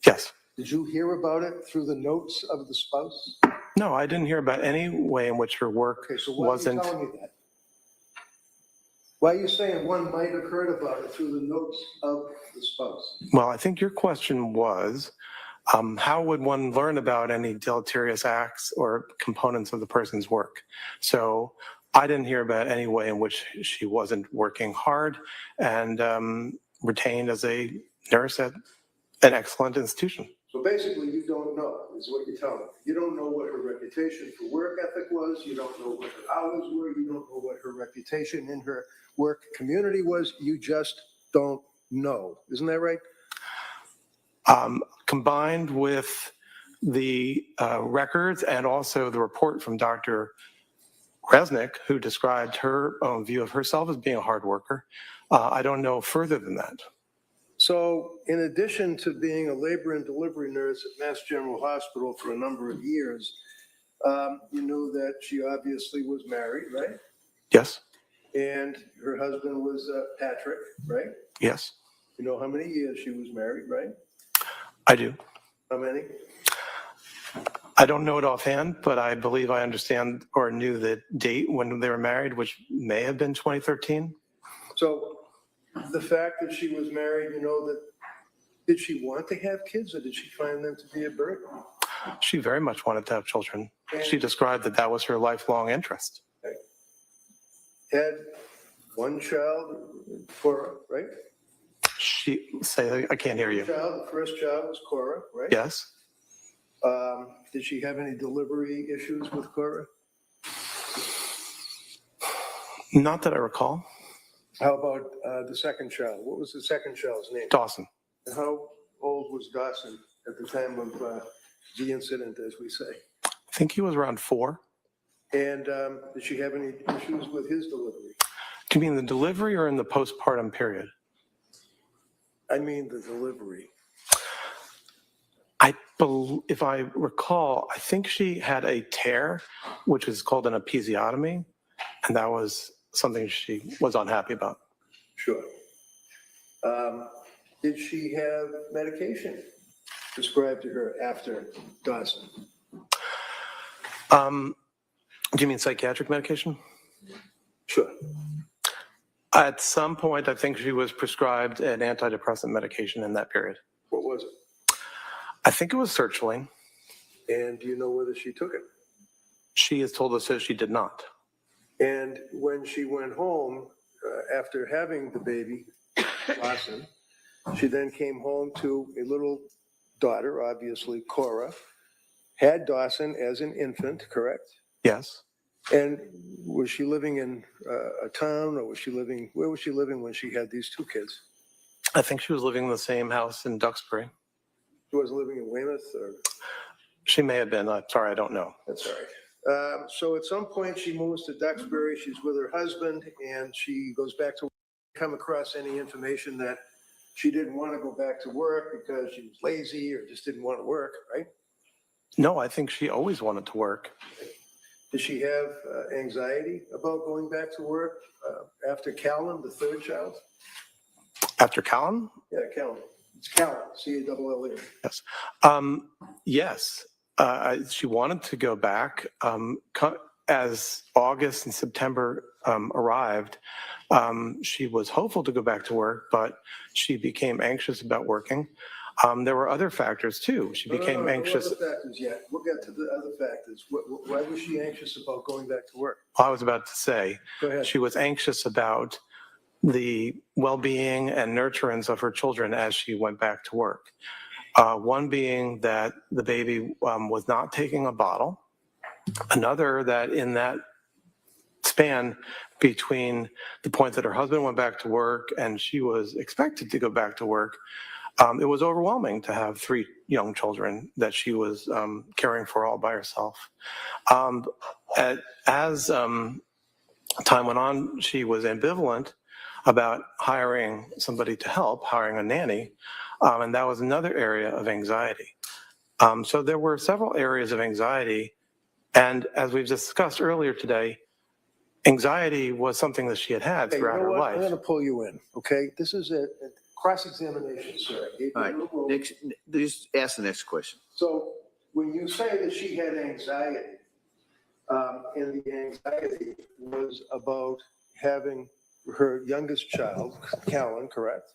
Yes. Did you hear about it through the notes of the spouse? No, I didn't hear about any way in which her work Okay, so why wasn't. are you telling me that? Why are you saying one might have heard about it through the notes of the spouse? Well, I think your question was, how would one learn about any deleterious acts or components of the person's work? So I didn't hear about any way in which she wasn't working hard and retained as a nurse at an excellent institution. So basically, you don't know, is what you're telling me. You don't know what her reputation for work ethic was. You don't know what her hours were. You don't know what her reputation in her work community was. You just don't know. Isn't that right? Combined with the records and also the report from Dr. Resnick, who described her own view of herself as being a hard worker, I don't know further than that. So in addition to being a labor and delivery nurse at Mass General Hospital for a number of years, you knew that she obviously was married, right? Yes. And her husband was Patrick, right? Yes. You know how many years she was married, right? I do. How many? I don't know it offhand, but I believe I understand or knew the date when they were married, which may have been 2013. So the fact that she was married, you know, that did she want to have kids or did she find them to be a burden? She very much wanted to have children. She described that that was her lifelong interest. Okay. Had one child, Cora, right? I can't hear you. The first child was Cora, right? Yes. Did she have any delivery issues with Cora? Not that I recall. How about the second child? What was the second child's name? Dawson. And how old was Dawson at the time of the incident, as we say? I think he was around 4. And did she have any issues with his delivery? Do you mean the delivery or in the postpartum period? I mean the delivery. If I recall, I think she had a tear, which is called an episiotomy, and that was something she was unhappy about. Sure. Did she have medication prescribed to her after Dawson? Do you mean psychiatric medication? Sure. At some point, I think she was prescribed an antidepressant medication in that period. What was it? I think it was sertraline. And do you know whether she took it? She has told us that she did not. And when she went home after having the baby, Dawson, she then came home to a little daughter, obviously Cora, had Dawson as an infant, correct? Yes. And was she living in a town, or where was she living when she had these two kids? I think she was living in the same house in Duxbury. She wasn't living in Weymouth, or? She may have been. I'm sorry, I don't know. That's all right. So at some point she moves to Duxbury, she's with her husband, and she goes back to come across any information that she didn't want to go back to work because she was lazy or just didn't want to work, right? No, I think she always wanted to work. Did she have anxiety about going back to work after Callan, the third child? After Callan? Yeah, Callan. It's Callan, C-A-L-L-E. Yes. Yes. She wanted to go back. As August and September arrived, she was hopeful to go back to work, but she became anxious about working. There were other factors too. She became anxious. No other factors yet. We'll get to the other factors. Why was she anxious about going back to work? I was about to say, Go ahead. she was anxious about the well-being and nurturance of her children as she went back to work. One being that the baby was not taking a bottle. Another, that in that span between the point that her husband went back to work and she was expected to go back to work, it was overwhelming to have 3 young children that she was caring for all by herself. As time went on, she was ambivalent about hiring somebody to help, hiring a nanny, and that was another area of anxiety. So there were several areas of anxiety, and as we've discussed earlier today, anxiety was something that she had Hey, throughout you know her what? life. I'm going to pull you in, okay? This is a cross-examination, sir. All right, next, just ask the next question. So when you say that she had anxiety, and the anxiety was about having her youngest child, Callan, correct?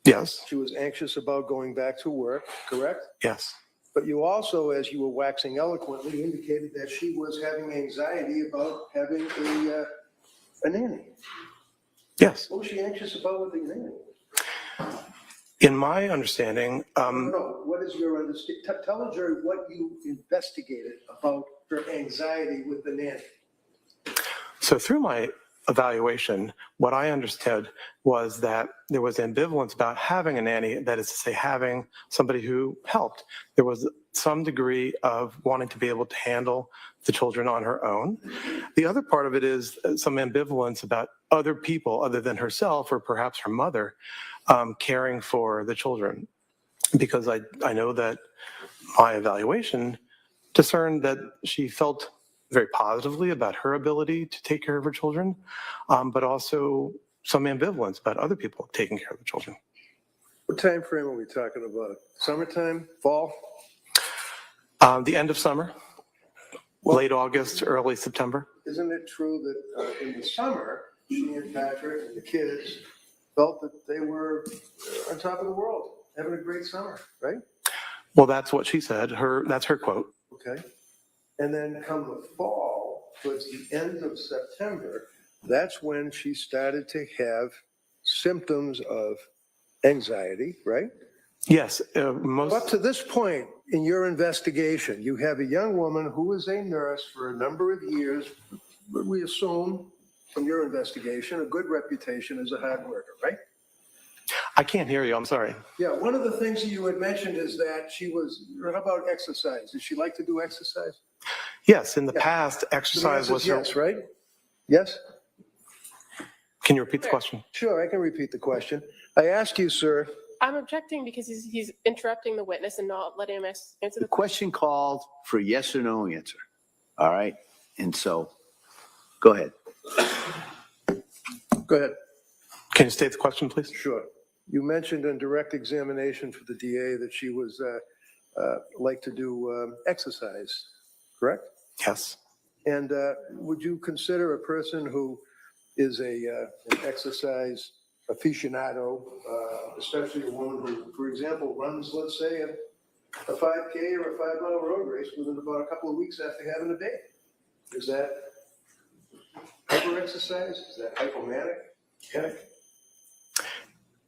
Yes. She was anxious about going back to work, correct? Yes. But you also, as you were waxing eloquently, indicated that she was having anxiety about having a nanny. Yes. What was she anxious about with the nanny? In my understanding, No, what is your understanding? Tell the jury what you investigated about her anxiety with the nanny. so through my evaluation, what I understood was that there was ambivalence about having a nanny, that is to say, having somebody who helped. There was some degree of wanting to be able to handle the children on her own. The other part of it is some ambivalence about other people other than herself or perhaps her mother caring for the children. Because I know that my evaluation discerned that she felt very positively about her ability to take care of her children, but also some ambivalence about other people taking care of the children. What time frame are we talking about? Summertime, fall? The end of summer, late August, early September. Isn't it true that in the summer, she and Patrick and the kids felt that they were on top of the world, having a great summer, right? Well, that's what she said. That's her quote. Okay. And then come the fall, towards the end of September, that's when she started to have symptoms of anxiety, right? Yes. Up to this point in your investigation, you have a young woman who was a nurse for a number of years, but we assume from your investigation, a good reputation as a hard worker, right? I can't hear you. I'm sorry. Yeah, one of the things that you had mentioned is that she was, how about exercise? Did she like to do exercise? Yes, in the past, exercise was her. Yes, right? Yes? Can you repeat the question? Sure, I can repeat the question. I asked you, sir. I'm objecting because he's interrupting the witness and not letting him answer The the question called for yes or no answer. All right? And so, go ahead. Go ahead. Can you state the question, please? Sure. You mentioned in direct examination for the DA that she was like to do exercise, correct? Yes. And would you consider a person who is an exercise aficionado, especially a woman who, for example, runs, let's say, a 5K or a 5-mile road race within about a couple of weeks after having a baby? Is that hyper-exercise? Is that hypomanic? Manic?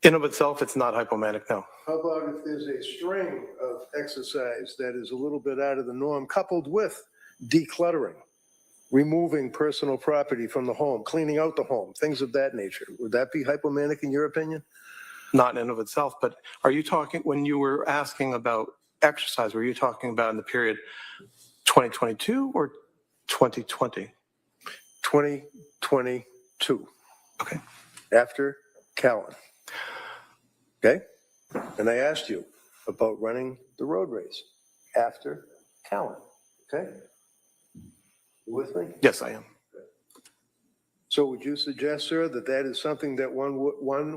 In of itself, it's not hypomanic, no. How about if there's a string of exercise that is a little bit out of the norm, coupled with decluttering, removing personal property from the home, cleaning out the home, things of that nature? Would that be hypomanic in your opinion? Not in of itself, but are you talking, when you were asking about exercise, were you talking about in the period 2022 or 2020? 2022. Okay. After Callan. Okay? And I asked you about running the road race after Callan. Okay? You with me? Yes, I am. So would you suggest, sir, that that is something that one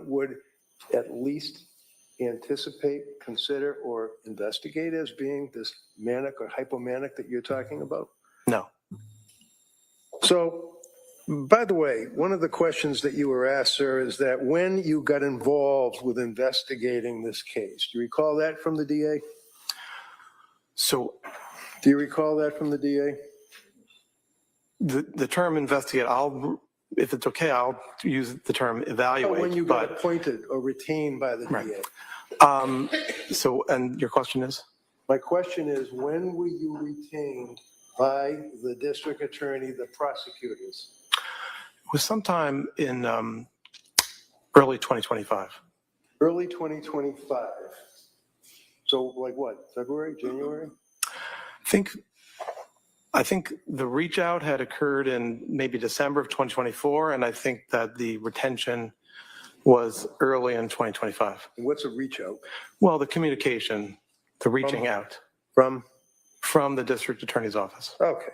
would at least anticipate, consider, or investigate as being this manic or hypomanic that you're talking about? No. So, by the way, one of the questions that you were asked, sir, is that when you got involved with investigating this case, do you recall that from the DA? So, do you recall that from the DA? The term investigate, if it's okay, I'll use the term evaluate. When you got appointed or retained by the DA. So, and your question is? My question is, when were you retained by the district attorney, the prosecutors? It was sometime in early 2025. Early 2025. So like what, February, January? I think the reach out had occurred in maybe December of 2024, and I think that the retention was early in 2025. What's a reach out? Well, the communication, the reaching out From? from the district attorney's office. Okay.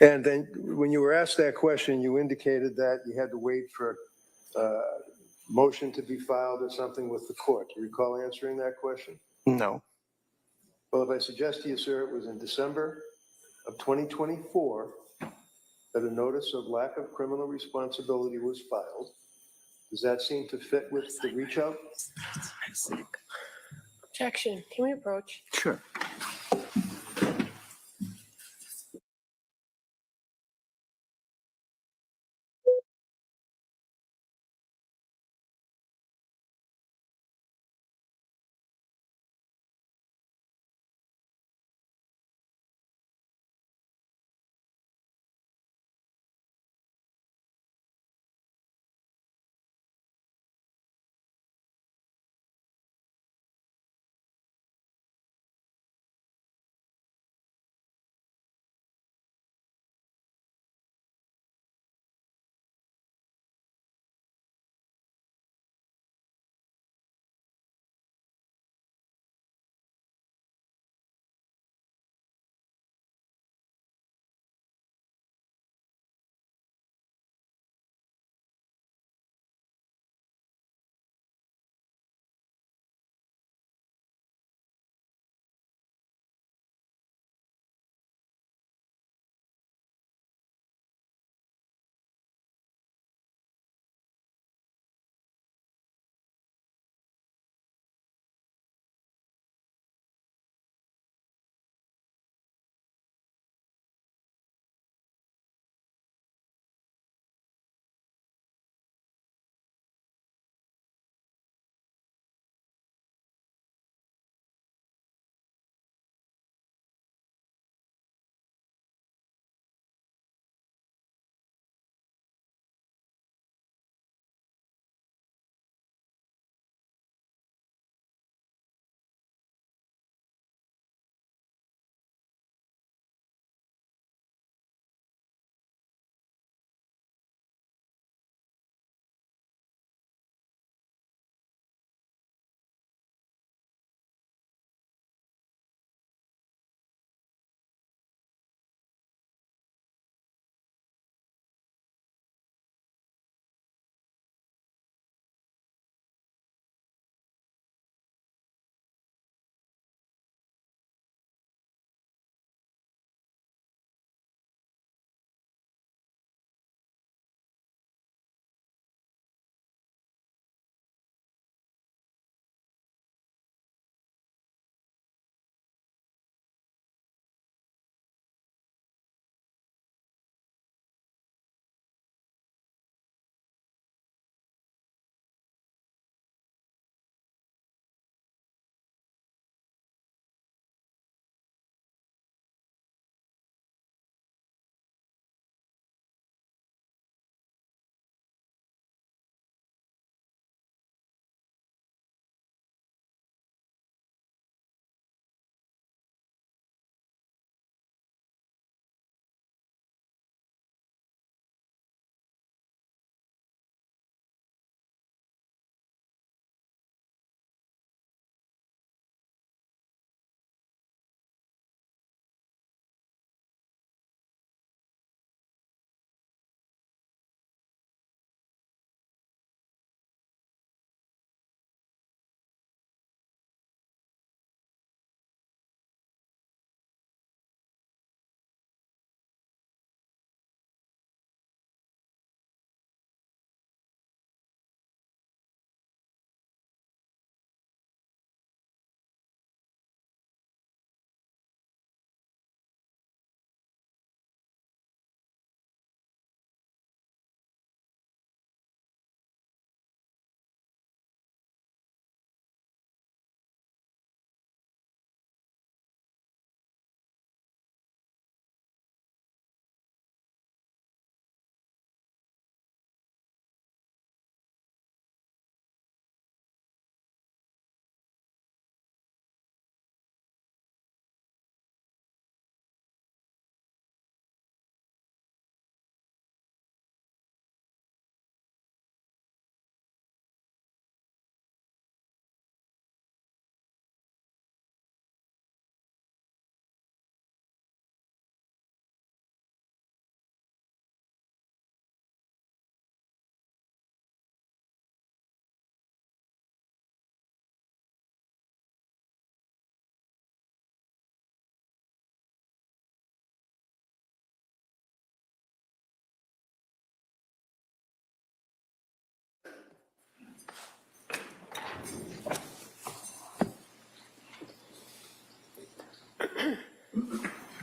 And then when you were asked that question, you indicated that you had to wait for motion to be filed or something with the court. Do you recall answering that question? No. Well, if I suggest to you, sir, it was in December of 2024 that a notice of lack of criminal responsibility was filed. Does that seem to fit with the reach out? Objection. Can we approach? Sure.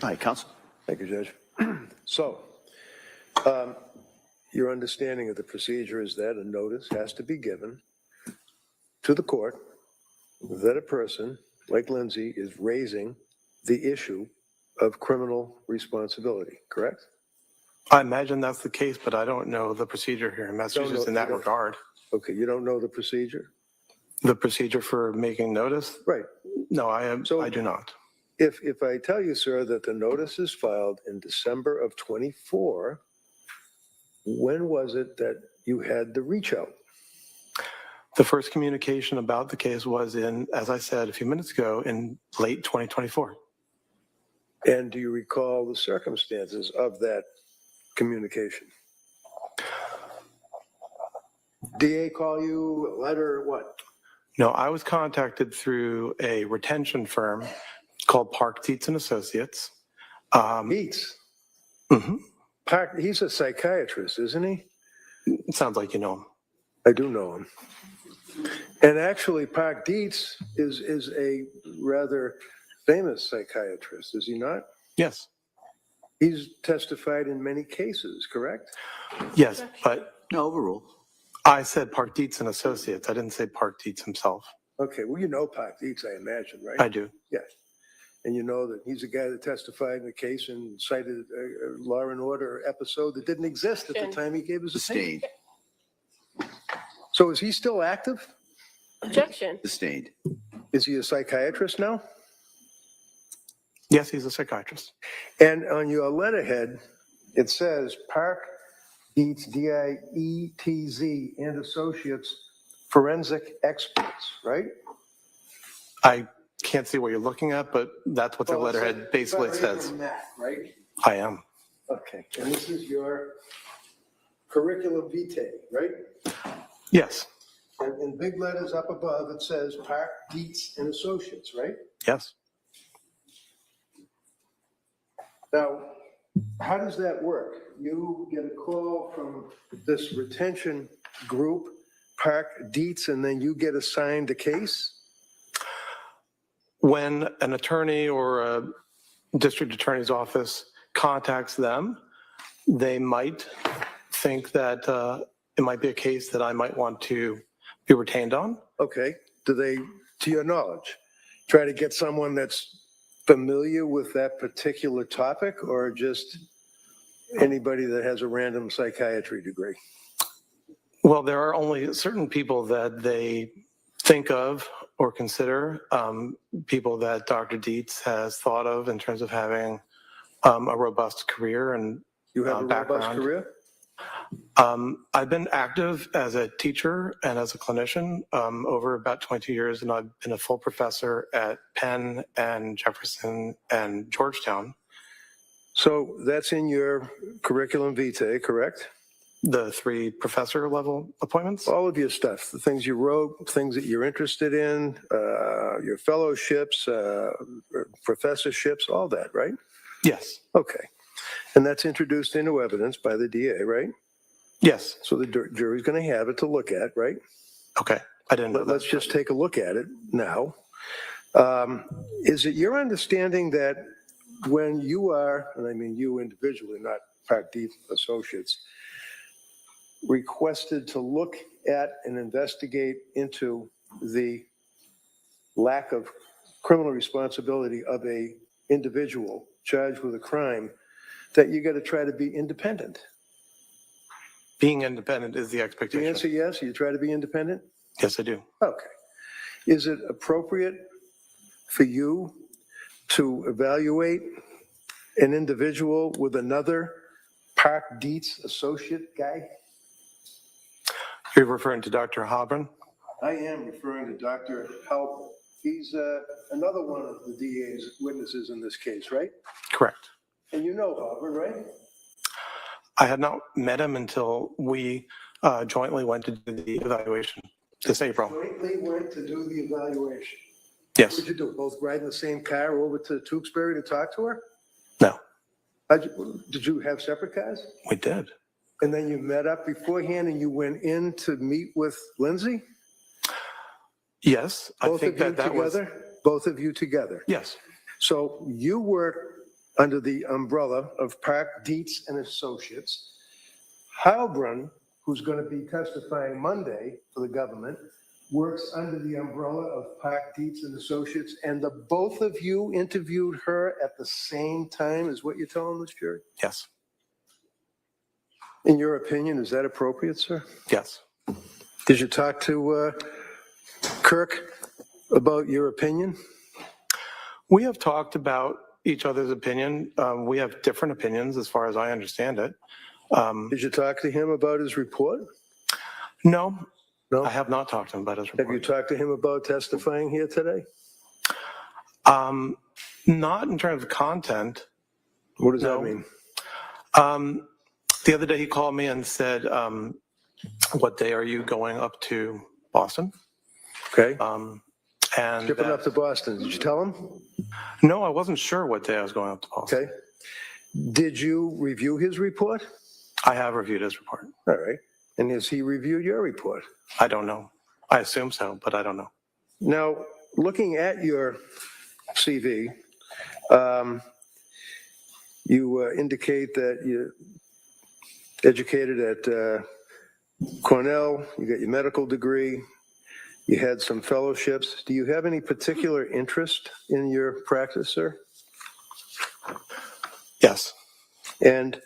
All right, counsel. Thank you, Judge. So, your understanding of the procedure is that a notice has to be given to the court that a person like Lindsay is raising the issue of criminal responsibility, correct? I imagine that's the case, but I don't know the procedure here in Massachusetts in that regard. Okay, you don't know the procedure? The procedure for making notice? Right. No, I do not. If I tell you, sir, that the notice is filed in December of 24, when was it that you had the reach out? The first communication about the case was in, as I said a few minutes ago, in late 2024. And do you recall the circumstances of that communication? DA call you, a letter, what? No, I was contacted through a retention firm called Park Dietz and Associates. Dietz? Mm-hmm. Park, he's a psychiatrist, isn't he? It sounds like you know him. I do know him. And actually, Park Dietz is a rather famous psychiatrist, is he not? Yes. He's testified in many cases, correct? Yes, but No, overruled. I said Park Dietz and Associates. I didn't say Park Dietz himself. Okay, well, you know Park Dietz, I imagine, right? I do. Yes. And you know that he's the guy that testified in the case and cited a Law and Order episode that didn't exist at the time he gave his opinion. Sustained. So is he still active? Objection. Sustained. Is he a psychiatrist now? Yes, he's a psychiatrist. And on your letterhead, it says Park Dietz, D-I-E-T-Z, and Associates, forensic experts, right? I can't see what you're looking at, but that's what their letterhead basically says. That, right? I am. Okay, and this is your curriculum vitae, right? Yes. And in big letters up above, it says Park Dietz and Associates, right? Yes. Now, how does that work? You get a call from this retention group, Park Dietz, and then you get assigned a case? When an attorney or a district attorney's office contacts them, they might think that it might be a case that I might want to be retained on. Okay. Do they, to your knowledge, try to get someone that's familiar with that particular topic, or just anybody that has a random psychiatry degree? Well, there are only certain people that they think of or consider, people that Dr. Dietz has thought of in terms of having a robust career and You have a background. robust career? I've been active as a teacher and as a clinician over about 22 years, and I've been a full professor at Penn and Jefferson and Georgetown. So that's in your curriculum vitae, correct? The 3 professor level appointments? All of your stuff, the things you wrote, things that you're interested in, your fellowships, professorships, all that, right? Yes. Okay. And that's introduced into evidence by the DA, right? Yes. So the jury's going to have it to look at, right? Okay. I didn't know that. Let's just take a look at it now. Is it your understanding that when you are, and I mean you individually, not Park Dietz Associates, requested to look at and investigate into the lack of criminal responsibility of a individual charged with a crime, that you got to try to be independent? Being independent is the expectation. The answer yes, you try to be independent? Yes, I do. Okay. Is it appropriate for you to evaluate an individual with another Park Dietz associate guy? You're referring to Dr. Hobron? I am referring to Dr. Halpern. He's another one of the DA's witnesses in this case, right? Correct. And you know Halpern, right? I had not met him until we jointly went to do the evaluation this April. Jointly went to do the evaluation. Yes. What did you do? Both ride in the same car over to Tewksbury to talk to her? No. Did you have separate cars? We did. And then you met up beforehand and you went in to meet with Lindsay? Yes. I think that was. Both of you together? Yes. So you work under the umbrella of Park Dietz and Associates. Heilbrunn, who's going to be testifying Monday for the government, works under the umbrella of Park Dietz and Associates, and the both of you interviewed her at the same time, is what you're telling this jury? Yes. In your opinion, is that appropriate, sir? Yes. Did you talk to Kirk about your opinion? We have talked about each other's opinion. We have different opinions as far as I understand it. Did you talk to him about his report? No, No? I have not talked to him about his Have you report. talked to him about testifying here today? Not in terms of content. What does No. that mean? The other day he called me and said, what day are you going up to Boston? Okay. And Shipping up to Boston. Did you tell him? no, I wasn't sure what day I was going up to Boston. Okay. Did you review his report? I have reviewed his report. All right. And has he reviewed your report? I don't know. I assume so, but I don't know. Now, looking at your CV, you indicate that you're educated at Cornell, you got your medical degree, you had some fellowships. Do you have any particular interest in your practice, sir? Yes. And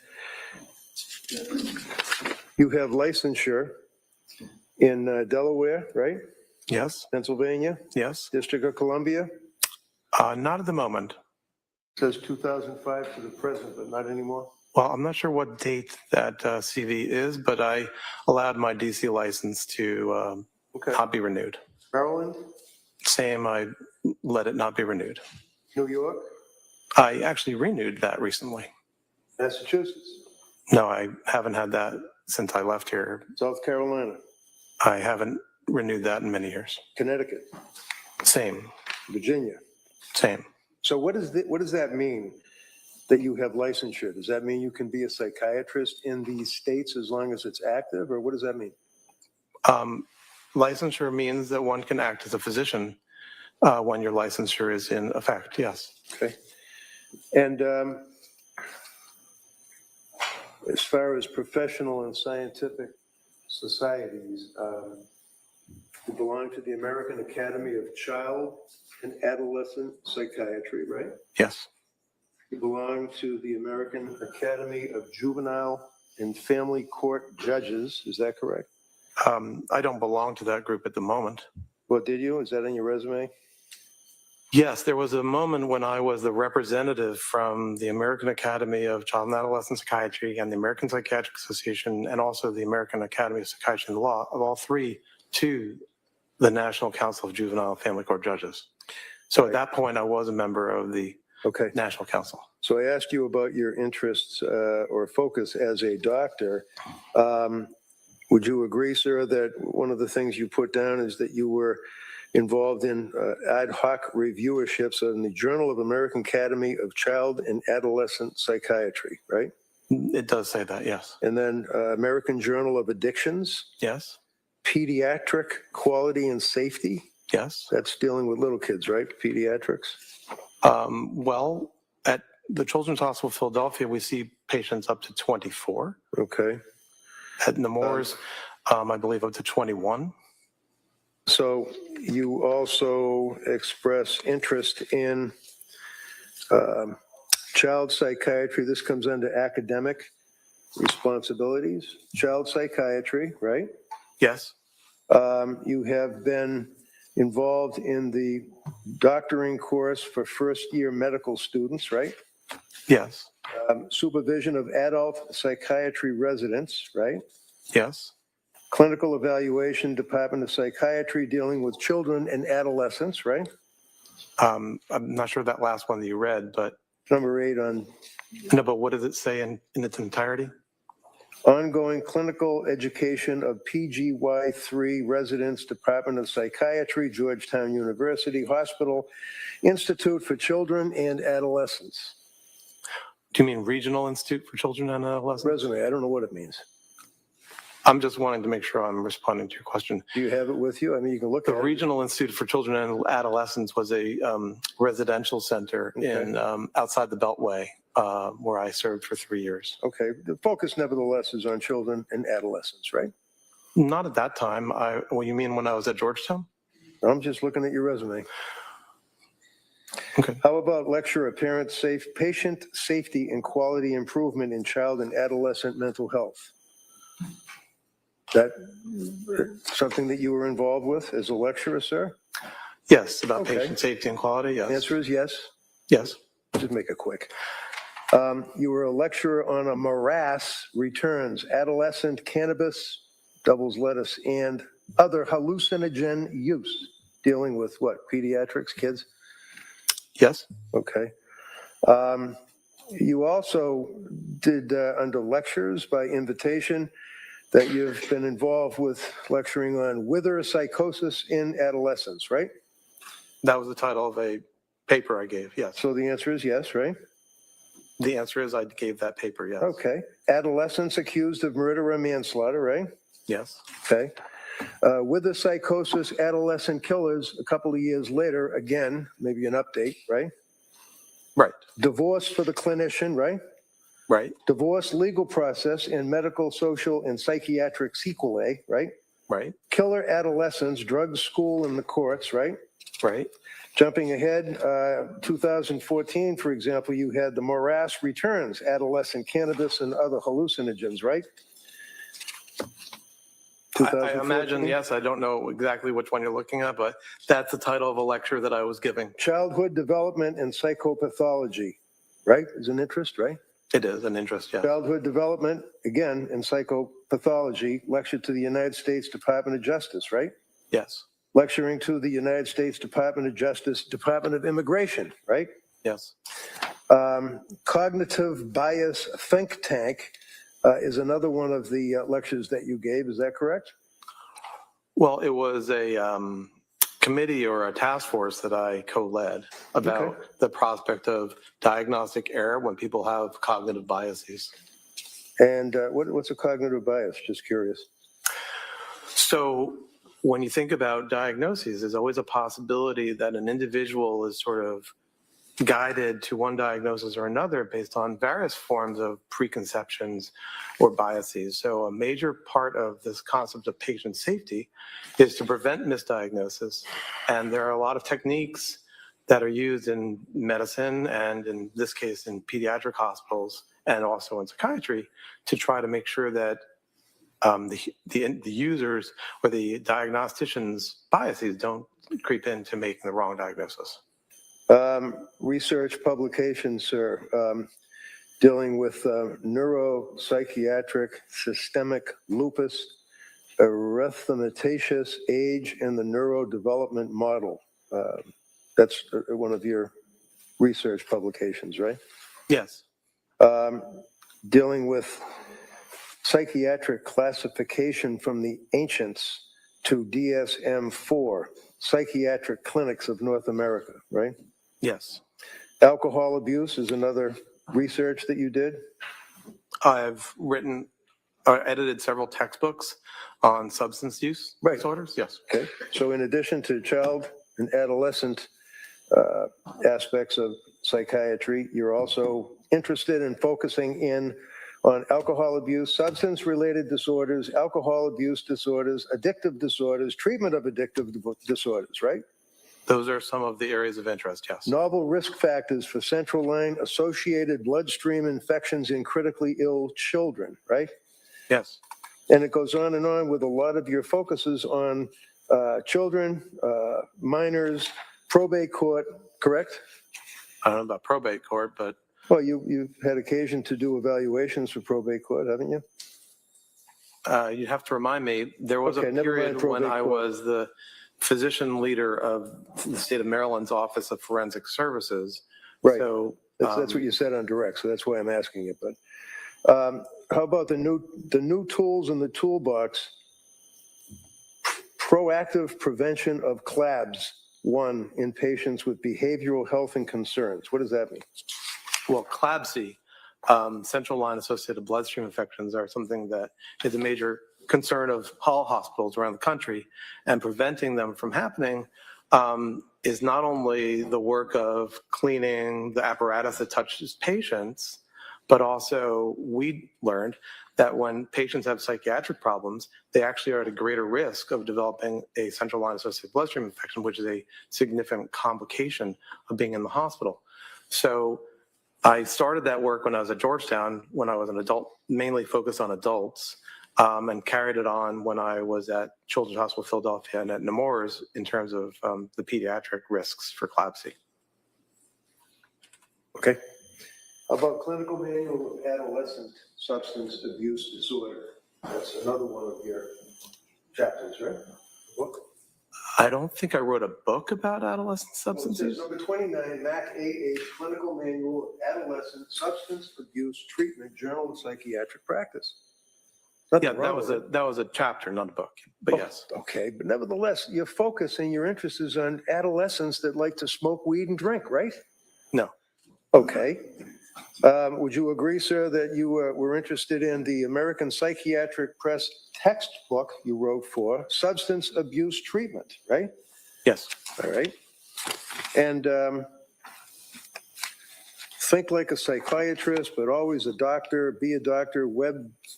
you have licensure in Delaware, right? Yes. Pennsylvania, Yes. District of Columbia? Not at the moment. It says 2005 to the present, but not anymore. Well, I'm not sure what date that CV is, but I allowed my DC license to Okay. not be renewed. Maryland, Same, I let it not be renewed. New York, I actually renewed that recently. Massachusetts, No, I haven't had that since I left here. South Carolina, I haven't renewed that in many years. Connecticut, Same, Virginia. same. So what does that mean that you have licensure? Does that mean you can be a psychiatrist in these states as long as it's active, or what does that mean? Licensure means that one can act as a physician when your licensure is in effect, yes. Okay. And as far as professional and scientific societies, you belong to the American Academy of Child and Adolescent Psychiatry, right? Yes. You belong to the American Academy of Juvenile and Family Court Judges, is that correct? I don't belong to that group at the moment. Well, did you? Is that on your resume? Yes, there was a moment when I was the representative from the American Academy of Child and Adolescent Psychiatry and the American Psychiatric Association and also the American Academy of Psychiatry and Law, of all three, to the National Council of Juvenile and Family Court Judges. So at that point, I was a member of the National Council. So I asked you about your interests or focus as a doctor. Would you agree, sir, that one of the things you put down is that you were involved in ad hoc reviewerships in the Journal of American Academy of Child and Adolescent Psychiatry, right? It does say that, yes. And then American Journal of Addictions? Yes. Pediatric Quality and Safety? Yes. That's dealing with little kids, right? Pediatrics? Well, at the Children's Hospital of Philadelphia, we see patients up to 24. Okay. At Nemours, I believe up to 21. So you also express interest in child psychiatry. This comes under academic responsibilities. Child psychiatry, right? Yes. You have been involved in the doctoring course for first-year medical students, right? Yes. Supervision of adult psychiatry residents, right? Yes. Clinical evaluation, Department of Psychiatry, dealing with children and adolescents, right? I'm not sure that last one that you read, but. Number 8 on. No, but what does it say in its entirety? Ongoing clinical education of PGY3 residents, Department of Psychiatry, Georgetown University Hospital, Institute for Children and Adolescents. Do you mean Regional Institute for Children and Adolescents? Resume, I don't know what it means. I'm just wanting to make sure I'm responding to your question. Do you have it with you? I mean, you can look The at it. Regional Institute for Children and Adolescents was a residential center in outside the Beltway where I served for 3 years. Okay. The focus, nevertheless, is on children and adolescents, right? Not at that time. Well, you mean when I was at Georgetown? I'm just looking at your resume. Okay. How about lecture of patient safety and quality improvement in child and adolescent mental health? That something that you were involved with as a lecturer, sir? Yes, about Okay. patient safety and quality, yes. The answer is yes. Yes. Just make it quick. You were a lecturer on a morass returns, adolescent cannabis, doubles lettuce, and other hallucinogen use, dealing with what, pediatrics, kids? Yes. Okay. You also did, under lectures by invitation, that you've been involved with lecturing on wither psychosis in adolescents, right? That was the title of a paper I gave, yes. So the answer is yes, right? The answer is I gave that paper, yes. Okay. Adolescents accused of murder or manslaughter, right? Yes. Okay. Wither psychosis, adolescent killers, a couple of years later, again, maybe an update, right? Right. Divorce for the clinician, right? Right. Divorce legal process and medical, social, and psychiatric sequelae, right? Right. Killer adolescents, drug school in the courts, right? Right. Jumping ahead, 2014, for example, you had the morass returns, adolescent cannabis and other hallucinogens, right? I imagine, yes, I don't know exactly which one you're looking at, but that's the title of a lecture that I was giving. Childhood development and psychopathology, right? Is an interest, right? It is an interest, yes. Childhood development, again, in psychopathology, lecture to the United States Department of Justice, right? Yes. Lecturing to the United States Department of Justice, Department of Immigration, right? Yes. Cognitive bias think tank is another one of the lectures that you gave. Is that correct? Well, it was a committee or a task force that I co-led about the prospect of diagnostic error when people have cognitive biases. And what's a cognitive bias? Just curious. So when you think about diagnoses, there's always a possibility that an individual is sort of guided to one diagnosis or another based on various forms of preconceptions or biases. So a major part of this concept of patient safety is to prevent misdiagnosis. And there are a lot of techniques that are used in medicine and in this case in pediatric hospitals and also in psychiatry to try to make sure that the users or the diagnosticians' biases don't creep into making the wrong diagnosis. Research publications, sir, dealing with neuropsychiatric systemic lupus, erythematosus age, and the neurodevelopment model. That's one of your research publications, right? Yes. Dealing with psychiatric classification from the ancients to DSM-4, psychiatric clinics of North America, right? Yes. Alcohol abuse is another research that you did? I've written or edited several textbooks on substance use disorders. Yes. Okay. So in addition to child and adolescent aspects of psychiatry, you're also interested in focusing in on alcohol abuse, substance-related disorders, alcohol abuse disorders, addictive disorders, treatment of addictive disorders, right? Those are some of the areas of interest, yes. Novel risk factors for central line associated bloodstream infections in critically ill children, right? Yes. And it goes on and on with a lot of your focuses on children, minors, probate court, correct? I don't know about probate court, but... Well, you've had occasion to do evaluations for probate court, haven't you? You'd have to remind me, there was a period when I was the physician leader of the state of Maryland's Office of Forensic Services. Right. So that's what you said on direct, so that's why I'm asking it. But how about the new tools in the toolbox? Proactive prevention of CLABS, 1 in patients with behavioral health and concerns. What does that mean? Well, CLABSI, central line associated bloodstream infections, are something that is a major concern of all hospitals around the country, and preventing them from happening is not only the work of cleaning the apparatus that touches patients, but also we learned that when patients have psychiatric problems, they actually are at a greater risk of developing a central line associated bloodstream infection, which is a significant complication of being in the hospital. So I started that work when I was at Georgetown, when I was an adult, mainly focused on adults, and carried it on when I was at Children's Hospital Philadelphia and at Nemours in terms of the pediatric risks for CLABSI. Okay. How about clinical manual of adolescent substance abuse disorder? That's another one of your chapters, right? Book. I don't think I wrote a book about adolescent substance use. Number 29, MAC AH, Clinical Manual of Adolescent Substance Abuse Treatment, Journal of Psychiatric Practice. Yeah, that was a chapter, not a book, but yes. Okay, but nevertheless, your focus and your interest is on adolescents that like to smoke weed and drink, right? No. Okay. Would you agree, sir, that you were interested in the American Psychiatric Press textbook you wrote for substance abuse treatment, right? Yes. All right. And think like a psychiatrist, but always a doctor, be a doctor, web,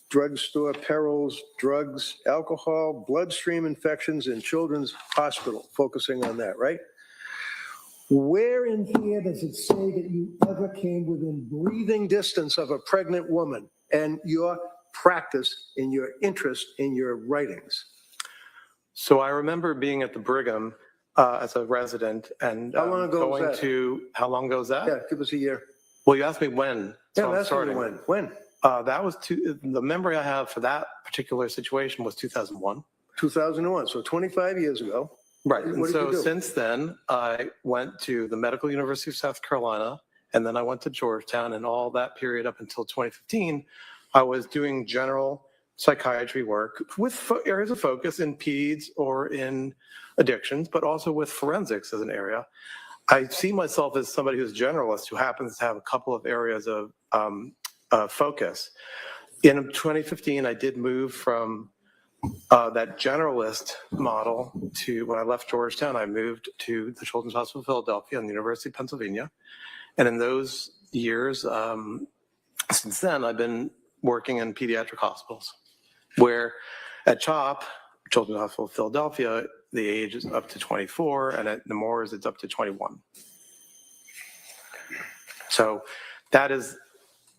drugstore, perils, drugs, alcohol, bloodstream infections in children's hospital, focusing on that, right? Where in here does it say that you ever came within breathing distance of a pregnant woman and your practice and your interest in your writings? So I remember being at the Brigham as a resident and How long ago was that? How long ago was that? Yeah, give us a year. Well, you asked me when. Yeah, So I'm that's starting. when. That was the memory I have for that particular situation was 2001. 2001, so 25 years ago. Right. What And did so you do? since then, I went to the Medical University of South Carolina, and then I went to Georgetown, and all that period up until 2015, I was doing general psychiatry work with areas of focus in peds or in addictions, but also with forensics as an area. I see myself as somebody who's a generalist who happens to have a couple of areas of focus. In 2015, I did move from that generalist model to, when I left Georgetown, I moved to the Children's Hospital of Philadelphia and the University of Pennsylvania. And in those years, since then, I've been working in pediatric hospitals, where at CHOP, Children's Hospital of Philadelphia, the age is up to 24, and at Nemours, it's up to 21. So that is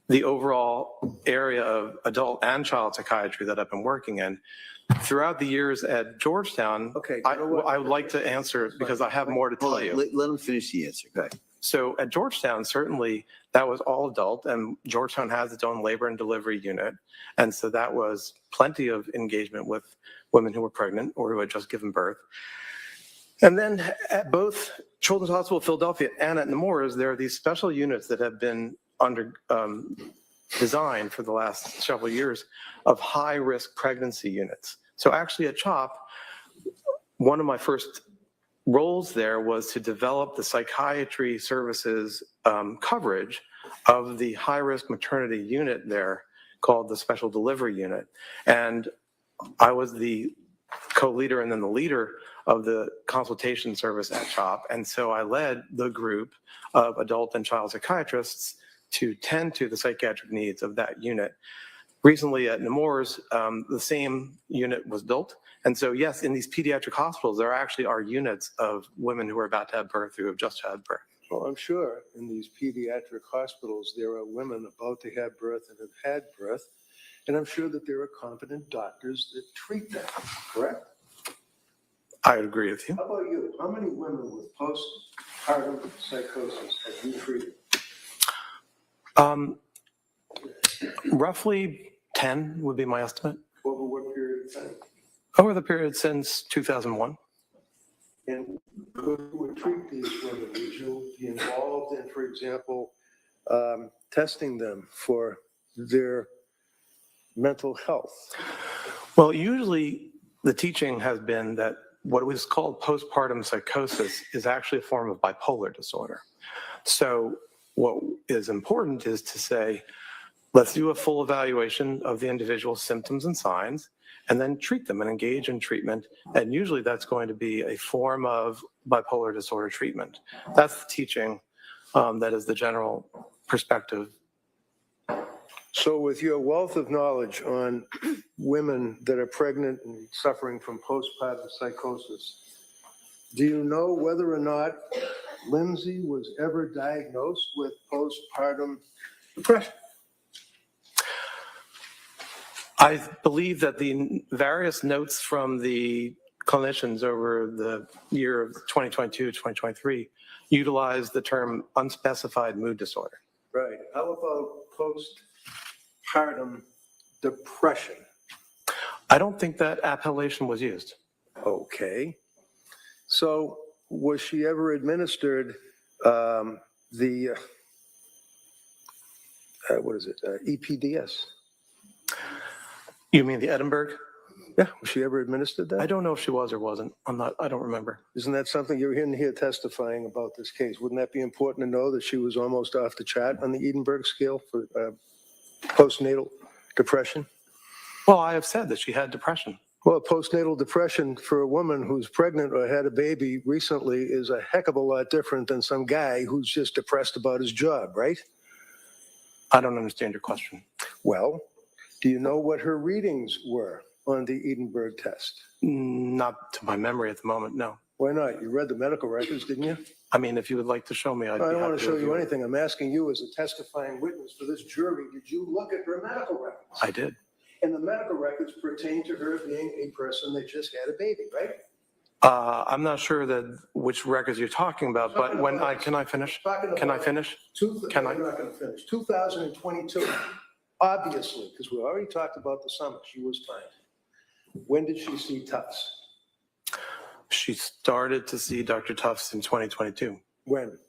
the overall area of adult and child psychiatry that I've been working in. Throughout the years at Georgetown, Okay, I would like to answer because I have more to tell you. Let him finish the answer. Go ahead. So at Georgetown, certainly that was all adult, and Georgetown has its own labor and delivery unit. And so that was plenty of engagement with women who were pregnant or who had just given birth. And then at both Children's Hospital of Philadelphia and at Nemours, there are these special units that have been under designed for the last several years of high-risk pregnancy units. So actually at CHOP, one of my first roles there was to develop the psychiatry services coverage of the high-risk maternity unit there called the Special Delivery Unit. And I was the co-leader and then the leader of the consultation service at CHOP. And so I led the group of adult and child psychiatrists to tend to the psychiatric needs of that unit. Recently at Nemours, the same unit was built. And so yes, in these pediatric hospitals, there actually are units of women who are about to have birth, who have just had birth. Well, I'm sure in these pediatric hospitals, there are women about to have birth and have had birth. And I'm sure that there are competent doctors that treat them, correct? I would agree with you. How about you? How many women with postpartum psychosis have you treated? Roughly 10 would be my estimate. Over what period of time? Over the period since 2001. And who would treat these women? Would you be involved in, for example, testing them for their mental health? Well, usually the teaching has been that what was called postpartum psychosis is actually a form of bipolar disorder. So what is important is to say, let's do a full evaluation of the individual's symptoms and signs, and then treat them and engage in treatment. And usually that's going to be a form of bipolar disorder treatment. That's the teaching. That is the general perspective. So with your wealth of knowledge on women that are pregnant and suffering from postpartum-psychosis, do you know whether or not Lindsay was ever diagnosed with postpartum depression? I believe that the various notes from the clinicians over the year of 2022 to 2023 utilized the term unspecified mood disorder. Right. How about postpartum depression? I don't think that appellation was used. Okay. So was she ever administered the, EPDS? You mean the Edinburgh? Yeah, was she ever administered that? I don't know if she was or wasn't. I don't remember. Isn't that something you're in here testifying about this case? Wouldn't that be important to know that she was almost off the chart on the Edinburgh scale for postnatal depression? Well, I have said that she had depression. Well, postnatal depression for a woman who's pregnant or had a baby recently is a heck of a lot different than some guy who's just depressed about his job, right? I don't understand your question. Well, do you know what her readings were on the Edinburgh test? Not to my memory at the moment, no. Why not? You read the medical records, didn't you? I mean, if you would like to show me, I'd be I don't happy want to show you review it. anything. I'm asking you as a testifying witness for this jury, did you look at her medical records? I did. And the medical records pertain to her being a person that just had a baby, right? I'm not sure that which records you're talking about, but can I finish? Can I finish? Can I? I'm not going to finish. 2022, obviously, because we already talked about the summer, she was fine. When did she see Tufts? She started to see Dr. Tufts in 2022. When?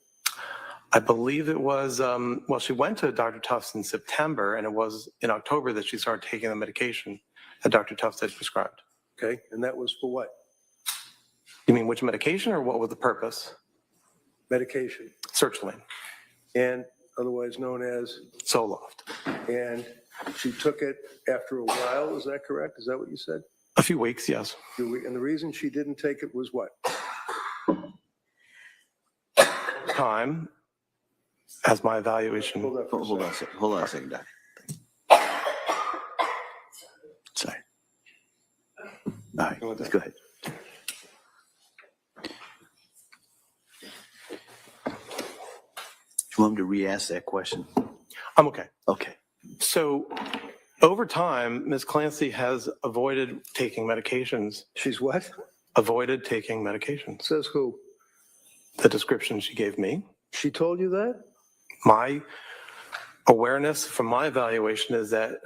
I believe it was, well, she went to Dr. Tufts in September, and it was in October that she started taking the medication that Dr. Tufts had prescribed. Okay, and that was for what? You mean which medication, or what was the purpose? Medication. Sertraline. And otherwise known as? Zoloft. And she took it after a while, is that correct? Is that what you said? A few weeks, yes. And the reason she didn't take it was what? Time, as my evaluation. Hold on a second, Doc. Sorry. All right, go ahead. Do you want me to re-ask that question? I'm okay. Okay. So over time, Ms. Clancy has avoided taking medications. She's what? Avoided taking medications. Says who? The description she gave me. She told you that? My awareness from my evaluation is that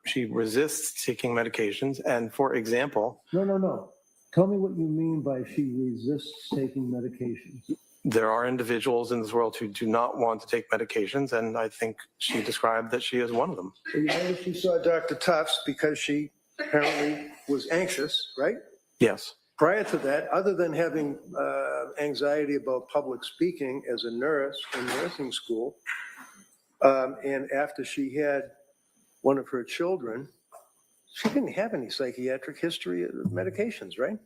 she resists taking medications. And for example, No. Tell me what you mean by she resists taking medications. there are individuals in this world who do not want to take medications, and I think she described that she is one of them. So you know she saw Dr. Tufts because she apparently was anxious, right? Yes. Prior to that, other than having anxiety about public speaking as a nurse in nursing school, and after she had one of her children, she didn't have any psychiatric history of medications, right?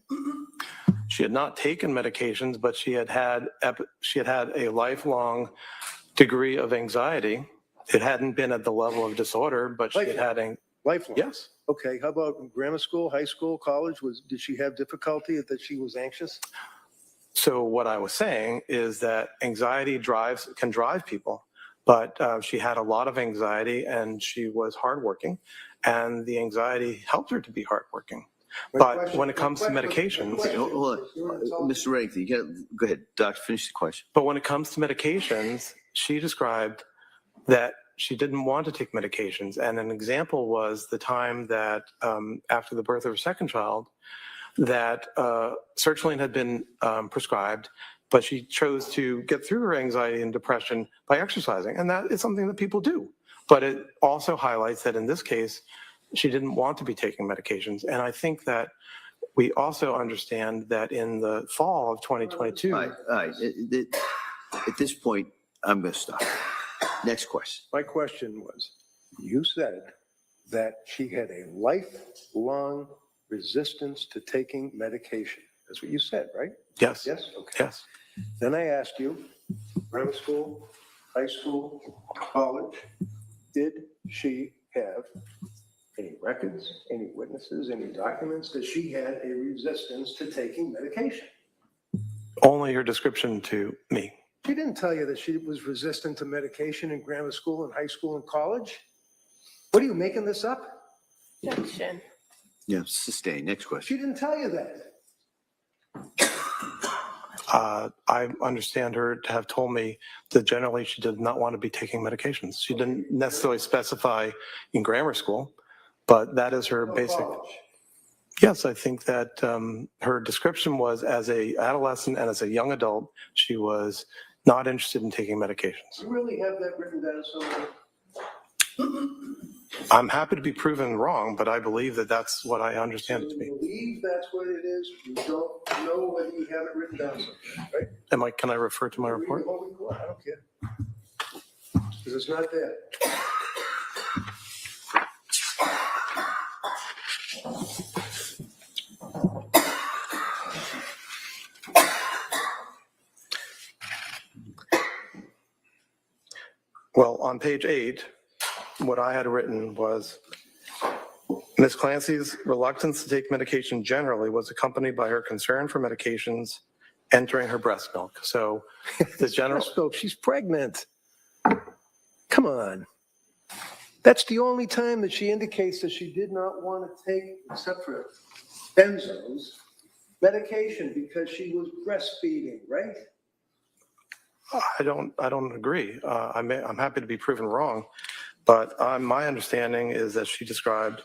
She had not taken medications, but she had had a lifelong degree of anxiety. It hadn't been at the level of disorder, but she had had a lifelong. Yes. Okay. How about grammar school, high school, college? Did she have difficulty that she was anxious? So what I was saying is that anxiety can drive people, but she had a lot of anxiety and she was hardworking, and the anxiety helped her to be hardworking. But when it comes to medications, Okay, hold on. Mr. Rankin, you go ahead, Doctor, finish the question. But when it comes to medications, she described that she didn't want to take medications. And an example was the time that after the birth of her second child, that sertraline had been prescribed, but she chose to get through her anxiety and depression by exercising. And that is something that people do. But it also highlights that in this case, she didn't want to be taking medications. And I think that we also understand that in the fall of 2022. All right. At this point, I'm going to stop. Next question. My question was, you said that she had a lifelong resistance to taking medication. That's what you said, right? Yes. Yes? Okay. Yes. Then I asked you, grammar school, high school, college, did she have any records, any witnesses, any documents that she had a resistance to taking medication? Only your description to me. She didn't tell you that she was resistant to medication in grammar school and high school and college? What are you making this up? Objection. Yeah, sustain. Next question. She didn't tell you that. I understand her to have told me that generally she did not want to be taking medications. She didn't necessarily specify in grammar school, but that is her basic. College. Yes, I think that her description was as a adolescent and as a young adult, she was not interested in taking medications. You really have that written down somewhere? I'm happy to be proven wrong, but I believe that that's what I understand it to be. You believe that's what it is? You don't know whether you have it written down somewhere, right? Can I refer to my Read report? the whole report. I don't care. Because it's not there. Well, on page 8, what I had written was, Ms. Clancy's reluctance to take medication generally was accompanied by her concern for medications entering her breast milk. So the general... Breast milk, she's pregnant. Come on. That's the only time that she indicates that she did not want to take, except for benzos, medication because she was breastfeeding, right? I don't agree. I'm happy to be proven wrong, but my understanding is that she described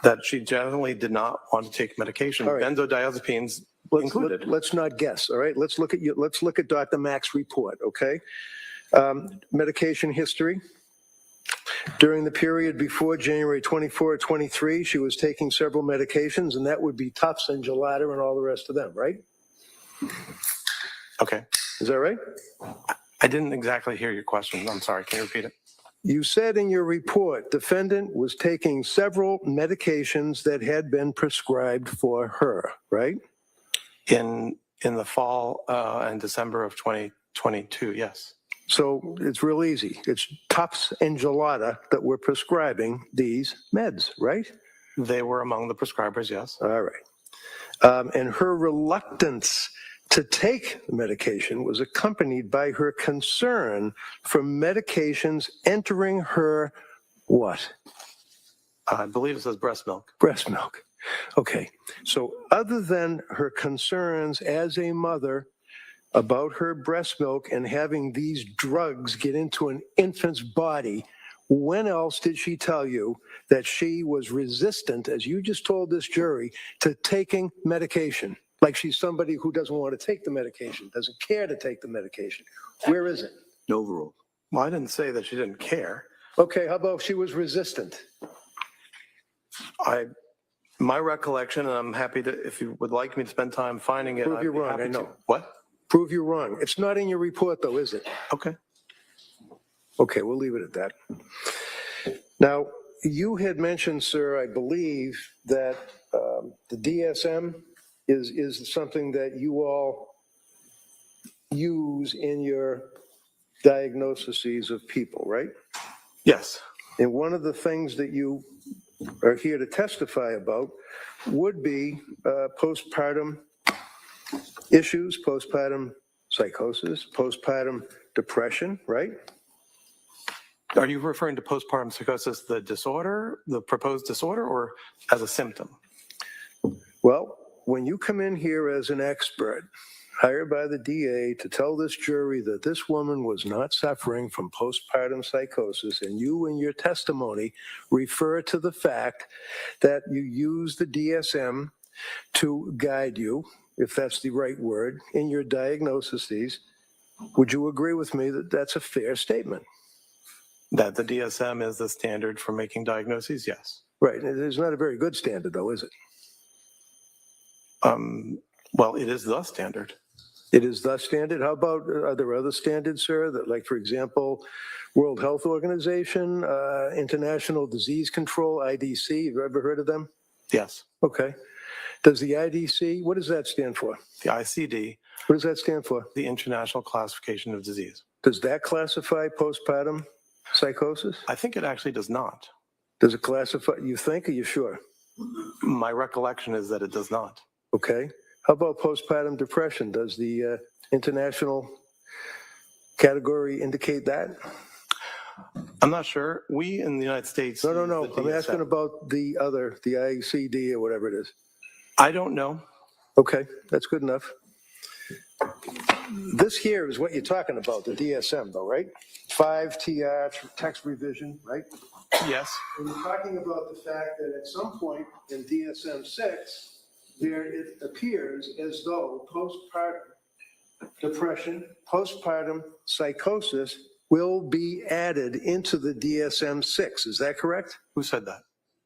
that she generally did not want to take medication, All right. benzodiazepines included. Let's not guess, all right? Let's look at Dr. Mack's report, okay? Medication history. During the period before January 24, 23, she was taking several medications, and that would be Tufts and Gelada and all the rest of them, right? Okay. Is that right? I didn't exactly hear your question. I'm sorry. Can you repeat it? You said in your report, defendant was taking several medications that had been prescribed for her, right? In the fall and December of 2022, yes. So it's real easy. It's Tufts and Gelada that were prescribing these meds, right? They were among the prescribers, yes. All right. And her reluctance to take the medication was accompanied by her concern for medications entering her what? I believe it says breast milk. Breast milk. Okay. So other than her concerns as a mother about her breast milk and having these drugs get into an infant's body, when else did she tell you that she was resistant, as you just told this jury, to taking medication? Like she's somebody who doesn't want to take the medication, doesn't care to take the medication. Where is it? No overrule. Well, I didn't say that she didn't care. Okay, how about if she was resistant? My recollection, and I'm happy to, if you would like me to spend time finding it. Prove I'd you're be wrong, happy I know. to. What? Prove you're wrong. It's not in your report, though, is it? Okay. Okay, we'll leave it at that. Now, you had mentioned, sir, I believe, that the DSM is something that you all use in your diagnoses of people, right? Yes. And one of the things that you are here to testify about would be postpartum issues, postpartum psychosis, postpartum depression, right? Are you referring to postpartum psychosis, the disorder, the proposed disorder, or as a symptom? Well, when you come in here as an expert, hired by the DA to tell this jury that this woman was not suffering from postpartum psychosis, and you in your testimony refer to the fact that you use the DSM to guide you, if that's the right word, in your diagnoses, would you agree with me that that's a fair statement? That the DSM is the standard for making diagnoses? Yes. Right. It's not a very good standard, though, is it? Well, it is the standard. It is the standard. How about, are there other standards, sir, that, like, for example, World Health Organization, International Disease Control, IDC, have you ever heard of them? Yes. Okay. Does the IDC, what does that stand for? The ICD, What does that stand for? the International Classification of Disease. Does that classify postpartum psychosis? I think it actually does not. Does it classify, you think, are you sure? My recollection is that it does not. Okay. How about postpartum depression? Does the international category indicate that? I'm not sure. We in the United States. No. use the I'm DSM. asking about the other, the ICD or whatever it is. I don't know. Okay, that's good enough. This here is what you're talking about, the DSM though, right? 5 TR, text revision, right? Yes. And you're talking about the fact that at some point in DSM-6, there it appears as though postpartum depression, postpartum psychosis will be added into the DSM-6. Is that correct? Who said that?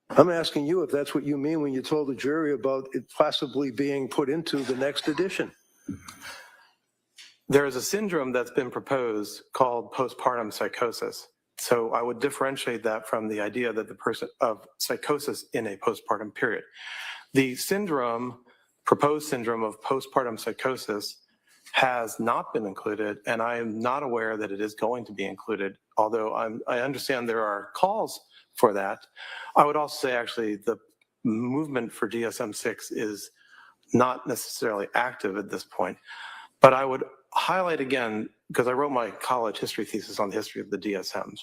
I'm asking you if that's what you mean when you told the jury about it possibly being put into the next edition. There is a syndrome that's been proposed called postpartum psychosis. So I would differentiate that from the idea that the person of psychosis in a postpartum period. The syndrome, proposed syndrome of postpartum psychosis has not been included, and I am not aware that it is going to be included, although I understand there are calls for that. I would also say actually the movement for DSM-6 is not necessarily active at this point, but I would highlight again, because I wrote my college history thesis on the history of the DSMs.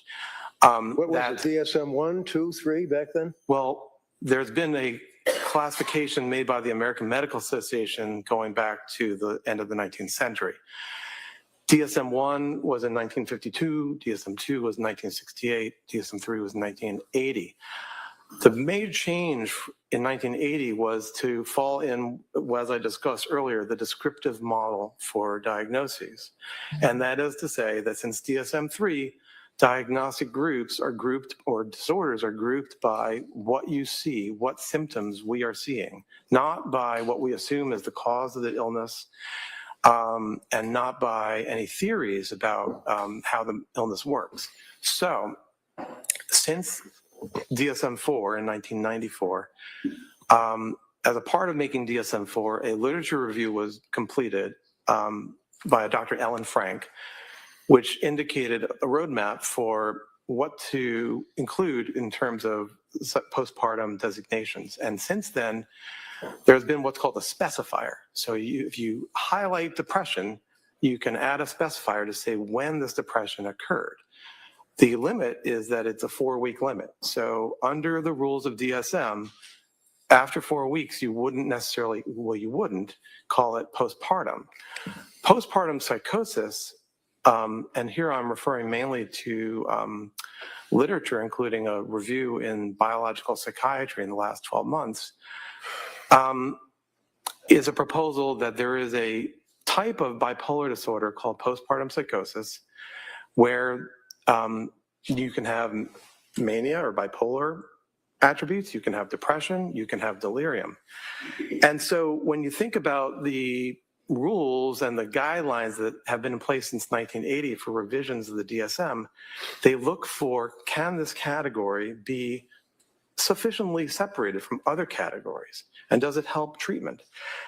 What was it, DSM 1, 2, 3 back then? Well, there's been a classification made by the American Medical Association going back to the end of the 19th century. DSM-1 was in 1952, DSM-2 was 1968, DSM-3 was 1980. The major change in 1980 was to fall in, as I discussed earlier, the descriptive model for diagnoses. And that is to say that since DSM-3, diagnostic groups are grouped, or disorders are grouped by what you see, what symptoms we are seeing, not by what we assume is the cause of the illness, and not by any theories about how the illness works. So since DSM-4 in 1994, as a part of making DSM-4, a literature review was completed by Dr. Ellen Frank, which indicated a roadmap for what to include in terms of postpartum designations. And since then, there's been what's called a specifier. So if you highlight depression, you can add a specifier to say when this depression occurred. The limit is that it's a 4-week limit. So under the rules of DSM, after 4 weeks, you wouldn't necessarily, well, you wouldn't call it postpartum. Postpartum psychosis, and here I'm referring mainly to literature, including a review in biological psychiatry in the last 12 months, is a proposal that there is a type of bipolar disorder called postpartum psychosis, where you can have mania or bipolar attributes, you can have depression, you can have delirium. And so when you think about the rules and the guidelines that have been in place since 1980 for revisions of the DSM, they look for, can this category be sufficiently separated from other categories? And does it help treatment?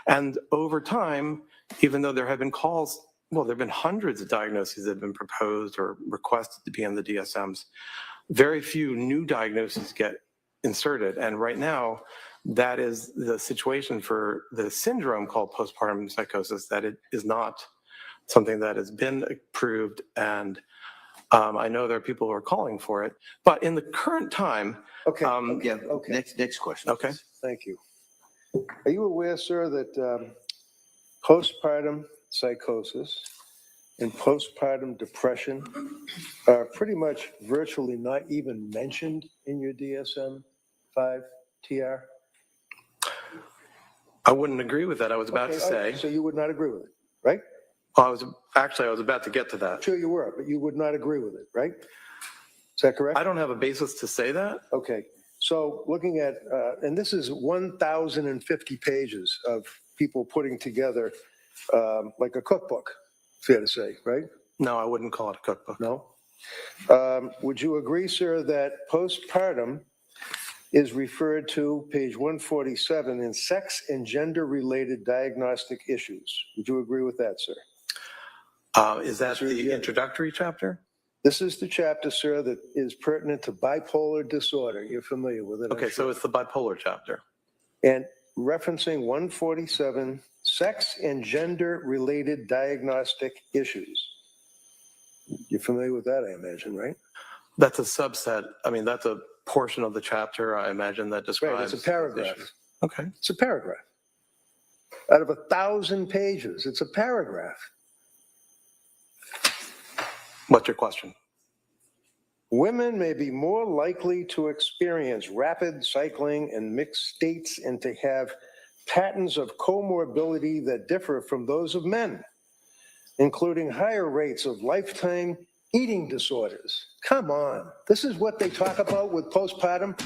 And over time, even though there have been calls, well, there have been hundreds of diagnoses that have been proposed or requested to be in the DSMs, very few new diagnoses get inserted. And right now, that is the situation for the syndrome called postpartum psychosis, that it is not something that has been approved. And I know there are people who are calling for it. But in the current time... Okay. Next question. Okay. Please. Thank you. Are you aware, sir, that postpartum psychosis and postpartum depression are pretty much virtually not even mentioned in your DSM-5 TR? I wouldn't agree with that. I was about to say. So you would not agree with it, right? Well, I was about to get to that. Sure you were, but you would not agree with it, right? Is that correct? I don't have a basis to say that. Okay. So looking at, and this is 1,050 pages of people putting together like a cookbook, fair to say, right? No, I wouldn't call it a cookbook. No? Would you agree, sir, that postpartum is referred to, page 147, in sex and gender-related diagnostic issues. Would you agree with that, sir? Is that the introductory chapter? This is the chapter, sir, that is pertinent to bipolar disorder. You're familiar with it. I'm Okay, so sure. it's the bipolar chapter. And referencing 147, sex and gender-related diagnostic issues. You're familiar with that, I imagine, right? That's a subset. I mean, that's a portion of the chapter, I imagine, that describes. Right, it's a paragraph. issues. Okay. It's a paragraph. Out of 1,000 pages, it's a paragraph. What's your question? Women may be more likely to experience rapid cycling and mixed states and to have patterns of comorbidity that differ from those of men, including higher rates of lifetime eating disorders. Come on. This is what they talk about with postpartum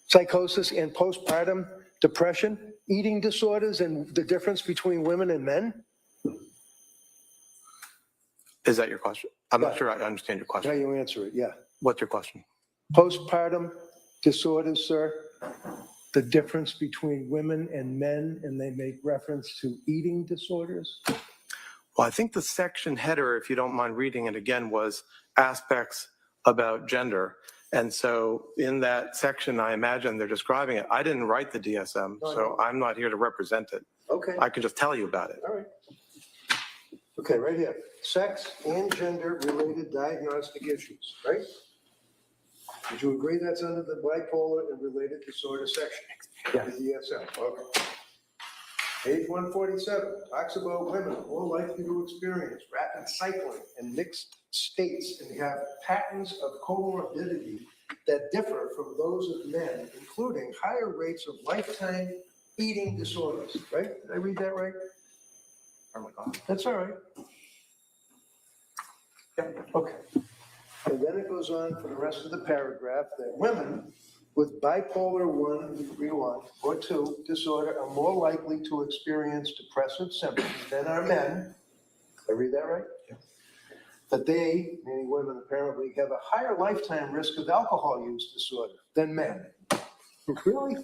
psychosis and postpartum depression, eating disorders, and the difference between women and men? Is that your question? I'm Yeah. not sure I understand your question. Now you answer it, yeah. What's your question? Postpartum disorders, sir, the difference between women and men, and they make reference to eating disorders? Well, I think the section header, if you don't mind reading it again, was aspects about gender. And so in that section, I imagine they're describing it. I didn't write the DSM, so I'm not here to represent it. Okay, I can just tell you about it. all right. Okay, right here, sex and gender-related diagnostic issues, right? Would you agree that's under the bipolar and related disorder section? Yes. The DSM, okay. Page 147 talks about women more likely to experience rapid cycling and mixed states and have patterns of comorbidity that differ from those of men, including higher rates of lifetime eating disorders, right? Did I read that right? Oh my God. That's all right. Yeah, okay. And then it goes on for the rest of the paragraph that women with bipolar 1 or 2 disorder are more likely to experience depressive symptoms than are men. Did I read that right? Yeah. That they, meaning women, apparently have a higher lifetime risk of alcohol use disorder than men. Really?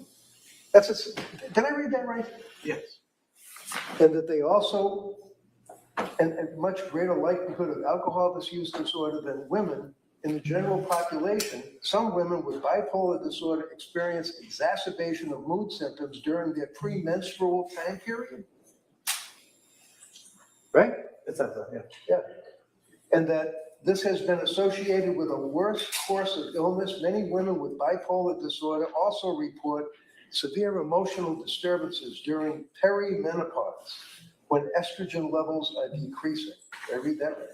Did I read that right? Yes. And that they also, and much greater likelihood of alcohol misuse disorder than women in the general population. Some women with bipolar disorder experience exacerbation of mood symptoms during their premenstrual time period. Right? It says that, yeah. Yeah. And that this has been associated with a worse course of illness. Many women with bipolar disorder also report severe emotional disturbances during perimenopause when estrogen levels are decreasing. Did I read that right?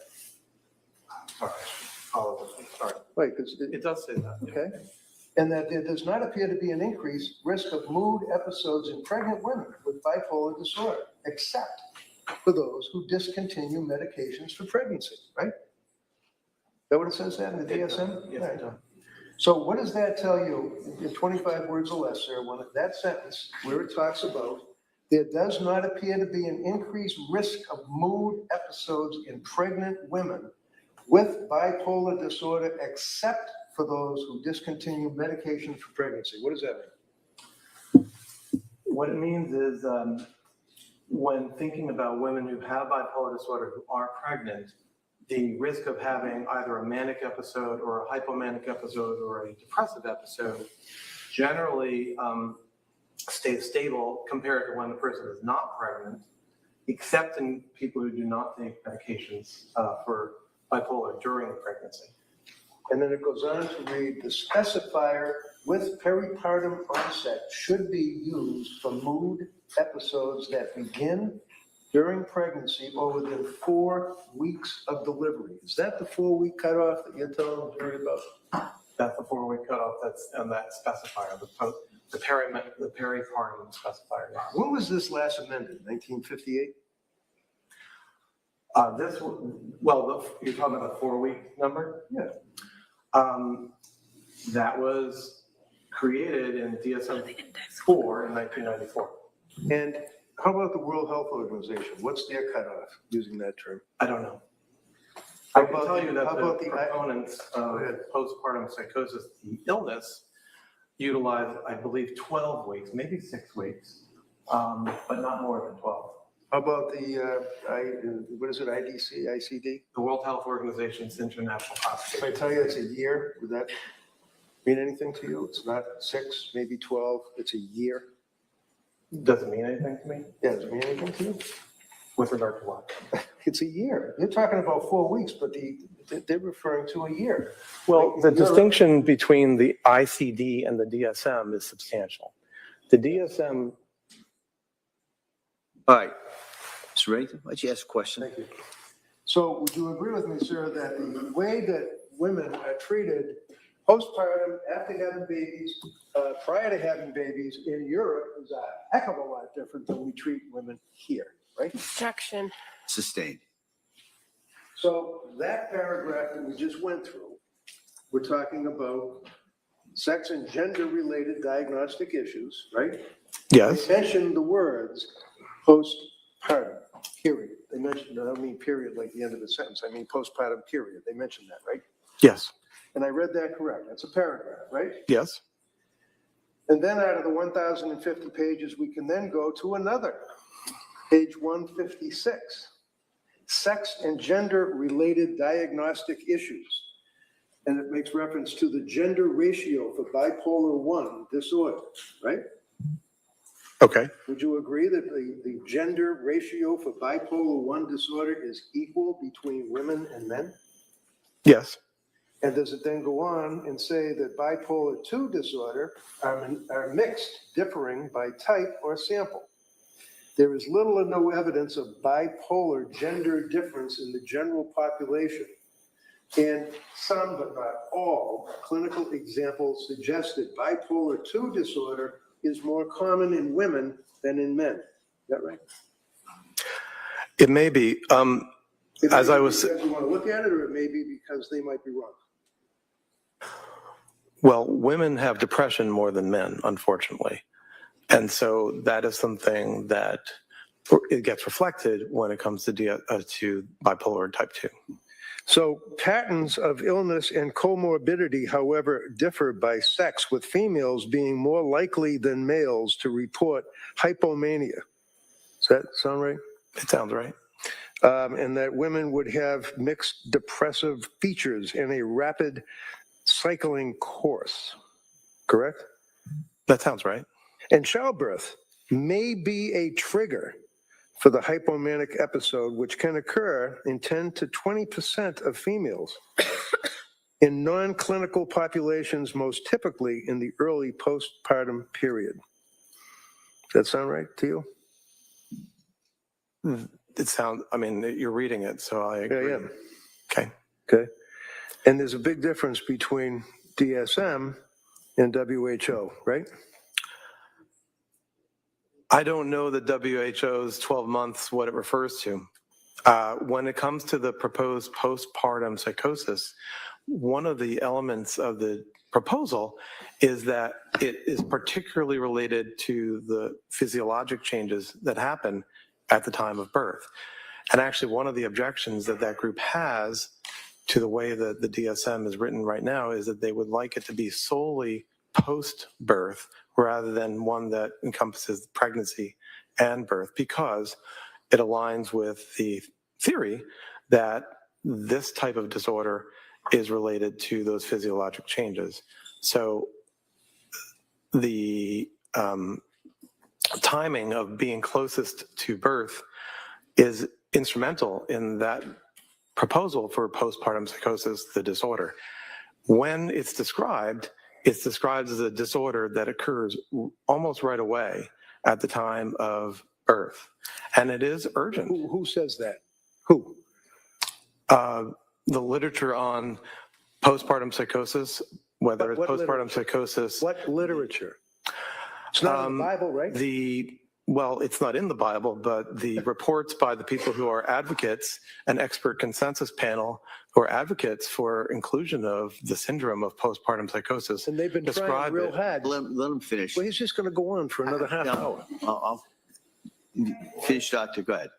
All right. Sorry. Right, because It does say that. Yeah. okay. And that there does not appear to be an increased risk of mood episodes in pregnant women with bipolar disorder, except for those who discontinue medications for pregnancy, right? Is that what it says that in the DSM? Yes, Right. it does. So what does that tell you in 25 words or less, sir, when that sentence where it talks about there does not appear to be an increased risk of mood episodes in pregnant women with bipolar disorder, except for those who discontinue medication for pregnancy? What does that mean? What it means is when thinking about women who have bipolar disorder who are pregnant, the risk of having either a manic episode or a hypomanic episode or a depressive episode generally stays stable compared to when the person is not pregnant, except in people who do not take medications for bipolar during pregnancy. And then it goes on to read, the specifier with peripartum onset should be used for mood episodes that begin during pregnancy or within 4 weeks of delivery. Is that the 4-week cutoff that you're telling the jury about? That's the 4-week cutoff. That's on that specifier, the peripartum specifier. Yes. When was this last amended? 1958? You're talking about the 4-week number? Yeah. That was created in DSM-4 in 1994. And how about the World Health Organization? What's their cutoff using that term? I don't know. How I can about tell you that how the about proponents of postpartum psychosis, the illness, utilize, I believe, 12 weeks, maybe 6 weeks, but not more than 12. How about the, what is it, IDC, ICD? The World Health Organization's International Hospital. If I tell you it's a year, would that mean anything to you? It's not 6, maybe 12, it's a year? Does it mean anything to me? Yeah, does it mean anything to you? With regard to what? It's a year. You're talking about 4 weeks, but they're referring to a year. Well, the distinction between the ICD and the DSM is substantial. The DSM. All right. Mr. Reddington, why don't you ask a question? Thank you. So would you agree with me, sir, that the way that women are treated postpartum, after having babies, prior to having babies in Europe is a heck of a lot different than we treat women here, right? Objection. Sustained. So that paragraph that we just went through, we're talking about sex and gender-related diagnostic issues, right? Yes. They mentioned the words postpartum, period. They mentioned, I don't mean period like the end of the sentence, I mean postpartum, period. They mentioned that, right? Yes. And I read that correct. That's a paragraph, right? Yes. And then out of the 1,050 pages, we can then go to another, page 156. Sex and gender-related diagnostic issues. And it makes reference to the gender ratio for bipolar 1 disorder, right? Okay. Would you agree that the gender ratio for bipolar 1 disorder is equal between women and men? Yes. And does it then go on and say that bipolar 2 disorder are mixed, differing by type or sample? There is little or no evidence of bipolar gender difference in the general population. And some, but not all, clinical examples suggest that bipolar 2 disorder is more common in women than in men. Is that right? It may be. It As may I be was. because you want to look at it, or it may be because they might be wrong. Well, women have depression more than men, unfortunately. And so that is something that it gets reflected when it comes to bipolar type 2. So patterns of illness and comorbidity, however, differ by sex, with females being more likely than males to report hypomania. Does that sound right? It sounds right. And that women would have mixed depressive features in a rapid cycling course, correct? That sounds right. And childbirth may be a trigger for the hypomanic episode, which can occur in 10 to 20% of females. In non-clinical populations, most typically in the early postpartum period. Does that sound right to you? It sounds, I mean, you're reading it, so I agree. Yeah. Okay. Okay. And there's a big difference between DSM and WHO, right? I don't know the WHO's 12 months, what it refers to. When it comes to the proposed postpartum psychosis, one of the elements of the proposal is that it is particularly related to the physiologic changes that happen at the time of birth. And actually, one of the objections that that group has to the way that the DSM is written right now is that they would like it to be solely post-birth rather than one that encompasses pregnancy and birth, because it aligns with the theory that this type of disorder is related to those physiologic changes. So the timing of being closest to birth is instrumental in that proposal for postpartum psychosis, the disorder. When it's described as a disorder that occurs almost right away at the time of birth. And it is urgent. Who says that? Who? The literature on postpartum psychosis, whether it's postpartum psychosis. What literature? It's not in the Bible, right? Well, it's not in the Bible, but the reports by the people who are advocates, an expert consensus panel who are advocates for inclusion of the syndrome of postpartum psychosis. And they've been trying real hard. Let him finish. Well, he's just going to go on for another half hour. I'll finish, Doctor. Go ahead.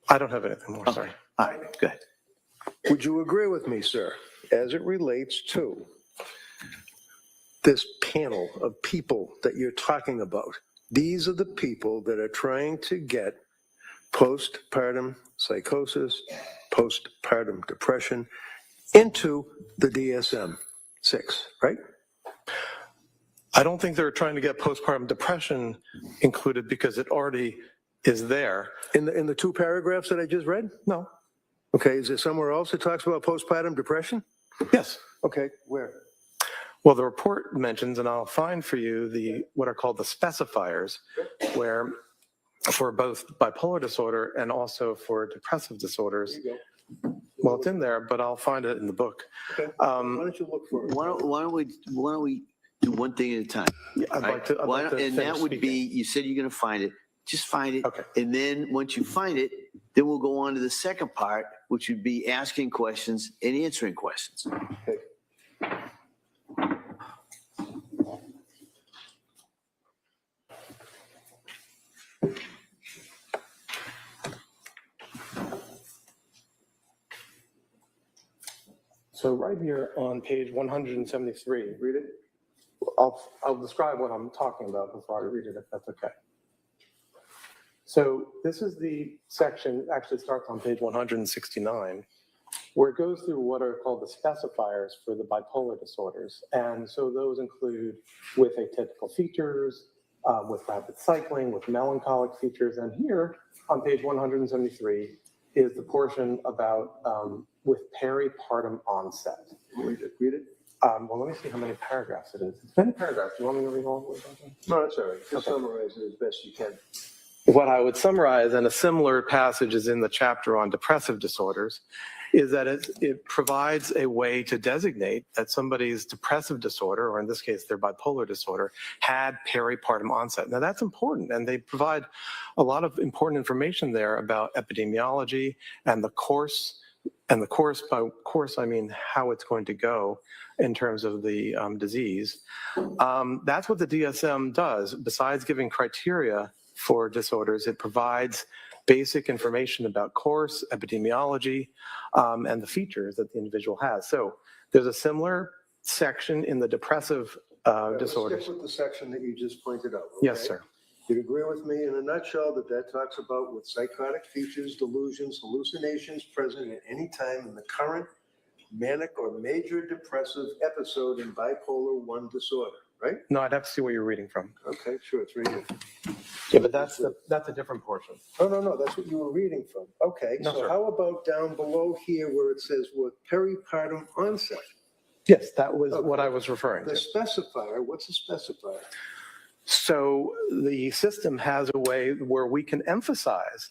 I don't have anything more, sorry. All right, go ahead. Would you agree with me, sir, as it relates to this panel of people that you're talking about, these are the people that are trying to get postpartum psychosis, postpartum depression into the DSM-6, right? I don't think they're trying to get postpartum depression included because it already is there. In the 2 paragraphs that I just read? No. Okay, is there somewhere else that talks about postpartum depression? Yes. Okay, where? Well, the report mentions, and I'll find for you the what are called the specifiers, where for both bipolar disorder and also for depressive disorders. There you go. Well, it's in there, but I'll find it in the book. Okay. Why don't you look for it? Why don't we do one thing at a time? Yeah, I'd like to. And that would be, you said you're going to find it. Just find it. Okay. And then once you find it, then we'll go on to the second part, which would be asking questions and answering questions. Okay. So right here on page 173, read it. I'll describe what I'm talking about before I read it, if that's okay. So this is the section, actually starts on page 169, where it goes through what are called the specifiers for the bipolar disorders. And so those include with atypical features, with rapid cycling, with melancholic features. And here on page 173 is the portion about with peripartum onset. Read it. Well, let me see how many paragraphs it is. It's many paragraphs. Do you want me to read all the way down? No, that's all right. Just summarize it as best you can. What I would summarize, and a similar passage is in the chapter on depressive disorders, is that it provides a way to designate that somebody's depressive disorder, or in this case, their bipolar disorder, had peripartum onset. Now, that's important, and they provide a lot of important information there about epidemiology and the course. And the course, by course, I mean how it's going to go in terms of the disease. That's what the DSM does. Besides giving criteria for disorders, it provides basic information about course, epidemiology, and the features that the individual has. So there's a similar section in the depressive disorders. Let's stick with the section that you just pointed out. Okay? Yes, sir. You'd agree with me in a nutshell that talks about with psychotic features, delusions, hallucinations present at any time in the current manic or major depressive episode in bipolar 1 disorder, right? No, I'd have to see what you're reading from. Okay, sure, it's right here. Yeah, but that's a different portion. No, that's what you were reading from. Okay, No, so sir. how about down below here where it says with peripartum onset? Yes, that was what I was referring The to. specifier, what's a specifier? So the system has a way where we can emphasize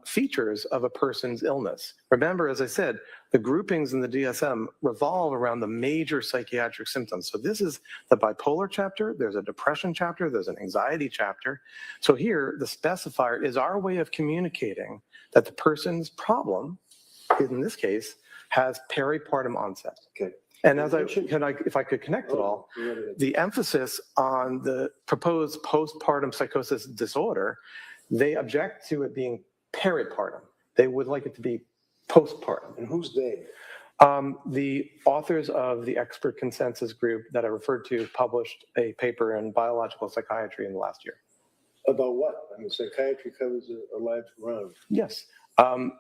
features of a person's illness. Remember, as I said, the groupings in the DSM revolve around the major psychiatric symptoms. So this is the bipolar chapter, there's a depression chapter, there's an anxiety chapter. So here, the specifier is our way of communicating that the person's problem, in this case, has peripartum onset. Okay. And as if I could connect it all, the emphasis on the proposed postpartum psychosis disorder, they object to it being peripartum. They would like it to be postpartum. And who's they? The authors of the expert consensus group that I referred to published a paper in biological psychiatry in the last year. About what? I mean, psychiatry covers a large ground. Yes.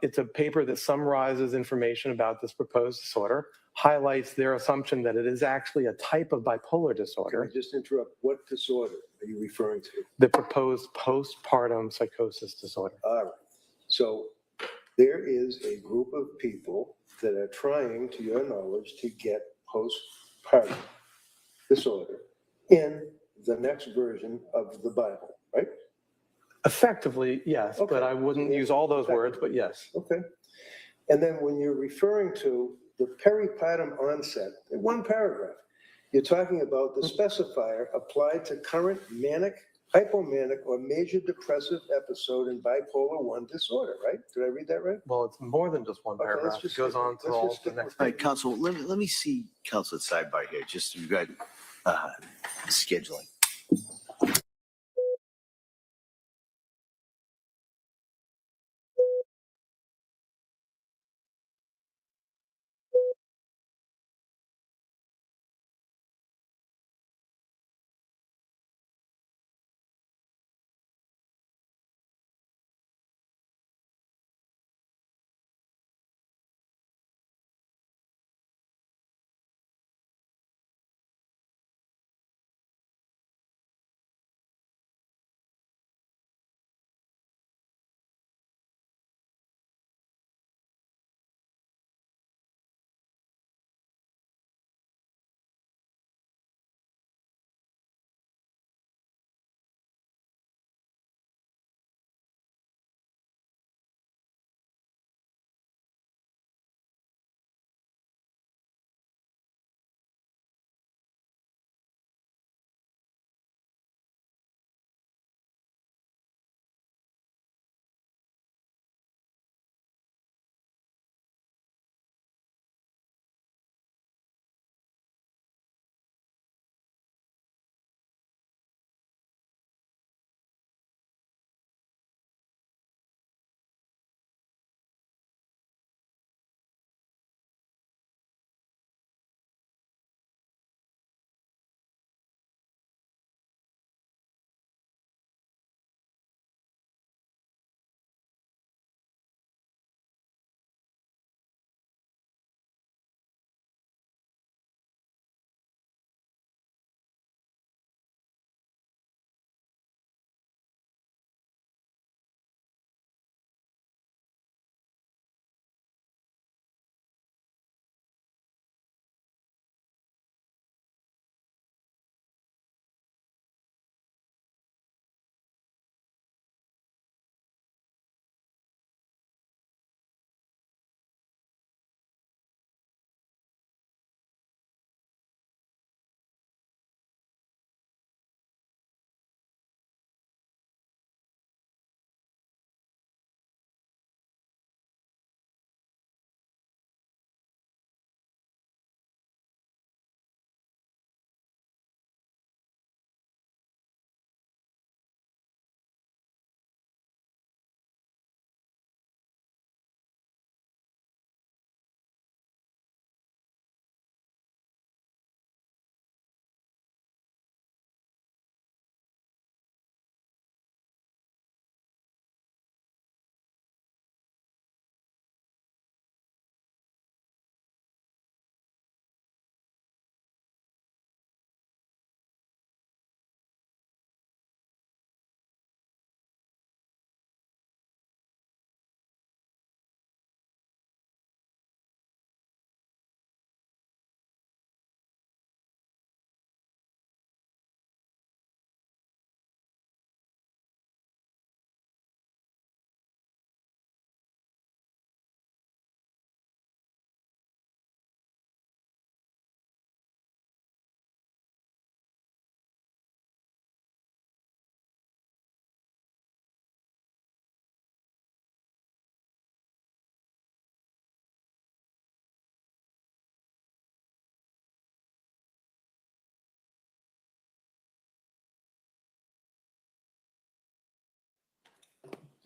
It's a paper that summarizes information about this proposed disorder, highlights their assumption that it is actually a type of bipolar disorder. Can I just interrupt? What disorder are you referring to? The proposed postpartum psychosis disorder. All right. So there is a group of people that are trying, to your knowledge, to get postpartum disorder in the next version of the Bible, right? Effectively, yes, Okay. but I wouldn't use all those words, but yes. Okay. And then when you're referring to the peripartum onset, in one paragraph, you're talking about the specifier applied to current manic, hypomanic, or major depressive episode in bipolar 1 disorder, right? Did I read that right? Well, it's more than just one Okay, let's paragraph. just It goes stick- on to let's all just the stick next. All right, Counsel, let me see Counsel's sidebar here, just we've got scheduling.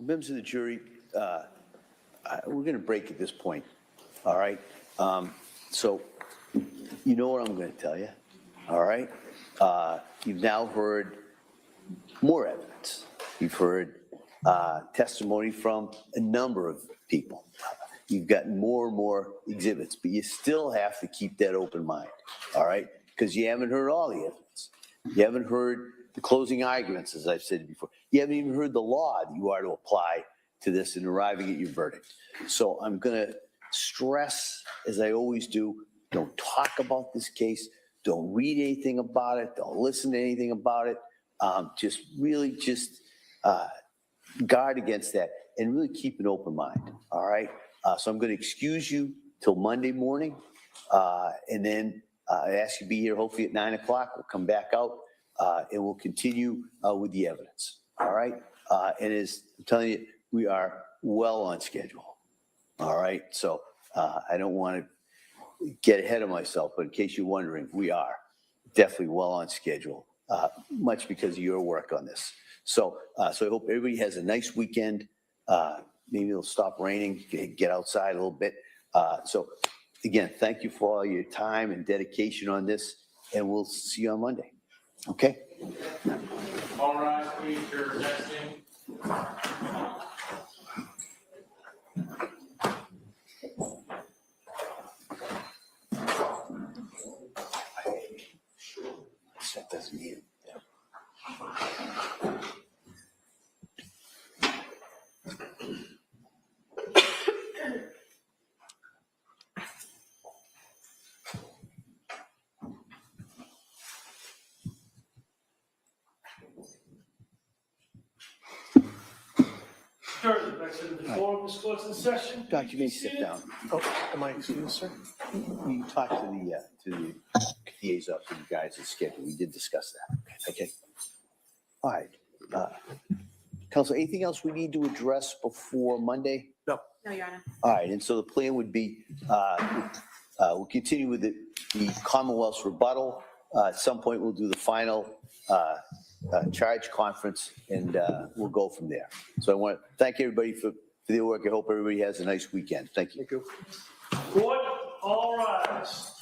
Members of the jury, we're going to break at this point, all right? So you know what I'm going to tell you, all right? You've now heard more evidence. You've heard testimony from a number of people. You've gotten more and more exhibits, but you still have to keep that open mind, all right? Because you haven't heard all the evidence. You haven't heard the closing arguments, as I've said before. You haven't even heard the law that you are to apply to this in arriving at your verdict. So I'm going to stress, as I always do, don't talk about this case. Don't read anything about it. Don't listen to anything about it. Just really guard against that and really keep an open mind, all right? So I'm going to excuse you till Monday morning, and then I ask you to be here hopefully at 9 o'clock. We'll come back out, and we'll continue with the evidence, all right? And as I'm telling you, we are well on schedule, all right? So I don't want to get ahead of myself, but in case you're wondering, we are definitely well on schedule, much because of your work on this. So I hope everybody has a nice weekend. Maybe it'll stop raining, get outside a little bit. So again, thank you for all your time and dedication on this, and we'll see you on Monday. Okay? All rise, please, your testing. That doesn't mean. Third, back to the floor of this court's in session. Doctor, you may sit down. Oh, am I excused, sir? You talk to the PAs up to you guys' schedule. We did discuss that. Okay. All right. Counsel, anything else we need to address before Monday? No. No, Your Honor. All right. And so the plan would be we'll continue with the Commonwealth's rebuttal. At some point, we'll do the final charge conference, and we'll go from there. So I want to thank everybody for their work. I hope everybody has a nice weekend. Thank you. Thank you. Court, all rise.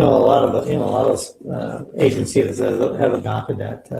a lot of agencies have adopted that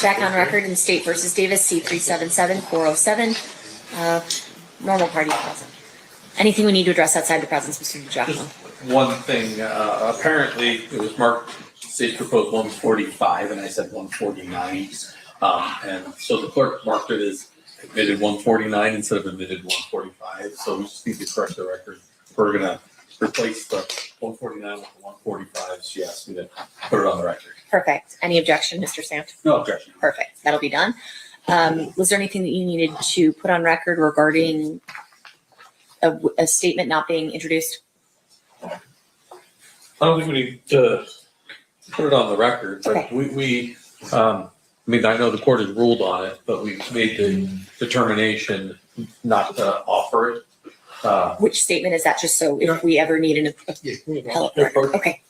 Back on record in State versus Davis, C-377-407. Normal party present. Anything we need to address outside the presence, Mr. Giacomo? One thing, apparently it was marked, state proposed 145 and I said 149. And so the clerk marked it as admitted 149 instead of admitted 145. So we just need to correct the record. We're gonna replace the 149 with the 145. She asked me to put it on the record. Perfect. Any objection, Mr. Sant? No objection. Perfect. That'll be done. Was there anything that you needed to put on record regarding a statement not being introduced? I don't think we need to put it on the record, but Okay. I mean, I know the court has ruled on it, but we made the determination not to offer it. Which statement is that, just so if we ever need an appellate record? Okay.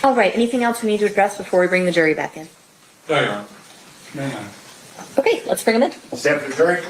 All right. Anything else we need to address before we bring the jury back in? No, Your Honor. No. Okay, let's bring them in. Stand for the jury.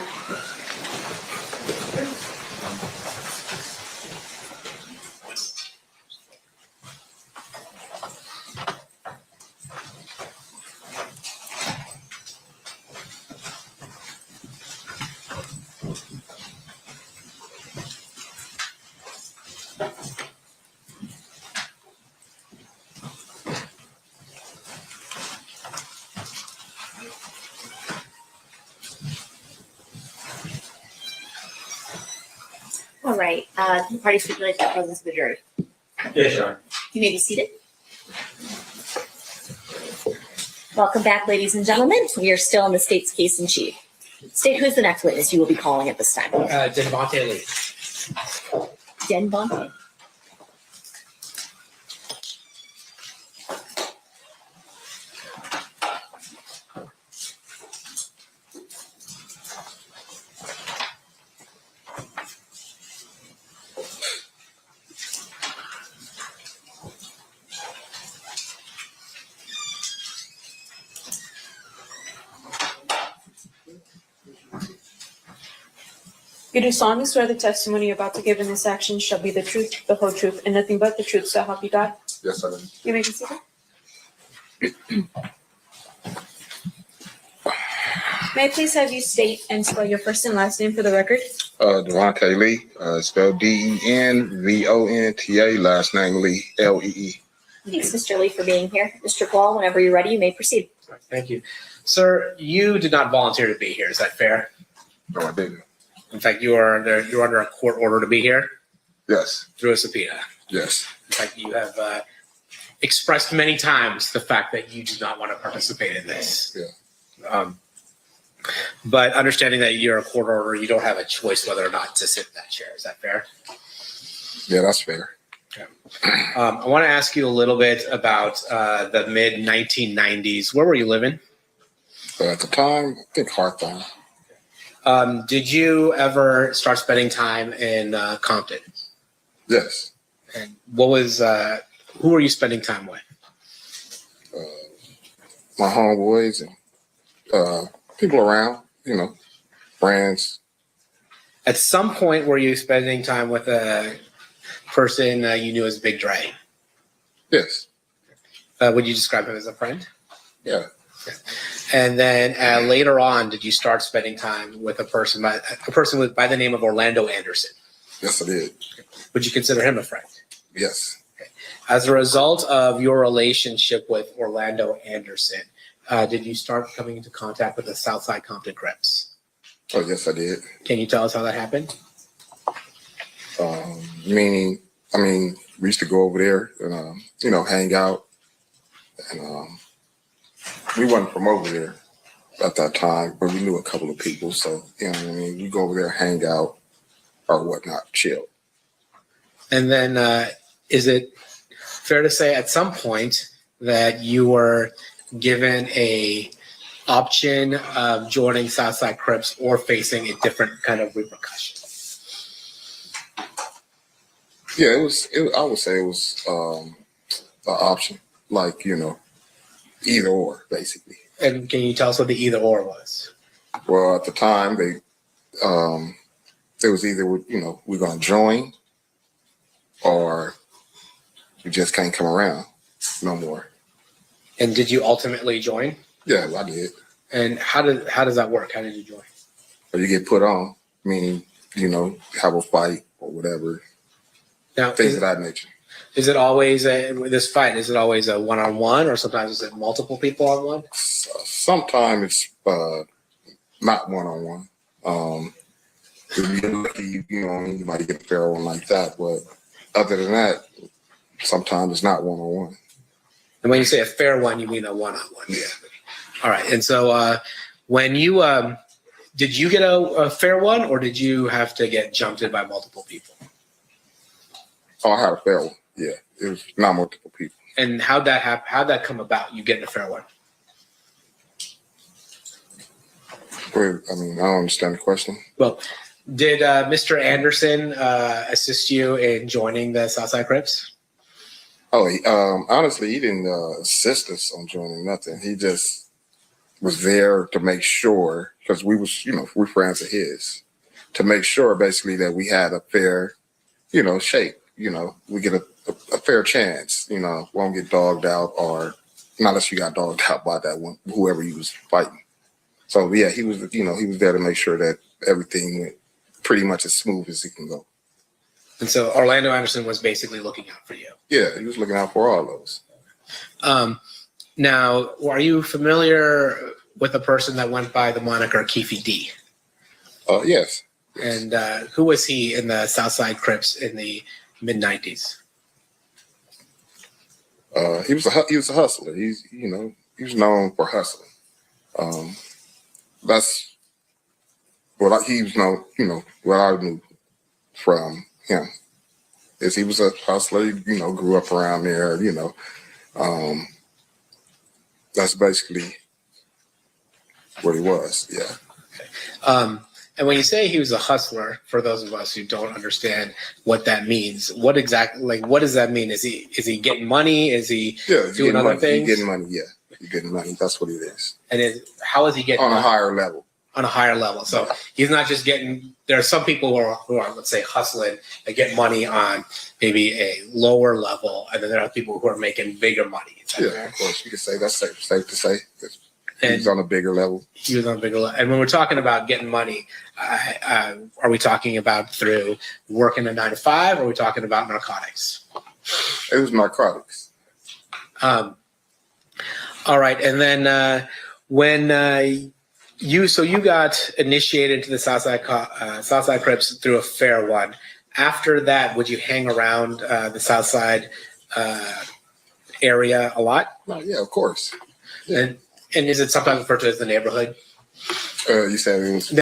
All right. The party stipulates the presence of the jury. Yes, Your Honor. You may be seated. Welcome back, ladies and gentlemen. We are still in the state's case in chief. State, who's the next witness you will be calling at this time? Denvonte Lee. Denvonte. You do solemnly swear the testimony you're about to give in this action shall be the truth, the whole truth, and nothing but the truth, so help you God? Yes, I do. You may be seated. May I please have you state and spell your first and last name for the record? Devontae Lee, spelled D-E-N-V-O-N-T-A, last name Lee, L-E-E. Thanks, Mr. Lee, for being here. Mr. Paul, whenever you're ready, you may proceed. Thank you. Sir, you did not volunteer to be here, is that fair? No, I didn't. In fact, you're under a court order to be here? Yes. Through a subpoena? Yes. In fact, you have expressed many times the fact that you do not want to participate in this. Yeah. But understanding that you're a court order, you don't have a choice whether or not to sit in that chair. Is that fair? Yeah, that's fair. Okay. I want to ask you a little bit about the mid-1990s. Where were you living? At the time, I think Hawthorne. Did you ever start spending time in Compton? Yes. And what was, who were you spending time with? My homeboys and people around, friends. At some point, were you spending time with a person you knew as Big Dre? Yes. Would you describe him as a friend? Yeah. And then later on, did you start spending time with a person by the name of Orlando Anderson? Yes, I did. Would you consider him a friend? Yes. Okay. As a result of your relationship with Orlando Anderson, did you start coming into contact with the Southside Compton Crips? Oh, yes, I did. Can you tell us how that happened? We used to go over there and, hang out. And we wasn't from over there. at that time, but we knew a couple of people, so you know what I mean. We go over there, hang out, or whatnot, chill. And then is it fair to say at some point that you were given a option of joining Southside Crips or facing a different kind of repercussion? Yeah, I would say it was an option, like, you know, either or, basically. And can you tell us what the either or was? Well, at the time, it was either, you know, we're going to join or you just can't come around no more. And did you ultimately join? Yeah, I did. And how does that work? How did you join? Or you get put on, meaning, you know, have a fight or whatever. Now, things of that nature. Is it always this fight? Is it always a one-on-one, or sometimes is it multiple people on one? Sometimes it's not one-on-one. If you're lucky, you know, you might get a fair one like that. But other than that, sometimes it's not one-on-one. And when you say a fair one, you mean a one-on-one? Yeah. All right. And so when you did you get a fair one, or did you have to get jumped in by multiple people? Oh, I had a fair one. Yeah, it was not multiple people. And how'd that happen? How'd that come about? You getting a fair one? Wait, I mean, I don't understand the question. Well, did Mr. Anderson assist you in joining the Southside Crips? Oh, honestly, he didn't assist us on joining nothing. He just was there to make sure, because we was, you know, we're friends of his, to make sure basically that we had a fair, you know, shake. You know, we get a fair chance, you know, won't get dogged out, or not unless you got dogged out by that one, whoever he was fighting. So yeah, he was, you know, he was there to make sure that everything went pretty much as smooth as it can go. And so Orlando Anderson was basically looking out for you. Yeah, he was looking out for all those. Now, are you familiar with a person that went by the moniker Keefy D? Yes. And who was he in the Southside Crips in the mid-90s? He was a hustler. He's, you know, he was known for hustling. That's what he was known, you know, what I knew from him is he was a hustler. You know, grew up around there. You know, that's basically what he was. Yeah. And when you say he was a hustler, for those of us who don't understand what that means, what does that mean? Is he getting money? Is he doing other things? He's getting money, yeah. He's getting money. That's what it is. And how is he getting on money? A higher level? On a higher level. So he's not just getting, there are some people who are, let's say, hustling and get money on maybe a lower level, and then there are people who are making bigger money. Yeah, of course. You could say that's safe to say. He's on a bigger level. He was on a bigger level. And when we're talking about getting money, are we talking about through working a 9-to-5, or are we talking about narcotics? It was narcotics. All right. And then when you got initiated into the Southside Crips through a fair one. After that, would you hang around the Southside area a lot? Yeah, of course. Yeah. And is it sometimes referred to as the neighborhood? You said it was